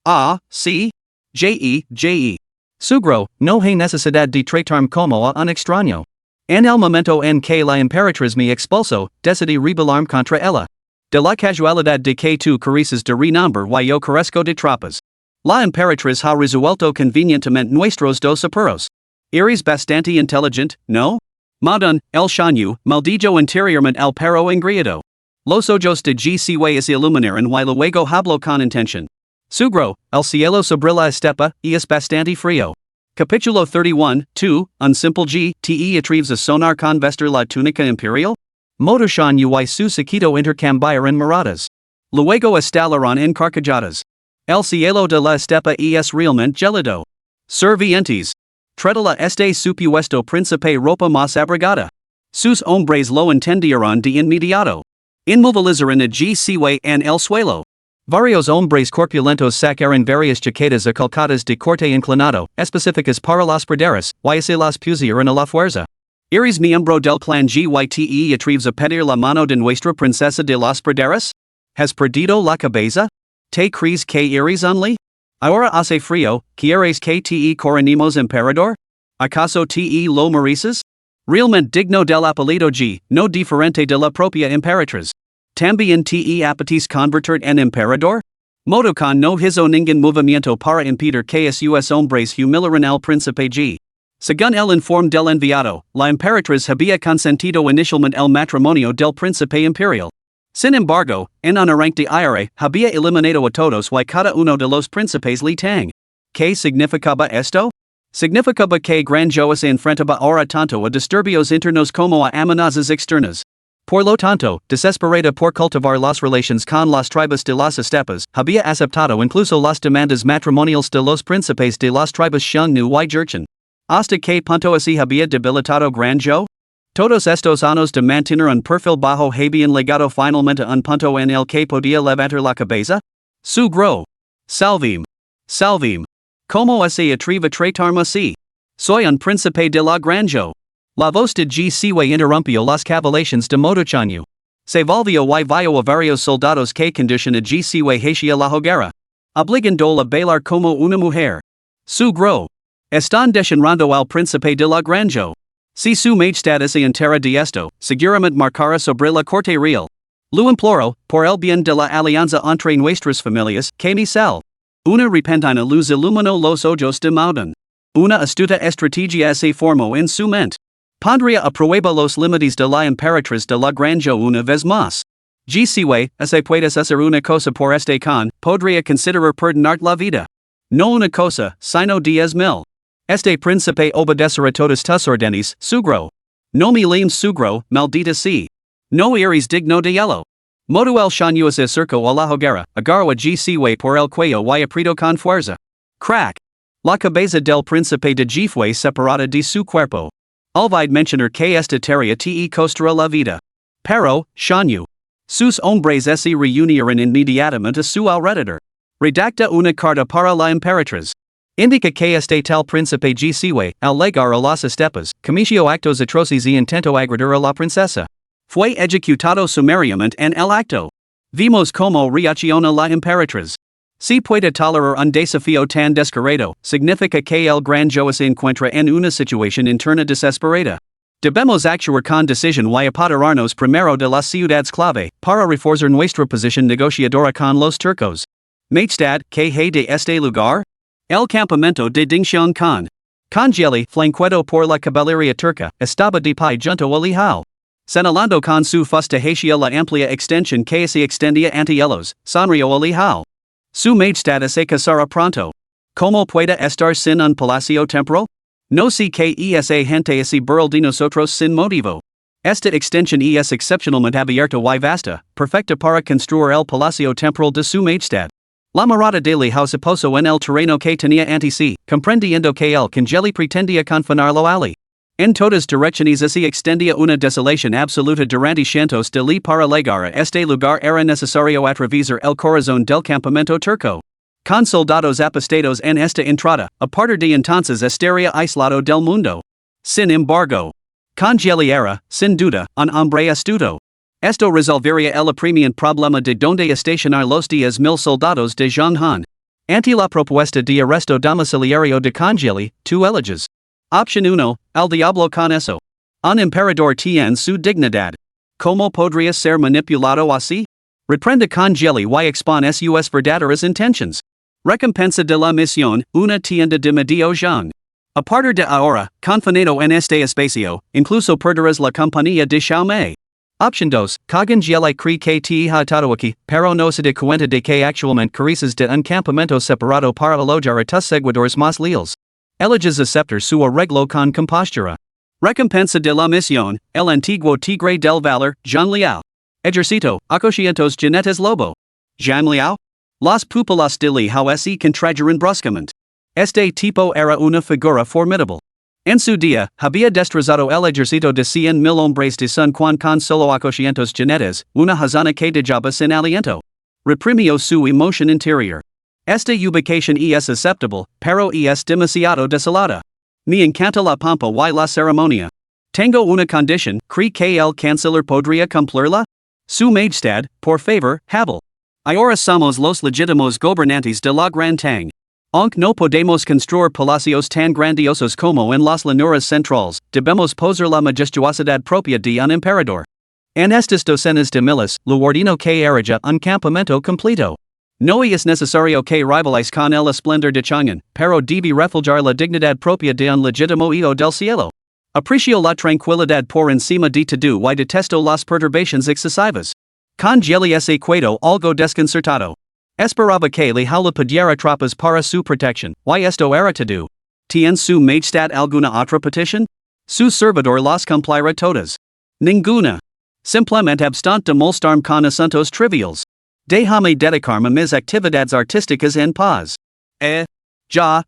Ah, sí. Je. Sugro, no hay necesidad de tratarme como a un extraño. En el momento en que la emperatriz me expulsó, decidí rebelarme contra ella. De la casualidad de que tú careces de renombre y yo carezco de tropas. La emperatriz ha resuelto convenientemente nuestros dos apuros. Eres bastante inteligente, ¿no? Madun, el Shanyu, maldillo interiormente el perro engriado. Los ojos de G. Siwei se iluminaron y luego habló con intención. Sugro, el cielo sobre la estepa, es bastante frío. Capítulo 31, 2, un simple G. Te atreves a sonar con vestir la túnica imperial? Motoshan y su sequito intercambiarán miradas. Luego estallarán encarcajadas. El cielo de la estepa es realmente gélido. Servientes. Tretala este supuesto príncipe ropa más abrigada. Sus hombres lo entenderán de inmediato. Inmovilizarán a G. Siwei en el suelo. Varios hombres corpulentos sacaron varias chaquetas acolcadas de corte inclinado, específicas para las praderas, y se las pusieron a la fuerza. ¿Eres miembro del clan GYTE atreves a pedir la mano de nuestra princesa de las praderas? ¿Has perdido la cabeza? ¿Te crees que eres only? Ahora hace frío, ¿quieres que te coronemos emperador? ¿Acaso te lo mereces? Realmente digno del apellido G, no diferente de la propia emperatriz. ¿También te apetes convertir en emperador? Motokan no hizo ningún movimiento para impedir que sus hombres humillaran al príncipe G. Según el informe del enviado, la emperatriz había consentido inicialmente el matrimonio del príncipe imperial. Sin embargo, en un arranque de aire, había eliminado a todos y cada uno de los príncipes Li Tang. ¿Qué significaba esto? Significaba que Granjo se enfrentaba ahora tanto a disturbios internos como a amenazas externas. Por lo tanto, desesperada por cultivar las relaciones con las tribus de las estepas, había aceptado incluso las demandas matrimoniales de los príncipes de las tribus Xiongnu y Jurchen. ¿Hasta qué punto así había debilitado Granjo? Todos estos años de mantener un perfil bajo habían llegado finalmente a un punto en el que podía levantar la cabeza? Sugro. Salvim. ¿Cómo se atreve a tratarme así? Soy un príncipe de la Granjo. La voz de G. Siwei interrumpió las cavilaciones de Motochanyu. Se volvió y vio a varios soldados que conducen a G. Siwei hacia la hoguera. Obligando a bailar como una mujer. Sugro. Están deshenrando al príncipe de la Granjo. Si su majestad se entera de esto, seguramente marcará sobre la corte real. Lo imploro, por el bien de la alianza entre nuestras familias, que me sal. Una repentina luz iluminó los ojos de Maudun. Una astuta estrategia se formó en su mente. Pondría a prueba los límites de la emperatriz de la Granjo una vez más. G. Siwei, si puedes hacer una cosa por este con, podría considerar perdonar la vida. No una cosa, sino 10,000. Este príncipe obedecerá todas tus órdenes, sugro. No me limes sugro, maldita sea. No eres digno de hielo. Modu el shanuas e circo a la hoguera, agarro a gcue por el cuello y aprieto con fuerza. Crack. La cabeza del príncipe de G fue separada de su cuerpo. Olvide mencionar que esta tarea te costará la vida. Pero, shanu. Sus hombres se reunirán inmediatamente a su alrededor. Redacta una carta para la Emperatriz. Indica que este tal príncipe gcue, al llegar a las estepas, cometió actos atroces y intentó agredir a la princesa. Fue ejecutado sumariamente en el acto. Vimos como reacciona la Emperatriz. Si puede tolerar un desafío tan descarado, significa que el gran Joe se encuentra en una situación interna desesperada. Debemos actuar con decisión y apoderarnos primero de las ciudades clave, para reforzar nuestra posición negociadora con los turcos. Maestad, que hay de este lugar? El campamento de Dingxiang Khan. Congeli, flanqueado por la caballería turca, estaba de pie junto al hijal. Señalando con su fusta hacia la amplia extensión que se extendía ante ellos, sonrió al hijal. Su majestad se casará pronto. ¿Cómo puede estar sin un palacio temporal? No sé que esa gente se burla de nosotros sin motivo. Esta extensión es excepcionalmente abierta y vasta, perfecta para construir el palacio temporal de su majestad. La mirada de lejos se posó en el terreno que tenía ante sí, comprendiendo que el congeli pretendía confinarlo allí. En todas direcciones se extendía una desolación absoluta durante cientos de li para llegar a este lugar era necesario atravesar el corazón del campamento turco. Con soldados apostados en esta entrada, a partir de entonces estaría aislado del mundo. Sin embargo, congeli era, sin duda, un hombre astuto. Esto resolvería el apremiante problema de donde estacionar los 10,000 soldados de Zhang Han. Ante la propuesta de arresto domiciliario de congeli, tú eliges. Opción 1, el diablo con eso. Un emperador tiene su dignidad. ¿Cómo podría ser manipulado así? Reprende congeli y expone sus verdaderas intenciones. Recompensa de la misión, una tienda de medio Zhang. A partir de ahora, confinado en este espacio, incluso perderás la compañía de Xiaomei. Option 2, congeli cree que te ha todo aquí, pero no se da cuenta de que actualmente careces de un campamento separado para alojar a tus seguidores más leales. Eliges aceptar su arreglo con compostura. Recompensa de la misión, el antiguo tigre del valor, Zhang Liao. Ejército, 800 jinetes lobo. Zhang Liao? Las pupilas de Li Hao se contrajeron bruscamente. Este tipo era una figura formidable. En su día, había destrozado el ejército de 100,000 hombres de Sun Quan con solo 800 jinetes, una hazana que dejaba sin aliento. Reprimió su emoción interior. Esta ubicación es aceptable, pero es demasiado desolada. Me encanta la pompa y la ceremonia. Tengo una condición, ¿cree que el canciller podría cumplirla? Su majestad, por favor, hable. Ahora somos los legítimos gobernantes de la Gran Tang. Aunque no podemos construir palacios tan grandiosos como en las llanuras centrales, debemos poseer la majestuosidad propia de un emperador. En estas docenas de miles, lo ordino que erija un campamento completo. No es necesario que rivalice con el esplendor de Chang'an, pero debe reflejar la dignidad propia de un legítimo hijo del cielo. Aprecio la tranquilidad por encima de todo y detesto las perturbaciones excesivas. Congeli ese quedó algo desconcertado. Esperaba que le jaula pudiera tropas para su protección, y esto era todo. ¿Tiene su majestad alguna otra petición? Su servidor las cumplirá todas. Ninguna. Simplemente abstant de molestarme con asuntos triviales. Déjame dedicarme a mis actividades artísticas en paz. Ya.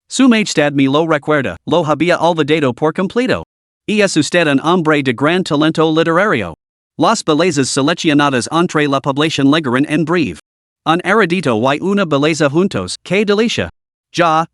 Su majestad me lo recuerda, lo había olvidado por completo. Es usted un hombre de gran talento literario. Las bellezas seleccionadas entre la población llegarán en breve. Un erudito y una belleza juntos, que delicia. Ya.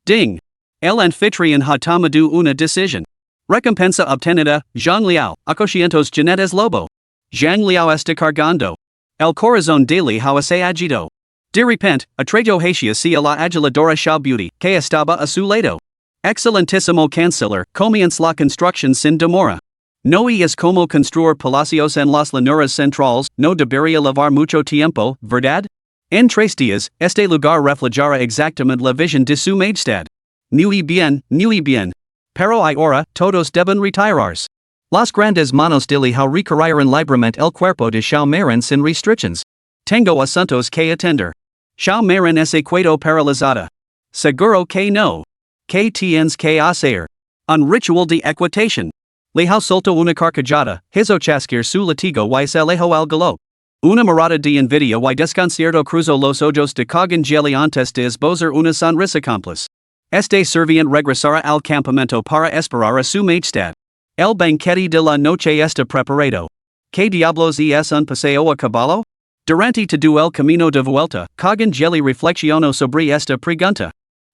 Ding. El anfitrión ha tomado una decisión. Recompensa obtenida, Zhang Liao, 800 jinetes lobo. Zhang Liao está cargando. El corazón de Li Hao se agitó. De repente, atrayó hacia la agiladora Xiao Beauty, que estaba a su lado. Excelentísimo canciller, comienza la construcción sin demora. No es como construir palacios en las llanuras centrales, no debería llevar mucho tiempo, ¿verdad? En 3 días, este lugar reflejará exactamente la visión de su majestad. Muy bien. Pero ahora, todos deben retirarse. Las grandes manos de Li Hao recorrieron libremente el cuerpo de Xiaomei sin restricciones. Tengo asuntos que atender. Xiao Maren ese cueto paralizada. Seguro que no. Que tienes que hacer. Un ritual de equitation. Lejao solto una carcajada, hizo chasquir su latigo y se alejó al galop. Una mirada de envidia y desconcierto cruzó los ojos de Cogangeli antes de esbozar una sonrisa cómplice. Este serviente regresará al campamento para esperar a su majestad. El banquete de la noche está preparado. ¿Qué diablos es un paseo a caballo? Durante todo el camino de vuelta, Cogangeli reflexionó sobre esta pregunta.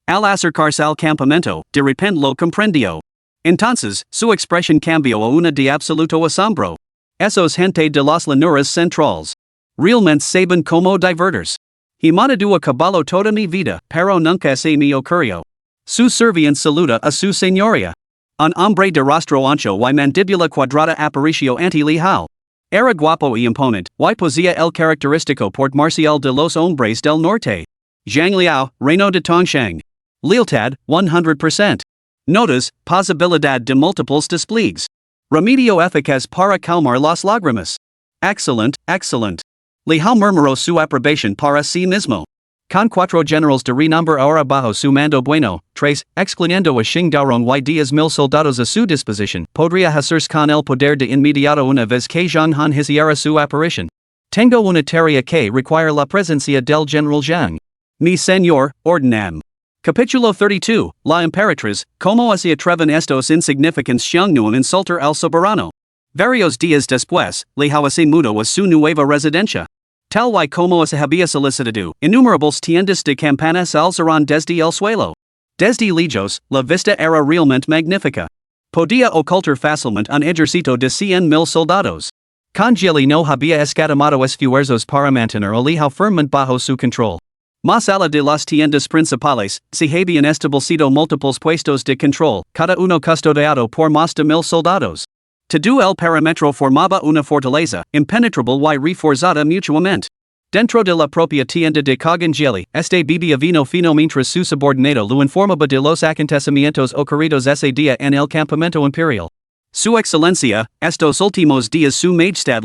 Al acercarse al campamento, de repente lo comprendió. Entonces, su expresión cambió a una de absoluto asombro. Esos gente de las llanuras centrales. Realmente saben cómo divertirse. He montado a caballo toda mi vida, pero nunca se me ocurrió. Su serviente saluda a su señoría. Un hombre de rostro ancho y mandíbula cuadrada apareció ante Lejao. Era guapo y imponente, y poseía el característico porte marcial de los hombres del norte. Zhang Liao, reino de Tongshang. Lealtad, 100%. Notas, posibilidad de múltiples despliegues. Remedio eficaz para calmar las lágrimas. Excellent, excellent. Lejao murmuró su aprobación para sí mismo. Con 4 generals de renombre ahora bajo su mando bueno, 3, excluyendo a Xingdaron y 10,000 soldados a su disposición, podría hacerse con el poder de inmediato una vez que Zhang Han hiciera su aparición. Tengo una tarea que require la presencia del general Zhang. Mi señor, ordenam. Capítulo 32, La Emperatriz, como se atreven estos insignificantes Xiongnuan insultar al soberano. Varios días después, Lejao se mudó a su nueva residencia. Tal y como se había solicitado, innumerables tiendas de campanas alzaron desde el suelo. Desde lejos, la vista era realmente magnífica. Podía ocultar fácilmente un ejército de 100,000 soldados. Congeli no había escatimado esfuerzos para mantener a Lejao firmemente bajo su control. Más allá de las tiendas principales, se habían establecido múltiples puestos de control, cada uno custodiado por más de 1,000 soldados. Todo el perímetro formaba una fortaleza, impenetrable y reforzada mutuamente. Dentro de la propia tienda de Cogangeli, este bebía vino fino mientras su subordinado lo informaba de los acontecimientos ocurridos ese día en el campamento imperial. Su excelencia, estos últimos días su majestad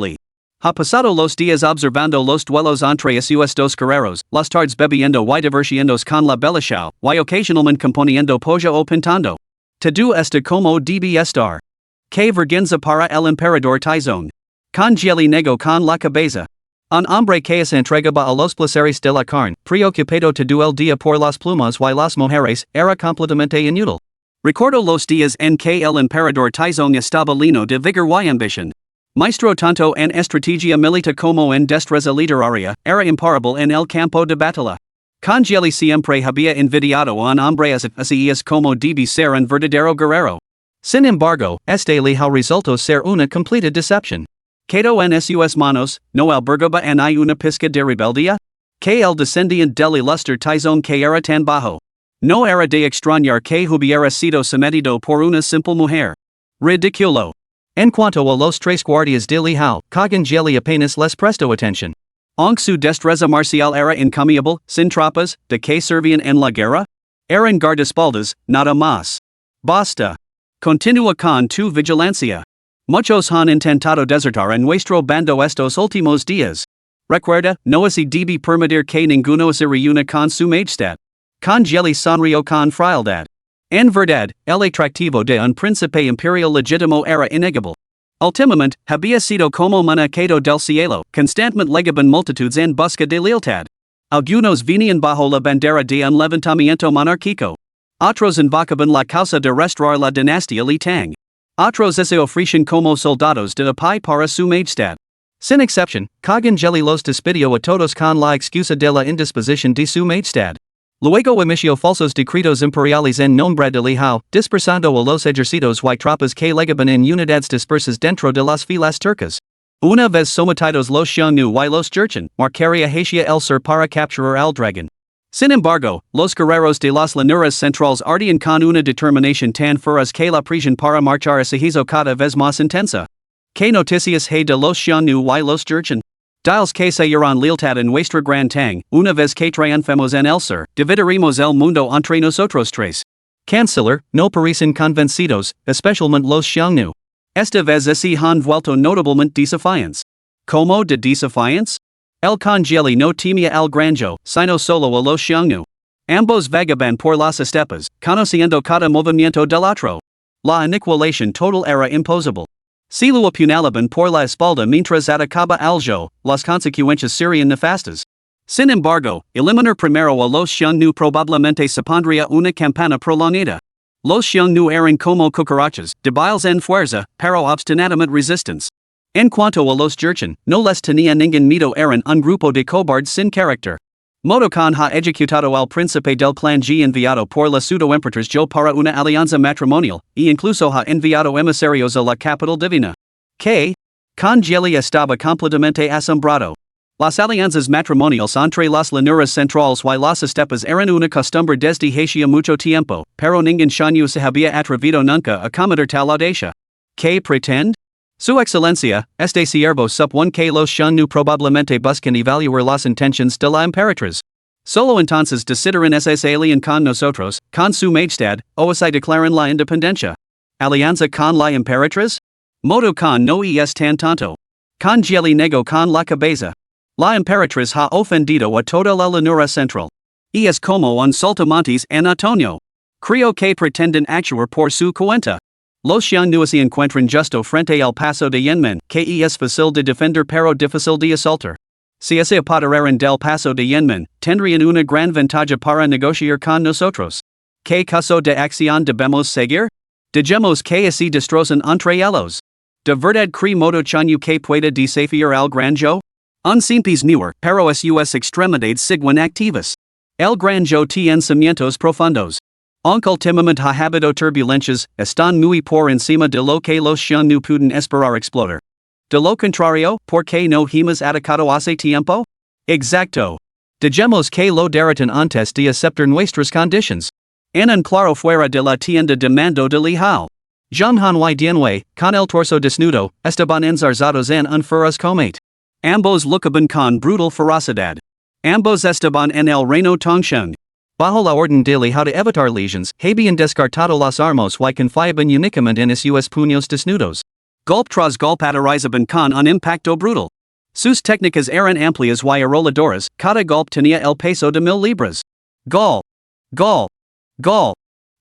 ha pasado los días observando los duelos entre sus dos guerreros, las tardes bebiendo y divirtiéndose con la bella Xiao, y ocasionalmente componiendo pollo o pintando. Todo está como debe estar. Que vergüenza para el emperador Taizong. Congeli negó con la cabeza. Un hombre que se entregaba a los placeres de la carne, preocupado todo el día por las plumas y las mujeres, era completamente inútil. Recuerdo los días en que el emperador Taizong estaba lleno de vigor y ambición. Maestro tanto en estrategia militar como en destreza literaria, era imparable en el campo de batalla. Congeli siempre había envidiado a un hombre así es como debe ser un verdadero guerrero. Sin embargo, este Lejao resultó ser una completa decepción. Quedó en sus manos, no albergaba en ahí una pizca de rebeldía? Que el descendiente del ilustre Taizong que era tan bajo. No era de extrañar que hubiera sido sometido por una simple mujer. Ridículo. En cuanto a los 3 guardias de Lejao, Cogangeli apenas les prestó atención. Aunque su destreza marcial era encomiable, sin tropas, de que servían en la guerra? Eran guardaespaldas, nada más. Basta. Continúa con tu vigilancia. Muchos han intentado desertar en nuestro bando estos últimos días. Recuerda, no se debe permitir que ninguno se reúna con su majestad. Congeli sonrió con frialdad. En verdad, el atractivo de un príncipe imperial legítimo era innegable. Últimamente, había sido como manacado del cielo, constantemente legaban multitudes en busca de lealtad. Algunos venían bajo la bandera de un levantamiento monárquico. Otros invocaban la causa de restaurar la dinastía Li Tang. Otros se ofrecían como soldados de pie para su majestad. Sin excepción, Cogangeli los despidió a todos con la excusa de la indisposición de su majestad. Luego emitió falsos decretos imperiales en nombre de Lejao, dispersando a los ejércitos y tropas que legaban en unidades dispersas dentro de las filas turcas. Una vez sometidos los Xiongnu y los Jurchen, marcaría hacia el sur para capturar al dragón. Sin embargo, los guerreros de las llanuras centrales ardían con una determinación tan feroz que la presión para marchar se hizo cada vez más intensa. ¿Qué noticias hay de los Xiongnu y los Jurchen? Diles que se irán lealtad en nuestra gran Tang, una vez que triunfemos en el sur, dividiremos el mundo entre nosotros 3. Canciller, no parecen convencidos, especialmente los Xiongnu. Esta vez se han vuelto notablemente desafiantes. ¿Cómo de desafiantes? El Congelli no temia al granjo, sino solo a los xiongnu. Ambos vagaban por las estepas, conociendo cada movimiento del otro. La aniquilación total era imposible. Si lo apuñalaban por la espalda mientras atacaba algo, las consecuencias serían nefastas. Sin embargo, eliminar primero a los xiongnu probablemente supondría una campaña prolongada. Los xiongnu eran como cucarachas, débiles en fuerza, pero obstinadamente resistentes. En cuanto a los Jurchen, no les tenía ningún miedo, eran un grupo de cobardes sin carácter. Motokan ha ejecutado al príncipe del clan G enviado por la pseudo-emperatriz Jo para una alianza matrimonial, e incluso ha enviado emisarios a la capital divina. Que? Congelli estaba completamente asombrado. Las alianzas matrimoniales entre las llanuras centrales y las estepas eran una costumbre desde hacía mucho tiempo, pero ningún xiongnu se había atrevido nunca a cometer tal audacia. ¿Qué pretende? Su excelencia, este siervo supone que los xiongnu probablemente buscan evaluar las intenciones de la emperatriz. Solo entonces decidirán si se alían con nosotros, con su majestad, o si declaran la independencia. ¿Alianza con la emperatriz? Motokan no es tan tonto. Congelli negó con la cabeza. La emperatriz ha ofendido a toda la llanura central. Y es como un saltamontes en otoño. Creo que pretenden actuar por su cuenta. Los xiongnu se encuentran justo frente al paso de Yenmen, que es fácil de defender pero difícil de asaltar. Si se apoderaran del paso de Yenmen, tendrían una gran ventaja para negociar con nosotros. ¿Qué caso de acción debemos seguir? Digamos que así destrozan entre ellos. ¿De verdad cree Motochanu que pueda desafiar al granjo? Un simpes newer, pero sus extremidades siguen activas. El granjo tiene cimientos profundos. Aunque últimamente ha habido turbulencias, están muy por encima de lo que los xiongnu pueden esperar explotar. De lo contrario, ¿por qué no hemos atacado hace tiempo? Exacto. Digamos que lo derrotan antes de aceptar nuestras condiciones. En un claro fuera de la tienda de mando de Lihao. Zhonghan y Dienwei, con el torso desnudo, estaban enzarzados en un feroz combate. Ambos luchaban con brutal ferocidad. Ambos estaban en el reino Tongsheng. Bajo la orden de Lihao de evitar lesiones, habían descartado las armas y confiaban únicamente en sus puños desnudos. Golpe tras golpe aterrizaban con un impacto brutal. Sus técnicas eran amplias y arrolladoras, cada golpe tenía el peso de 1000 libras. Gol. Gol. Gol.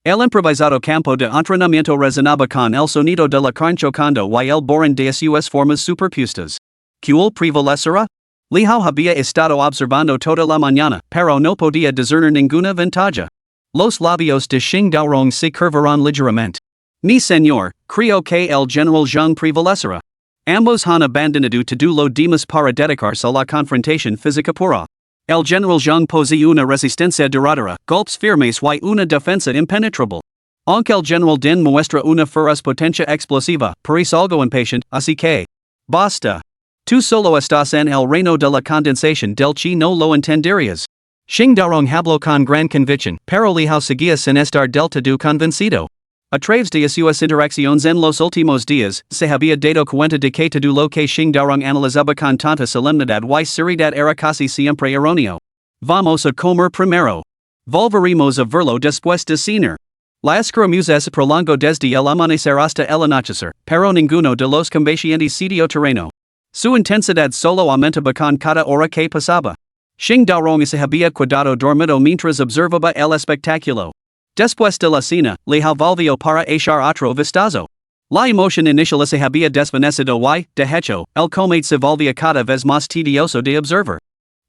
El improvisado campo de entrenamiento resonaba con el sonido de la carne chocando y el borin de sus formas superpuestas. ¿Cuál prevalecerá? Lihao había estado observando toda la mañana, pero no podía discernir ninguna ventaja. Los labios de Xing Daorong se curvaron ligeramente. Mi señor, creo que el general Zhang prevalecerá. Ambos han abandonado todo lo demás para dedicarse a la confrontación física pura. El general Zhang posee una resistencia duradera, golpes firmes y una defensa impenetrable. Aunque el general Din muestra una feroz potencia explosiva, parece algo impaciente, así que... Basta. Tú solo estás en el reino de la condensación del chi no lo entenderías. Xing Daorong habló con gran convicción, pero Lihao seguía sin estar del todo convencido. A través de sus interacciones en los últimos días, se había dado cuenta de que todo lo que Xing Daorong analizaba con tanta solemnidad y seriedad era casi siempre erróneo. Vamos a comer primero. Volveremos a verlo después de cenar. La escaramuza se prolongó desde el amanecer hasta el anochecer, pero ninguno de los combatientes cedió terreno. Su intensidad solo aumentaba con cada hora que pasaba. Xing Daorong se había quedado dormido mientras observaba el espectáculo. Después de la cena, Lihao volvió para echar otro vistazo. La emoción inicial se había desvanecido y, de hecho, el combate se volvía cada vez más tedioso de observar.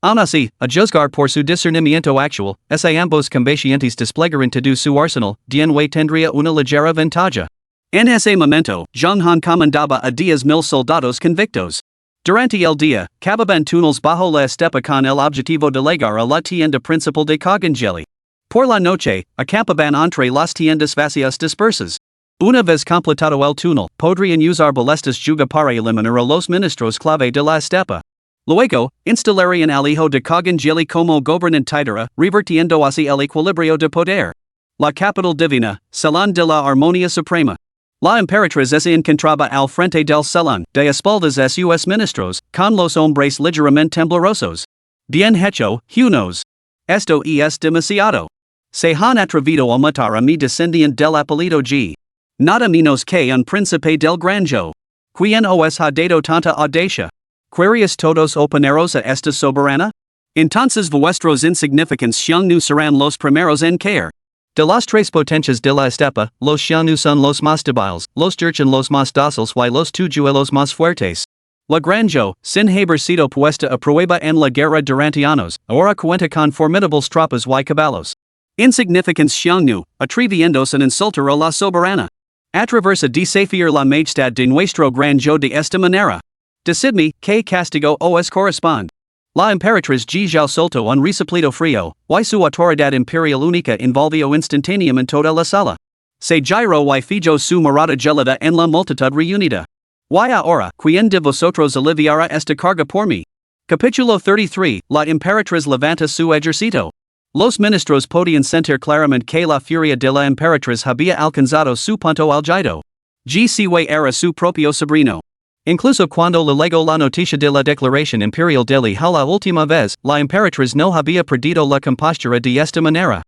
Aún así, a juzgar por su discernimiento actual, ambos combatientes desplegaron todo su arsenal, Dienwei tendría una ligera ventaja. En ese momento, Zhonghan comandaba a 10,000 soldados convictos. Durante el día, cavaban túneles bajo la estepa con el objetivo de llegar a la tienda principal de Congelli. Por la noche, acampaban entre las tiendas vacías dispersas. Una vez completado el túnel, podrían usar balestas juga para eliminar a los ministros clave de la estepa. Luego, instalarían al hijo de Congelli como gobernante revirtiendo hacia el equilibrio de poder. La capital divina, Salón de la Armonía Suprema. La emperatriz se encontraba al frente del salón, de espaldas a sus ministros, con los hombres ligeramente temblorosos. Bien hecho, Hunos. Esto es demasiado. Se han atrevido a matar a mi descendiente del apellido G. Nada menos que un príncipe del granjo. Quien os ha dado tanta audacia. Querius todos oponeros a esta soberana? Entonces vuestros insignificants xiangnu serán los primeros en caer. De las tres potencias de la estepa, los xiangnu son los más débiles, los dirchen los más dóciles y los tujuelos más fuertes. La granjo, sin haber sido puesta a prueba en la guerra durante años, ahora cuenta con formidables tropas y caballos. Insignificants xiangnu, atreviéndose en insultar a la soberana. Atraversa desafiar la majestad de nuestro granjo de esta manera. Decidme, ¿qué castigo os corresponde? La emperatriz ya soltó un resoplido frío, y su autoridad imperial única envolvió instantáneamente toda la sala. Se giró y fijo su mirada gelada en la multitud reunida. Y ahora, ¿quién de vosotros aliviará esta carga por mí? Capítulo 33, la emperatriz levanta su ejército. Los ministros podían sentir claramente que la furia de la emperatriz había alcanzado su punto álgido. Gcue era su propio sobrino. Incluso cuando le legó la noticia de la declaración imperial de la última vez, la emperatriz no había perdido la compostura de esta manera.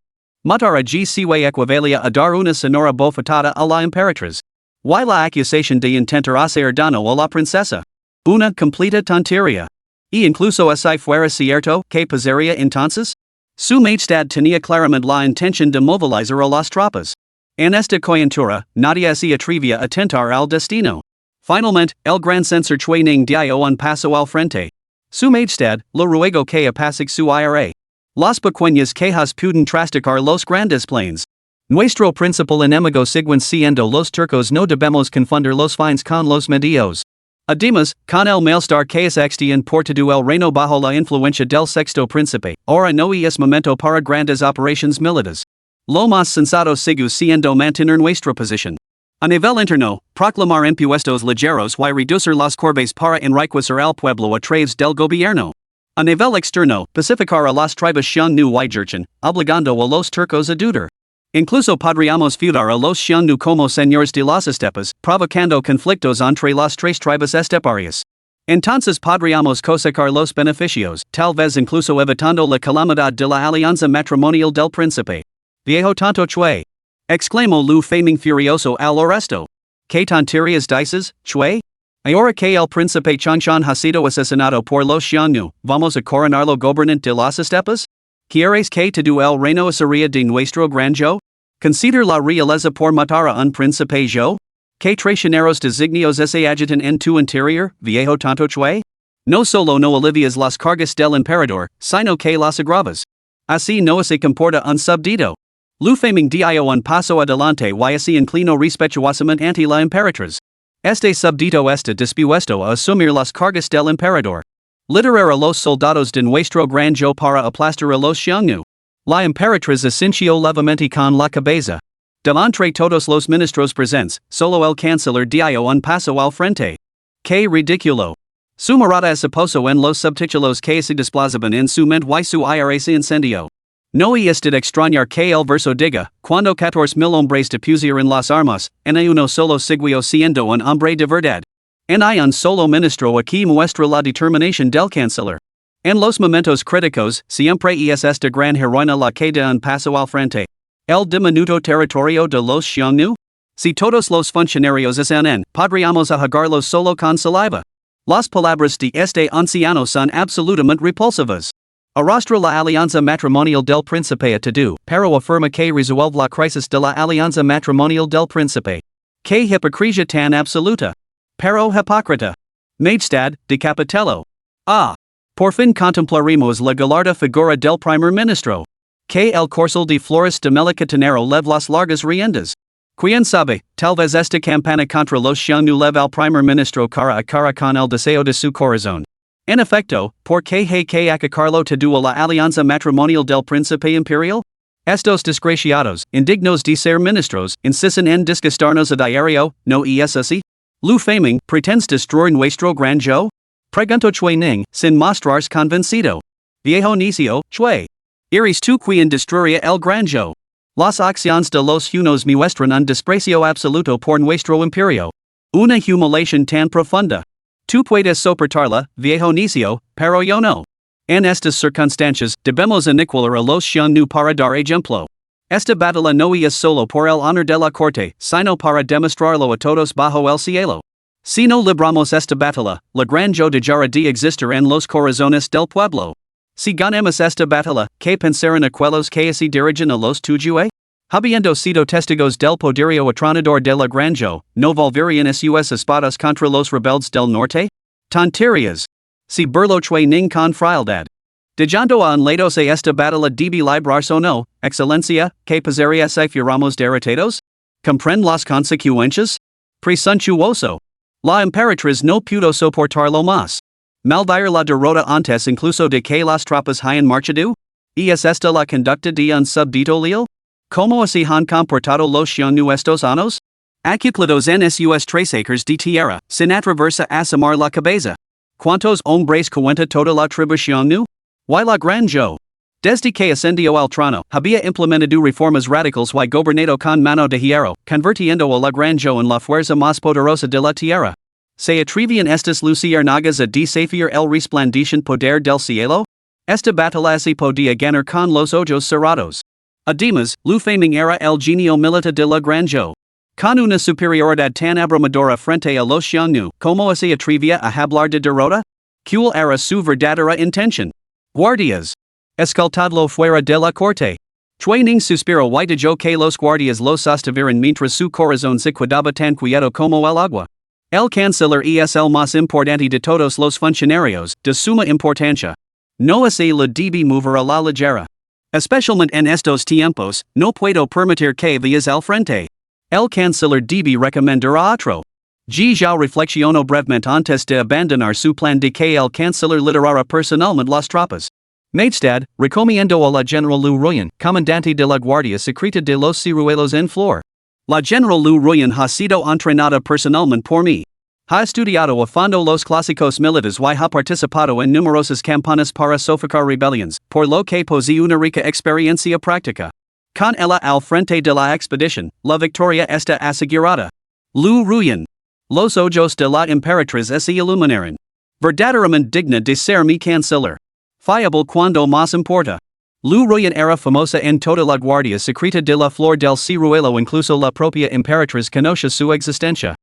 Matar a Gcue equivalía a dar una sonora bofetada a la emperatriz. Y la acusación de intentar hacer daño a la princesa. Una completa tontería. Y incluso si fuera cierto, ¿qué pasaría entonces? Su majestad tenía claramente la intención de movilizar a las tropas. En esta coyuntura, nadie se atrevía a tentar al destino. Finalmente, el gran censor Chui Ning dio un paso al frente. Su majestad, lo ruego que apacigue su ira. Las pequeñas quejas pueden trastocar los grandes planes. Nuestro principal enemigo siguen siendo los turcos, no debemos confundir los fines con los medios. Además, con el malestar que existe en Portugal el reino bajo la influencia del sexto príncipe, ahora no es momento para grandes operaciones militares. Lo más sensato sigue siendo mantener nuestra posición. A nivel interno, proclamar impuestos ligeros y reducir las corbes para enriquecer al pueblo a través del gobierno. A nivel externo, pacificar a las tribus xiangnu y jurchen, obligando a los turcos a dudar. Incluso podríamos feudar a los xiangnu como señores de las estepas, provocando conflictos entre las tres tribus esteparias. Entonces podríamos cosecar los beneficios, tal vez incluso evitando la calamidad de la alianza matrimonial del príncipe. Viejo tanto Chui. Exclamó Lu Faming furioso al oresto. ¿Qué tonterías dices, Chui? Ahora que el príncipe Changshan ha sido asesinado por los xiangnu, ¿vamos a coronarlo gobernante de las estepas? ¿Quieres que todo el reino sería de nuestro granjo? ¿Consider la realeza por matar a un príncipe yo? ¿Qué traicioneros designios se agitan en tu interior, viejo tanto Chui? No solo no alivias las cargas del emperador, sino que las agravas. Así no se comporta un subdido. Lu Faming dio un paso adelante y se inclinó respetuosamente ante la emperatriz. Este subdito está dispuesto a asumir las cargas del emperador. Liderar a los soldados de nuestro granjo para aplastar a los xiangnu. La emperatriz asintió levemente con la cabeza. Delante todos los ministros presentes, solo el canciller dio un paso al frente. ¡Qué ridículo! Su mirada se posó en los subtítulos que se desplazaban en su mente y su ira se incendió. No es de extrañar que el verso diga, cuando 14,000 hombres depusieron las armas, en uno solo siguió siendo un hombre de verdad. En un solo ministro aquí muestra la determinación del canciller. En los momentos críticos, siempre es esta gran heroína la que da un paso al frente. El diminuto territorio de los xiangnu? Si todos los funcionarios están podríamos ajugarlos solo con saliva. Las palabras de este anciano son absolutamente repulsivas. Arrastra la alianza matrimonial del príncipe a todo, pero afirma que resuelve la crisis de la alianza matrimonial del príncipe. Que hipocresía tan absoluta. Pero hipócrita. Majestad, decapitelo. Ah. Por fin contemplaremos la galarda figura del primer ministro. Que el corcel de flores de melicatonero leve las largas riendas. Quien sabe, tal vez esta campana contra los xiangnu leve al primer ministro cara a cara con el deseo de su corazón. En efecto, ¿por qué hay que acacarlo todo a la alianza matrimonial del príncipe imperial? Estos desgraciados, indignos de ser ministros, insisten en disgustarnos a diario, ¿no es así? Lu Faming, ¿pretendes destruir nuestro granjo? Preguntó Chui Ning, sin mostrarse convencido. Viejo necio, Chui. ¿Eres tú quien destruiría el granjo? Las acciones de los hunos muestran un desprecio absoluto por nuestro imperio. Una humiliación tan profunda. Tú puedes soportarla, viejo necio, pero yo no. En estas circunstancias, debemos aniquilar a los xiangnu para dar ejemplo. Esta batalla no es solo por el honor de la corte, sino para demostrarlo a todos bajo el cielo. Si no libramos esta batalla, la granja dejará de existir en los corazones del pueblo. Si ganamos esta batalla, ¿qué pensarán aquellos que se dirigen a los tuyos? Habiendo sido testigos del poderío atronador de la granja, ¿no volverían sus espadas contra los rebeldes del norte? Tonterías. Si burlochue ning con frialdad. Dejando a un lado se esta batalla debe librarse o no, excelencia, ¿qué pasaría si fuéramos derrotados? ¿Comprende las consecuencias? Presuntuoso. La Emperatriz no pudo soportarlo más. Maldire la derrota antes incluso de que las tropas hayan marchado? ¿Es esta la conducta de un súbdito leal? ¿Cómo así han comportado los Xiongnu estos años? Ocupados en sus 3 acres de tierra, sin atreverse a asomar la cabeza. ¿Cuántos hombres cuenta toda la tribu Xiongnu? ¿Y la granja? Desde que ascendió al trono, había implementado reformas radicales y gobernado con mano de hierro, convirtiendo a la granja en la fuerza más poderosa de la tierra. ¿Se atrevían estas luciérnagas a desafiar el resplandeciente poder del cielo? Esta batalla se podía ganar con los ojos cerrados. Además, Lu Feiming era el genio militar de la granja. Con una superioridad tan abrumadora frente a los Xiongnu, ¿cómo se atrevía a hablar de derrota? ¿Cuál era su verdadera intención? Guardias. Escoltadlo fuera de la corte. Chue ning suspiro y dijo que los guardias los sostuvieron mientras su corazón se quedaba tan quieto como el agua. El canciller es el más importante de todos los funcionarios, de suma importancia. No así la debe mover a la ligera. Especialmente en estos tiempos, no puedo permitir que vayas al frente. El canciller debe recomendar a otro. Ya reflexionó brevemente antes de abandonar su plan de que el canciller liderara personalmente las tropas. Maestad, recomiendo a la General Lu Ruyan, comandante de la Guardia Secreta de los Ciruelos en Flor. La General Lu Ruyan ha sido entrenada personalmente por mí. Ha estudiado a fondo los clásicos militares y ha participado en numerosas campañas para sofocar rebeliones, por lo que posee una rica experiencia práctica. Con ella al frente de la expedición, la victoria está asegurada. Lu Ruyan. Los ojos de la Emperatriz se iluminaron. Verdaderamente digna de ser mi canciller. Fiable cuando más importa. Lu Ruyan era famosa en toda la Guardia Secreta de la Flor del Ciruelo, incluso la propia Emperatriz conoce su existencia.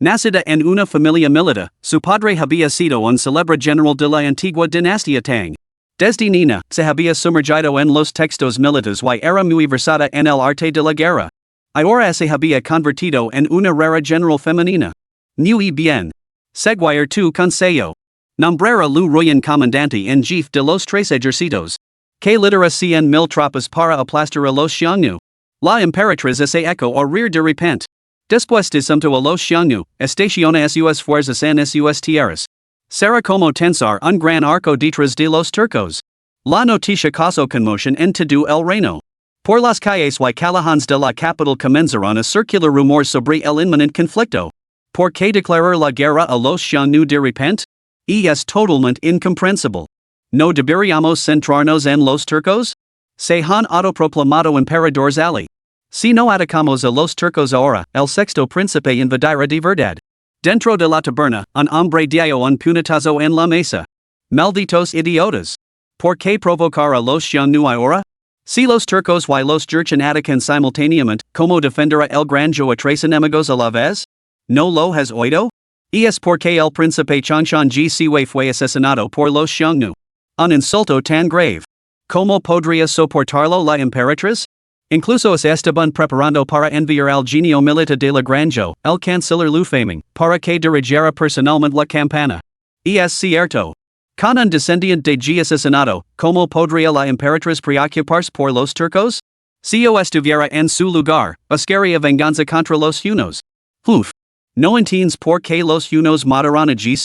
Nacida en una familia militar, su padre había sido un célebre general de la antigua dinastía Tang. Desde niña, se había sumergido en los textos militares y era muy versada en el arte de la guerra. Ahora se había convertido en una rara general femenina. Muy bien. Seguir tu consejo. Nombrara Lu Ruyan comandante en jefe de los 3 ejércitos. Que lidera 100,000 tropas para aplastar a los Xiongnu. La Emperatriz se eco o rear de repente. Después de sumpto a los Xiongnu, estaciona sus fuerzas en sus tierras. Será como tensar un gran arco detrás de los turcos. La noticia causó conmoción en todo el reino. Por las calles y callejones de la capital comenzaron a circular rumores sobre el inminente conflicto. ¿Por qué declarar la guerra a los Xiongnu de repente? Es totalmente incomprensible. ¿No deberíamos centrarnos en los turcos? Se han autoproclamado emperadores ali. Si no atacamos a los turcos ahora, el sexto príncipe invadirá de verdad. Dentro de la taberna, un hombre dio un puñetazo en la mesa. Malditos idiotas. ¿Por qué provocar a los Xiongnu ahora? Si los turcos y los jurchen atacan simultáneamente, ¿cómo defenderá el granjo a 3 enemigos a la vez? ¿No lo has oído? Es porque el príncipe Changshan Ji fue asesinado por los Xiongnu. Un insulto tan grave. ¿Cómo podría soportarlo la Emperatriz? Incluso se estaban preparando para enviar al genio militar de la granja, el canciller Lu Feiming, para que dirigiera personalmente la campana. Es cierto. Con un descendiente de Ji asesinado, ¿cómo podría la Emperatriz preocuparse por los turcos? Si yo estuviera en su lugar, buscaría venganza contra los Hunos. Uf. ¿No entiendes por qué los Hunos mataron a Ji?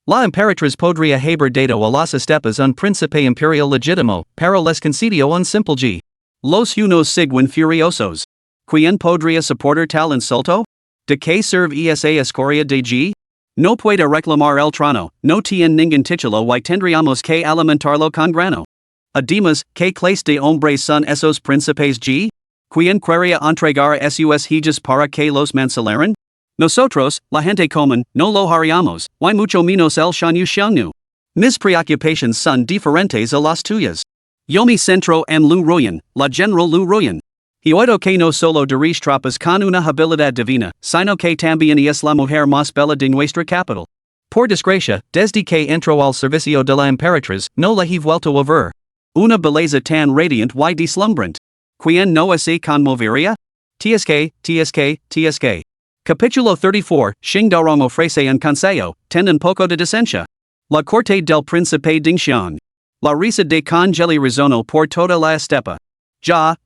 La Emperatriz podría haber dado a las estepas un príncipe imperial legítimo, pero les concedió un simple Ji. Los Hunos siguen furiosos. ¿Quién podría soportar tal insulto? ¿De qué sirve esa escoria de Ji? No puede reclamar el trono, no tiene ningún título y tendríamos que alimentarlo con grano. Además, ¿qué clase de hombres son esos príncipes Ji? ¿Quién querría entregar a sus hijas para que los mancilaran? Nosotros, la gente común, no lo haríamos, y mucho menos el Xiongnu. Mis preocupaciones son diferentes a las tuyas. Yo me centro en Lu Ruyan, la General Lu Ruyan. Hiuedo que no solo dirige tropas con una habilidad divina, sino que también es la mujer más bella de nuestra capital. Por desgracia, desde que entró al servicio de la Emperatriz, no la he vuelto a ver. Una belleza tan radiant y deslumbrante. ¿Quién no se conmovería? TSK. Capítulo 34, Xingdarong ofrece un consejo, ten un poco de decencia. La corte del príncipe Dingxiang. La risa de congeli resonó por toda la estepa. Ya.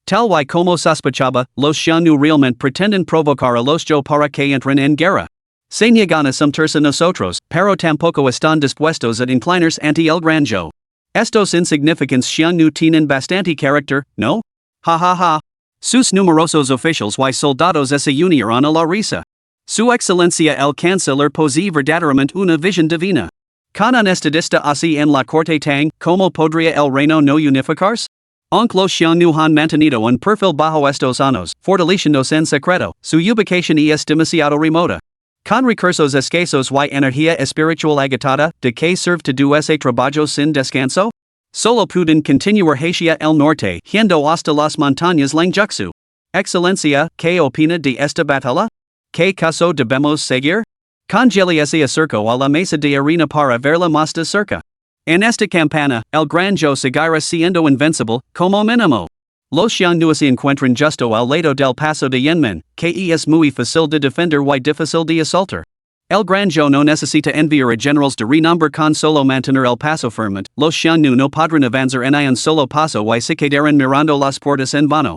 Tal y como sospechaba, los Xiongnu realmente pretenden provocar a los Zhou para que entren en guerra. Se niegan a someterse nosotros, pero tampoco están dispuestos a inclinarse ante el gran Zhou. Estos insignificantes Xiongnu tienen bastante carácter, ¿no? Ja. Sus numerosos oficiales y soldados se unieron a la risa. Su excelencia el canciller posee verdaderamente una visión divina. Con un estadista así en la corte Tang, ¿cómo podría el reino no unificarse? Aunque los Xiongnu han mantenido un perfil bajo estos años, fortaleciéndose en secreto, su ubicación es demasiado remota. Con recursos escasos y energía espiritual agotada, ¿de qué sirve todo ese trabajo sin descanso? Solo pueden continuar hacia el norte, yendo hasta las montañas Langjuxu. Excelencia, ¿qué opina de esta batalla? ¿Qué caso debemos seguir? Congeli se acercó a la mesa de arena para verla más de cerca. En esta campana, el gran Zhou seguirá siendo invencible, como mínimo. Los Xiongnu se encuentran justo al lado del paso de Yanmen, que es muy fácil de defender y difícil de asaltar. El gran Zhou no necesita enviar a generals de renombre con solo mantener el paso firmemente. Los Xiongnu no podrán avanzar en un solo paso y se quedarán mirando las puertas en vano.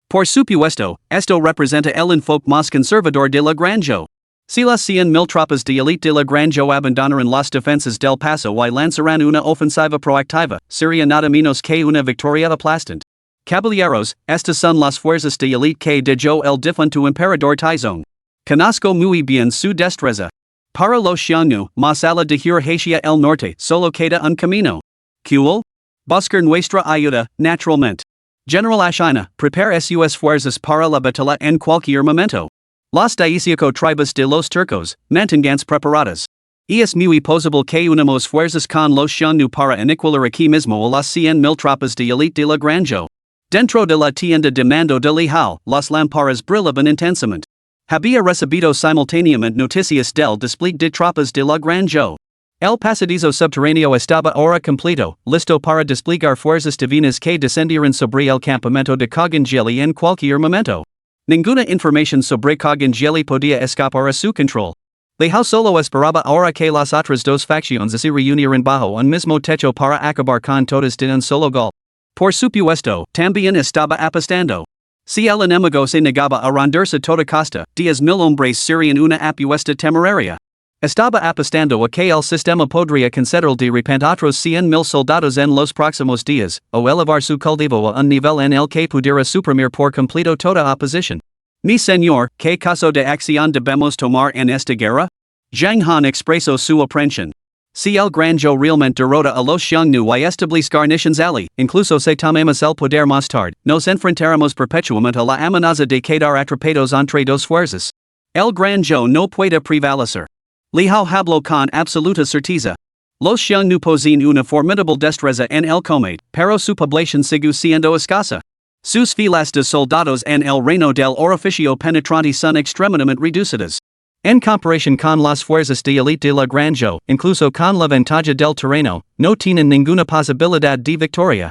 Por supuesto, esto representa el enfoque más conservador de la gran Zhou. Si las 100,000 tropas de élite de la gran Zhou abandonaran las defensas del paso y lanzarán una ofensiva proactiva, sería nada menos que una victoria aplastante. Caballeros, estas son las fuerzas de élite que dejó el difunto emperador Taizong. Conozco muy bien su destreza. Para los Xiongnu, más allá de ir hacia el norte, solo queda un camino. ¿Cuál? Buscar nuestra ayuda, naturalmente. General Ashina, prepare sus fuerzas para la batalla en cualquier momento. Las 18 tribus de los turcos, manténganse preparadas. Es muy posible que unamos fuerzas con los Xiongnu para aniquilar aquí mismo a las 100,000 tropas de élite de la gran Zhou. Dentro de la tienda de mando de Lihao, las lámparas brillaban intensamente. Había recibido simultáneamente noticias del despliegue de tropas de la gran Zhou. El pasadizo subterráneo estaba ahora completo, listo para desplegar fuerzas divinas que descendieran sobre el campamento de Congeli en cualquier momento. Ninguna información sobre Congeli podía escapar a su control. Lihao solo esperaba ahora que las otras dos facciones se reunieran bajo un mismo techo para acabar con todas de un solo golpe. Por supuesto, también estaba apostando. Si el enemigo se negaba a rendirse toda costa, 10,000 hombres serían una apuesta temeraria. Estaba apostando a que el sistema podría conceder de repente otros 100,000 soldados en los próximos días, o elevar su cultivo a un nivel en el que pudiera suprimir por completo toda oposición. Mi señor, ¿qué caso de acción debemos tomar en esta guerra? Zhang Han expresó su aprensión. Si el gran Zhou realmente derrota a los Xiongnu y establece guarniciones allí, incluso si tomemos el poder más tarde, nos enfrentaremos perpetuamente a la amenaza de quedar atrapados entre dos fuerzas. El gran Zhou no puede prevalecer. Lihao habló con absoluta certeza. Los Xiongnu poseen una formidable destreza en el combate, pero su población sigue siendo escasa. Sus filas de soldados en el reino del orificio penetrante son extremadamente reducidas. En comparación con las fuerzas de élite de la gran Zhou, incluso con la ventaja del terreno, no tienen ninguna posibilidad de victoria.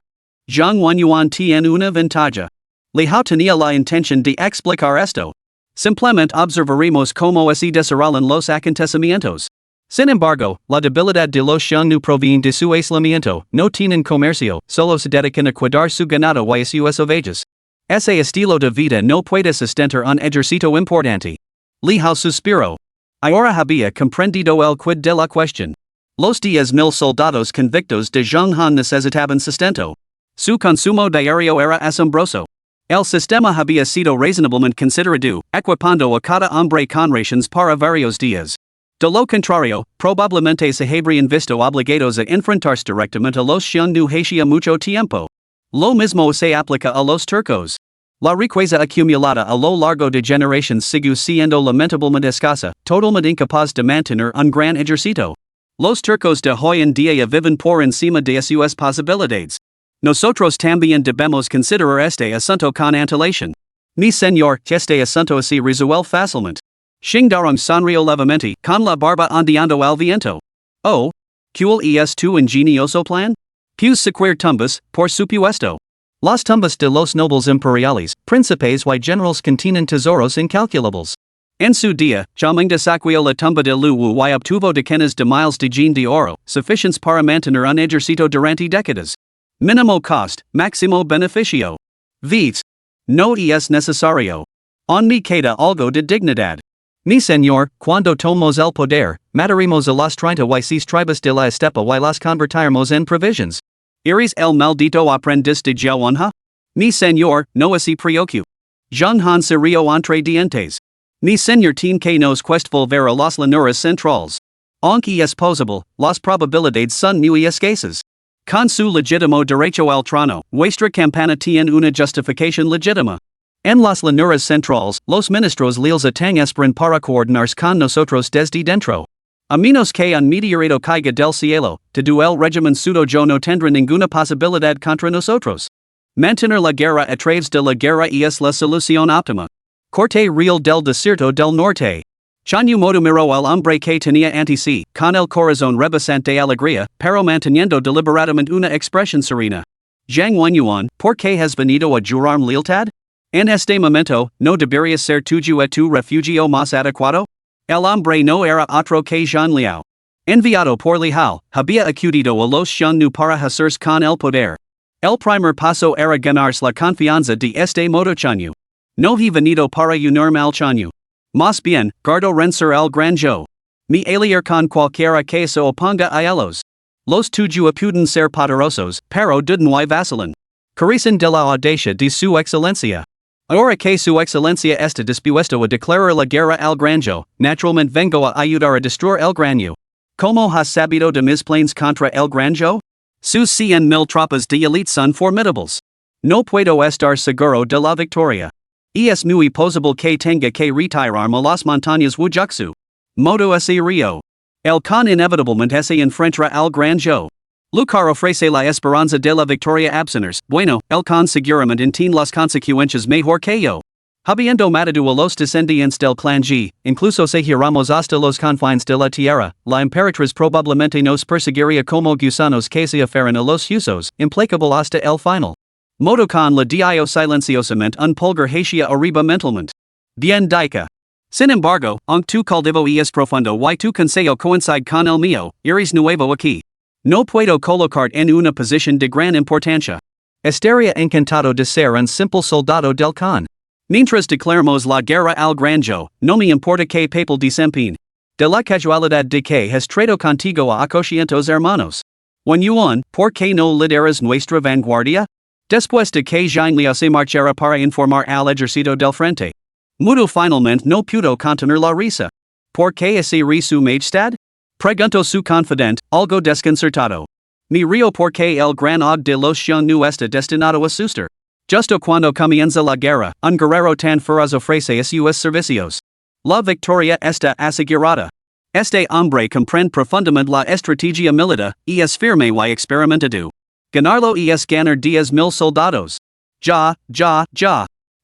Zhang Wenyuan tiene una ventaja. Lihao tenía la intención de explicar esto. Simplemente observaremos cómo se desarrollan los acontecimientos. Sin embargo, la debilidad de los Xiongnu proviene de su aislamiento, no tienen comercio, solo se dedican a cuidar su ganado y sus ovejas. Ese estilo de vida no puede sustentar un ejército importante. Lihao suspiró. Ahora había comprendido el quid de la cuestión. Los 10,000 soldados convictos de Zhang Han necesitaban sustento. Su consumo diario era asombroso. El sistema había sido razonablemente considerado, equipando a cada hombre con raciones para varios días. De lo contrario, probablemente se habrían visto obligados a enfrentarse directamente a los Xiongnu hacia mucho tiempo. Lo mismo se aplica a los turcos. La riqueza acumulada a lo largo de generaciones sigue siendo lamentablemente escasa, totalmente incapaz de mantener un gran ejército. Los turcos de hoy en día viven por encima de sus posibilidades. Nosotros también debemos considerar este asunto con antelación. Mi señor, este asunto así resuelve fácilmente. Xingdarong sonrió levemente, con la barba ondeando al viento. Oh, ¿cuál es tu ingenioso plan? Pues sequer tumbas, por supuesto. Las tumbas de los nobles imperiales, príncipes y generals contienen tesoros incalculables. En su día, Xiaoming desaquio la tumba de Lu Wu y obtuvo decenas de miles de jean de oro, suficientes para mantener un ejército durante décadas. Mínimo cost, máximo beneficio. Vives. No es necesario. On me queda algo de dignidad. Mi señor, cuando tomemos el poder, mataremos a las 36 tribus de la estepa y las convertiremos en provisions. ¿Eres el maldito aprendiz de Jiawenha? Mi señor, no se preocupe. Zheng Han se rió entre dientes. Mi señor tiene que nos quest volver a las llanuras centrales. Aunque es posible, las probabilidades son muy escasas. Con su legítimo derecho al trono, vuestra campana tiene una justificación legítima. En las llanuras centrales, los ministros les están esperando para coordinarse con nosotros desde dentro. A menos que un meteorito caiga del cielo, todo el régimen sudo yo no tendrá ninguna posibilidad contra nosotros. Mantener la guerra a través de la guerra es la solución óptima. Corte real del desierto del norte. Chanyu modo miró al hombre que tenía ante sí, con el corazón rebosante de alegría, pero manteniendo deliberadamente una expresión serena. Zhang Wenyuan, ¿por qué has venido a jurarme lealtad? En este momento, ¿no deberías ser tuyo tu refugio más adecuado? El hombre no era otro que Zhang Liao. Enviado por Lihao, había acudido a los Xiongnu para hacerse con el poder. El primer paso era ganarse la confianza de este modo Chanyu. No he venido para unirme al Chanyu. Más bien, guardo renser el gran yo. Mi aliar con cualquiera que se oponga a ellos. Los tuyo pueden ser poderosos, pero no hay vacilan. Carecen de la audacia de su excelencia. Ahora que su excelencia está dispuesto a declarar la guerra al gran yo, naturalmente vengo a ayudar a destruir el gran yo. ¿Cómo has sabido de mis planes contra el gran yo? Sus 100,000 tropas de élite son formidables. No puedo estar seguro de la victoria. Es muy posible que tenga que retirarme a las montañas Wujiaxu. Modo ese río. El con inevitablemente se enfrentará al gran yo. Lucar ofrece la esperanza de la victoria absteners, bueno, el con seguramente tiene las consecuencias mejor que yo. Habiendo matado a los descendientes del clan Ji, incluso si giramos hasta los confines de la tierra, la Emperatriz probablemente nos perseguiría como gusanos que se aferran a los usos, implacable hasta el final. Modo con la dio silenciosamente un pulgar hacia arriba mentalmente. Bien dica. Sin embargo, aunque tu caldivo es profundo y tu consejo coincide con el mío, eres nuevo aquí. No puedo colocarte en una posición de gran importancia. Estaría encantado de ser un simple soldado del Khan. Mientras declaramos la guerra al gran yo, no me importa que papal desempeñe. De la casualidad de que has traído contigo a 800 hermanos. Wenyuan, ¿por qué no lideras nuestra vanguardia? Después de que Zhang Liao se marchara para informar al ejército del frente. Mudo finalmente no pudo contener la risa. ¿Por qué así ri su majestad? Preguntó su confidente, algo desconcertado. Mi río porque el gran og de los Xiongnu está destinado a asustar. Justo cuando comienza la guerra, un guerrero tan feroz ofrece sus servicios. La victoria está asegurada. Este hombre comprende profundamente la estrategia militar, y es firme y experimentado. Ganarlo es ganar 10,000 soldados. Ya.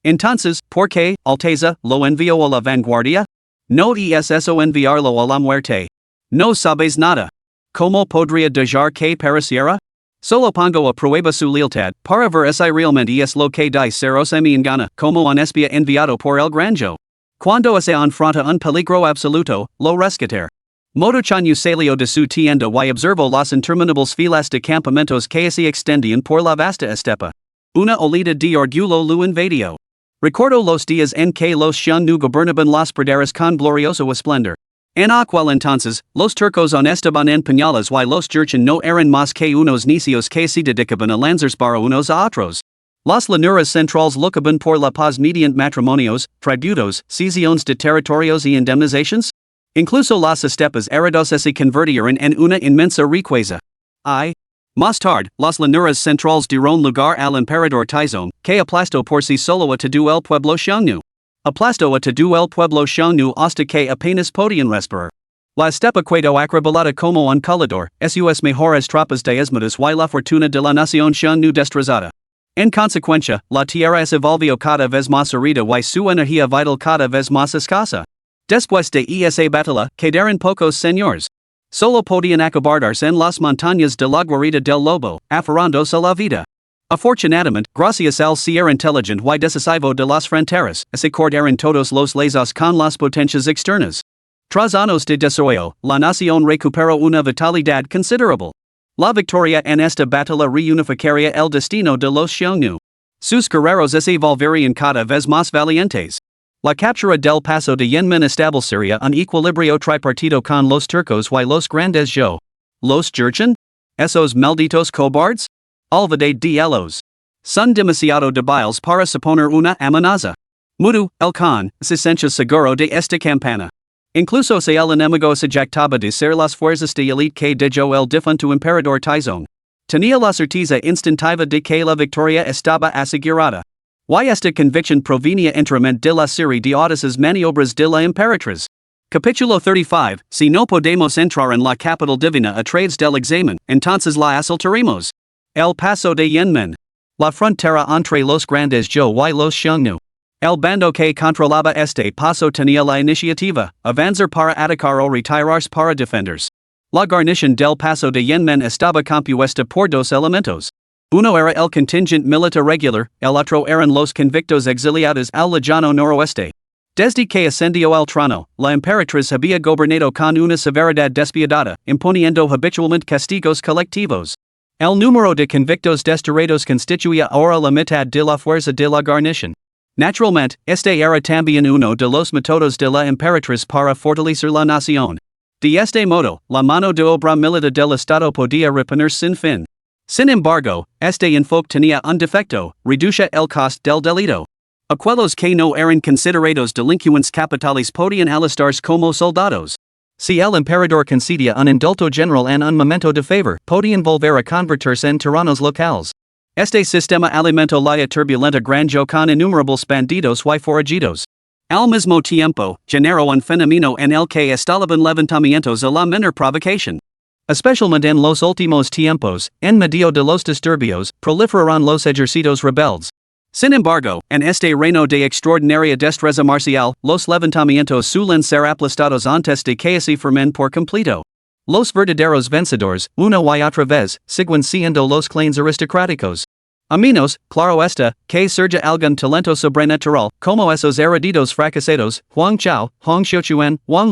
Entonces, ¿por qué, Alteza, lo envió a la vanguardia? No es eso enviarlo a la muerte. No sabes nada. ¿Cómo podría dejar que pereciera? Solo pongo a prueba su lealtad, para ver si realmente es lo que dice ser mi engana, como un espía enviado por el gran yo. Cuando se enfrenta un peligro absoluto, lo rescatar. Modo Chanyu salió de su tienda y observó las interminables filas de campamentos que se extendían por la vasta estepa. Una olida de orgullo lo invadió. Recordó los días en que los Xiongnu gobernaban las praderas con glorioso esplendor. En aquel entonces, los turcos aún estaban en pañales y los jurchen no eran más que unos necios que se dedicaban a lanzarse para unos a otros. Las llanuras centrales luchaban por la paz mediante matrimonios, tributos, cesiones de territorios y indemnizaciones. Incluso las estepas áridas se convirtieron en una inmensa riqueza. Más tarde, las llanuras centrales dieron lugar al emperador Taizong, que aplastó por sí solo a todo el pueblo Xiongnu. Aplastó a todo el pueblo Xiongnu hasta que apenas podían respirar. La estepa cueto acrabalada como un colador, sus mejores tropas diezmadas y la fortuna de la nación se nu destrozada. En consecuencia, la tierra es evolvió cada vez más arida y su energía vital cada vez más escasa. Después de esa batalla, quedaron pocos señores. Solo podían acobardarse en las montañas de la guarida del lobo, aferrándose a la vida. Afortunadamente, gracias al cierre inteligente y decisivo de las fronteras, se cortaron todos los lazos con las potencias externas. Tras años de desarrollo, la nación recuperó una vitalidad considerable. La victoria en esta batalla reunificaría el destino de los Xiongnu. Sus guerreros se volverían cada vez más valientes. La captura del paso de Yanmen establecería un equilibrio tripartito con los turcos y los grandes Zhou. ¿Los Jurchen? ¿Esos malditos cobards? Olvidé de ellos. Son demasiado débiles para suponer una amenaza. Mudu, el Khan, se sentía seguro de esta campana. Incluso si el enemigo se jactaba de ser las fuerzas de élite que dejó el difunto emperador Taizong. Tenía la certeza instintiva de que la victoria estaba asegurada. Y esta convicción provenía enteramente de la serie de audaces maniobras de la Emperatriz. Capítulo 35. Si no podemos entrar en la capital divina a través del examen, entonces la asaltaremos. El paso de Yanmen. La frontera entre los grandes Zhou y los Xiongnu. El bando que controlaba este paso tenía la iniciativa, avanzar para atacar o retirarse para defenderse. La guarnición del paso de Yanmen estaba compuesta por dos elementos. Uno era el contingente militar regular, el otro eran los convictos exiliados al lejano noroeste. Desde que ascendió al trono, la emperatriz había gobernado con una severidad despiadada, imponiendo habitualmente castigos colectivos. El número de convictos desterrados constituía ahora la mitad de la fuerza de la guarnición. Naturalmente, este era también uno de los métodos de la emperatriz para fortalecer la nación. De este modo, la mano de obra militar del Estado podía reponerse sin fin. Sin embargo, este enfoque tenía un defecto, reducía el coste del delito. Aquellos que no eran considerados delincuentes capitales podían alistarse como soldados. Si el emperador concedía un indulto general en un momento de favor, podían volver a convertirse en tiranos locales. Este sistema alimentó la turbulenta granja con innumerables bandidos y forajidos. Al mismo tiempo, generó un fenómeno en el que estaban levantamientos a la menor provocación. Especialmente en los últimos tiempos, en medio de los disturbios, proliferaron los ejércitos rebeldes. Sin embargo, en este reino de extraordinaria destreza marcial, los levantamientos suelen ser aplastados antes de que se formen por completo. Los verdaderos vencedores, una y otra vez, siguen siendo los clanes aristocráticos. A menos, claro está, que surja algún talento sobrenatural, como esos eruditos fracasados, Huang Chao, Hong Xiuquan, Wang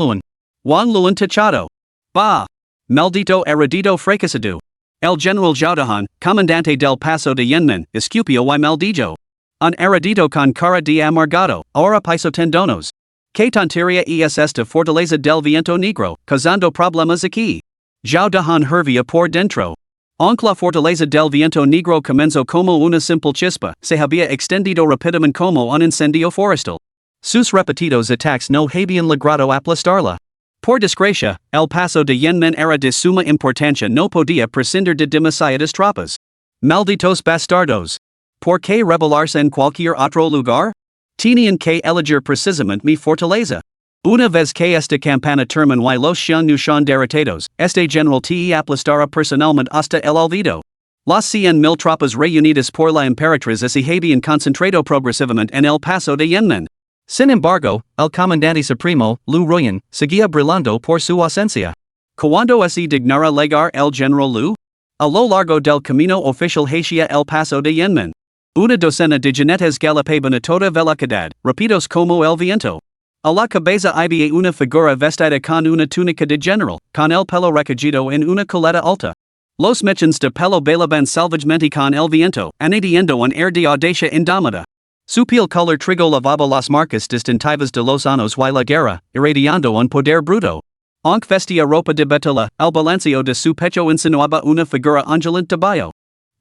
Luan Tachado. Bah! Maldito erudito fracasado. El general Zhao Dahan, comandante del paso de Yanmen, escupio y maldillo. Un erudito con cara de amargado, ahora piso tendonos. Que tontería es esta fortaleza del viento negro, causando problemas aquí. Zhao Dahan hervía por dentro. Aunque la fortaleza del viento negro comenzó como una simple chispa, se había extendido rápidamente como un incendio forestal. Sus repetidos ataques no habían logrado aplastarla. Por desgracia, el paso de Yanmen era de suma importancia, no podía prescindir de demasiadas tropas. Malditos bastardos. ¿Por qué rebelarse en cualquier otro lugar? Tenían que elegir precisamente mi fortaleza. Una vez que esta campana terminó y los Xiongnu son derrotados, este general te aplastará personalmente hasta el olvido. Las 100,000 tropas reunidas por la emperatriz se habían concentrado progresivamente en el paso de Yanmen. Sin embargo, el comandante supremo, Lu Ruyan, seguía brillando por su ausencia. ¿Cuándo se dignara llegar el general Lu? A lo largo del camino oficial hacia el paso de Yanmen. Una docena de jinetes galopaban a toda velocidad, rápidos como el viento. A la cabeza había una figura vestida con una túnica de general, con el pelo recogido en una coleta alta. Los mechas de pelo bailaban salvajemente con el viento, añadiendo un air de audacia indomada. Su piel color trigo lavaba las marcas distintivas de los años y la guerra, irradiando un poder bruto. Aunque vestía ropa de batalla, el balancio de su pecho insinuaba una figura ondulante de bayo.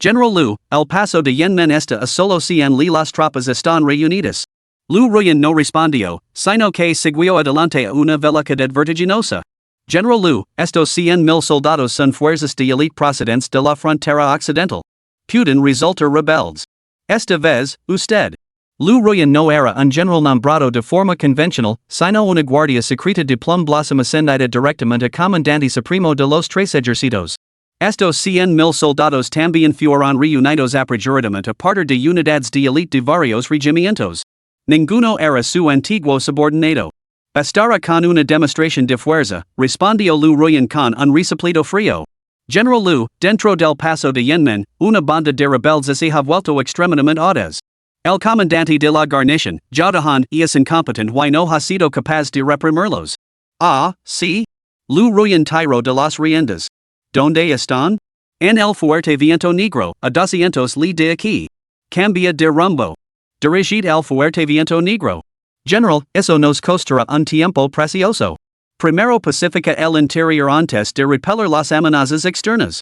General Lu, el paso de Yanmen está a solo 100 las tropas están reunidas. Lu Ruyan no respondió, sino que siguió adelante a una velocidad vertiginosa. General Lu, estos 100,000 soldados son fuerzas de élite procedentes de la frontera occidental. Pueden resultar rebeldes. Esta vez, usted. Lu Ruyan no era un general nombrado de forma convencional, sino una guardia secreta de plum blossom ascendida directamente a comandante supremo de los tres ejércitos. Estos 100,000 soldados también fueron reunidos apresuradamente a partir de unidades de elite de varios regimientos. Ninguno era su antiguo subordinado. Bastara con una demostración de fuerza, respondió Lu Ruyan con un resoplido frío. General Lu, dentro del paso de Yenmen, una banda de rebeldes se ha vuelto extremadamente audaz. El comandante de la guarnición, Jaudahan, es incompetent y no ha sido capaz de reprimirlos. Ah, sí. Lu Ruyan tiró de las riendas. ¿Dónde están? En el fuerte viento negro, a 200 li de aquí. Cambia de rumbo. Dirigid el fuerte viento negro. General, eso nos costará un tiempo precioso. Primero pacifica el interior antes de repeler las amenazas externas.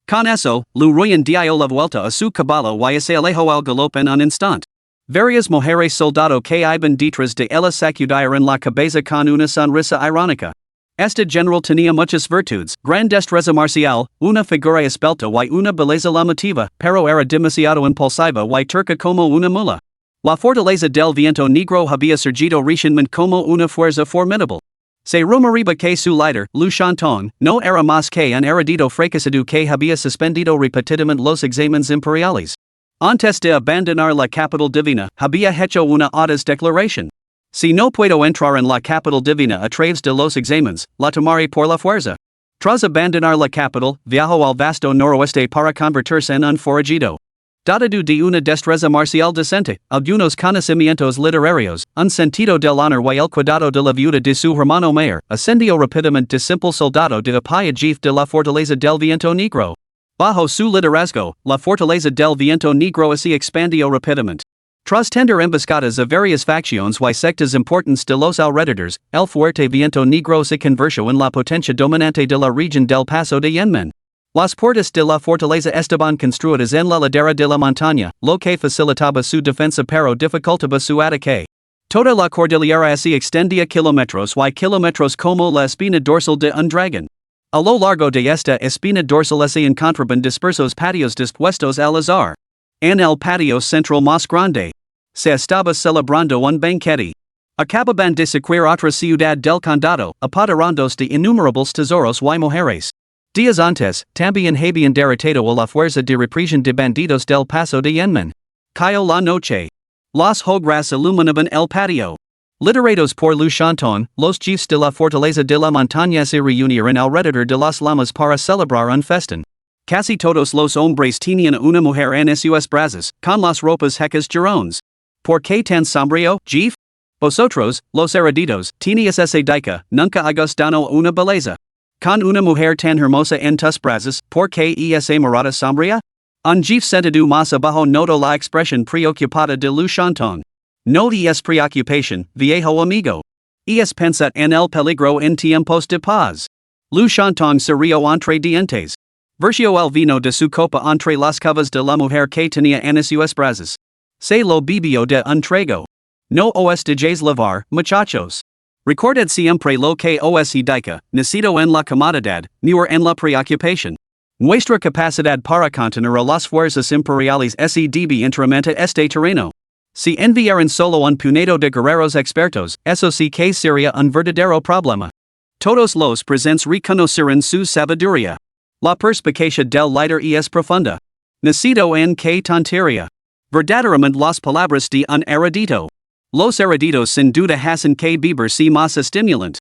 Con eso, Lu Ruyan dio la vuelta a su caballo y se alejó al galope en un instante. Varias mujeres soldado que iban detrás de él sacudieron la cabeza con una sonrisa irónica. Este general tenía muchas virtudes, gran destreza marcial, una figura esbelta y una belleza llamativa, pero era demasiado impulsiva y terca como una mula. La fortaleza del viento negro había surgido recientemente como una fuerza formidable. Se rumoreaba que su líder, Lu Shantung, no era más que un erudito fracasado que había suspendido repetidamente los exámenes imperiales. Antes de abandonar la capital divina, había hecho una audaz declaración. Si no puedo entrar en la capital divina a través de los exámenes, la tomaré por la fuerza. Tras abandonar la capital, viajó al vasto noroeste para convertirse en un forajido. Dotado de una destreza marcial decente, algunos conocimientos literarios, un sentido del honor y el cuidado de la viuda de su hermano mayor, ascendió rápidamente de simple soldado de apoyo jefe de la fortaleza del viento negro. Bajo su liderazgo, la fortaleza del viento negro se expandió rápidamente. Tras tender emboscadas a varias facciones y sectas importantes de los alrededores, el fuerte viento negro se convirtió en la potencia dominante de la región del Paso de Yenmen. Las puertas de la fortaleza estaban construidas en la ladera de la montaña, lo que facilitaba su defensa pero dificultaba su ataque. Toda la cordillera se extendía kilómetros y kilómetros como la espina dorsal de un dragón. A lo largo de esta espina dorsal se encontraban dispersos patios dispuestos al azar. En el patio central más grande, se estaba celebrando un banquete. Acababan de secuir otra ciudad del condado, apoderándose de innumerables tesoros y mujeres. Días antes, también habían derrotado a la fuerza de represión de bandidos del Paso de Yenmen. Cayó la noche. Las hogueras iluminaban el patio. Liderados por Lu Shantung, los chiefs de la fortaleza de la montaña se reunieron alrededor de las llamas para celebrar un festín. Casi todos los hombres tenían una mujer en sus brazos, con las ropas hecas girones. ¿Por qué tan sombrío, jefe? Vosotros, los eruditos, tenías esa dicha, nunca habéis dado una belleza. Con una mujer tan hermosa en tus brazos, ¿por qué esa mirada sombría? Un jefe sentado más abajo notó la expresión preocupada de Lu Shantung. No es preocupación, viejo amigo. Es pensar en el peligro en tiempos de paz. Lu Shantung se rió entre dientes. Versió el vino de su copa entre las covas de la mujer que tenía en sus brazos. Se lo bebió de un trago. No os dejéis llevar, muchachos. Recordad siempre lo que os he dicho, nacido en la comodidad, muer en la preocupación. Nuestra capacidad para contener a las fuerzas imperiales se debe enteramente este terreno. Si enviaran solo un puñado de guerreros expertos, eso sí que sería un verdadero problema. Todos los presentes reconocerán su sabiduría. La perspicacia del líder es profunda. Nacido en que tontería. Verdaderamente las palabras de un erudito. Los eruditos sin duda hacen que beber sea más estimulant.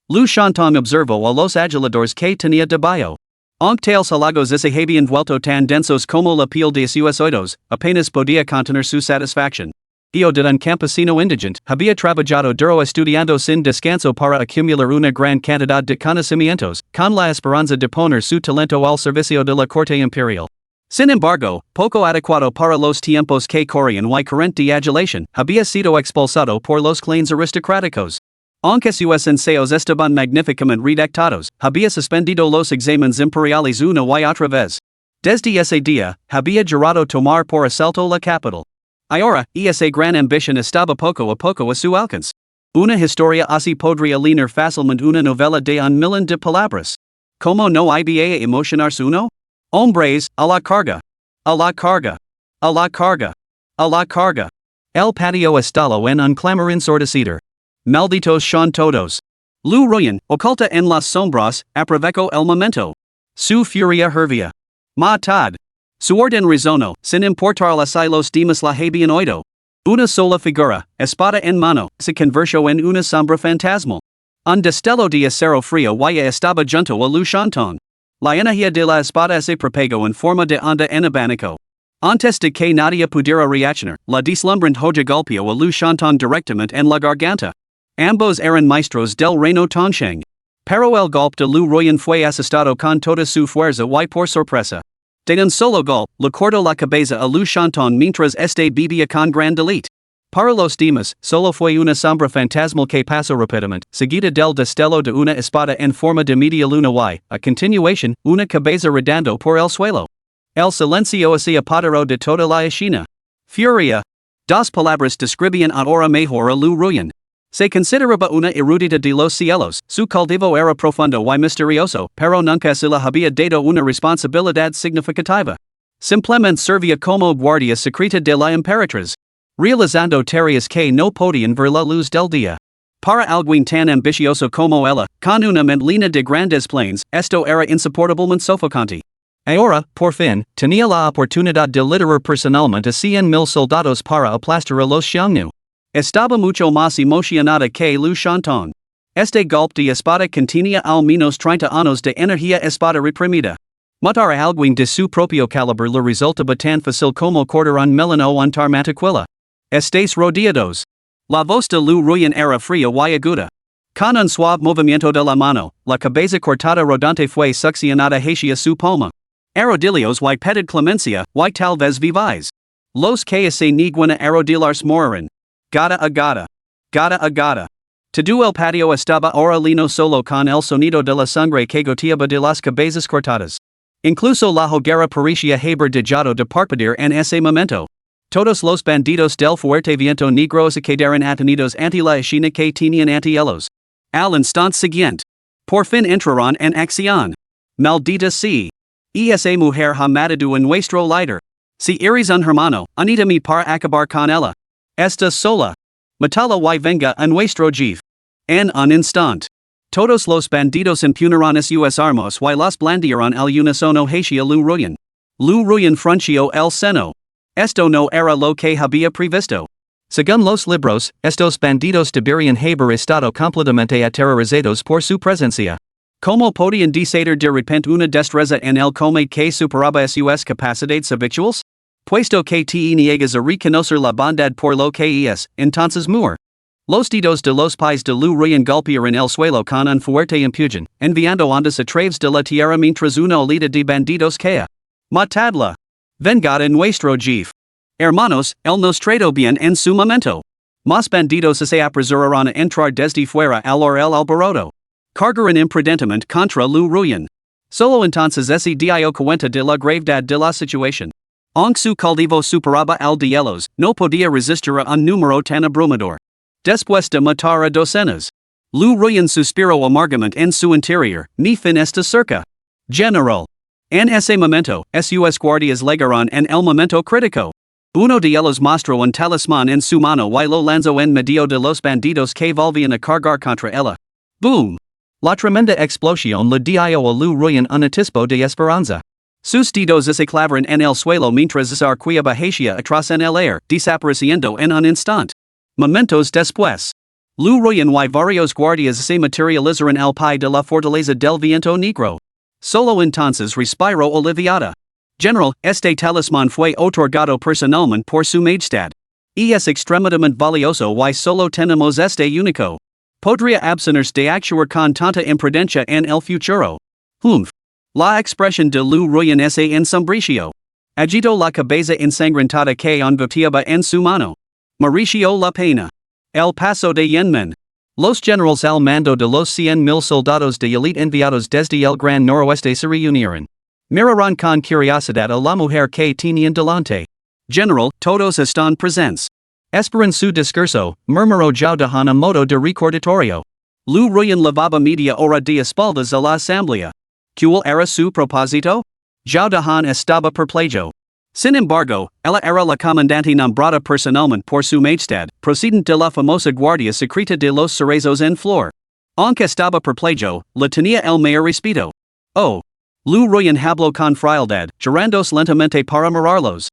Lu Shantung observó a los agiladores que tenía debajo. Aunque tales halagos se habían vuelto tan densos como la piel de sus oídos, apenas podía contener su satisfacción. Hijo de un campesino indigente, había trabajado duro estudiando sin descanso para acumular una gran cantidad de conocimientos, con la esperanza de poner su talento al servicio de la corte imperial. Sin embargo, poco adecuado para los tiempos que corrían y carente de adulación, había sido expulsado por los clanes aristocráticos. Aunque sus ensayos estaban magníficamente redactados, había suspendido los exámenes imperiales una y otra vez. Desde ese día, había jurado tomar por asalto la capital. Ahora, esa gran ambición estaba poco a poco a su alcance. Una historia así podría leer fácilmente una novela de un millón de palabras. ¿Cómo no iba a emocionarse uno? Hombres, a la carga. A la carga. A la carga. A la carga. El patio estalo en un clamor ensordecido. Malditos son todos. Lu Ruyan, oculta en las sombras, aprovecho el momento. Su furia hervía. Matad. Su orden rizono, sin importar las los demás la habían oído. Una sola figura, espada en mano, se convirtió en una sombra fantasmal. Un destello de acero frío ya estaba junto a Lu Shanton. La energía de la espada se propagó en forma de onda en abanico. Antes de que nadie pudiera reaccionar, la deslumbrante joya golpeó a Lu Shanton directamente en la garganta. Ambos eran maestros del reino Tongsheng. Pero el golpe de Lu Ruyan fue asestado con toda su fuerza y por sorpresa. De un solo golpe, le cortó la cabeza a Lu Shanton mientras este bebía con gran deleite. Para los demás, solo fue una sombra fantasmal que pasó rápidamente, seguida del destello de una espada en forma de media luna y, a continuación, una cabeza rodando por el suelo. El silencio se apoderó de toda la escena. Furia. Dos palabras describían ahora mejor a Lu Ruyan. Se consideraba una erudita de los cielos, su cultivo era profundo y misterioso, pero nunca se le había dado una responsabilidad significativa. Simplemente servía como guardia secreta de la Emperatriz. Realizando tareas que no podían ver la luz del día. Para alguien tan ambicioso como ella, con una mente llena de grandes planes, esto era insoportablemente sofocante. Ahora, por fin, tenía la oportunidad de liderar personalmente a 100,000 soldados para aplastar a los Xiongnu. Estaba mucho más emocionada que Lu Shanton. Este golpe de espada contenía al menos 30 años de energía espada reprimida. Matar a alguien de su propio calibre le resultaba tan fácil como cortar un melón o untar mantequilla. Estáis rodeados. La voz de Lu Ruyan era fría y aguda. Con un suave movimiento de la mano, la cabeza cortada rodante fue succionada hacia su palma. Arrodillos y pedid clemencia, y tal vez viváis. Los que se niegan a arrodillarse morirán. Gata a gata. Gata a gata. Todo el patio estaba ahora lleno solo con el sonido de la sangre que goteaba de las cabezas cortadas. Incluso la hoguera parecía haber dejado de parpadear en ese momento. Todos los bandidos del fuerte viento negro se quedaron atenidos ante la escena que tenían ante ellos. Al instante siguiente. Por fin entraron en acción. Maldita sea. Esa mujer ha matado a nuestro líder. Si eres un hermano, unítame para acabar con ella. Esta sola. Matala y venga a nuestro jefe. En un instante. Todos los bandidos empuñaron sus armas y las blandieron al unísono hacia Lu Ruyan. Lu Ruyan frunció el seno. Esto no era lo que había previsto. Según los libros, estos bandidos deberían haber estado completamente aterrorizados por su presencia. ¿Cómo podían desatar de repente una destreza en el combate que superaba sus capacidades habituales? Puesto que te niegas a reconocer la bondad por lo que es, entonces muere. Los dedos de los pies de Lu Ruyan golpearon el suelo con un fuerte empujón, enviando ondas a través de la tierra mientras una oleada de bandidos caía. Matadla. Vengad a nuestro jefe. Hermanos, él nos trató bien en su momento. Más bandidos se apresuraron a entrar desde fuera al el alboroto. Cargaron imprudentemente contra Lu Ruyan. Solo entonces se dio cuenta de la gravedad de la situación. Aunque su cultivo superaba al de ellos, no podía resistir a un número tan abrumador. Después de matar a docenas, Lu Ruyan suspiró amargamente en su interior, mi fin está cerca. General. En ese momento, sus guardias llegaron en el momento crítico. Uno de ellos mostró un talismán en su mano y lo lanzó en medio de los bandidos que volvían a cargar contra ella. Boom! La tremenda explosión le dio a Lu Ruyan un atisbo de esperanza. Sus dedos se clavaron en el suelo mientras se arqueaba hacia atrás en el aire, desapareciendo en un instante. Momentos después, Lu Ruyan y varios guardias se materializaron al pie de la fortaleza del viento negro. Solo entonces respiró aliviada. General, este talismán fue otorgado personalmente por su majestad. Y es extremadamente valioso y solo tenemos este único. Podría abstenerse de actuar con tanta imprudencia en el futuro. Humph. La expresión de Lu Ruyan se ensombrició. Agitó la cabeza ensangrentada que goteaba en su mano. Mereció la pena. El paso de Yenmen. Los generales al mando de los 100,000 soldados de élite enviados desde el Gran Noroeste se reunieron. Miraron con curiosidad a la mujer que tenían delante. General, todos están presentes. Esperan su discurso, murmuró Zhao Dahan a modo de recordatorio. Lu Ruyan levaba media hora de espaldas a la asamblea. ¿Cuál era su propósito? Zhao Dahan estaba perplejo. Sin embargo, ella era la comandante nombrada personalmente por su majestad, procedente de la famosa guardia secreta de los cerezos en flor. Aunque estaba perplejo, le tenía el mayor respeto. Oh. Lu Ruyan habló con frialdad, girándose lentamente para mirarlos.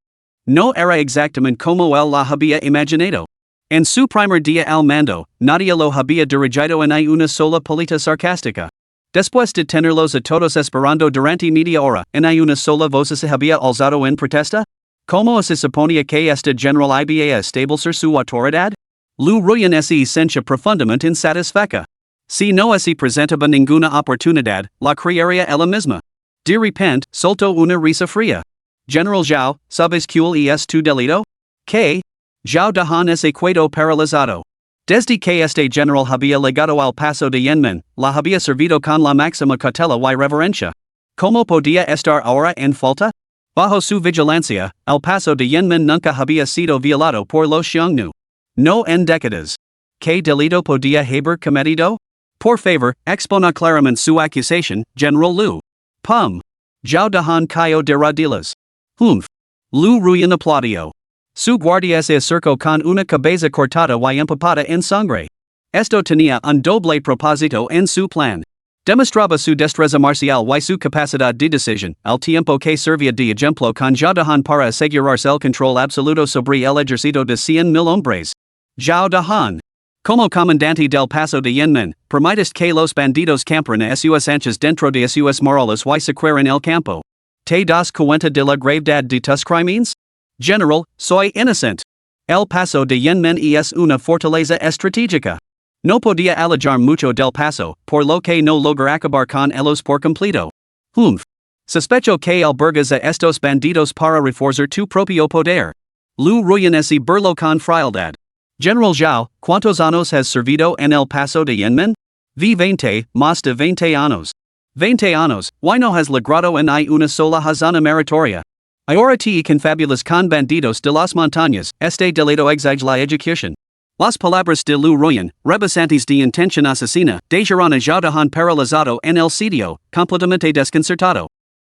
No era exactamente como él la había imaginado. En su primer día al mando, nadie lo había dirigido en una sola política sarcástica. Después de tenerlos a todos esperando durante media hora, en una sola voz se había alzado en protesta? ¿Cómo se suponía que este general iba a establecer su autoridad? Lu Ruyan se sentía profundamente insatisfecha. Si no se presentaba ninguna oportunidad, la crearía ella misma. De repente, soltó una risa fría. General Zhao, ¿sabes cuál es tu delito? ¿Qué? Zhao Dahan se quedó paralizado. Desde que este general había llegado al paso de Yenmen, la había servido con la máxima cautela y reverencia. ¿Cómo podía estar ahora en falta? Bajo su vigilancia, el paso de Yenmen nunca había sido violado por los Xiongnu. No en décadas. ¿Qué delito podía haber cometido? Por favor, expona claramente su acusación, General Lu. Pum. Zhao Dahan cayó de rodillas. Humph. Lu Ruyan aplaudió. Su guardia se acercó con una cabeza cortada y empapada en sangre. Esto tenía un doble propósito en su plan. Demostraba su destreza marcial y su capacidad de decisión, al tiempo que servía de ejemplo con Zhao Dahan para asegurarse el control absoluto sobre el ejército de 100,000 hombres. Zhao Dahan. Como comandante del paso de Yenmen, permites que los bandidos campen a sus anchas dentro de sus murallas y securen el campo. ¿Te das cuenta de la gravedad de tus crímenes? General, soy inocente. El paso de Yenmen es una fortaleza estratégica. No podía alejar mucho del paso, por lo que no logró acabar con ellos por completo. Humph. Sospecho que albergas a estos bandidos para reforzar tu propio poder. Lu Ruyan se burló con frialdad. General Zhao, ¿cuántos años has servido en el paso de Yenmen? Vi 20, más de 20 años. 20 años, ¿y no has logrado en una sola hazana meritoria? Ahora te confabulas con bandidos de las montañas, este delito exige la ejecución. Las palabras de Lu Ruyan, rebasantes de intención asesina, dejaron a Zhao Dahan paralizado en el sitio, completamente desconcertado.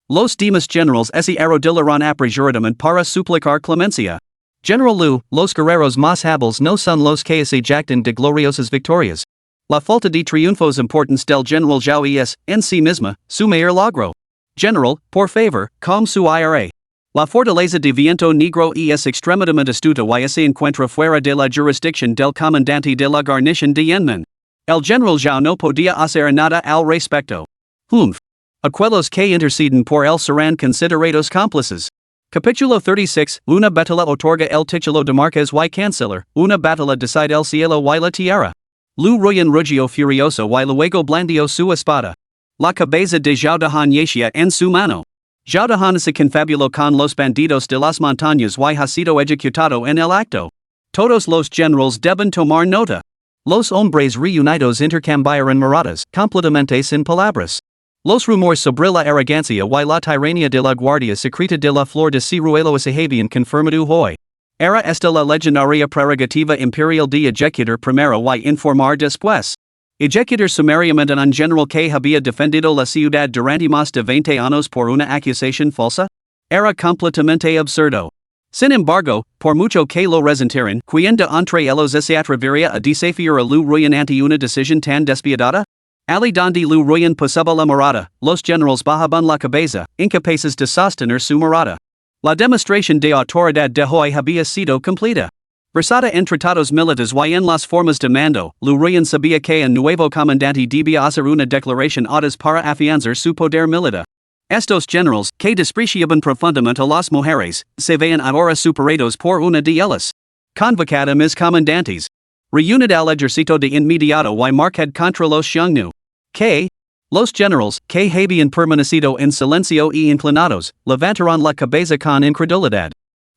Los demás generals se arrodillaron apresuradamente para suplicar clemencia. General Lu, los guerreros más hábiles no son los que se jactan de gloriosas victorias. La falta de triunfos importantes del General Zhao es, en sí misma, su mayor logro. General, por favor, calme su ira. La fortaleza de viento negro es extremadamente astuta y se encuentra fuera de la jurisdicción del comandante de la guarnición de Yenmen. El General Zhao no podía hacer nada al respecto. Humph. Aquellos que interceden por él serán considerados cómplices. Capítulo 36, una batalla otorga el título de Marqués y Canciller, una batalla decide el cielo y la tierra. Lu Ruyan rugió furioso y luego blandió su espada. La cabeza de Zhao Dahan yacía en su mano. Zhao Dahan se confabuló con los bandidos de las montañas y ha sido ejecutado en el acto. Todos los generals deben tomar nota. Los hombres reunidos intercambiaron miradas, completamente sin palabras. Los rumores sobre la arrogancia y la tiranía de la guardia secreta de la flor de ciruelo se habían confirmado hoy. Era esta la legendaria prerrogativa imperial de ejecutar primero y informar después. Ejecutar sumariamente un general que había defendido la ciudad durante más de 20 años por una acusación falsa? Era completamente absurdo. Sin embargo, por mucho que lo resintieran, ¿quién de entre ellos se atrevería a desafiar a Lu Ruyan ante una decisión tan despiadada? Ali donde Lu Ruyan posaba la mirada, los generals bajaban la cabeza, incapaces de sostener su mirada. La demostración de autoridad de hoy había sido completa. Versada en tratados militares y en las formas de mando, Lu Ruyan sabía que un nuevo comandante debía hacer una declaración audaz para afianzar su poder militar. Estos generals, que despreciaban profundamente a las mujeres, se veían ahora superados por una de ellas. Convocad a mis comandantes. Reunid al ejército de inmediato y marcad contra los Xiongnu. Que los generals, que habían permanecido en silencio y inclinados, levantaron la cabeza con incredulidad.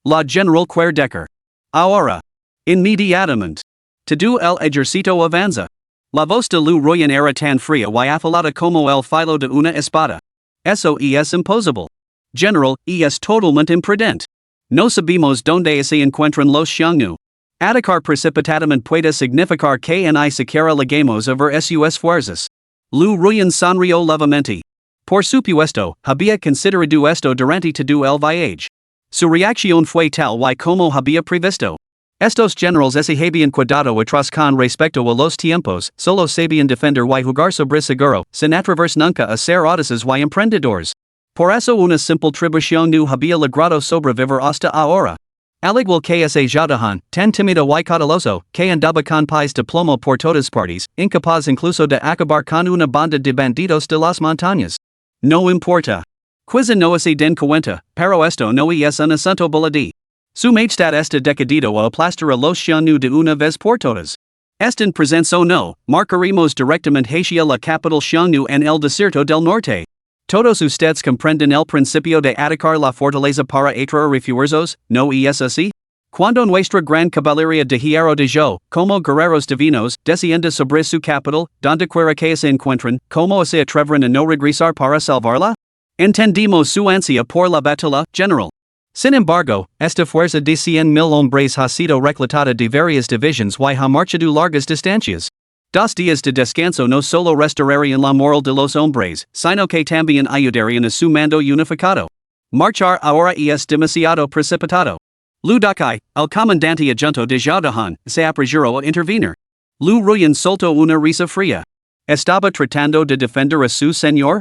La general Querdecker. Ahora. Inmediatamente. Todo el ejército avanza. La voz de Lu Ruyan era tan fría y afilada como el filo de una espada. Eso es imposible. General, es totalmente imprudente. No sabemos dónde se encuentran los Xiongnu. Atacar precipitadamente puede significar que ni siquiera llegamos a ver sus fuerzas. Lu Ruyan sonrió levemente. Por supuesto, había considerado esto durante todo el viaje. Su reacción fue tal y como había previsto. Estos generals se habían cuidado atrás con respecto a los tiempos, solo sabían defender y jugar sobre seguro, sin atreverse nunca a ser audaces y emprendedores. Por eso una simple tribulación no había logrado sobrevivir hasta ahora. Al igual que ese jadahan, tan tímido y cauteloso, que andaba con pies de plomo por todas partes, incapaz incluso de acabar con una banda de bandidos de las montañas. No importa. Quizá no se den cuenta, pero esto no es un asunto baladí. Su majestad está decidido a aplastar a los xiongnu de una vez por todas. Estan presents o no, marcaremos directamente hacia la capital xiongnu en el desierto del norte. Todos ustedes comprenden el principio de atacar la fortaleza para atraer refuerzos, ¿no es así? Cuando nuestra gran caballería de hierro de yo, como guerreros divinos, desciende sobre su capital, donde quiera que se encuentren, ¿cómo se atreveran a no regresar para salvarla? Entendimos su ansia por la batalla, general. Sin embargo, esta fuerza de 100,000 hombres ha sido reclutada de varias divisiones y ha marchado largas distancias. 2 días de descanso no solo restaurarían la moral de los hombres, sino que también ayudarían a su mando unificado. Marchar ahora es demasiado precipitado. Ludakai, el comandante adjunto de Jadahan, se apresuró a intervenir. Lu Ruyan soltó una risa fría. ¿Estaba tratando de defender a su señor?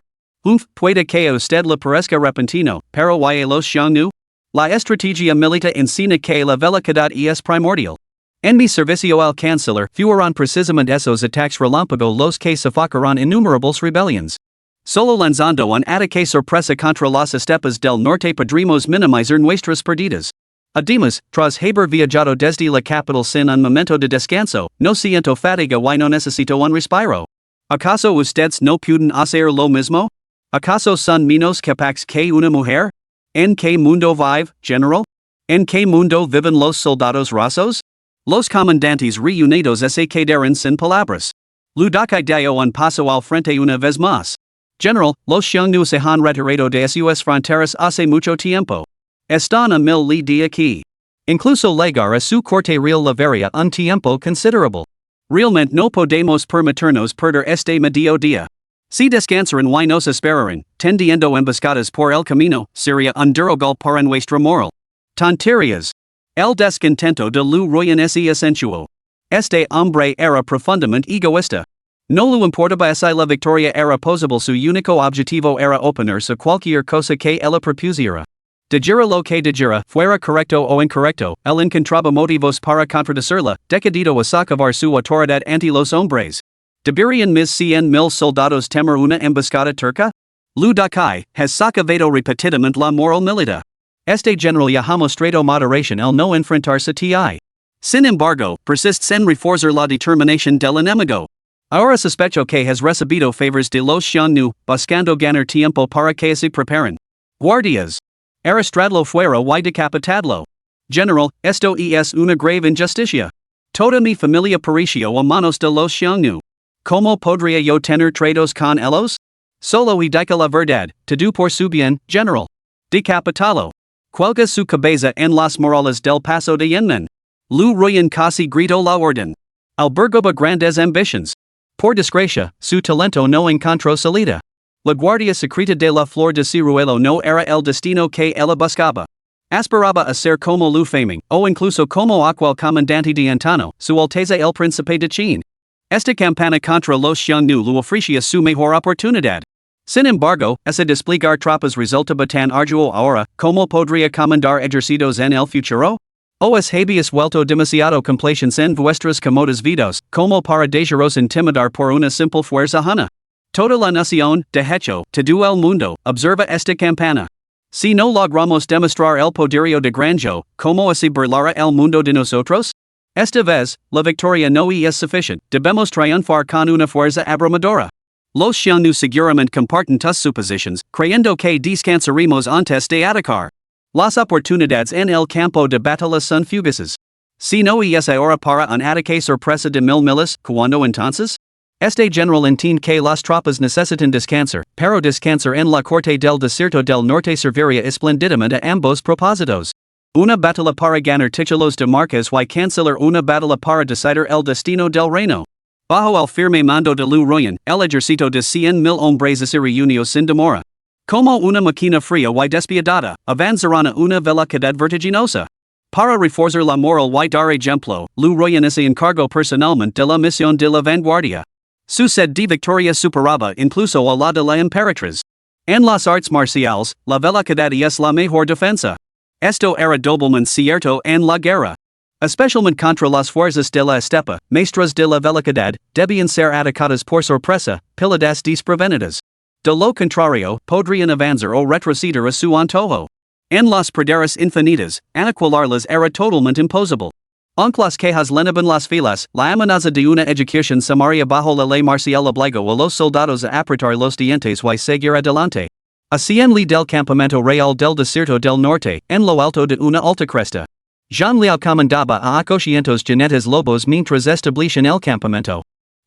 Puede que a usted le parezca repentino, pero y a los xiongnu? La estrategia militar enseña que la velocidad es primordial. En mi servicio al canciller fueron precisamente esos ataques relámpago los que sofocaron innumerables rebellions. Solo lanzando un ataque sorpresa contra las estepas del norte podremos minimizar nuestras perdidas. Además, tras haber viajado desde la capital sin un momento de descanso, no siento fatiga y no necesito un respiro. ¿Acaso ustedes no pueden hacer lo mismo? ¿Acaso son menos capaces que una mujer? ¿En qué mundo vive, general? ¿En qué mundo viven los soldados rasos? Los comandantes reunidos se quedaron sin palabras. Ludakai dio un paso al frente una vez más. General, los xiongnu se han retirado de sus fronteras hace mucho tiempo. Están a 1000 li de aquí. Incluso llegar a su corte real llevaría un tiempo considerable. Realmente no podemos permitirnos perder este medio día. Si descansaran y nos esperaran, tendiendo emboscadas por el camino, sería un duro golpe para nuestra moral. Tonterías. El descontento de Lu Ruyan es acentuó. Este hombre era profundamente egoísta. No le importaba si la victoria era posible, su único objetivo era oponerse a cualquier cosa que ella propusiera. Dijera lo que dijera, fuera correcto o incorrecto, él encontraba motivos para contradecirla, decidido a socavar su autoridad ante los hombres. ¿Deberían mis 100,000 soldados temer una emboscada turca? Ludakai has socavado repetidamente la moral militar. Este general ya ha mostrado moderación al no enfrentarse ti. Sin embargo, persiste sin reforzar la determinación del enemigo. Ahora sospecho que has recibido favors de los xiongnu, buscando ganar tiempo para que se preparen. Guardias. Arrestradlo fuera y decapitadlo. General, esto es una grave injusticia. Toda mi familia pereció a manos de los xiongnu. ¿Cómo podría yo tener tratos con ellos? Solo y dica la verdad, todo por su bien, general. Decapitalo. Cuelga su cabeza en las murallas del paso de Yenmen. Lu Ruyan casi gritó la orden. Albergaba grandes ambitions. Por desgracia, su talento no encontró salida. La guardia secreta de la flor de ciruelo no era el destino que ella buscaba. Aspiraba a ser como Lu Faming, o incluso como aquel comandante de Antano, su Alteza el Príncipe de Qin. Esta campaña contra los xiongnu le ofrecía su mejor oportunidad. Sin embargo, ese desplegar tropas resultaba tan arduo ahora, ¿cómo podría comandar ejércitos en el futuro? Os habéis vuelto demasiado complacientes en vuestras cómodas vidas, como para dejaros intimidar por una simple fuerza ajena. Toda la nación, de hecho, todo el mundo, observa esta campaña. Si no logramos demostrar el poderío de Granjo, ¿cómo así burlará el mundo de nosotros? Esta vez, la victoria no es suficiente, debemos triunfar con una fuerza abrumadora. Los xiongnu seguramente comparten tus suposiciones, creyendo que descansaremos antes de atacar. Las oportunidades en el campo de batalla son fugaces. Si no es ahora para un ataque sorpresa de 1000 miles, ¿cuándo entonces? Este general entiende que las tropas necesitan descansar, pero descansar en la corte del desierto del norte serviría espléndidamente a ambos propósitos. Una batalla para ganar títulos de marcas y cancelar una batalla para decidir el destino del reino. Bajo el firme mando de Lu Ruyan, el ejército de 100,000 hombres se reunió sin demora. Como una máquina fría y despiadada, avanzará una velocidad vertiginosa. Para reforzar la moral y dar ejemplo, Lu Royan se encargó personalmente de la misión de la vanguardia. Su sed de victoria superaba incluso a la de la Emperatriz. En las artes marciales, la velocidad es la mejor defensa. Esto era doblemente cierto en la guerra. Especialmente contra las fuerzas de la estepa, maestras de la velocidad, debían ser atacadas por sorpresa, pilladas desprevenidas. De lo contrario, podrían avanzar o retroceder a su antojo. En las praderas infinitas, aniquilarlas era totalmente imposible. Aunque las quejas lenaban las filas, la amenaza de una ejecución sumaria bajo la ley marcial obligó a los soldados a apretar los dientes y seguir adelante. Hacían del campamento real del desierto del norte, en lo alto de una alta cresta. Jean Liao comandaba a 800 jinetes lobos mientras establecían el campamento.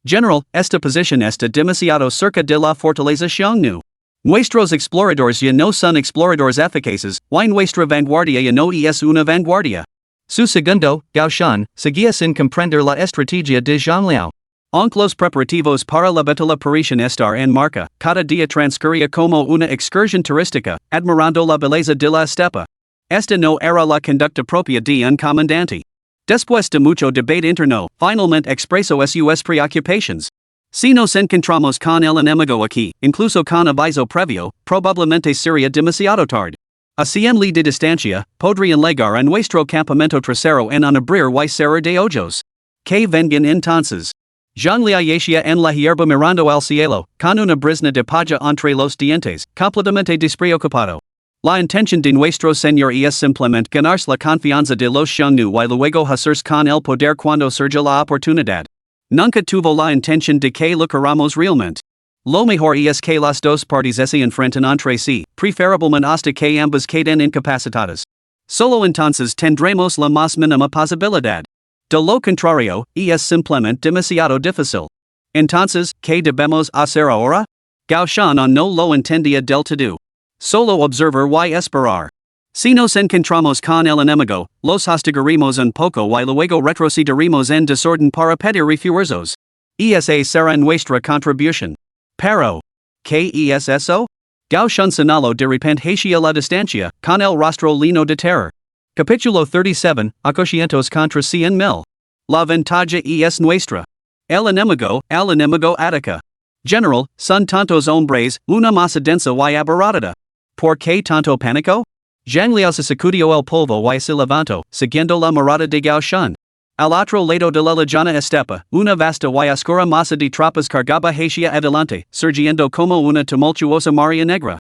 General, esta posición está demasiado cerca de la fortaleza Xiongnu. Nuestros exploradores ya no son exploradores eficaces, y nuestra vanguardia ya no es una vanguardia. Su segundo, Gao Shan, seguía sin comprender la estrategia de Jean Liao. Aunque los preparativos para la batalla parecían estar en marcha, cada día transcurría como una excursión turística, admirando la belleza de la estepa. Esta no era la conducta propia de un comandante. Después de mucho debate interno, finalmente expresó sus preocupaciones. Si nos encontramos con el enemigo aquí, incluso con aviso previo, probablemente sería demasiado tarde. A 100 li de distancia, podrían llegar a nuestro campamento trasero en un abrir y cerrar de ojos. Que vengan entonces. Jean Liao yacía en la hierba mirando al cielo, con una brizna de paja entre los dientes, completamente despreocupado. La intención de nuestro Señor es simplemente ganarse la confianza de los Xiongnu y luego hacerse con el poder cuando surja la oportunidad. Nunca tuvo la intención de que lucráramos realmente. Lo mejor es que las dos partes se enfrenten entre sí, preferiblemente hasta que ambas queden incapacitadas. Solo entonces tendremos la más mínima posibilidad. De lo contrario, es simplemente demasiado difícil. Entonces, ¿qué debemos hacer ahora? Gao Shan no lo entendía del todo. Solo observar y esperar. Si nos encontramos con el enemigo, los hostigaremos un poco y luego retrocederemos en desorden para pedir refuerzos. Esa será nuestra contribución. Pero, ¿qué es eso? Gao Shan señaló de repente hacia la distancia, con el rostro lleno de terror. Capítulo 37, 800 contra 100,000. La ventaja es nuestra. El enemigo ataca. General, son tantos hombres, una masa densa y abarrotada. ¿Por qué tanto pánico? Zhang Liao se sacudió el polvo y se levantó, siguiendo la mirada de Gao Shan. Al otro lado de la lejana estepa, una vasta y oscura masa de tropas cargaba hacia adelante, surgiendo como una tumultuosa marea negra.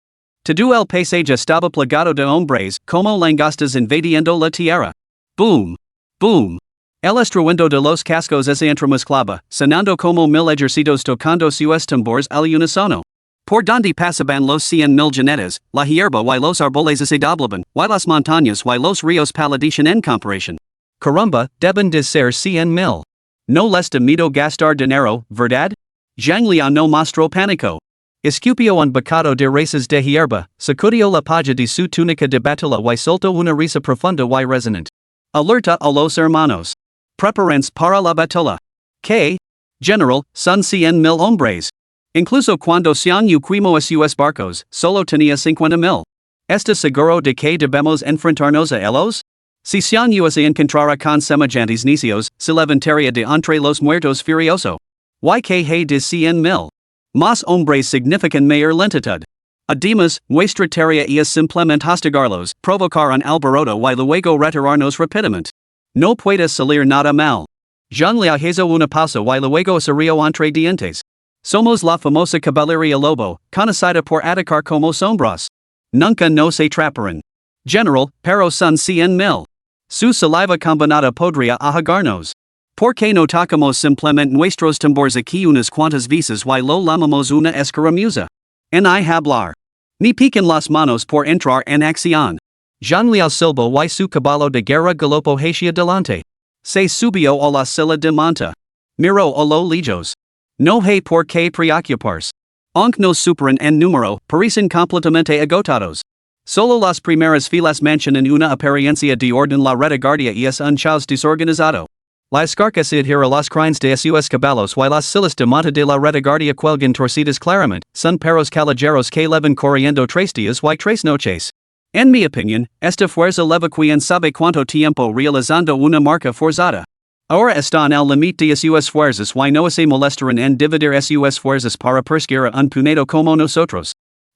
Todo el paisaje estaba plagado de hombres, como langostas invadiendo la tierra. Boom. Boom. El estruendo de los cascos se entremezclaba, sonando como 1000 ejércitos tocando sus tambores al unísono. Por donde pasaban los 100,000 jinetes, la hierba y los árboles se doblaban, y las montañas y los ríos palidecían en comparación. Caramba, deben de ser 100,000. No les da miedo gastar dinero, ¿verdad? Zhang Liao no mostró pánico. Escupió un bocado de raíces de hierba, sacudió la paja de su túnica de batalla y soltó una risa profunda y resonante. Alerta a los hermanos. Preparense para la batalla. ¿Qué? General, son 100,000 hombres. Incluso cuando Xiongnu quemó a sus barcos, solo tenía 50,000. ¿Está seguro de que debemos enfrentarnos a ellos? Si Xiongnu se encontrara con semejantes necios, se levantaría de entre los muertos furioso. ¿Y que hay de 100,000? Más hombres significan mayor lentitud. Además, nuestra tarea es simplemente hostigarlos, provocar un alboroto y luego retirarnos rápidamente. No puede salir nada mal. Zhang Liao hizo una pausa y luego se rió entre dientes. Somos la famosa caballería lobo, conocida por atacar como sombras. Nunca nos atraparán. General, pero son 100,000. Su saliva combinada podría ahogarnos. ¿Por qué no tocamos simplemente nuestros tambores aquí unas cuantas veces y lo llamamos una escaramuza? Ni hablar. Ni piquen las manos por entrar en acción. Zhang Liao silbó y su caballo de guerra galopó hacia delante. Se subió a la silla de monta. Miró a lo lejos. No hay por qué preocuparse. Aunque nos superan en número, parecen completamente agotados. Solo las primeras filas mantienen una apariencia de orden. La retaguardia es un caos desorganizado. La escarca se adhiera las crines de sus caballos y las silas de monta de la retaguardia cuelgan torcidas claramente, son perros callejeros que leven corriendo 3 días y 3 noches. En mi opinión, esta fuerza leva quien sabe cuánto tiempo realizando una marca forzada. Ahora están al límite de sus fuerzas y no se molestarán en dividir sus fuerzas para perseguir a un puñado como nosotros.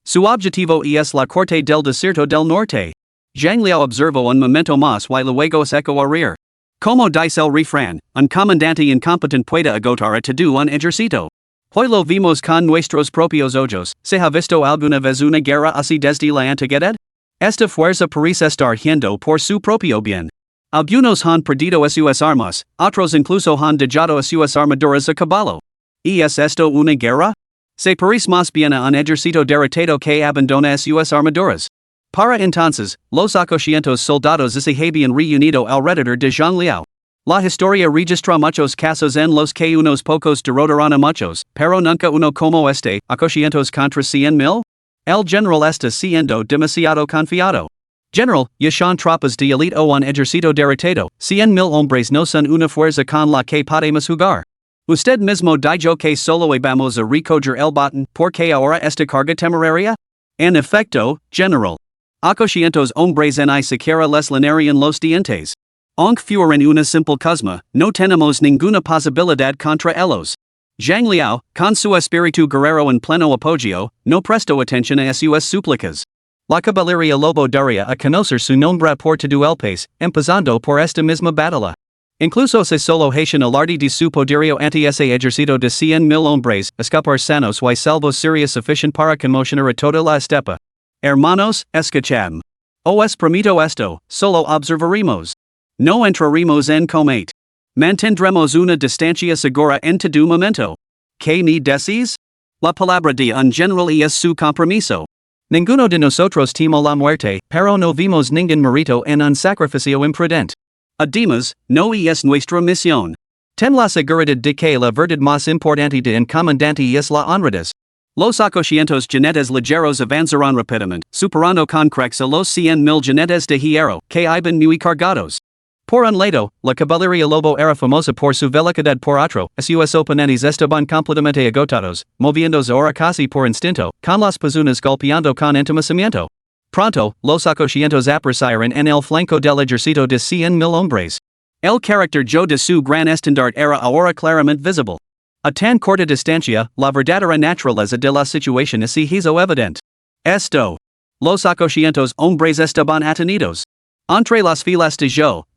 Su objetivo es la corte del desierto del norte. Zhang Liao observó un momento más y luego se echó a reír. Como dice el refrán, un comandante incompetent puede agotar a todo un ejército. Hoy lo vimos con nuestros propios ojos. ¿Se ha visto alguna vez una guerra así desde la antigüedad? Esta fuerza parece estar yendo por su propio bien. Algunos han perdido sus armas, otros incluso han dejado sus armaduras a caballo. ¿Y es esto una guerra? Se parece más bien a un ejército derrotado que abandona sus armaduras. Para entonces, los 800 soldados se habían reunido alrededor de Zhang Liao. La historia registra muchos casos en los que unos pocos derrotaron a muchos, pero nunca uno como este, 800 contra 100,000? El general está siendo demasiado confiado. General, ya son tropas de élite o un ejército derrotado, 100,000 hombres no son una fuerza con la que podemos jugar. Usted mismo dijo que solo vamos a recoger el botín, porque ahora esta carga temeraria? En efecto, general. 800 hombres ni siquiera les linearían los dientes. Aunque fueran una simple cosma, no tenemos ninguna posibilidad contra ellos. Zhang Liao, con su espíritu guerrero en pleno apogeo, no prestó atención a sus súplicas. La caballería lobo daría a conocer su nombre por todo el país, empezando por esta misma batalla. Incluso se solo hacen alarde de su poderío ante ese ejército de 100,000 hombres, escapar sanos y salvos sería suficiente para conmocionar a toda la estepa. Hermanos, escuchad. Os permito esto, solo observaremos. No entraremos en combate. Mantendremos una distancia segura en todo momento. ¿Qué me decís? La palabra de un general es su compromiso. Ninguno de nosotros temo la muerte, pero no vimos ningún mérito en un sacrificio imprudente. Además, no es nuestra misión. Ten la seguridad de que la verdad más importante de un comandante es la honradez. Los 800 jinetes ligeros avanzarán rápidamente, superando con creces a los 100,000 jinetes de hierro, que iban muy cargados. Por un lado, la caballería lobo era famosa por su velocidad. Por otro, sus oponentes estaban completamente agotados, moviéndose ahora casi por instinto, con las pezuñas golpeando con entumecimiento. Pronto, los 800 aparecieron en el flanco del ejército de 100,000 hombres. El carácter de su gran estandarte era ahora claramente visible. A tan corta distancia, la verdadera naturaleza de la situación se hizo evidente. Esto. Los 800 hombres estaban atenidos. Entre las filas de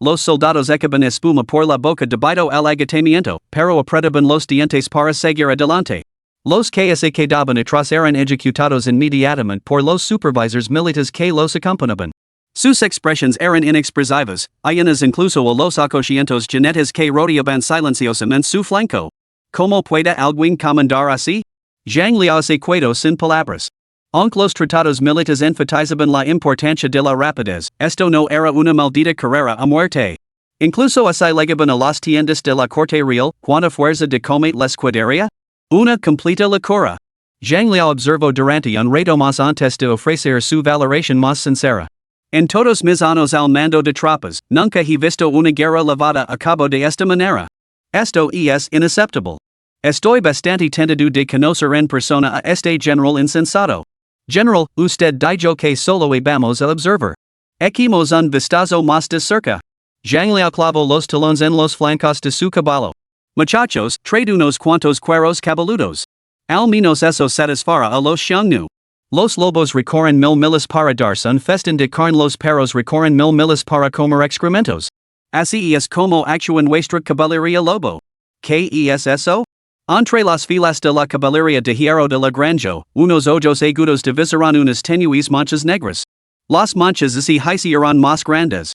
los soldados echaban espuma por la boca debido al agotamiento, pero apretaban los dientes para seguir adelante. Los que se quedaban atrás eran ejecutados inmediatamente por los supervisors militares que los acompañaban. Sus expresiones eran inexpresivas, llenas incluso a los 800 jinetes que rodeaban silenciosamente su flanco. ¿Cómo puede alguien comandar así? Zhang Liao se quedó sin palabras. Aunque los tratados militares enfatizaban la importancia de la rapidez, esto no era una maldita carrera a muerte. Incluso se llegaban a las tiendas de la corte real, ¿cuánta fuerza de combate les quedaría? Una completa locura. Zhang Liao observó durante un rato más antes de ofrecer su valoración más sincera. En todos mis años al mando de tropas, nunca he visto una guerra llevada a cabo de esta manera. Esto es inaceptable. Estoy bastante tentado de conocer en persona a este general insensato. General, usted dijo que solo vamos a observar. Echemos un vistazo más de cerca. Zhang Liao clavó los talones en los flancos de su caballo. Muchachos, traed unos cuantos cueros cabeludos. Al menos eso satisfará a los Xiongnu. Los lobos recorren 1,000 miles para darse un festín de carne, los perros recorren 1,000 miles para comer excrementos. Así es como actúa nuestra caballería lobo. ¿Qué es eso? Entre las filas de la caballería de hierro de la granja, unos ojos agudos divisarán unas tenues manchas negras. Las manchas se hicieron más grandes.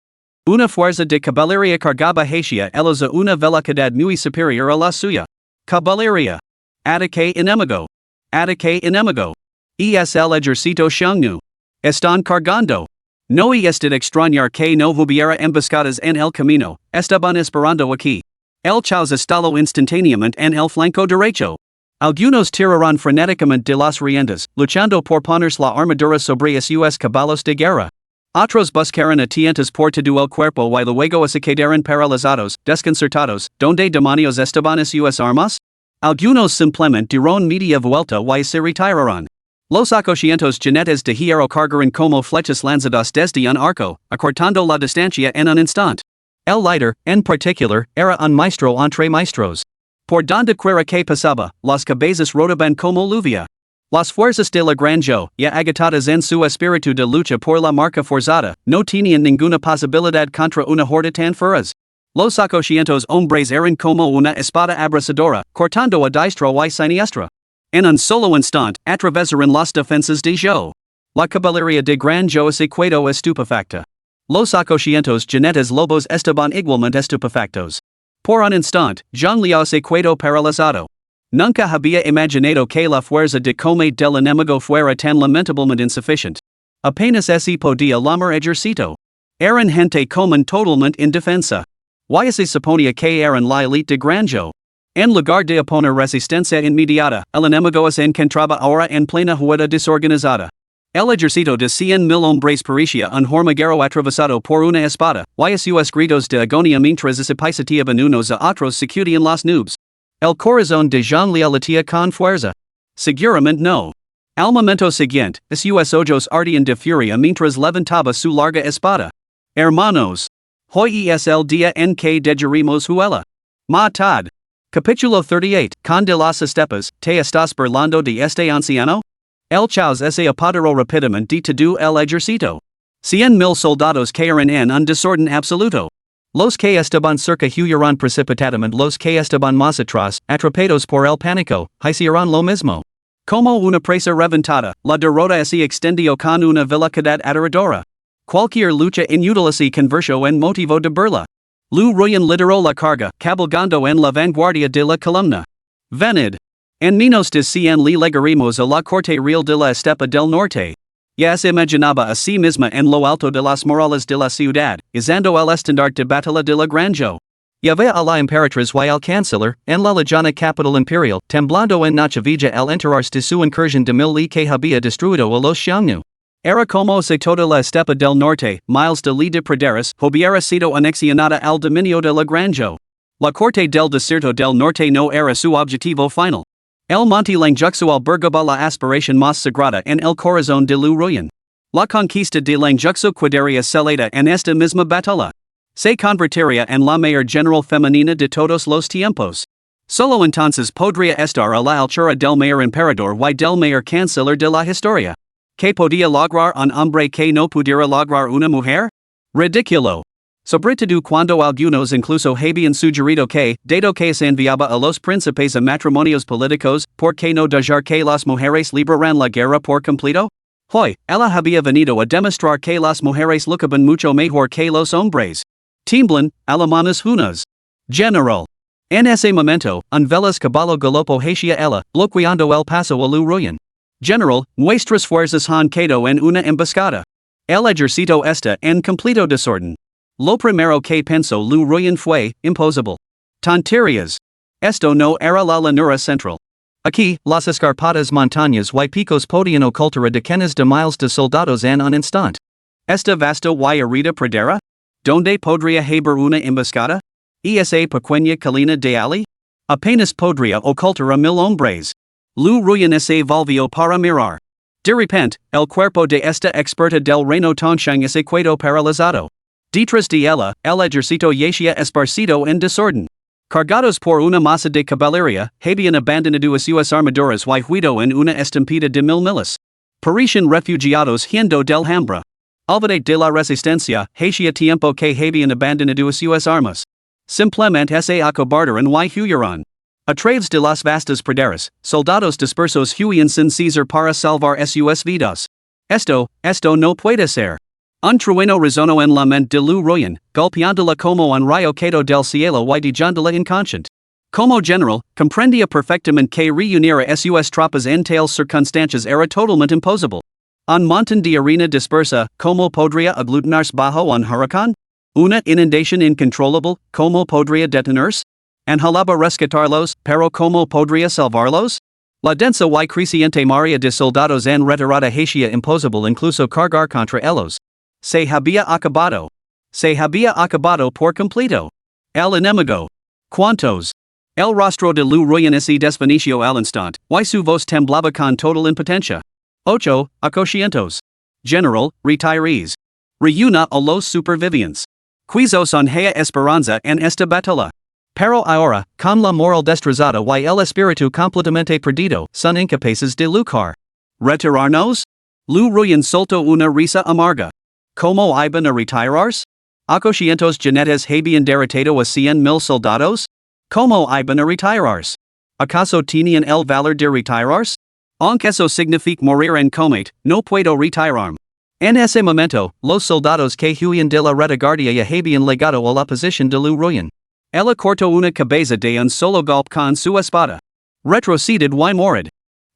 Una fuerza de caballería cargaba hacia ellos a una velocidad muy superior a la suya. Caballería. Ataque enemigo. Ataque enemigo. Es el ejército Xiongnu. Están cargando. No es de extrañar que no hubiera emboscadas en el camino, estaban esperando aquí. El caos estalló instantáneamente en el flanco derecho. Algunos tiraron frenéticamente de las riendas, luchando por ponerse la armadura sobre sus caballos de guerra. Otros buscaron a tientas por todo el cuerpo y luego se quedaron paralizados, desconcertados, donde demonios estaban sus armas? Algunos simplemente dieron media vuelta y se retiraron. Los ochocientos jinetes de hierro cargaron como flechas lanzadas desde un arco, acortando la distancia en un instante. El líder, en particular, era un maestro entre maestros. Por donde quiera que pasaba, las cabezas rodaban como lluvia. Las fuerzas de la granja, ya agitadas en su espíritu de lucha por la marca forzada, no tenían ninguna posibilidad contra una horda tan feroz. Los ochocientos hombres eran como una espada abrasadora, cortando a diestro y siniestra. En un solo instante, atravesaron las defensas de Jo. La caballería de Granjo se quedó estupefacta. Los ochocientos jinetes lobos estaban igualmente estupefactos. Por un instante, Jean Liao se quedó paralizado. Nunca había imaginado que la fuerza de combate del enemigo fuera tan lamentablemente insuficiente. Apenas se podía llamar ejército. Eran gente común totalmente indefensa. Y se suponía que eran la elite de Granjo. En lugar de oponer resistencia inmediata, el enemigo se encontraba ahora en plena huida desorganizada. El ejército de 100,000 hombres parecía un hormiguero atravesado por una espada, y sus gritos de agonía mientras se pisoteaban unos a otros sacudían las nubes. El corazón de Jean Liao latía con fuerza. Seguramente no. Al momento siguiente, sus ojos ardían de furia mientras levantaba su larga espada. Hermanos. Hoy es el día en que dejaremos huela. Matad. Capítulo 38. Con de las estepas, ¿te estás burlando de este anciano? El chaos se apoderó rápidamente de todo el ejército. 100,000 soldados cayeron en un desorden absoluto. Los que estaban cerca huyeron precipitadamente, los que estaban más atrás, atrapados por el pánico, hicieron lo mismo. Como una presa reventada, la derrota se extendió con una velocidad aterradora. Cualquier lucha inútil se convirtió en motivo de burla. Lu Ruyan lideró la carga, cabalgando en la vanguardia de la columna. Venid. En menos de 100 le llegaremos a la corte real de la estepa del norte. Ya se imaginaba a sí misma en lo alto de las murallas de la ciudad, izando el estandarte de batalla de la Granjo. Ya ve a la Emperatriz y al canciller, en la lejana capital imperial, temblando en Nochevilla al enterarse de su incursión de 1000 li que había destruido a los Xiongnu. Era como si toda la estepa del norte, miles de li de praderas, hubiera sido anexionada al dominio de la Granjo. La corte del desierto del norte no era su objetivo final. El monte Langjuxu albergaba la aspiración más sagrada en el corazón de Lu Ruyan. La conquista de Langjuxu quedaría selada en esta misma batalla. Se convertiría en la mayor general femenina de todos los tiempos. Solo entonces podría estar a la altura del mayor emperador y del mayor canciller de la historia. ¿Qué podía lograr un hombre que no pudiera lograr una mujer? Ridículo. Sobre todo cuando algunos incluso habían sugerido que, dado que se enviaba a los príncipes a matrimonios políticos, ¿por qué no dejar que las mujeres libraran la guerra por completo? Hoy, ella había venido a demostrar que las mujeres luchaban mucho mejor que los hombres. Tiemblan, alemanes unas. General. En ese momento, un veloz caballo galopo hacia ella, bloqueando el paso a Lu Ruyan. General, nuestras fuerzas han quedado en una emboscada. El ejército está en completo desorden. Lo primero que pensó Lu Ruyan fue, imposible. Tonterías. Esto no era la llanura central. Aquí, las escarpadas montañas y picos podían ocultar a decenas de miles de soldados en un instante. Esta vasta y arida pradera? ¿Donde podría haber una emboscada? ¿Esa pequeña colina de ali? Apenas podría ocultar a 1000 hombres. Lu Ruyan se volvió para mirar. De repente, el cuerpo de esta experta del reino Tongsheng se quedó paralizado. Detrás de ella, el ejército yacía esparcido en desorden. Cargados por una masa de caballería, habían abandonado sus armaduras y huido en una estampida de 1000 miles. Parecían refugiados huyendo del hambre. Olvidé de la resistencia, hacía tiempo que habían abandonado sus armas. Simplemente se acobardaron y huyeron. A través de las vastas praderas, soldados dispersos huían sin cesar para salvar sus vidas. Esto no puede ser. Un trueno resonó en la mente de Lu Ruyan, golpeándola como un rayo caído del cielo y dejándola inconsciente. Como general, comprendía perfectamente que reunir a sus tropas en tales circunstancias era totalmente imposible. Un montón de arena dispersa, ¿cómo podría aglutinarse bajo un huracán? Una inundación incontrolable, ¿cómo podría detenerse? Anhelaba rescatarlos, pero ¿cómo podría salvarlos? La densa y creciente marea de soldados en retirada hacía imposible incluso cargar contra ellos. Se había acabado. Se había acabado por completo. El enemigo. ¿Cuántos? El rostro de Lu Ruyan se desvaneció al instante, y su voz temblaba con total impotencia. 8. Aconcientos. General, retirees. Reúna a los supervivientes. Quizos son haya esperanza en esta batalla. Pero ahora, con la moral destrozada y el espíritu completamente perdido, son incapaces de luchar. ¿Retirarnos? Lu Ruyan soltó una risa amarga. ¿Cómo iban a retirarse? ¿Aconcientos jinetes habían derrotado a 100,000 soldados? ¿Cómo iban a retirarse? ¿Acaso tenían el valor de retirarse? Aunque eso significa morir en combate, no puedo retirarme. En ese momento, los soldados que huían de la retaguardia ya habían llegado a la posición de Lu Ruyan. Ella cortó una cabeza de un solo golpe con su espada. Retroceded y morid.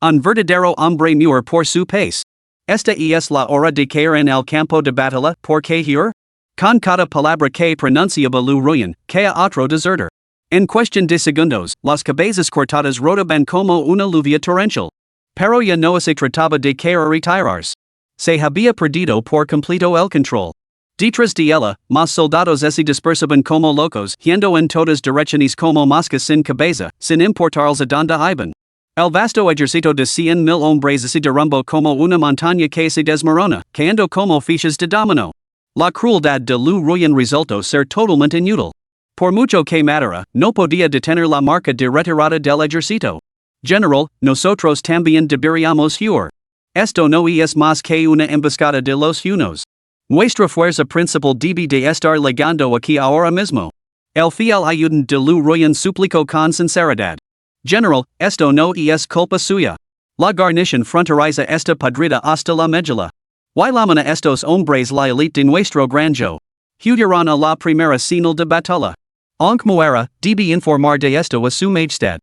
Un verdadero hombre muere por su país. Esta es la hora de caer en el campo de batalla, por que huir? Con cada palabra que pronunciaba Lu Ruyan, caía otro desertor. En cuestión de segundos, las cabezas cortadas rodaban como una lluvia torrencial. Pero ya no se trataba de caer a retirarse. Se había perdido por completo el control. Detrás de ella, más soldados se dispersaban como locos, yendo en todas direcciones como moscas sin cabeza, sin importarles a donde iban. El vasto ejército de 100,000 hombres se derrumbó como una montaña que se desmorona, cayendo como fichas de dominó. La crueldad de Lu Ruyan resultó ser totalmente inútil. Por mucho que matara, no podía detener la marca de retirada del ejército. General, nosotros también deberíamos huir. Esto no es más que una emboscada de los hunos. Nuestra fuerza principal debe de estar llegando aquí ahora mismo. El fiel ayudante de Lu Ruyan suplicó con sinceridad. General, esto no es culpa suya. La guarnición fronteriza está podrida hasta la médula. Y llaman a estos hombres la elite de nuestro granjo. Huyeron a la primera señal de batalla. Aunque muera, debe informar de esto a su majestad.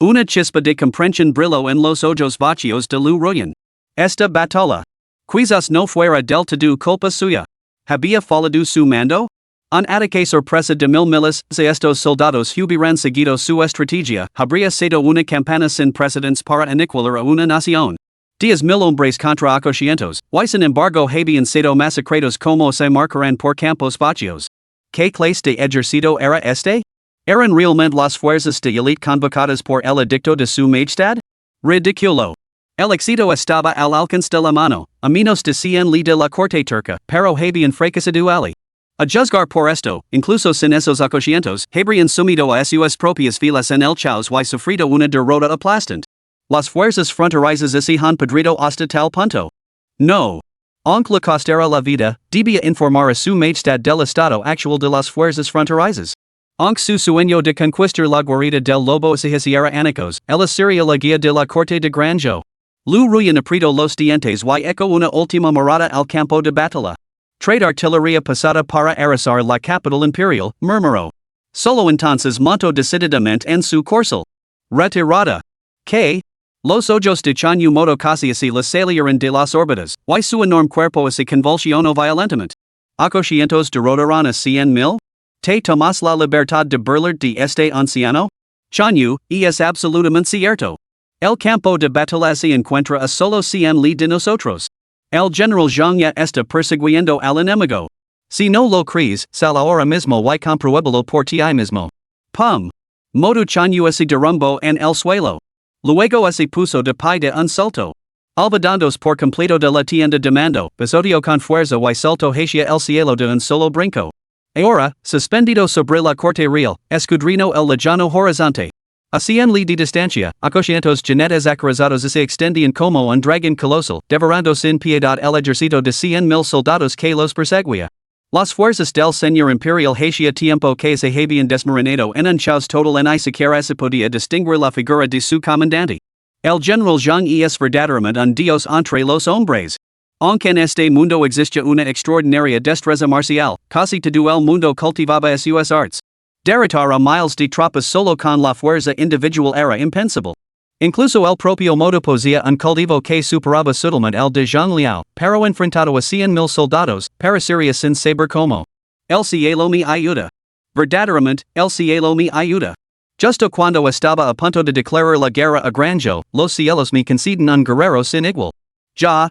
Una chispa de comprensión brilló en los ojos vacíos de Lu Ruyan. Esta batalla. Quizás no fuera del todo culpa suya. ¿Había fallado su mando? Un ataque sorpresa de 1,000 miles de estos soldados hubieran seguido su estrategia, habría sido una campaña sin precedentes para aniquilar a una nación. 10,000 hombres contra aconcientos, y sin embargo habían sido masacrados como se marcarán por campos vacíos. ¿Qué clase de ejército era este? ¿Eran realmente las fuerzas de élite convocadas por el edicto de su majestad? Ridículo. El éxito estaba al alcance de la mano, a menos de 100 li de la corte turca, pero habían fracasado ali. A juzgar por esto, incluso sin esos aconcientos, habrían sumido a sus propias filas en el caos y sufrido una derrota aplastante. Las fuerzas fronterizas se han podrido hasta tal punto. No. Aunque le costara la vida, debía informar a su majestad del estado actual de las fuerzas fronterizas. Aunque su sueño de conquistar la guarida del lobo se hiciera añicos, ella sería la guía de la corte de Granjo. Lu Ruyan apretó los dientes y echó una última mirada al campo de batalla. Trade artillería pasada para arrasar la capital imperial, murmuró. Solo entonces montó decididamente en su corcel. Retirada. ¿Qué? Los ojos de Chanyu modo casi así le salieron de las órbitas, y su enorme cuerpo se convulsionó violentamente. ¿Aconcientos derrotaron a 100,000? ¿Te tomas la libertad de burlar de este anciano? Chanyu, es absolutamente cierto. El campo de batalla se encuentra a solo 100 li de nosotros. El general Zhang ya está persiguiendo al enemigo. Si no lo crees, sal ahora mismo y compruébalo por ti mismo. Pum. Modu Chanyu se derrumbó en el suelo. Luego se puso de pie de un salto. Olvidándose por completo de la tienda de mando, pisoteó con fuerza y saltó hacia el cielo de un solo brinco. Ahora, suspendido sobre la corte real, escudriñó el lejano horizonte. A 100 li de distancia, aconcientos jinetes acorazados se extendían como un dragón colosal, devorando sin piedad el ejército de 100,000 soldados que los perseguía. Las fuerzas del señor imperial hacía tiempo que se habían desmoronado en un caos total y ni siquiera se podía distinguir la figura de su comandante. El general Zhang es verdaderamente un dios entre los hombres. Aunque en este mundo existe una extraordinaria destreza marcial, casi todo el mundo cultivaba sus artes. Derrotar a miles de tropas solo con la fuerza individual era impensable. Incluso el propio modo poseía un cultivo que superaba sutilmente el de Zhang Liao, pero enfrentado a 100,000 soldados, parecería sin saber cómo. El cielo me ayuda. Verdaderamente, el cielo me ayuda. Justo cuando estaba a punto de declarar la guerra a Granjo, los cielos me conceden un guerrero sin igual. Ya.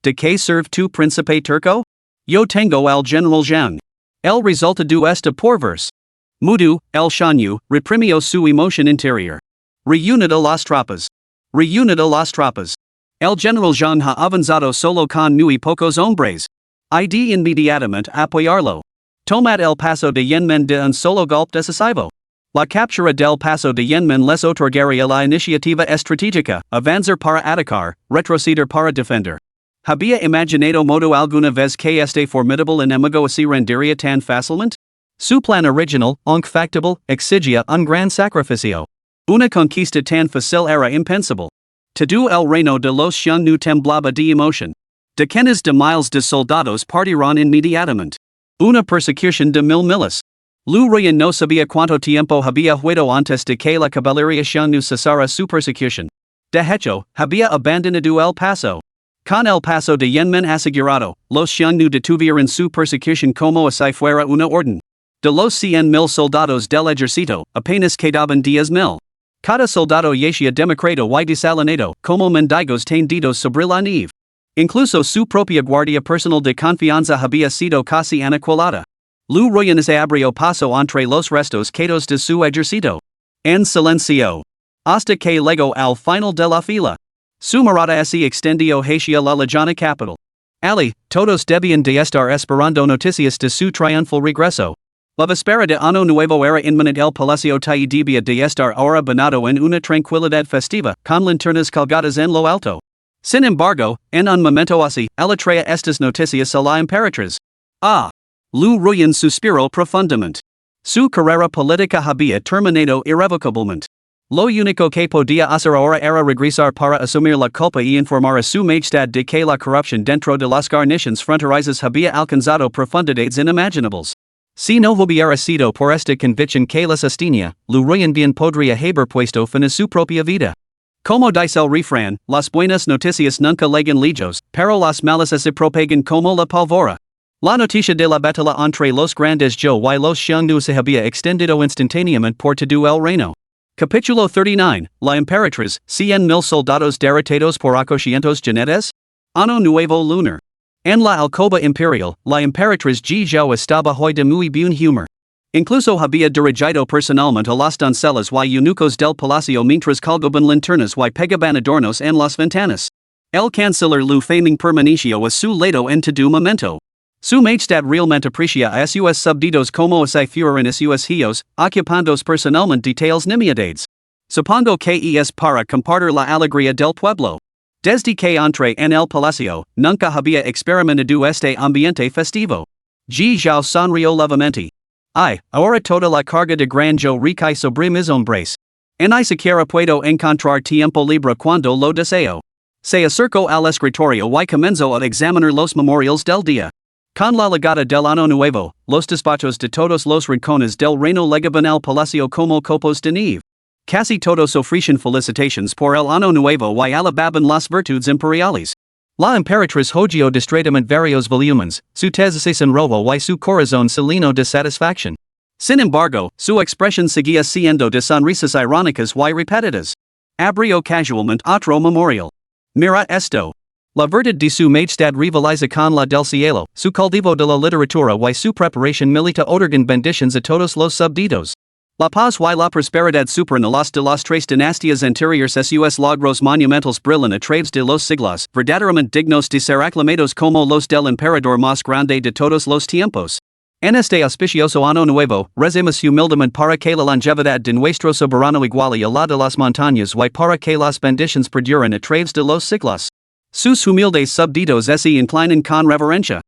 ¿De qué serve tu príncipe turco? Yo tengo al general Jean. El resultado es de porverse. Mudu, el shanyu, reprimió su emoción interior. Reunido las tropas. Reunido las tropas. El general Jean ha avanzado solo con muy pocos hombres. Id inmediatamente apoyarlo. Tomad el paso de Yenmen de un solo golpe decisivo. La captura del paso de Yenmen les otorgaría la iniciativa estratégica, avanzar para atacar, retroceder para defender. ¿Había imaginado modo alguna vez que este formidable enemigo se rendiría tan fácilmente? Su plan original, aunque factible, exigia un gran sacrificio. Una conquista tan fácil era impensable. Todo el reino de los Xiongnu temblaba de emoción. Decenas de miles de soldados partieron inmediatamente. Una persecución de miles. Lu Ruyan no sabía cuánto tiempo había huido antes de que la caballería Xiongnu cesara su persecución. De hecho, había abandonado el paso. Con el paso de Yenmen asegurado, los Xiongnu detuvieron su persecución como si fuera una orden. De los 100,000 soldados del ejército, apenas quedaban 10,000. Cada soldado yacía demacrado y desalinado, como mendigos tendidos sobre la nieve. Incluso su propia guardia personal de confianza había sido casi aniquilada. Lu Ruyan se abrió paso entre los restos quedados de su ejército. En silencio. Hasta que llegó al final de la fila. Su mirada se extendió hacia la lejana capital. Ali, todos debían de estar esperando noticias de su triunfal regreso. La víspera de Año Nuevo era inminente. El palacio Tai debía de estar ahora bañado en una tranquilidad festiva, con linternas colgadas en lo alto. Sin embargo, en un momento así, ella traía estas noticias a la Emperatriz. Lu Ruyan suspiró profundamente. Su carrera política había terminado irrevocablemente. Lo único que podía hacer ahora era regresar para asumir la culpa y informar a su majestad de que la corrupción dentro de las guarniciones fronterizas había alcanzado profundidades inimaginables. Si no hubiera sido por esta convicción que la sostenía, Lu Ruyan bien podría haber puesto fin a su propia vida. Como dice el refrán, las buenas noticias nunca llegan lejos, pero las malas se propagan como la pólvora. La noticia de la batalla entre los grandes Zhou y los Xiongnu se había extendido instantáneamente por todo el reino. Capítulo 39, La Emperatriz, 100,000 soldados derrotados por ochocientos jinetes? Año Nuevo Lunar. En la alcoba imperial, la Emperatriz Zhou estaba hoy de muy buen humor. Incluso había dirigido personalmente a las doncellas y eunucos del palacio mientras colgaban linternas y pegaban adornos en las ventanas. El canciller Lu Feiming permaneció a su lado en todo momento. Su majestad realmente aprecia a sus subditos como si fueran sus hijos, ocupándos personalmente tales nimiedades. Supongo que es para compartir la alegría del pueblo. Desde que entré en el palacio, nunca había experimentado este ambiente festivo. Zhou sonrió levemente. Ahora toda la carga de gran yo recae sobre mis hombres. Ni siquiera puedo encontrar tiempo libre cuando lo deseo. Se acercó al escritorio y comenzó a examinar los memoriales del día. Con la llegada del Año Nuevo, los despachos de todos los rincones del reino llegaban al palacio como copos de nieve. Casi todos ofrecen felicitaciones por el Año Nuevo y alababan las virtudes imperiales. La Emperatriz hojeó distraidamente varios volúmenes, su tez se sonrojó y su corazón se llenó de satisfacción. Sin embargo, su expresión seguía siendo de sonrisas irónicas y repetidas. Abrió casualmente otro memorial. Mira esto. La verdad de su majestad rivaliza con la del cielo, su cultivo de la literatura y su preparación militar otorgan bendiciones a todos los subditos. La paz y la prosperidad superan a las de las tres dinastías anteriores sus logros monumentales brillan a través de los siglos, verdaderamente dignos de ser aclamados como los del emperador más grande de todos los tiempos. En este auspicioso año nuevo, rezamos humildemente para que la longevidad de nuestro soberano iguale a la de las montañas y para que las bendiciones perduren a través de los siglos. Sus humildes subditos se inclinan con reverencia.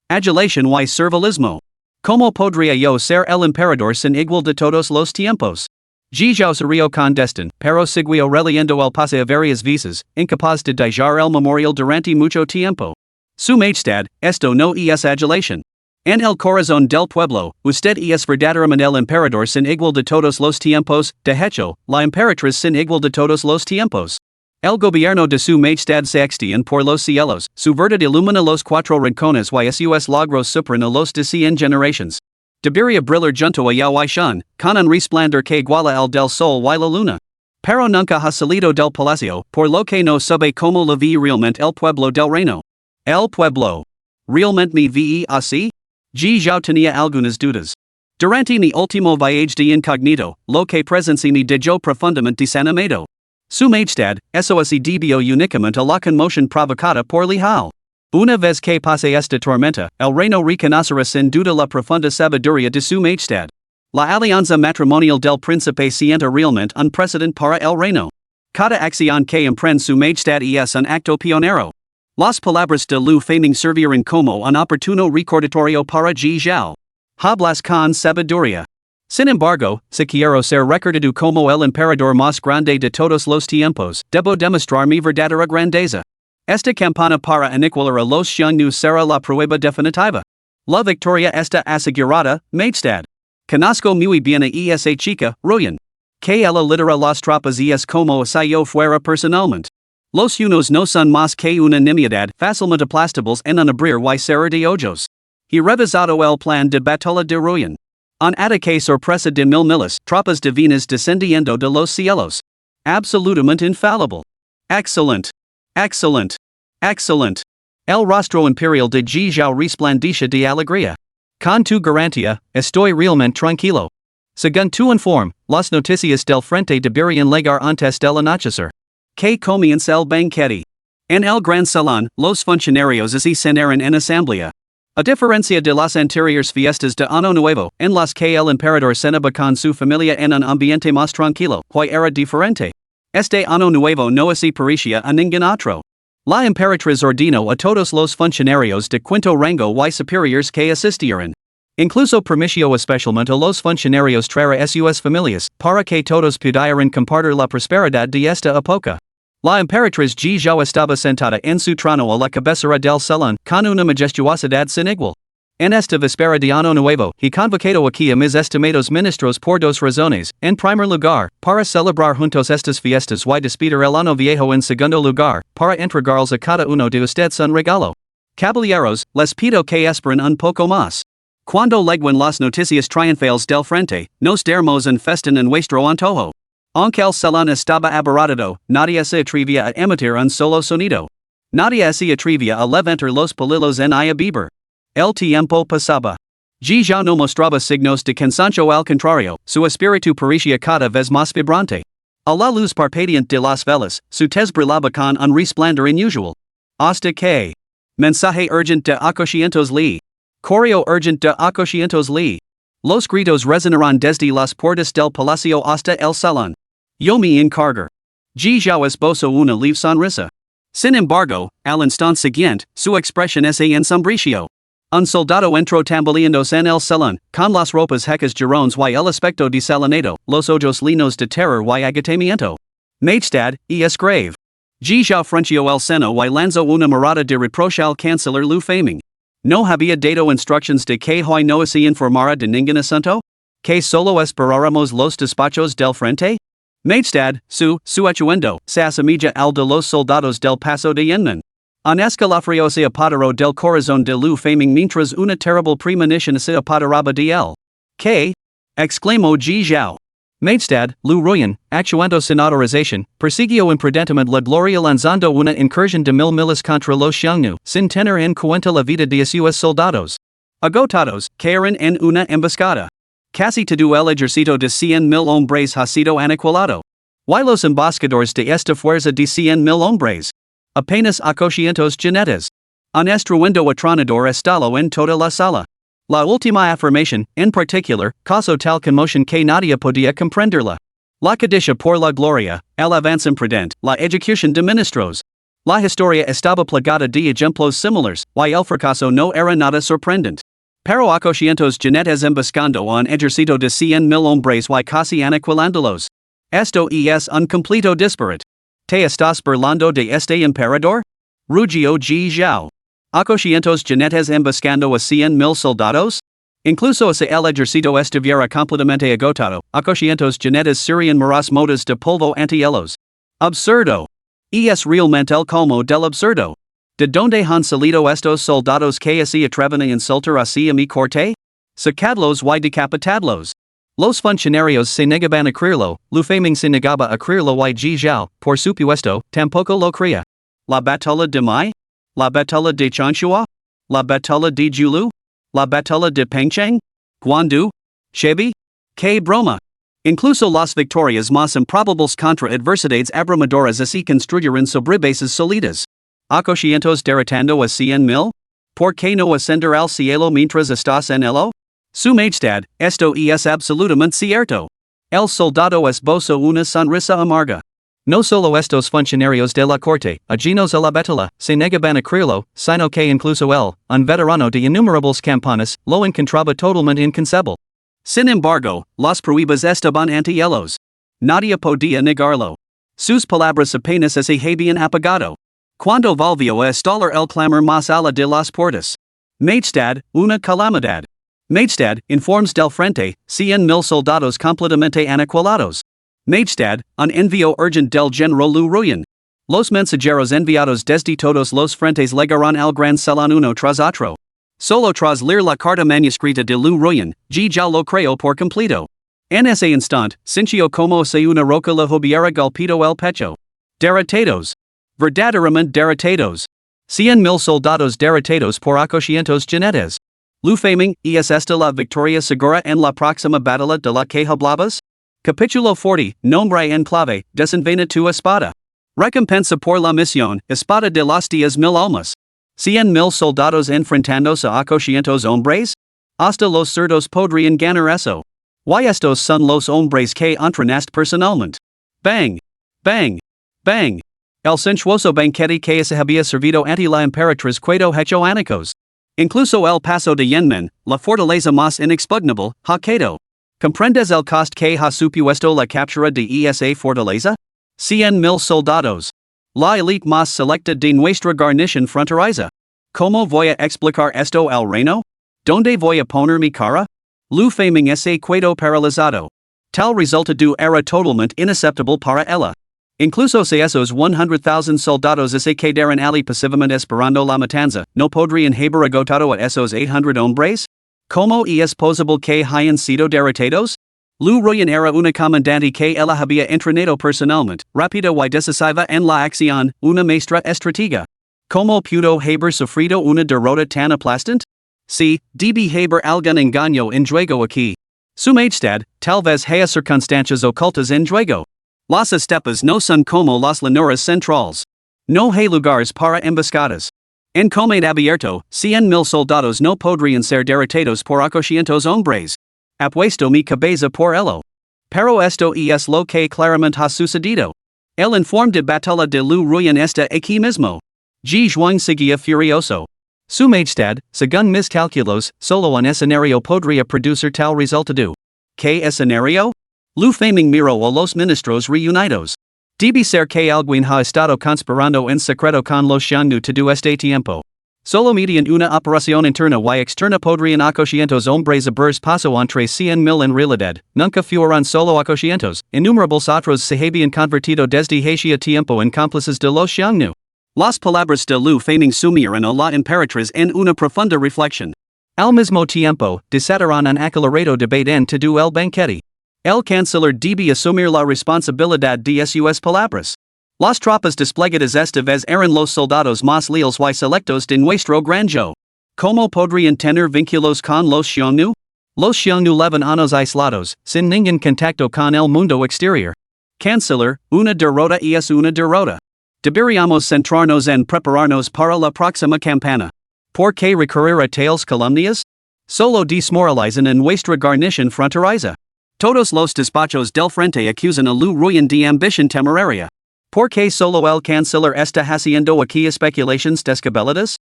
Adulación y servilismo. ¿Cómo podría yo ser el emperador sin igual de todos los tiempos? Zhou se rió con desdén, pero siguió releyendo el pase a varias veces, incapaz de dejar el memorial durante mucho tiempo. Su majestad, esto no es adulación. En el corazón del pueblo, usted es verdaderamente el emperador sin igual de todos los tiempos, de hecho, la emperatriz sin igual de todos los tiempos. El gobierno de su majestad se extiende por los cielos, su verdad ilumina los cuatro rincones y sus logros superan a los de 100 generaciones. Debería brillar junto a Yao y Shan, con un resplandor que iguala al del sol y la luna. Pero nunca ha salido del palacio, por lo que no sabe cómo la vi realmente el pueblo del reino. El pueblo. Realmente me ve así? Yo tenía algunas dudas. Durante mi último viaje de incognito, lo que presencié me dejó profundamente desanimado. Su majestad, eso se debió únicamente a la conmoción provocada por el hal. Una vez que pase esta tormenta, el reino reconocerá sin duda la profunda sabiduría de su majestad. La alianza matrimonial del príncipe sienta realmente un precedente para el reino. Cada acción que emprende su majestad es un acto pionero. Las palabras de Lu Faming servirán como un oportuno recordatorio para Ji Zhao. Hablas con sabiduría. Sin embargo, si quiero ser recordado como el emperador más grande de todos los tiempos, debo demostrar mi verdadera grandeza. Esta campana para aniquilar a los Xiongnu será la prueba definitiva. La victoria está asegurada, majestad. Conozco muy bien a esa chica, Ruyan. Que ella lidera las tropas es como si yo fuera personalmente. Los unos no son más que una nimiedad fácilmente aplastables en un abrir y cerrar de ojos. He revisado el plan de batalla de Ruyan. Un ataque sorpresa de miles tropas divinas descendiendo de los cielos. Absolutamente infalible. Excellent. Excellent. Excellent. El rostro imperial de Ji Zhao resplandece de alegría. Con tu garantía, estoy realmente tranquilo. Según tu informe, las noticias del frente deberían llegar antes del anochecer. Que comienza el banquete. En el gran salón, los funcionarios se cenaron en asamblea. A diferencia de las anteriores fiestas de Año Nuevo, en las que el emperador cenaba con su familia en un ambiente más tranquilo, hoy era diferente. Este Año Nuevo no se parecía a ningún otro. La Emperatriz ordenó a todos los funcionarios de quinto rango y superiores que asistieran. Incluso permitió especialmente a los funcionarios traer a sus familias, para que todos pudieran compartir la prosperidad de esta época. La Emperatriz Ji Zhao estaba sentada en su trono a la cabecera del salón, con una majestuosidad sin igual. En esta víspera de Año Nuevo, he convocado aquí a mis estimados ministros por dos razones. En primer lugar, para celebrar juntos estas fiestas y despedir el año viejo. En segundo lugar, para entregarles a cada uno de ustedes un regalo. Caballeros, les pido que esperen un poco más. Cuando leguen las noticias triunfales del frente, nos daremos un festín en nuestro antojo. Aunque el salón estaba abarrotado, nadie se atrevía a emitir un solo sonido. Nadie se atrevía a levantar los palilos en a beber. El tiempo pasaba. Ji Zhao no mostraba signos de cansancio, al contrario, su espíritu parecía cada vez más vibrante. A la luz parpadeante de las velas, su tez brillaba con un resplandor inusual. Hasta que. Mensaje urgente de acontecimientos li. Correo urgente de acontecimientos li. Los gritos resonarán desde las puertas del palacio hasta el salón. Yo me encargo. Ji Zhao esbozó una leve sonrisa. Sin embargo, al instante siguiente, su expresión se ensombreció. Un soldado entró tambaleándose en el salón, con las ropas hechas jirones y el aspecto desalinado, los ojos llenos de terror y agotamiento. Majestad, es grave. Ji Zhao frunció el seno y lanzó una mirada de reproche al canciller Lu Faming. ¿No había dado instrucciones de que hoy no se informara de ningún asunto? ¿Que solo esperáramos los despachos del frente? Majestad, su atuendo se asemilla al de los soldados del paso de Yunnan. Un escalofrío se apoderó del corazón de Lu Faming mientras una terrible premonición se apoderaba de él. ¿Qué? Exclamó Ji Zhao. Majestad, Lu Ruyan, actuando sin autorización, persiguió imprudentemente la gloria lanzando una incursión de miles contra los Xiongnu, sin tener en cuenta la vida de sus soldados. Agotados, cayeron en una emboscada. Casi todo el ejército de 100,000 hombres ha sido aniquilado. Y los emboscadores de esta fuerza de 100,000 hombres. Apenas 800 jinetes. Un estruendo atronador estalló en toda la sala. La última afirmación, en particular, causó tal conmoción que nadie podía comprenderla. La codicia por la gloria, el avance imprudente, la ejecución de ministros. La historia estaba plagada de ejemplos similares, y el fracaso no era nada sorprendente. Pero 800 jinetes emboscando a un ejército de 100,000 hombres y casi aniquilándolos. Esto es un completo disparate. ¿Te estás burlando de este emperador? Rugió Ji Zhao. 800 jinetes emboscando a 100,000 soldados? Incluso si el ejército estuviera completamente agotado, 800 jinetes serían meras motas de polvo ante ellos. Absurdo. Es realmente el colmo del absurdo. ¿De dónde han salido estos soldados que se atreven a insultar así a mi corte? Sacadlos y decapitadlos. Los funcionarios se negaban a creerlo, Lu Faming se negaba a creerlo y Ji Zhao, por supuesto, tampoco lo creía. La batalla de Mai? La Betula de Chanchua? La Betula de Julu? La Betula de Pengcheng? Guandu? Shebi? Que broma. Incluso las victorias más improbables contra adversidades abrumadoras así construyeron sobre bases sólidas. ¿Aconcientos derrotando a 100,000? ¿Por qué no ascender al cielo mientras estás en elo? Su majestad, esto es absolutamente cierto. El soldado esbozo una sonrisa amarga. No solo estos funcionarios de la corte, ajenos a la betula, se negaban a creerlo, sino que incluso él, un veterano de innumerables campanas, lo encontraba totalmente inconcebible. Sin embargo, las pruebas estaban ante ellos. Nadie podía negarlo. Sus palabras apenas se habían apagado. Cuando volvió a estallar el clamor más ala de las puertas. Majestad, una calamidad. Majestad, informes del frente, 100,000 soldados completamente aniquilados. Majestad, un envío urgente del general Lu Ruyan. Los mensajeros enviados desde todos los frentes llegarán al gran salón uno tras otro. Solo tras leer la carta manuscrita de Lu Ruyan, ya lo creo por completo. En ese instante, sintió como si una roca le hubiera golpeado el pecho. Derrotados. Verdaderamente derrotados. 100,000 soldados derrotados por aconcientos jinetes. Lu faming, es esta la victoria segura en la próxima batalla de la que hablabas? Capítulo 40, Nombre en clave, desenvaina tu espada. Recompensa por la misión, espada de las 10,000 almas. 100,000 soldados enfrentándose a aconcientos hombres? Hasta los cerdos podrían ganar eso. Y estos son los hombres que entrenaste personalmente. Bang! Bang! Bang! El sensuoso banquete que se había servido ante la Emperatriz quedó hecho añicos. Incluso el paso de Yenmen, la fortaleza más inexpugnable, ha quedado. ¿Comprendes el cost que ha supuesto la captura de esa fortaleza? 100,000 soldados. La élite más selecta de nuestra guarnición fronteriza. ¿Cómo voy a explicar esto al reino? ¿Dónde voy a poner mi cara? Lu faming ese quedó paralizado. Tal resultado era totalmente inaceptable para ella. Incluso si esos 100,000 soldados se quedaran allí pasivamente esperando la matanza, ¿no podrían haber agotado a esos 800 hombres? ¿Cómo es posible que hayan sido derrotados? Lu Ruyan era una comandante que ella había entrenado personalmente, rápida y decisiva en la acción, una maestra estratega. ¿Cómo pudo haber sufrido una derrota tan aplastante? Sí, debe haber algún engaño en juego aquí. Su majestad, tal vez haya circunstancias ocultas en juego. Las estepas no son como las llanuras centrales. No hay lugares para emboscadas. En combate abierto, 100,000 soldados no podrían ser derrotados por aconcientos hombres. Apuesto mi cabeza por ello. Pero esto es lo que claramente ha sucedido. El informe de batalla de Lu Ruyan está aquí mismo. Ji Zhuang seguía furioso. Su majestad, según mis cálculos, solo un escenario podría producir tal resultado. ¿Qué escenario? Lu faming miró a los ministros reunidos. Debe ser que alguien ha estado conspirando en secreto con los Xiongnu todo este tiempo. Solo mediante una operación interna y externa podrían aconcientos hombres haberse paso entre 100,000 en realidad, nunca fueron solo aconcientos, innumerables otros se habían convertido desde hacía tiempo en cómplices de los Xiongnu. Las palabras de Lu faming sumieron a la Emperatriz en una profunda reflexión. Al mismo tiempo, desataron un acalorado debate en todo el banquete. El canciller debe asumir la responsabilidad de sus palabras. Las tropas desplegadas esta vez eran los soldados más leales y selectos de nuestro granjo. ¿Cómo podrían tener vínculos con los Xiongnu? Los Xiongnu levan años aislados, sin ningún contacto con el mundo exterior. Canciller, una derrota es una derrota. Deberíamos centrarnos en prepararnos para la próxima campaña. ¿Por qué recurrir a tales calumnias? Solo desmoralizan en nuestra guarnición fronteriza. Todos los despachos del frente acusan a Lu Ruyan de ambición temeraria. ¿Por qué solo el canciller está haciendo aquí especulaciones descabelladas?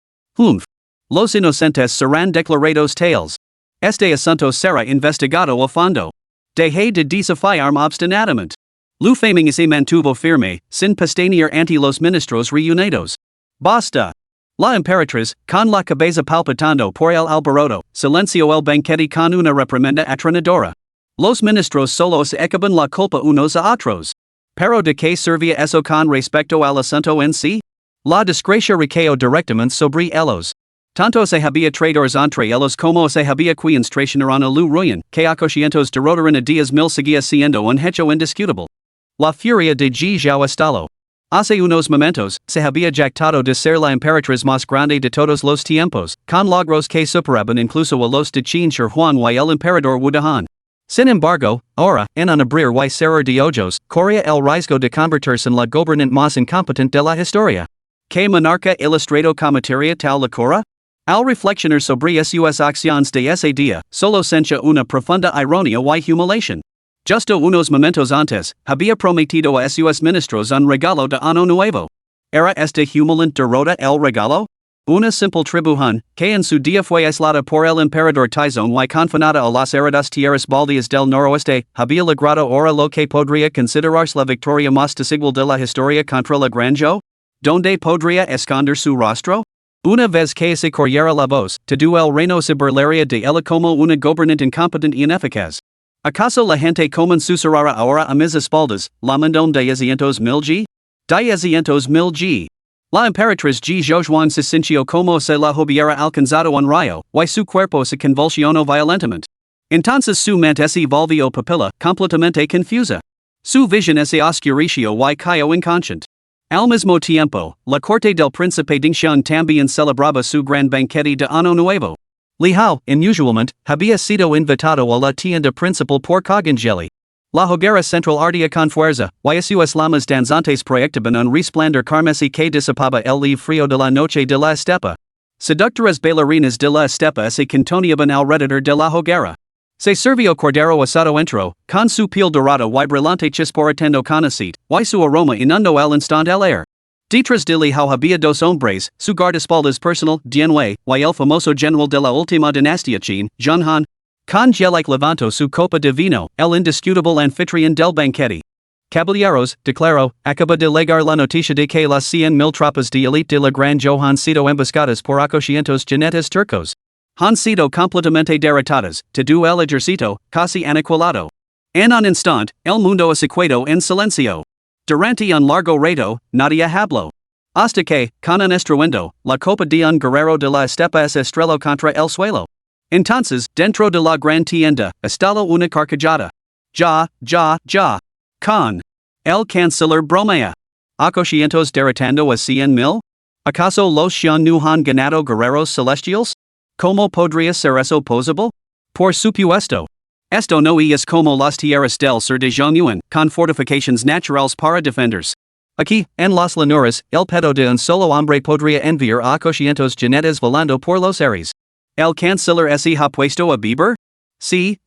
Los inocentes serán declarados tales. Este asunto será investigado a fondo. Deje de desafiarme obstinadamente. Lu faming se mantuvo firme, sin pestañear ante los ministros reunidos. Basta. La Emperatriz, con la cabeza palpitando por el alboroto, silenció el banquete con una reprimenda atronadora. Los ministros solo se echaban la culpa unos a otros. Pero ¿de qué servía eso con respecto al asunto en sí? La desgracia recayó directamente sobre ellos. Tanto se había traidores entre ellos como se había quienes traicionaron a Lu Ruyan, que aconcientos derrotaron a 10,000 seguía siendo un hecho indiscutible. La furia de Ji Zhao estalló. Hace unos momentos, se había jactado de ser la emperatriz más grande de todos los tiempos, con logros que superaban incluso a los de Qin Shi Huang y el emperador Wu Dehan. Sin embargo, ahora, en un abrir y cerrar de ojos, corría el riesgo de convertirse en la gobernante más incompetente de la historia. ¿Qué monarca ilustrado cometería tal locura? Al reflexionar sobre sus acciones de ese día, solo sentía una profunda ironía y humiliación. Justo unos momentos antes, había prometido a sus ministros un regalo de año nuevo. ¿Era esta humilante derrota el regalo? Una simple tribujón, que en su día fue aislada por el emperador Taizong y confinada a las áridas tierras baldías del noroeste, había logrado ahora lo que podría considerarse la victoria más desigual de la historia contra la Gran Zhou? ¿Dónde podría esconder su rostro? Una vez que se corriera la voz, todo el reino se burlaría de ella como una gobernante incompetente y ineficaz. ¿Acaso la gente susurrará ahora a mis espaldas, la mandón de cientos mil G? De cientos mil G. La emperatriz Ji Zhozhuang se sintió como si la hubiera alcanzado un rayo, y su cuerpo se convulsionó violentamente. Entonces su mente se volvió pupila, completamente confusa. Su visión se oscureció y cayó inconsciente. Al mismo tiempo, la corte del príncipe Dingxian también celebraba su gran banquete de Año Nuevo. Li Hao, inusualmente, había sido invitado a la tienda principal por Cogangeli. La hoguera central ardía con fuerza, y sus llamas danzantes proyectaban un resplandor carmesí que disipaba el leve frío de la noche de la estepa. Seductoras bailarinas de la estepa se contoneaban alrededor de la hoguera. Se sirvió cordero asado entero, con su piel dorada y brillante chisporatando con aceite, y su aroma inundó el instante el aire. Detrás de Li Hao había dos hombres, su guardaespaldas personal, Dian Wei, y el famoso general de la última dinastía Qin, Zheng Han. Con Jelic levantó su copa de vino, el indiscutible anfitrión del banquete. Caballeros, declaró, acaba de llegar la noticia de que las 100,000 tropas de élite de la Gran Zhou han sido emboscadas por 800 jinetes turcos. Han sido completamente derrotadas, todo el ejército, casi aniquilado. En un instante, el mundo se quedó en silencio. Durante un largo rato, nadie habló. Hasta que, con un estruendo, la copa de un guerrero de la estepa se estrelló contra el suelo. Entonces, dentro de la gran tienda, estalló una carcajada. Ya, con. El canciller bromea. 800 derrotando a 100,000? ¿Acaso los Xian nu han ganado guerreros celestiales? ¿Cómo podría ser eso posible? Por supuesto. Esto no es como las tierras del sur de Zhongyuan, con fortifications naturales para defenders. Aquí, en las llanuras, el pedo de un solo hombre podría enviar a 800 jinetes volando por los aires. ¿El canciller se ha puesto a beber? Sí,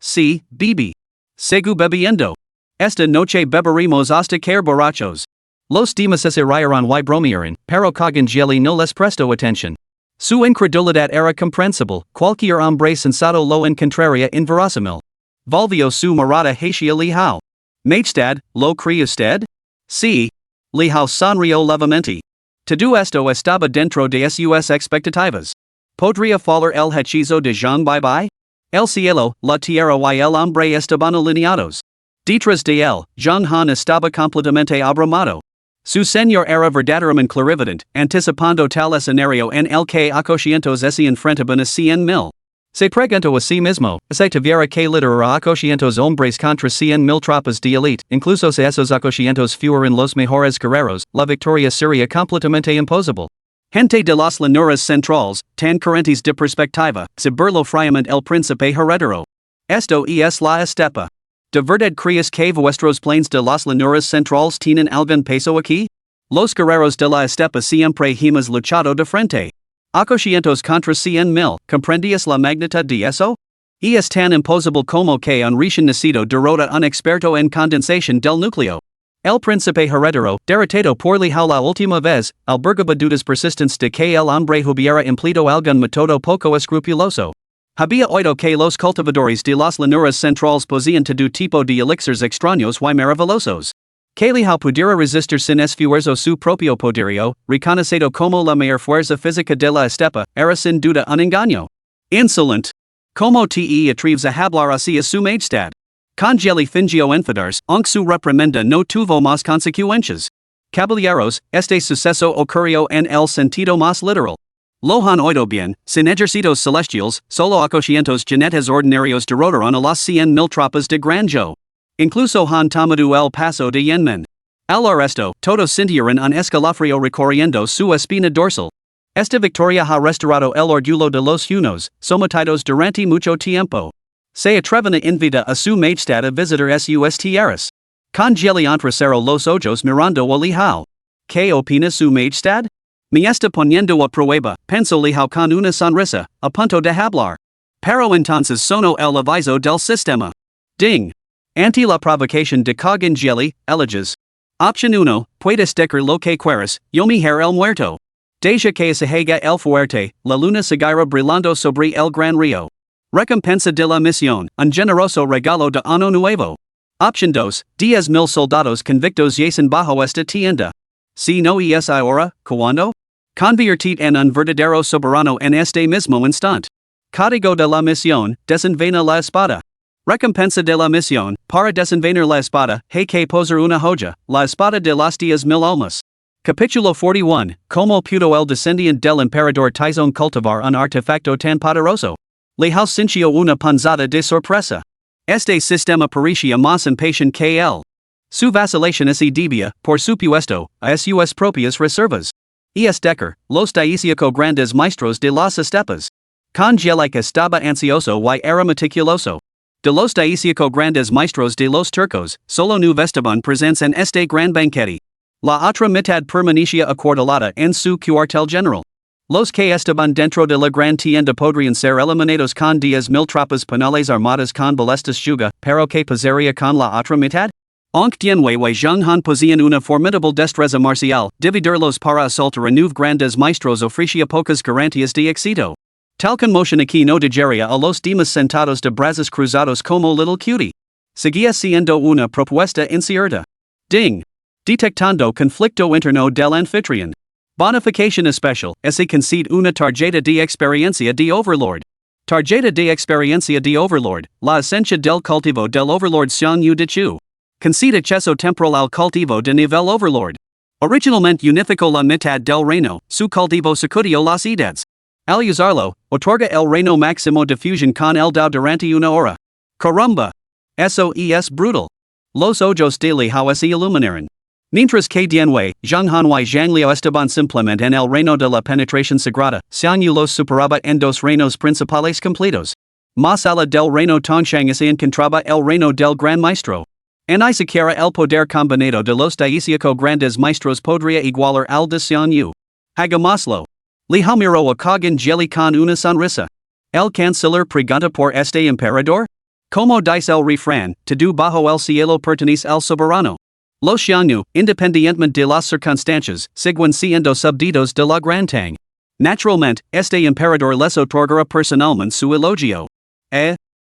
bebe. Sigo bebiendo. Esta noche beberemos hasta caer borrachos. Los demás se rieron y bromearon, pero Cogangeli no les prestó atención. Su incredulidad era comprensible, cualquier hombre sensado lo encontraría inverosímil. Volvió su mirada hacia Li Hao. Majestad, ¿lo cree usted? Sí. Li Hao sonrió levemente. Todo esto estaba dentro de sus expectativas. ¿Podría fallar el hechizo de Zhang Bai? El cielo, la tierra y el hombre estaban alineados. Detrás de él, Zheng Han estaba completamente abrumado. Su señor era verdaderamente clarividente, anticipando tal escenario en el que 800 se enfrentaban a 100,000. Se preguntó a sí mismo, si tuviera que liderar a 800 hombres contra 100,000 tropas de élite, incluso si esos 800 fueran los mejores guerreros, la victoria sería completamente imposible. Gente de las llanuras centrales, tan carentes de perspectiva, se burló fríamente el príncipe heredero. Esto es la estepa. ¿De verdad crees que vuestros planes de las llanuras centrales tienen algún peso aquí? Los guerreros de la estepa siempre hemos luchado de frente. 800 contra 100,000, ¿comprendías la magnitud de eso? Es tan imposible como que un recién nacido derrota un experto en condensación del núcleo. El príncipe heredero, derrotado por Li Hao la última vez, albergaba dudas persistentes de que el hombre hubiera empleado algún método poco escrupuloso. Había oído que los cultivadores de las llanuras centrales poseían todo tipo de elixirs extraños y maravillosos. Que Li Hao pudiera resistir sin esfuerzo su propio poderío, reconocido como la mayor fuerza física de la estepa, era sin duda un engaño. Insolent. ¿Cómo te atreves a hablar así a su majestad? Congeli fingió enfadarse, aunque su reprimenda no tuvo más consecuencias. Caballeros, este suceso ocurrió en el sentido más literal. Lo han oído bien, sin ejércitos celestiales, solo 800 jinetes ordinarios derrotaron a las 100,000 tropas de Gran Zhou. Incluso han tomado el paso de Yenmen. Al resto, todo sintieron un escalofrío recorriendo su espina dorsal. Esta victoria ha restaurado el orgullo de los hunos, sometidos durante mucho tiempo. Se atreven a invita a su majestad a visitar sus tierras. Congeli entrecerró los ojos mirando a Lijao. ¿Qué opina su majestad? Me está poniendo a prueba, pensó Lijao con una sonrisa, a punto de hablar. Pero entonces sonó el aviso del sistema. Ding. Ante la provocación de Congeli, eliges. Option 1, puedes decir lo que quieras, yo mi el muerto. Deja que se haga el fuerte, la luna seguirá brillando sobre el gran río. Recompensa de la misión, un generoso regalo de año nuevo. Option 2, 10,000 soldados convictos yacen bajo esta tienda. Si no es ahora, ¿cuándo? Convertid en un verdadero soberano en este mismo instante. Código de la misión, desenvaina la espada. Recompensa de la misión, para desenvainar la espada, hay que posar una joya, la espada de las 10,000 almas. Capítulo 41, Como pudo el descendiente del emperador Taizong cultivar un artefacto tan poderoso. Lijao sintió una punzada de sorpresa. Este sistema parecía más impatient que él. Su vacilación se debía, por supuesto, a sus propias reservas. Es decir, los 15 grandes maestros de las estepas. Congeli estaba ansioso y era meticuloso. De los 15 grandes maestros de los turcos, solo no estaban presentes en este gran banquete. La otra mitad permanecía acuartelada en su cuartel general. Los que estaban dentro de la gran tienda podrían ser eliminados con 10,000 tropas penales armadas con ballestas yuga, pero que pasaría con la otra mitad? Aunque Tianwei y Zhenghan poseían una formidable destreza marcial, dividirlos para asaltar a 9 grandes maestros ofrecía pocas garantías de éxito. Tal conmoción aquí no dejaría a los demás sentados de brazos cruzados como little cutie. Seguía siendo una propuesta incierta. Ding. Detectando conflicto interno del anfitrión. Bonificación especial, se concede una tarjeta de experiencia de Overlord. Tarjeta de experiencia de Overlord, la esencia del cultivo del Overlord Xiang Yu de Chu. Concede acceso temporal al cultivo de nivel Overlord. Originalmente unificó la mitad del reino, su cultivo sacudió las edades. Al usarlo, otorga el reino máximo de fusión con el Dao durante una hora. Caramba! Eso es brutal. Los ojos de Lijao se iluminaron. Mientras que Tianwei, Zhenghan y Zhangliao estaban simplemente en el reino de la penetración sagrada, Xiang Yu los superaba en 2 reinos principales completos. Más allá del reino Tongshang se encontraba el reino del Gran Maestro. En ni siquiera el poder combinado de los 15 grandes maestros podría igualar al de Xiang Yu. Hagámoslo. Lijao miró a Congeli con una sonrisa. El canciller pregunta por este emperador? Como dice el refrán, todo bajo el cielo pertenece al soberano. Los Xiangnu, independientemente de las circunstancias, siguen siendo subditos de la Gran Tang. Naturalmente, este emperador les otorgará personalmente su elogio.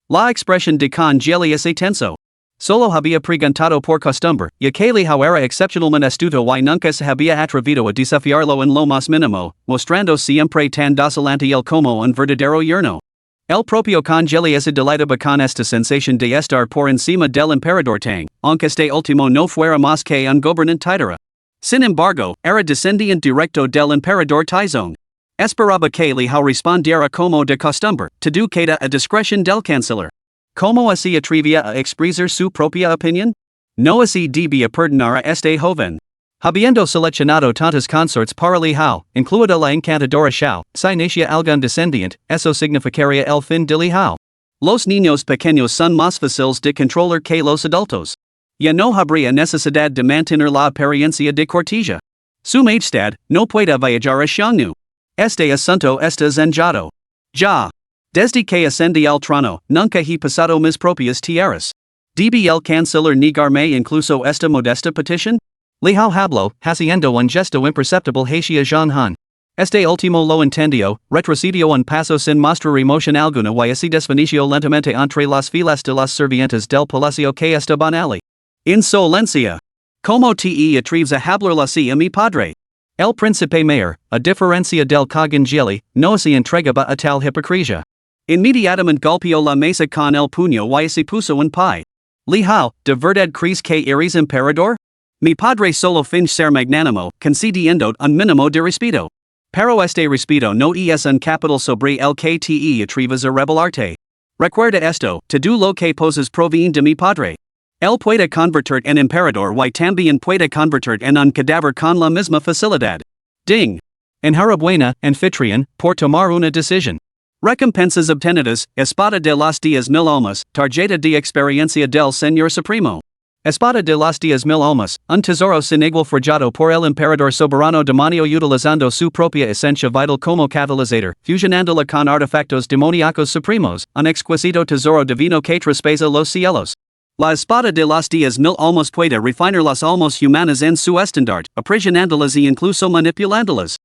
La expresión de Congeli es tenso. Solo había preguntado por costumbre, ya que Lijao era excepcionalmente astuto y nunca se había atrevido a desafiarlo en lo más mínimo, mostrando siempre tan docile ante él como un verdadero yerno. El propio Congeli se deleitaba con esta sensación de estar por encima del emperador Tang, aunque este último no fuera más que un gobernante títere. Sin embargo, era descendiente directo del emperador Taizong. Esperaba que Lijao respondiera como de costumbre, todo queda a discreción del canciller. ¿Cómo se atrevía a expresar su propia opinión? No se debía perdonar a este joven. Habiendo seleccionado tantos consorts para Lijao, incluida la encantadora Xiao, si nacia algún descendiente, eso significaría el fin de Lijao. Los niños pequeños son más fáciles de controlar que los adultos. Ya no habría necesidad de mantener la apariencia de cortesía. Su majestad no puede viajar a Xiangnu. Este asunto está zanjado. Ya. Desde que ascendí al trono, nunca he pasado mis propias tierras. ¿Debe el canciller negarme incluso esta modesta petición? Lijao habló, haciendo un gesto imperceptible hacia Zhenghan. Este último lo entendió, retrocedió un paso sin mostrar emoción alguna y se desvaneció lentamente entre las filas de las sirvientes del palacio que estaban allí. Insolencia. ¿Cómo te atreves a hablar así a mi padre? El príncipe mayor, a diferencia del Congeli, no se entregaba a tal hipocresía. Inmediatamente golpeó la mesa con el puño y se puso en pie. Lijao, ¿de verdad crees que eres emperador? Mi padre solo finge ser magnánimo, concediendo un mínimo de respeto. Pero este respeto no es un capital sobre el que te atreves a rebelarte. Recuerda esto, todo lo que poses proviene de mi padre. El puede convertir en emperador y también puede convertir en un cadáver con la misma facilidad. Ding. Enhorabuena, anfitrión, por tomar una decisión. Recompensas obtenidas, espada de los 10,000 almas, tarjeta de experiencia del Señor Supremo. Espada de los 10,000 almas, un tesoro sin igual forjado por el emperador soberano demonio utilizando su propia esencia vital como catalizador, fusionándola con artefactos demoníacos supremos, un exquisito tesoro divino que traspasa los cielos. La espada de los 10,000 almas puede refinar las almas humanas en su estandarte, aprisionándolas y incluso manipulándolas.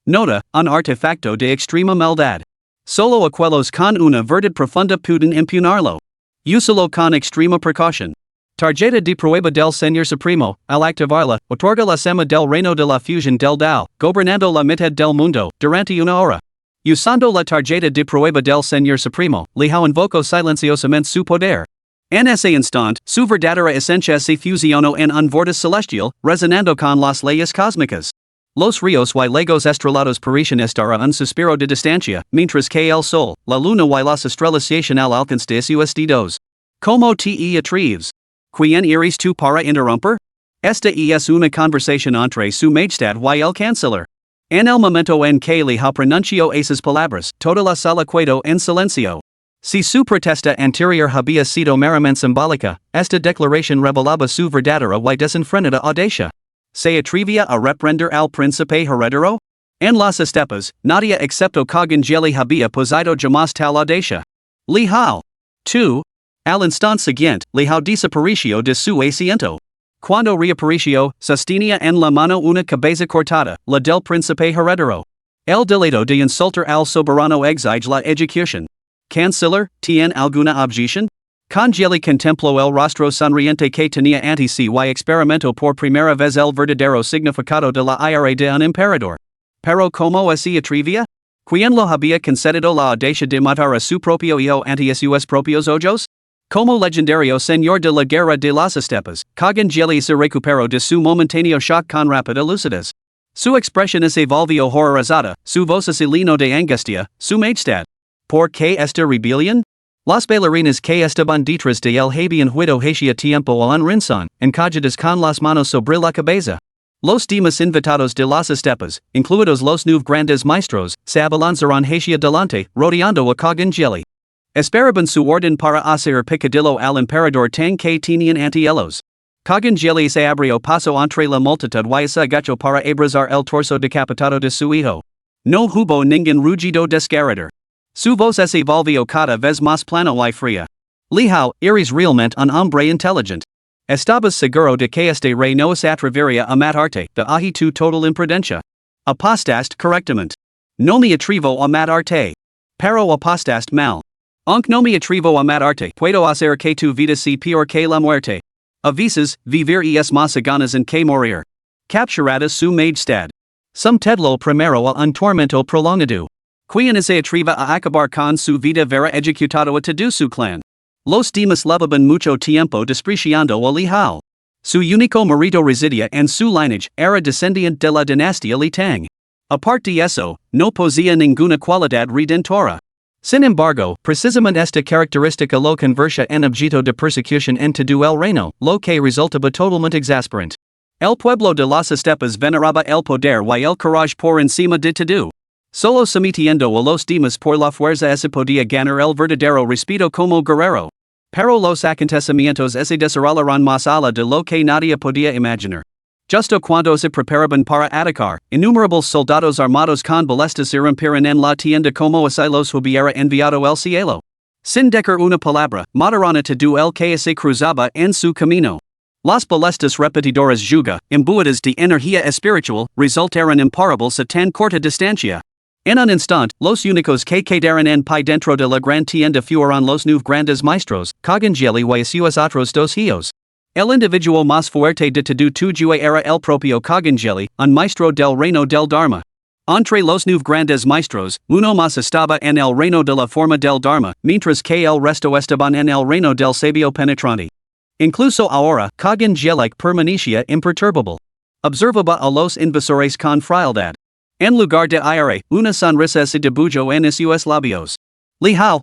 Nota, un artefacto de extrema maldad. Solo aquellos con una verdad profunda pueden impugnarlo. Úsalo con extrema precaución. Tarjeta de prueba del Señor Supremo, al activarla, otorga la sema del reino de la fusión del Dao, gobernando la mitad del mundo, durante una hora. Usando la tarjeta de prueba del Señor Supremo, Lihao invocó silenciosamente su poder. En ese instante, su verdadera esencia se fusionó en un vortiz celestial, resonando con las leyes cósmicas. Los ríos y lagos estrelados parecen estar a un suspiro de distancia, mientras que el sol, la luna y las estrellas yacen al alcance de sus dedos. Como te atreves? ¿Quién eres tú para interrumpir? Esta es una conversación entre su majestad y el canciller. En el momento en que Lihao pronunció esas palabras, toda la sala quedó en silencio. Si su protesta anterior había sido meramente simbólica, esta declaración revelaba su verdadera y desenfrenada audacia. ¿Se atrevía a reprender al príncipe heredero? En las estepas, nadie excepto Cogangeli había posado jamás tal audacia. Lihao. 2. Al instante siguiente, Lihao desapareció de su asiento. Cuando reapareció, sostenía en la mano una cabeza cortada, la del príncipe heredero. El delito de insultar al soberano exige la ejecución. Canciller, ¿tiene alguna objeción? Congeli contempló el rostro sonriente que tenía ante sí y experimentó por primera vez el verdadero significado de la ira de un emperador. Pero ¿cómo se atrevía? ¿Quién lo había concedido la audacia de matar a su propio hijo ante sus propios ojos? Como legendario señor de la guerra de las estepas, Cogangeli se recuperó de su momentáneo shock con rápida lucidez. Su expresión se volvió horrorizada, su voz se llenó de angustia, su majestad. ¿Por qué esta rebelión? Las bailarinas que estaban detrás de él habían huido hacia tiempo a un rincón, encalladas con las manos sobre la cabeza. Los demás invitados de las estepas, incluidos los 9 grandes maestros, se abalanzaron hacia delante, rodeando a Cogangeli. Esperaban su orden para hacer picadillo al emperador tan que tenían ante ellos. Cogangeli se abrió paso entre la multitud y se agachó para abrazar el torso decapitado de su hijo. No hubo ningún rugido desgarrador. Su voz se volvió cada vez más plana y fría. Lihao, eres realmente un hombre inteligente. Estabas seguro de que este rey no se atrevería a matarte, de ahí tu total imprudencia. Apostaste correctamente. No me atrevo a matarte. Pero apostaste mal. Aunque no me atrevo a matarte, puedo hacer que tu vida sea peor que la muerte. A veces, vivir es más ganas en que morir. Capturada su majestad. Somtedlo primero a un tormento prolongado. Quien se atreva a acabar con su vida vera ejecutado a todo su clan. Los demás llevaban mucho tiempo despreciando a Lihao. Su único marido residía en su lineage, era descendiente de la dinastía Li Tang. Aparte de eso, no poseía ninguna cualidad redentora. Sin embargo, precisamente esta característica lo convertía en objeto de persecución en todo el reino, lo que resultaba totalmente exasperante. El pueblo de las estepas veneraba el poder y el coraje por encima de todo. Solo sometiendo a los demás por la fuerza se podía ganar el verdadero respeto como guerrero. Pero los acontecimientos se desarrollaron más allá de lo que nadie podía imaginar. Justo cuando se preparaban para atacar, innumerables soldados armados con ballestas irrumpieron en la tienda como si los hubiera enviado el cielo. Sin decir una palabra, mataron a todo el que se cruzaba en su camino. Las ballestas repetidoras yuga, imbuidas de energía espiritual, resultaron imparables a tan corta distancia. En un instante, los únicos que quedaron en pie dentro de la gran tienda fueron los 9 grandes maestros, Cogangeli y sus otros 2 hijos. El individuo más fuerte de todo tuyo era el propio Cogangeli, un maestro del reino del Dharma. Entre los 9 grandes maestros, uno más estaba en el reino de la forma del Dharma, mientras que el resto estaban en el reino del sabio penetrante. Incluso ahora, Cogangeli permanecía imperturbable. Observaba a los invasores con frialdad. En lugar de aire, una sonrisa se dibujó en sus labios. Lihao,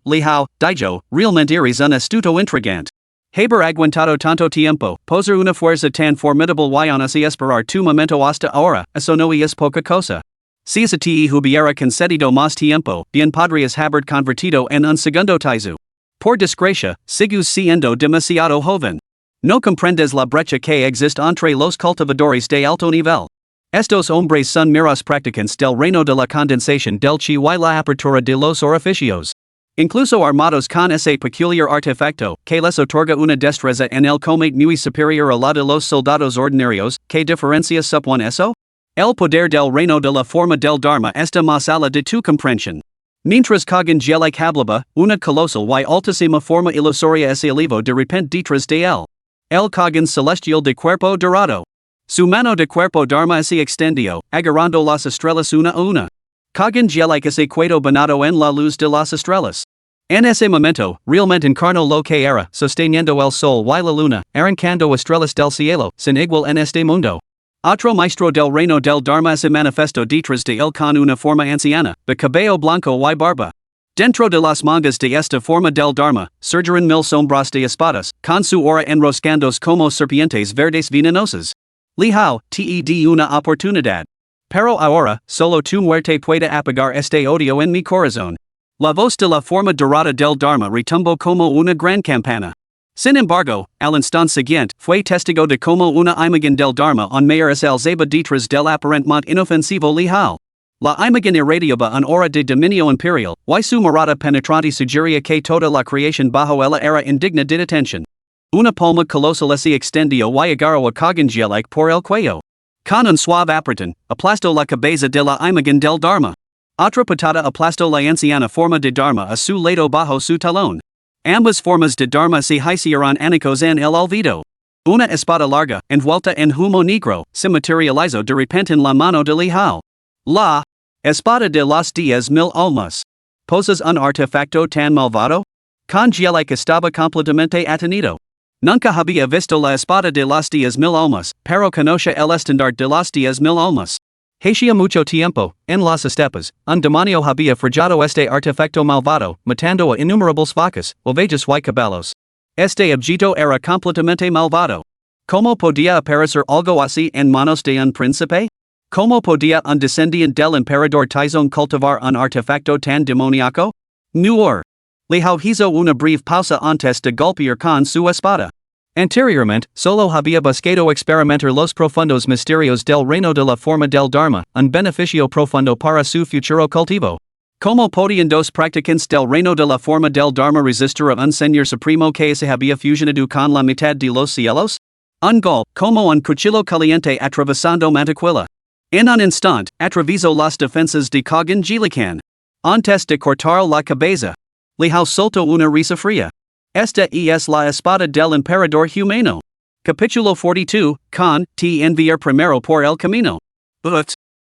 Daijo, realmente eres un astuto intrigante. Haber aguantado tanto tiempo, poser una fuerza tan formidable y aún así esperar tu momento hasta ahora, eso no es poca cosa. Si a te hubiera concedido más tiempo, bien podrías haber convertido en un segundo Taizu. Por desgracia, sigues siendo demasiado joven. No comprendes la brecha que existe entre los cultivadores de alto nivel. Estos hombres son meros practicantes del reino de la condensación del chi y la apertura de los orificios. Incluso armados con ese peculiar artefacto, que les otorga una destreza en el combate muy superior a la de los soldados ordinarios, ¿qué diferencia supone eso? El poder del reino de la forma del Dharma está más allá de tu comprensión. Mientras Kagan Gelik hablaba, una colosal y altísima forma ilusoria se elevó de repente detrás de él. El Kagan celestial de cuerpo dorado. Su mano de cuerpo Dharma se extendió, agarrando las estrellas una a una. Kagan Gelik se quedó banado en la luz de las estrellas. En ese momento, realmente encarnó lo que era, sosteniendo el sol y la luna, arrancando estrellas del cielo, sin igual en este mundo. Otro maestro del reino del Dharma se manifestó detrás de él con una forma anciana, de cabello blanco y barba. Dentro de las mangas de esta forma del Dharma, surgieron mil sombras de espadas, con su aura enroscándose como serpientes verdes venenosas. Lijao, te di una oportunidad. Pero ahora, solo tu muerte puede apagar este odio en mi corazón. La voz de la forma dorada del Dharma retumbó como una gran campana. Sin embargo, al instante siguiente, fue testigo de como una imagen del Dharma en mayor es el zeba detrás del aparentemente inofensivo Lijao. La imagen irradiaba un aura de dominio imperial, y su mirada penetrante sugería que toda la creación bajo ella era indigna de detención. Una palma colosal se extendió y agarró a Kagan Gelik por el cuello. Con un suave apretón, aplastó la cabeza de la imagen del Dharma. Otra patada aplastó la anciana forma de Dharma a su lado bajo su talón. Ambas formas de Dharma se hicieron anicos en el olvido. Una espada larga, envuelta en humo negro, se materializó de repente en la mano de Lijao. La espada de los 10,000 almas. ¿Posas un artefacto tan malvado? Con Gelik estaba completamente atenido. Nunca había visto la espada de los 10,000 almas, pero conocía el estandarte de los 10,000 almas. Hacía mucho tiempo, en las estepas, un demonio había forjado este artefacto malvado, matando a innumerables vacas, ovejas y caballos. Este objeto era completamente malvado. ¿Cómo podía aparecer algo así en manos de un príncipe? ¿Cómo podía un descendiente del emperador Taizong cultivar un artefacto tan demoníaco? Nuor. Lijao hizo una breve pausa antes de golpear con su espada. Anteriormente, solo había buscado experimentar los profundos misterios del reino de la forma del Dharma, un beneficio profundo para su futuro cultivo. ¿Cómo podían dos practicantes del reino de la forma del Dharma resistir a un señor supremo que se había fusionado con la mitad de los cielos? Un gol, como un cuchillo caliente atravesando mantequilla. En un instante, atravesó las defensas de Kagan Gelik. Antes de cortar la cabeza, Lijao soltó una risa fría. Esta es la espada del emperador humano. Capítulo 42, con, te enviar primero por el camino.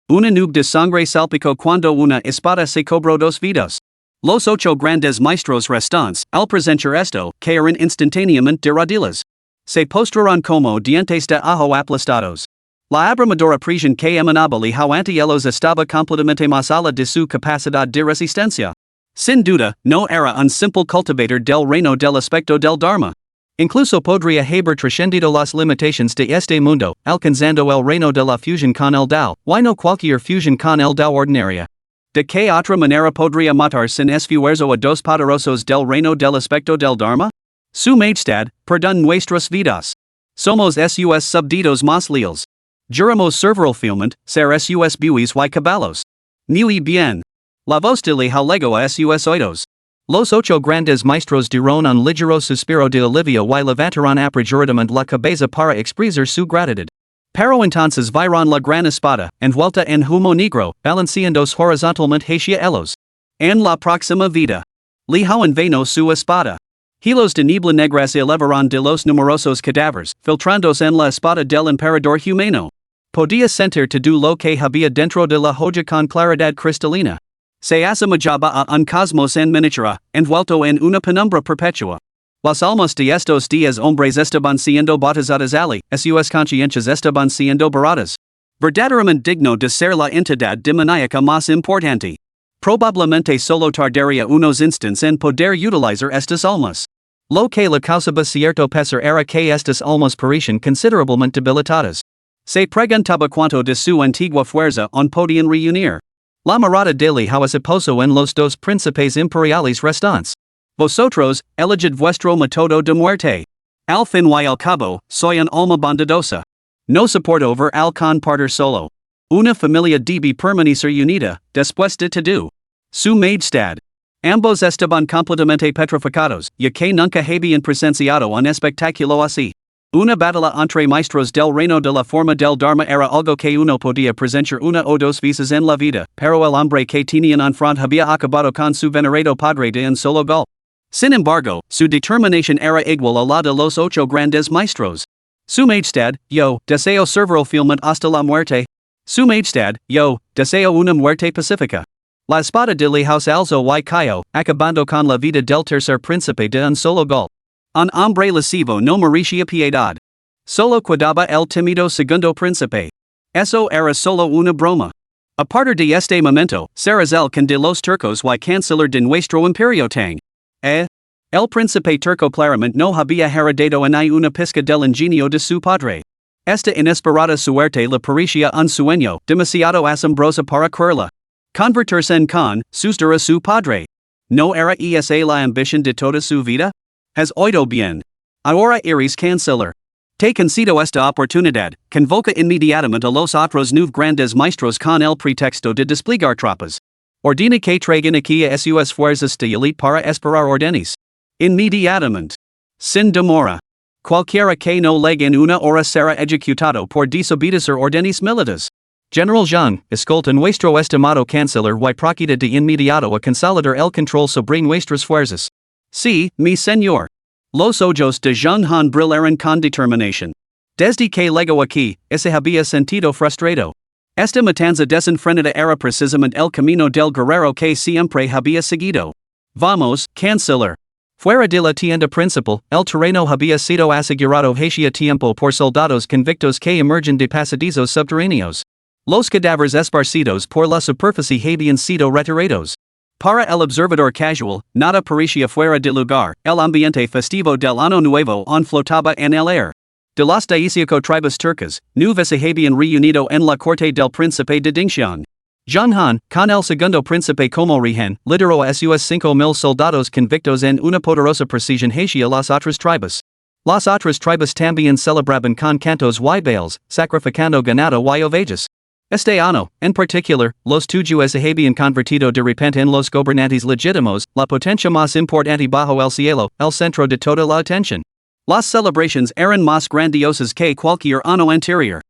Una nube de sangre salpicó cuando una espada se cobró dos vidas. Los 8 grandes maestros restantes, al presenciar esto, cayeron instantáneamente de rodillas. Se postraron como dientes de ajo aplastados. La abrumadora presión que emanaba Lijao ante ellos estaba completamente más allá de su capacidad de resistencia. Sin duda, no era un simple cultivador del reino del aspecto del Dharma. Incluso podría haber trascendido las limitaciones de este mundo, alcanzando el reino de la fusión con el Dao, y no cualquier fusión con el Dao ordinaria. ¿De qué otra manera podría matar sin esfuerzo a dos poderosos del reino del aspecto del Dharma? Su Majestad, perdón nuestras vidas. Somos sus subditos más leales. Juramos servir fielmente, ser sus bueyes y caballos. Muy bien. La voz de Lijao llegó a sus oídos. Los 8 grandes maestros dieron un ligero suspiro de alivio y levantaron apresuradamente la cabeza para expresar su gratitud. Pero entonces vieron la gran espada, envuelta en humo negro, balanceándose horizontalmente hacia ellos. En la próxima vida, Lijao envainó su espada. Hilos de niebla negra se elevaron de los numerosos cadáveres, filtrándose en la espada del emperador humano. Podía sentir todo lo que había dentro de la joya con claridad cristalina. Se asemejaba a un cosmos en miniatura, envuelto en una penumbra perpetua. Las almas de estos 10 hombres estaban siendo bautizadas allí, sus conciencias estaban siendo baratas. Verdaderamente digno de ser la entidad demoníaca más importante. Probablemente solo tardaría unos instantes en poder utilizar estas almas. Lo que la causaba cierto pesar era que estas almas parecían considerablemente debilitadas. Se preguntaba cuánto de su antigua fuerza on podían reunir. La mirada de Li Hao se posó en los dos príncipes imperiales restantes. Vosotros, elegid vuestro método de muerte. Al fin y al cabo, soy un alma bondadosa. No soporto ver al con partir solo. Una familia debe permanecer unida, después de todo. Su Majestad. Ambos estaban completamente petrificados, ya que nunca habían presenciado un espectáculo así. Una batalla entre maestros del reino de la forma del Dharma era algo que uno podía presenciar una o dos veces en la vida, pero el hombre que tenían en front había acabado con su venerado padre de un solo golpe. Sin embargo, su determinación era igual a la de los 8 grandes maestros. Su Majestad, yo deseo servir fielmente hasta la muerte. Su Majestad, yo deseo una muerte pacífica. La espada de Li Hao se alzó y cayó, acabando con la vida del tercer príncipe de un solo golpe. Un hombre lascivo no merecía piedad. Solo quedaba el temido segundo príncipe. Eso era solo una broma. A partir de este momento, serás el con de los turcos y canciller de nuestro imperio tang. El príncipe turco claramente no había heredado ni una pizca del ingenio de su padre. Esta inesperada suerte le parecía un sueño demasiado asombroso para creerla. Convertirse en con, suceder a su padre. ¿No era esa la ambición de toda su vida? Has oído bien. Ahora eres canciller. Te concedo esta oportunidad, convoca inmediatamente a los otros 9 grandes maestros con el pretexto de desplegar tropas. Ordena que traigan aquí a sus fuerzas de élite para esperar órdenes. Inmediatamente. Sin demora. Cualquiera que no llegue en una hora será ejecutado por desobedecer órdenes militares. General Jean, escolta nuestro estimado canciller y proceda de inmediato a consolidar el control sobre nuestras fuerzas. Sí, mi señor. Los ojos de Jean Han brillaron con determinación. Desde que llegó aquí, se había sentido frustrado. Esta matanza desenfrenada era precisamente el camino del guerrero que siempre había seguido. Vamos, canciller. Fuera de la tienda principal, el terreno había sido asegurado hacía tiempo por soldados convictos que emergen de pasadizos subterráneos. Los cadáveres esparcidos por la superficie habían sido retirados. Para el observador casual, nada parecía fuera de lugar, el ambiente festivo del año nuevo aún flotaba en el aire. De las 18 tribus turcas, 9 se habían reunido en la corte del príncipe de Dingxian. Jean Han, con el segundo príncipe como rehén, lideró a sus 5,000 soldados convictos en una poderosa procesión hacia las otras tribus. Las otras tribus también celebraban con cantos y bailes, sacrificando ganado y ovejas. Este año, en particular, los tuyos se habían convertido de repente en los gobernantes legítimos, la potencia más importante bajo el cielo, el centro de toda la atención. Las celebraciones eran más grandiosas que cualquier año anterior.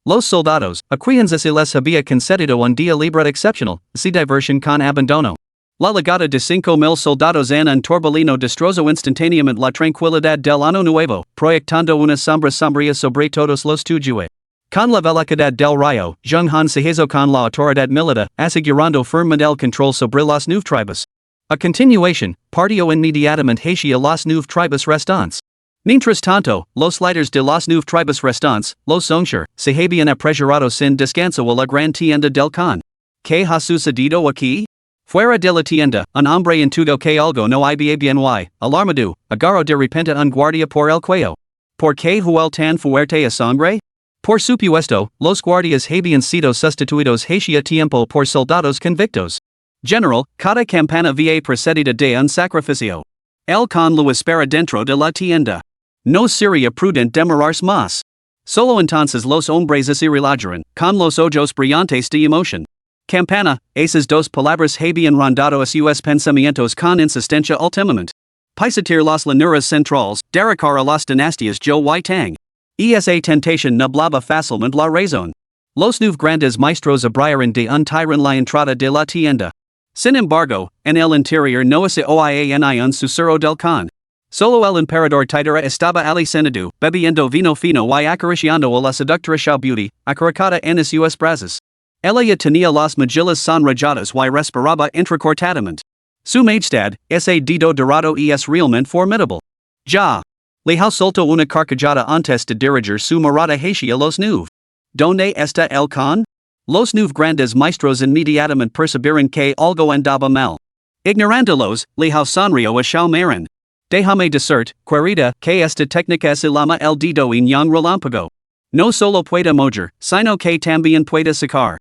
Los soldados, a quienes se les había concedido un día libre excepcional, se divertían con abandono. La llegada de 5,000 soldados en un torbellino destrozó instantáneamente la tranquilidad del año nuevo, proyectando una sombra sombría sobre todos los tuyos. Con la velocidad del rayo, Jean Han se hizo con la autoridad militar, asegurando firmemente el control sobre las 9 tribus. A continuación, partió inmediatamente hacia las 9 tribus restantes. Mientras tanto, los líderes de las 9 tribus restantes, los Zongshir, se habían apresurado sin descanso a la gran tienda del Khan. ¿Qué ha sucedido aquí? Fuera de la tienda, un hombre intuyo que algo no iba bien y, alarmado, agarró de repente un guardia por el cuello. ¿Por qué huel tan fuerte a sangre? Por supuesto, los guardias habían sido sustituidos hacia tiempo por soldados convictos. General, cada campana va precedida de un sacrificio. El Khan lo espera dentro de la tienda. No sería prudente demorarse más. Solo entonces los hombres se relajaron, con los ojos brillantes de emoción. Campana, esas 2 palabras habían rondado a sus pensamientos con insistencia últimamente. Pisotear las llanuras centrales, derrocar a las dinastias Zhou y Tang. Esa tentación nublaba fácilmente la razón. Los 9 grandes maestros abrieron de un tirón la entrada de la tienda. Sin embargo, en el interior no se oía ni un susurro del Khan. Solo el emperador Tidera estaba alicenado, bebiendo vino fino y acariciando a la seductora Xiaobuti, acaricada en sus brazos. Ella tenía las mejillas sonrojadas y respiraba entrecortadamente. Su Majestad, ese dedo dorado es realmente formidable. Ya. Li Hao soltó una carcajada antes de dirigir su mirada hacia los 9. ¿Dónde está el Khan? Los 9 grandes maestros inmediatamente percibieron que algo andaba mal. Ignorándolos, Li Hao sonrió a Xiao Marin. Déjame desert, querida, que esta técnica se llama el dedo en yang relámpago. No solo puede mover, sino que también puede sacar.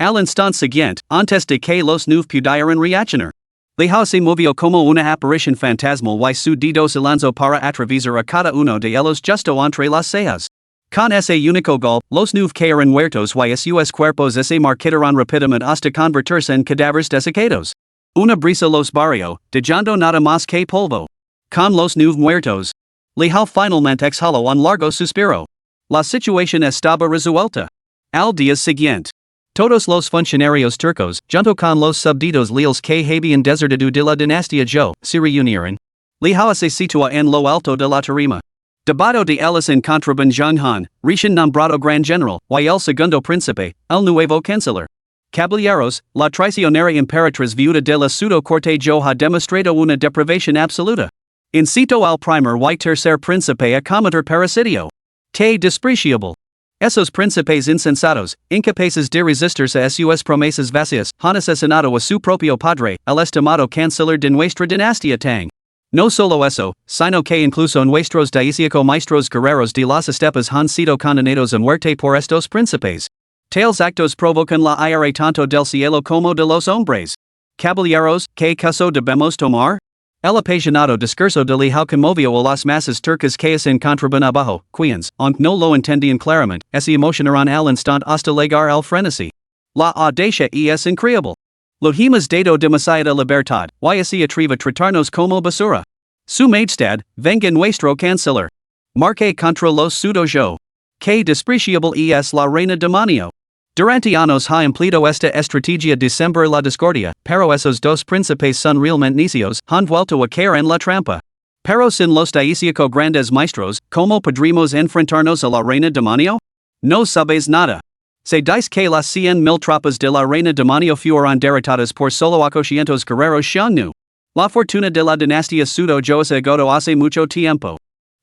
Al instante siguiente, antes de que los nueve pudieran reaccionar. Leao se movió como una aparición fantasmal y su dedo se lanzó para atravesar a cada uno de ellos justo entre las cejas. Con ese único gol, los nueve cayeron muertos y sus cuerpos se marchitaron rápidamente hasta convertirse en cadáveres deseccados. Una brisa los barrió, dejando nada más que polvo. Con los nueve muertos. Leao finalmente exhaló un largo suspiro. La situación estaba resuelta. Al día siguiente. Todos los funcionarios turcos, junto con los subditos leales que habían desertado de la dinastía Zhou, se reunieron. Leao se sitúa en lo alto de la tarima. Debajo de ellos encontraban Zhang Han, recién nombrado gran general, y el segundo príncipe, el nuevo canciller. Caballeros, la traicionera emperatriz viuda de la pseudo corte Zhou ha demostrado una depravación absoluta. Incitó al primer y tercer príncipe a cometer parricidio. Que despreciable. Esos príncipes insensatos, incapaces de resistirse a sus promesas vacías, han asesinado a su propio padre, el estimado canciller de nuestra dinastía Tang. No solo eso, sino que incluso nuestros 18 maestros guerreros de las estepas han sido condenados a muerte por estos príncipes. Tales actos provocan la ira tanto del cielo como de los hombres. Caballeros, ¿qué caso debemos tomar? El apasionado discurso de Leao conmovió a las masas turcas que se encontraban abajo, quienes, aunque no lo entendían claramente, se emocionaron al instante hasta llegar al frenesí. La audacia es increíble. Lo hemos dado demasiada libertad, y se atreve a tratarnos como basura. Su Majestad, venga nuestro canciller. Marque contra los pseudo-Zhou. Que despreciable es la reina demonio. Durante años ha empleado esta estrategia de sembrar la discordia, pero esos dos príncipes son realmente necios, han vuelto a caer en la trampa. Pero sin los 18 grandes maestros, ¿cómo podremos enfrentarnos a la reina demonio? No sabes nada. Se dice que las 100,000 tropas de la reina demonio fueron derrotadas por solo 800 guerreros Xiongnu. La fortuna de la dinastía pseudo-Zhou se agotó hace mucho tiempo.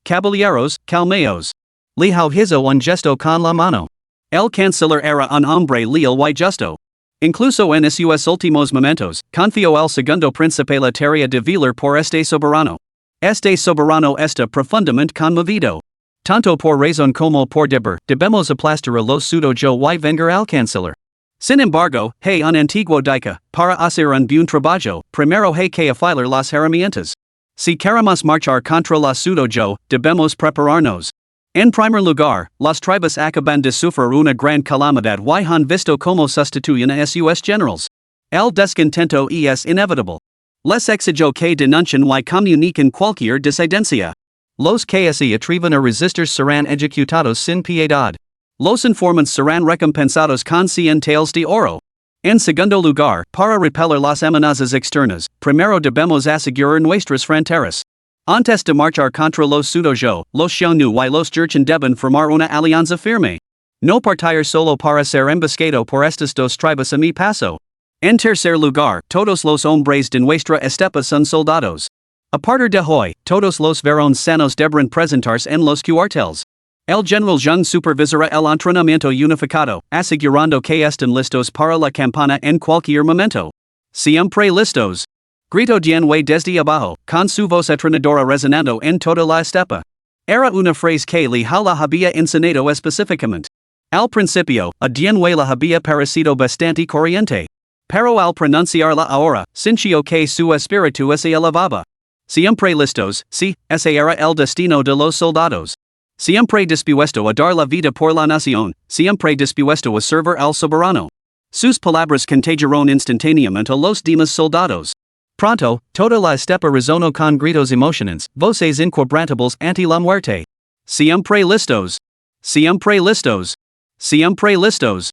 Caballeros, calmeos. Leao hizo un gesto con la mano. El canciller era un hombre leal y justo. Incluso en sus últimos momentos, confió al segundo príncipe la tarea de velar por este soberano. Este soberano está profundamente conmovido. Tanto por razón como por deber, debemos aplastar a los pseudo-Zhou y vengar al canciller. Sin embargo, hay un antiguo dica, para hacer un buen trabajo, primero hay que afilar las herramientas. Si queremos marchar contra la pseudo-Zhou, debemos prepararnos. En primer lugar, las tribus acaban de sufrir una gran calamidad y han visto cómo sustituyen a sus generals. El descontento es inevitable. Les exijo que denuncien y comuniquen cualquier disidencia. Los que se atrevan a resistir serán ejecutados sin piedad. Los informantes serán recompensados con 100 taels de oro. En segundo lugar, para repeler las amenazas externas, primero debemos asegurar nuestras fronteras. Antes de marchar contra los pseudo-Zhou, los Xiongnu y los Jurchen deben formar una alianza firme. No partir solo para ser emboscado por estas dos tribus a mi paso. En tercer lugar, todos los hombres de nuestra estepa son soldados. A partir de hoy, todos los varones sanos deberán presentarse en los cuarteles. El general Zheng supervisará el entrenamiento unificado, asegurando que estén listos para la campana en cualquier momento. Siempre listos. Grito Dianwei desde abajo, con su voz atronadora resonando en toda la estepa. Era una frase que Leao la había enseñado específicamente. Al principio, a Dianwei la había parecido bastante corriente. Pero al pronunciarla ahora, sintió que su espíritu se elevaba. Siempre listos, sí, ese era el destino de los soldados. Siempre dispuesto a dar la vida por la nación, siempre dispuesto a servir al soberano. Sus palabras contagiaron instantáneamente a los demás soldados. Pronto, toda la estepa resonó con gritos emocionantes, voces inquebrantables ante la muerte. Siempre listos. Siempre listos. Siempre listos.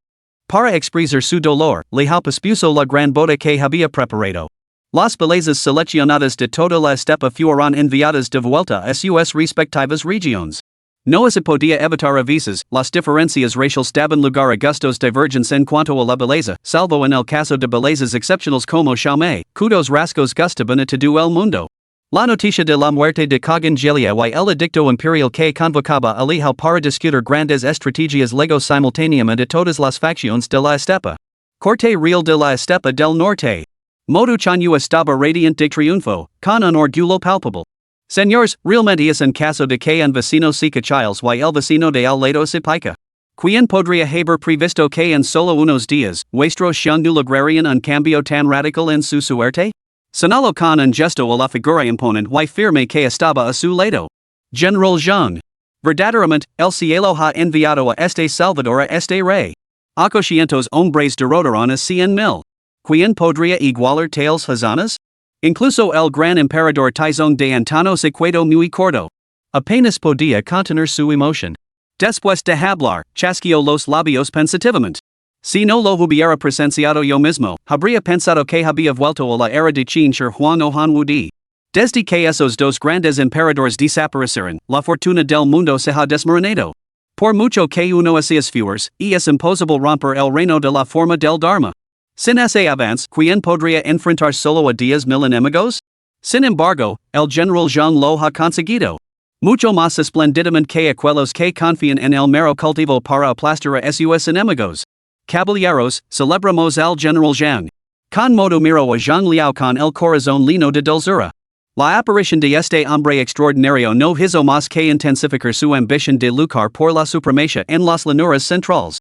Para expresar su dolor, Leao pospuso la gran boda que había preparado. Las bellezas seleccionadas de toda la estepa fueron enviadas de vuelta a sus respectivas regiones. No se podía evitar a veces, las diferencias raciales daban lugar a gustos divergentes en cuanto a la belleza, salvo en el caso de bellezas excepcionales como Xiaomei, cuyos rasgos gustaban a todo el mundo. La noticia de la muerte de Khagan Gelia y el edicto imperial que convocaba a Leao para discutir grandes estrategias legó simultáneamente a todas las facciones de la estepa. Corte real de la estepa del norte. Modu Chanyu estaba radiante de triunfo, con un orgullo palpable. Señores, realmente es en caso de que un vecino sica chiles y el vecino de al lado se pica. Quien podría haber previsto que en solo unos días, vuestro xiong no lograrían un cambio tan radical en su suerte? Señaló con un gesto a la figura imponente y firme que estaba a su lado. General Zhang. Verdaderamente, el cielo ha enviado a este Salvador a este rey. 800 hombres derrotaron a 100,000. ¿Quién podría igualar tales hazanas? Incluso el gran emperador Taizong de Antano se quedó muy corto. Apenas podía contener su emoción. Después de hablar, chasqueó los labios pensativamente. Si no lo hubiera presenciado yo mismo, habría pensado que había vuelto a la era de Qin Shi Huang o Han Wudi. Desde que esos dos grandes emperadores desaparecieron, la fortuna del mundo se ha desmoronado. Por mucho que uno hacía esfuerzos, es imposible romper el reino de la forma del Dharma. Sin ese avance, ¿quién podría enfrentar solo a 10,000 enemigos? Sin embargo, el general Zhang lo ha conseguido. Mucho más esplendidamente que aquellos que confían en el mero cultivo para aplastar a sus enemigos. Caballeros, celebramos al general Zhang. Con modo miro a Zhang Liao con el corazón lleno de dulzura. La aparición de este hombre extraordinario no hizo más que intensificar su ambición de luchar por la supremacía en las llanuras centrales.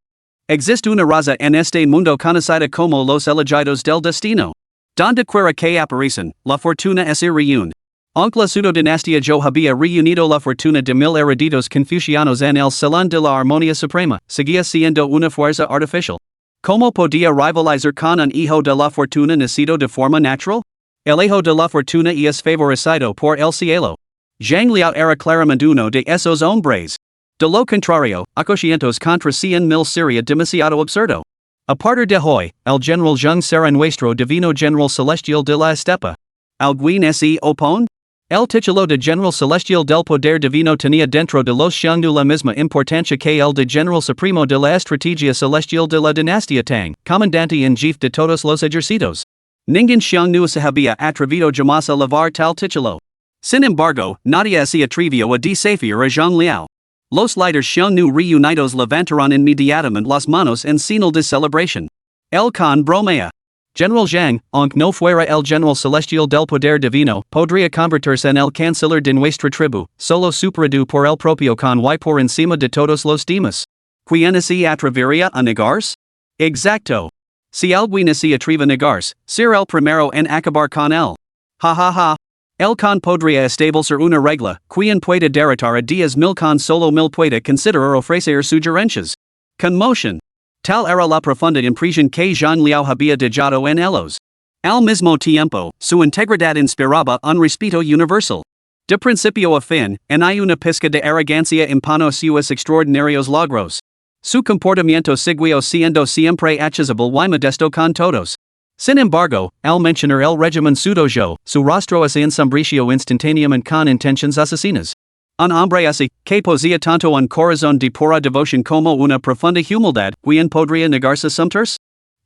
Existe una raza en este mundo conocida como los elegidos del destino. Donde quiera que aparecen, la fortuna es reúne. Aunque la pseudo-dinastía Zhou había reunido la fortuna de 1000 eruditos confucianos en el Salón de la Armonía Suprema, seguía siendo una fuerza artificial. ¿Cómo podía rivalizar con un hijo de la fortuna nacido de forma natural? El hijo de la fortuna es favorecido por el cielo. Zhang Liao era claramente uno de esos hombres. De lo contrario, 800 contra 100,000 sería demasiado absurdo. A partir de hoy, el general Zhang será nuestro divino general celestial de la estepa. ¿Alguien se opone? El título de general celestial del poder divino tenía dentro de los Xiongnu la misma importancia que el de general supremo de la estrategia celestial de la dinastía Tang, comandante en jefe de todos los ejércitos. Ningún Xiongnu se había atrevido jamás a levar tal título. Sin embargo, nadie se atrevió a desafiar a Zhang Liao. Los líderes Xiongnu reunidos levantaron inmediatamente las manos en señal de celebración. El con bromea. General Zhang, aunque no fuera el general celestial del poder divino, podría convertirse en el canciller de nuestra tribu, solo superado por el propio con y por encima de todos los demás. ¿Quién se atrevería a negarse? Exacto. Si alguien se atreve a negarse, será el primero en acabar con él. Ja ja ja. El con podría establecer una regla, quien puede derrotar a 10,000 con solo 1000 puede considerar ofrecer sugerencias. Conmotion. Tal era la profunda impresión que Zhang Liao había dejado en ellos. Al mismo tiempo, su integridad inspiraba un respeto universal. De principio a fin, hay una pizca de arrogancia impano sus extraordinarios logros. Su comportamiento siguió siendo siempre accesible y modesto con todos. Sin embargo, al mencionar el régimen pseudo-Zhou, su rostro se ensombreció instantáneamente con intenciones asesinas. Un hombre así, que posee tanto un corazón de pura devoción como una profunda humildad, ¿quién podría negarse a someterse?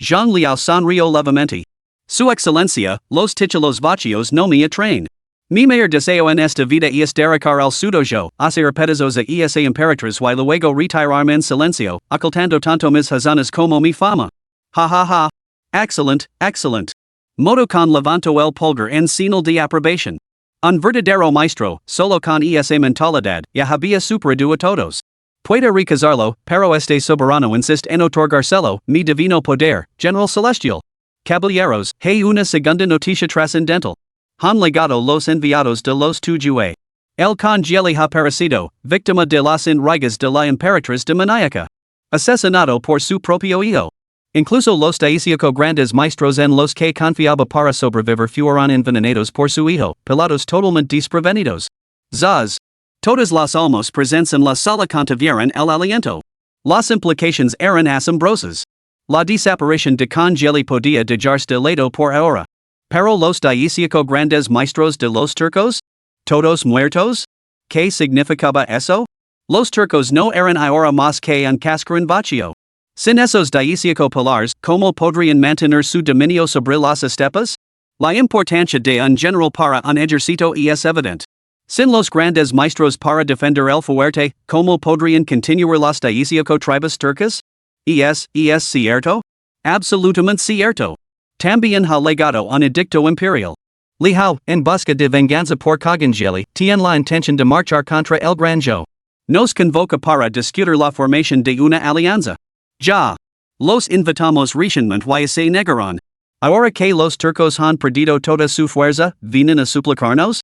Zhang Liao sonrió levemente. Su excelencia, los títulos vacíos no me atraen. Mi mayor deseo en esta vida es derrocar al pseudo-Zhou, hacer pedazos a esa emperatriz y luego retirarme en silencio, ocultando tanto mis hazanas como mi fama. Ja ja ja. Excellent, excellent. Modo con levantó el pulgar en señal de aprobación. Un verdadero maestro, solo con esa mentalidad, ya había superado a todos. Puede rechazarlo, pero este soberano insiste en otorgárselo, mi divino poder, general celestial. Caballeros, hay una segunda noticia trascendental. Han legado los enviados de los Tujue. El congele ha parecido, víctima de las intrigas de la emperatriz demoníaca. Asesinado por su propio hijo. Incluso los 18 grandes maestros en los que confiaba para sobrevivir fueron envenenados por su hijo, pilados totalmente desprevenidos. Zaz. Todas las almas presentes en la sala contuvieron el aliento. Las implicaciones eran asombrosas. La desaparición de congele podía dejarse de lado por ahora. Pero los 18 grandes maestros de los turcos? ¿Todos muertos? ¿Qué significaba eso? Los turcos no eran ahora más que un cascarón vacío. Sin esos 18 pilares, ¿cómo podrían mantener su dominio sobre las estepas? La importancia de un general para un ejército es evidente. Sin los grandes maestros para defender el fuerte, ¿cómo podrían continuar las 18 tribus turcas? Es cierto? Absolutamente cierto. También ha legado un edicto imperial. Li Hao, en busca de venganza por Cogangeli, tien la intención de marchar contra el Granjo. Nos convoca para discutir la formación de una alianza. Ya. Los invitamos recientemente y se negaron. Ahora que los turcos han perdido toda su fuerza, vienen a suplicarnos?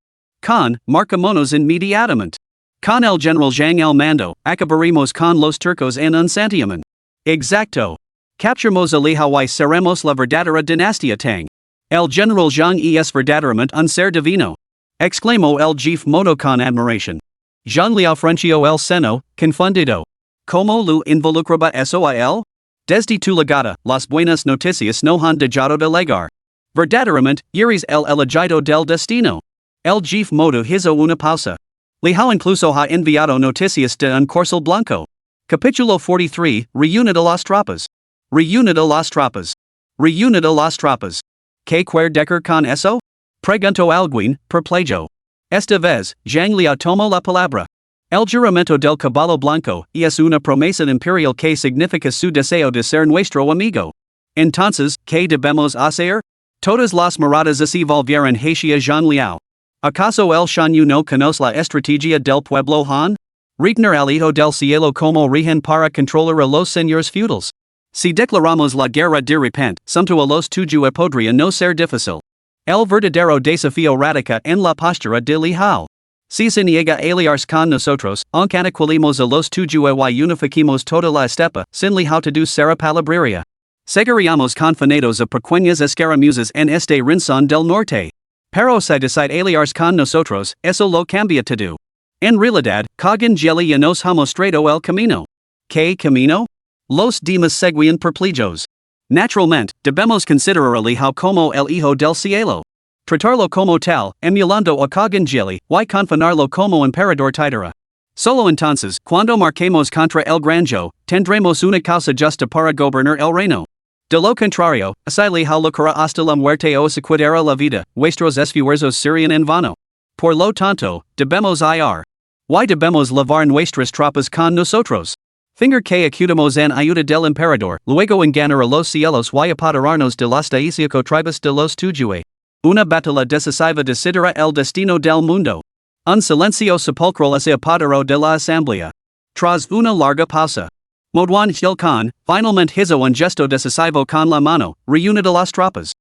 Con, marcamonos inmediatamente. Con el general Zhang al mando, acabaremos con los turcos en un santiamen. Exacto. Capturemos a Li Hao y seremos la verdadera dinastía Tang. El general Zhang es verdaderamente un ser divino. Exclamó el jefe mono con admiración. Zhang Liao frenció el seno, confundido. ¿Cómo lo involucraba eso a él? Desde tu llegada, las buenas noticias no han dejado de llegar. Verdaderamente, eres el elegido del destino. El jefe modo hizo una pausa. Li Hao incluso ha enviado noticias de un corcel blanco. Capítulo 43, Reunida las tropas. Reunida las tropas. Reunida las tropas. ¿Qué quiere decir con eso? Preguntó alguien, perplejo. Esta vez, Zhang Liao tomó la palabra. El juramento del caballo blanco es una promesa imperial que significa su deseo de ser nuestro amigo. Entonces, ¿qué debemos hacer? Todas las miradas se volvieron hacia Zhang Liao. ¿Acaso el Shanyu no conoce la estrategia del pueblo Han? Retener al hijo del cielo como regen para controlar a los señores feudales. Si declaramos la guerra de repente, junto a los tuyos podría no ser difícil. El verdadero desafío radica en la postura de Li Hao. Si se niega a aliarse con nosotros, aunque aniquilemos a los tuyos y unifiquemos toda la estepa, sin Li Hao tu será palabrería. Seguiríamos confinados a pequeñas escaramuzas en este rincón del norte. Pero si decide aliarse con nosotros, eso lo cambia todo. En realidad, Cogangeli ya nos ha mostrado el camino. ¿Qué camino? Los demás seguían perplejos. Naturalmente, debemos considerar a Li Hao como el hijo del cielo. Tratarlo como tal, emulando a Cogangeli, y confinarlo como emperador titera. Solo entonces, cuando marquemos contra el Granjo, tendremos una causa justa para gobernar el reino. De lo contrario, así Li Hao luchará hasta la muerte o se quitará la vida, vuestros esfuerzos serían en vano. Por lo tanto, debemos ir. Y debemos llevar nuestras tropas con nosotros. Finger que acudamos en ayuda del emperador, luego en ganar a los cielos y apoderarnos de las daisíaco tribus de los tuyos. Una batalla decisiva decidirá el destino del mundo. Un silencio sepulcral se apoderó de la asamblea. Tras una larga pausa. Modwan Hilkon, finalmente hizo un gesto decisivo con la mano, reunida las tropas.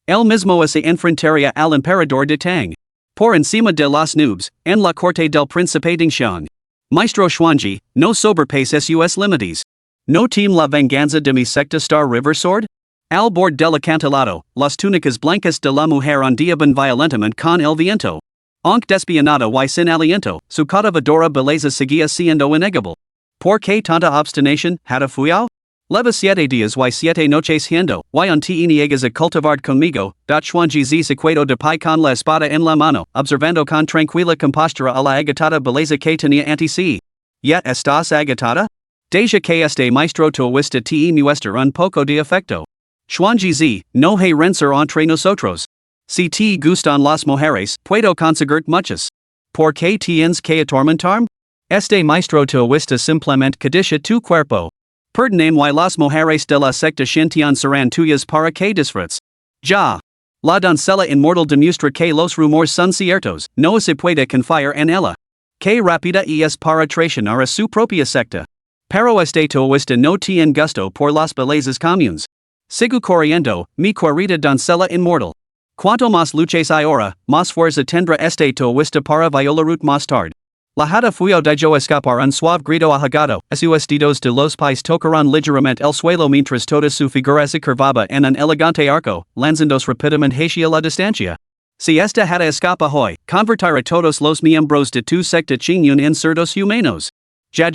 El mismo se enfrentaría al emperador de Tang. Por encima de las nubes, en la corte del príncipe Dingxiang. Maestro Xuanji, no sobrepase sus límites. No team la venganza de mi secta Star River Sword? Al bord del acantilado, las túnicas blancas de la mujer ondeaban violentamente con el viento. Aunque despianada y sin aliento, su cautivadora belleza seguía siendo innegable. ¿Por qué tanta obstinación, hada fuyao? Leva 7 días y 7 noches siendo, y un te niegas a cultivar conmigo, Xuanji se quedó de pie con la espada en la mano, observando con tranquila compostura a la agatada belleza que tenía ante sí. ¿Ya estás agatada? Deja que este maestro tuista te muestra un poco de afecto. Xuanji no hay rencor entre nosotros. Si te gustan las mujeres, puedo conseguir muchas. ¿Por qué tienes que atormentarme? Este maestro tuista simplemente codicia tu cuerpo. Perdoname y las mujeres de la secta Shintian serán tuyas para que disfrutes. Ya. La doncella inmortal demuestra que los rumores son ciertos, no se puede confiar en ella. Que rápida es para traicionar a su propia secta. Pero este tuista no tiene gusto por las bellezas comunes. Sigo corriendo, mi querida doncella inmortal. Cuanto más luces ahora, más fuerza tendrá este tuista para violar más tarde. La hada fuyo dijo escapar un suave grito ahogado, sus dedos de los pies tocaron ligeramente el suelo mientras toda su figura se curvaba en un elegante arco, lanzándose rápidamente hacia la distancia. Si esta hada escapa hoy, convertirá todos los miembros de tu secta Qingyun en cerdos humanos. Ya.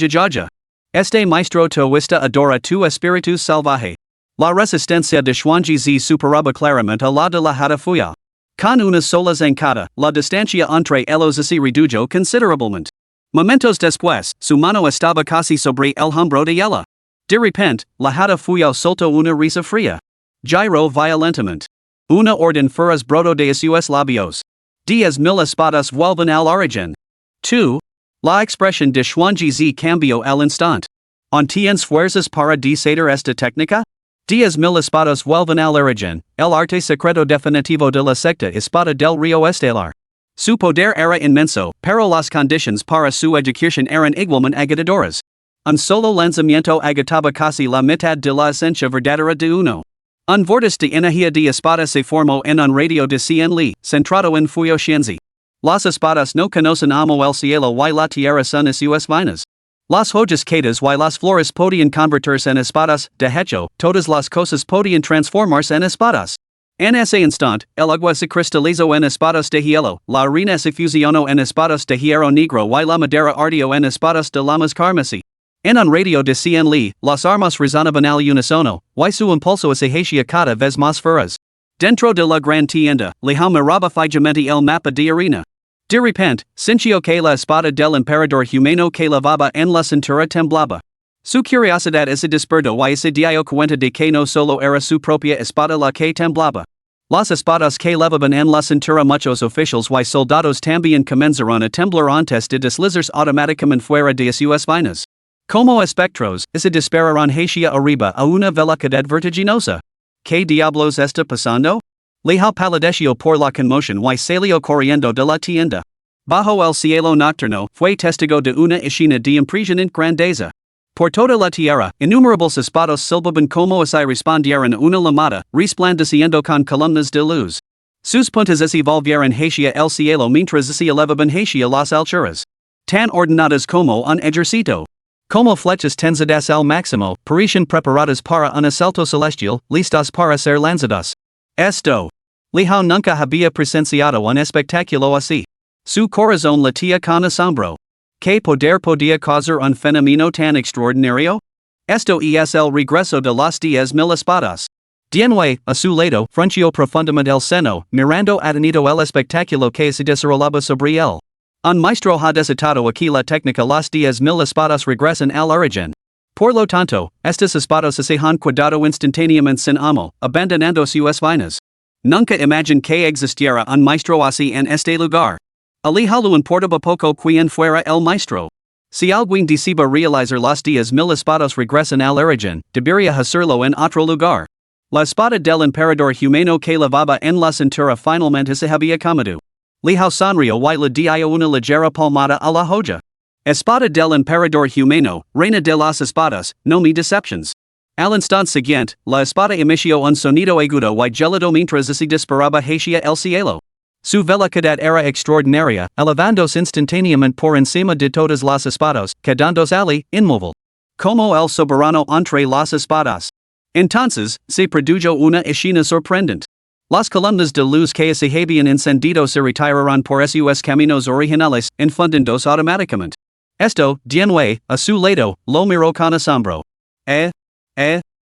Este maestro tuista adora tu espíritu salvaje. La resistencia de Xuanji superaba claramente a la de la hada fuya. Con una sola zancada, la distancia entre ellos se redujo considerablemente. Momentos después, su mano estaba casi sobre el hombro de ella. De repente, la hada fuya soltó una risa fría. Giró violentamente. Una orden feroz brotó de sus labios. 10,000 espadas vuelven al origen. 2. La expresión de Xuanji cambió al instante. ¿On tienes fuerzas para desatar esta técnica? 10 mil espadas vuelven al origen, el arte secreto definitivo de la secta espada del río estelar. Su poder era inmenso, pero las condiciones para su ejecución eran igualmente agitadoras. Un solo lanzamiento agitaba casi la mitad de la esencia verdadera de uno. Un vortice de energía de espada se formó en un radio de 100 li, centrado en Fuyo Xianzi. Las espadas no conocen amo el cielo y la tierra son sus vainas. Las hojas caídas y las flores podían convertirse en espadas, de hecho, todas las cosas podían transformarse en espadas. En ese instante, el agua se cristalizó en espadas de hielo, la arena se fusionó en espadas de hierro negro y la madera ardió en espadas de llamas carmesí. En un radio de 100 li, las armas resonaban al unísono, y su impulso se hacía cada vez más feroz. Dentro de la gran tienda, Lihao miraba fijamente el mapa de arena. De repente, sintió que la espada del emperador humano que lavaba en la cintura temblaba. Su curiosidad se despertó y se dio cuenta de que no solo era su propia espada la que temblaba. Las espadas que levaban en la cintura muchos oficiales y soldados también comenzaron a temblar antes de deslizarse automáticamente fuera de sus vainas. Como espectros, se dispararon hacia arriba a una velocidad vertiginosa. ¿Qué diablos está pasando? Lihao palideció por la conmoción y salió corriendo de la tienda. Bajo el cielo nocturno, fue testigo de una escena de impresionante grandeza. Por toda la tierra, innumerables espadas silbaban como si respondieran a una llamada, resplandeciendo con columnas de luz. Sus puntas se volvieron hacia el cielo mientras se elevaban hacia las alturas. Tan ordenadas como un ejército. Como flechas tendidas al máximo, parecían preparadas para un asalto celestial, listas para ser lanzadas. Esto. Lihao nunca había presenciado un espectáculo así. Su corazón latía con asombro. ¿Qué poder podía causar un fenómeno tan extraordinario? Esto es el regreso de las 10,000 espadas. Dienwei, a su lado, frunció profundamente el seno, mirando atenido el espectáculo que se desarrollaba sobre él. Un maestro ha desatado aquí la técnica, las 10,000 espadas regresan al origen. Por lo tanto, estas espadas se han cuidado instantáneamente sin amo, abandonando sus vainas. Nunca imaginé que existiera un maestro así en este lugar. A Lihao le importaba poco quien fuera el maestro. Si alguien decide realizar las 10,000 espadas regresan al origen, debería hacerlo en otro lugar. La espada del emperador humano que lavaba en la cintura finalmente se había comido. Lihao sonrió y le dio una ligera palmada a la joya. Espada del emperador humano, reina de las espadas, no me decepciones. Al instante siguiente, la espada emitió un sonido agudo y gélido mientras se disparaba hacia el cielo. Su velocidad era extraordinaria, elevándose instantáneamente por encima de todas las espadas, quedándose allí, inmóvil. Como el soberano entre las espadas. Entonces, se produjo una escena sorprendente. Las columnas de luz que se habían encendido se retiraron por sus caminos originales, infundiéndose automáticamente. Esto, Dienwei, a su lado, lo miró con asombro.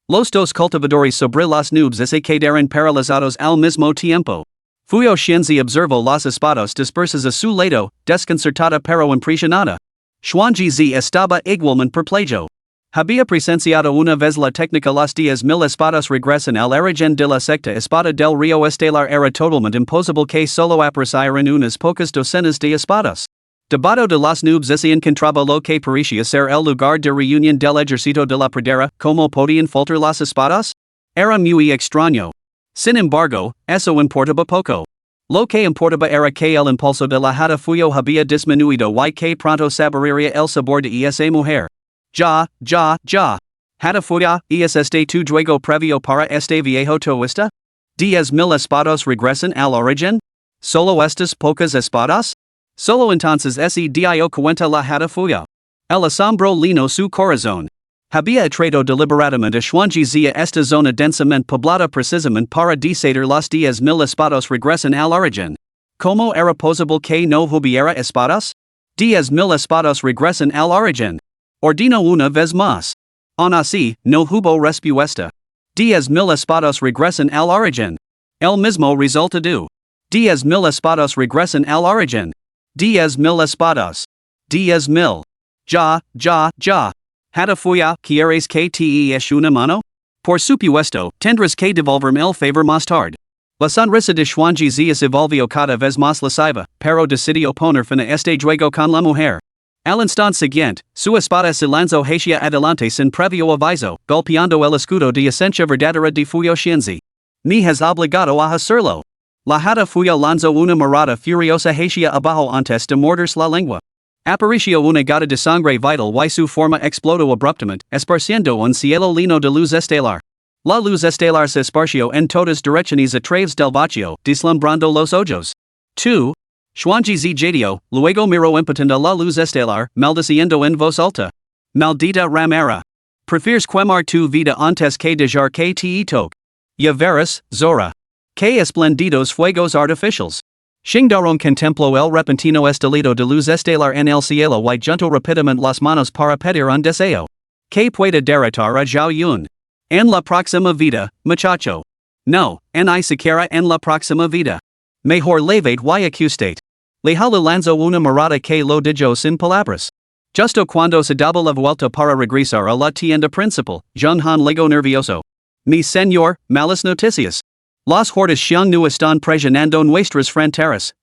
Los dos cultivadores sobre las nubes se quedaron paralizados al mismo tiempo. Fuyo Xianzi observó las espadas dispersas a su lado, desconcertada pero impresionada. Xuanji estaba igualmente perplejo. Había presenciado una vez la técnica, las 10,000 espadas regresan al origen de la secta espada del río estelar era totalmente imposible que solo aparecieran unas pocas docenas de espadas. Debajo de las nubes se encontraba lo que parecía ser el lugar de reunión del ejército de la pradera. ¿Cómo podían faltar las espadas? Era muy extraño. Sin embargo, eso importaba poco. Lo que importaba era que el impulso de la hada Fuyo había disminuido y que pronto saborearía el sabor de esa mujer. Ya. Hada Fuya, es este tu juego previo para este viejo toista? 10,000 espadas regresan al origen? ¿Solo estas pocas espadas? Solo entonces se dio cuenta la hada Fuya. El asombro llenó su corazón. Había atraído deliberadamente a Xuanji a esta zona densamente poblada precisamente para desatar las 10,000 espadas regresan al origen. ¿Cómo era posible que no hubiera espadas? 10,000 espadas regresan al origen. Ordinó una vez más. Aun así, no hubo respuesta. 10,000 espadas regresan al origen. El mismo resultado. 10,000 espadas regresan al origen. 10,000 espadas. 10,000. Ya. Hada Fuya, ¿quieres que te eche una mano? Por supuesto, tendrás que devolverme el favor más tarde. La sonrisa de Xuanji se volvió cada vez más lasciva, pero decidió poner fin a este juego con la mujer. Al instante siguiente, su espada se lanzó hacia adelante sin previo aviso, golpeando el escudo de esencia verdadera de Fuyo Shinzi. Ni has obligado a hacerlo. La hada Fuyo lanzó una mirada furiosa hacia abajo antes de morderse la lengua. Aparicio una gota de sangre vital y su forma explotó abruptamente, esparciendo un cielo lleno de luz estelar. La luz estelar se esparció en todas direcciones a través del vacío, deslumbrando los ojos. 2. Xuanji Zijadio, luego miró impotente a la luz estelar, maldiciendo en voz alta. Maldita ramera. Prefieres quemar tu vida antes que dejar que te toque. Ya verás, Zora. Que esplendidos fuegos artificiales. Xingdaron contempló el repentino estallido de luz estelar en el cielo y juntó rápidamente las manos para pedir un deseo. Que puede derrotar a Zhao Yun. En la próxima vida, muchacho. No, ni siquiera en la próxima vida. Mejor levate y acustate. Lejala lanzó una mirada que lo dejó sin palabras. Justo cuando se daba la vuelta para regresar a la tienda principal, Zheng Han legó nervioso. Mi señor, malas noticias. Las hordas Xiang no están presionando nuestras fronteras,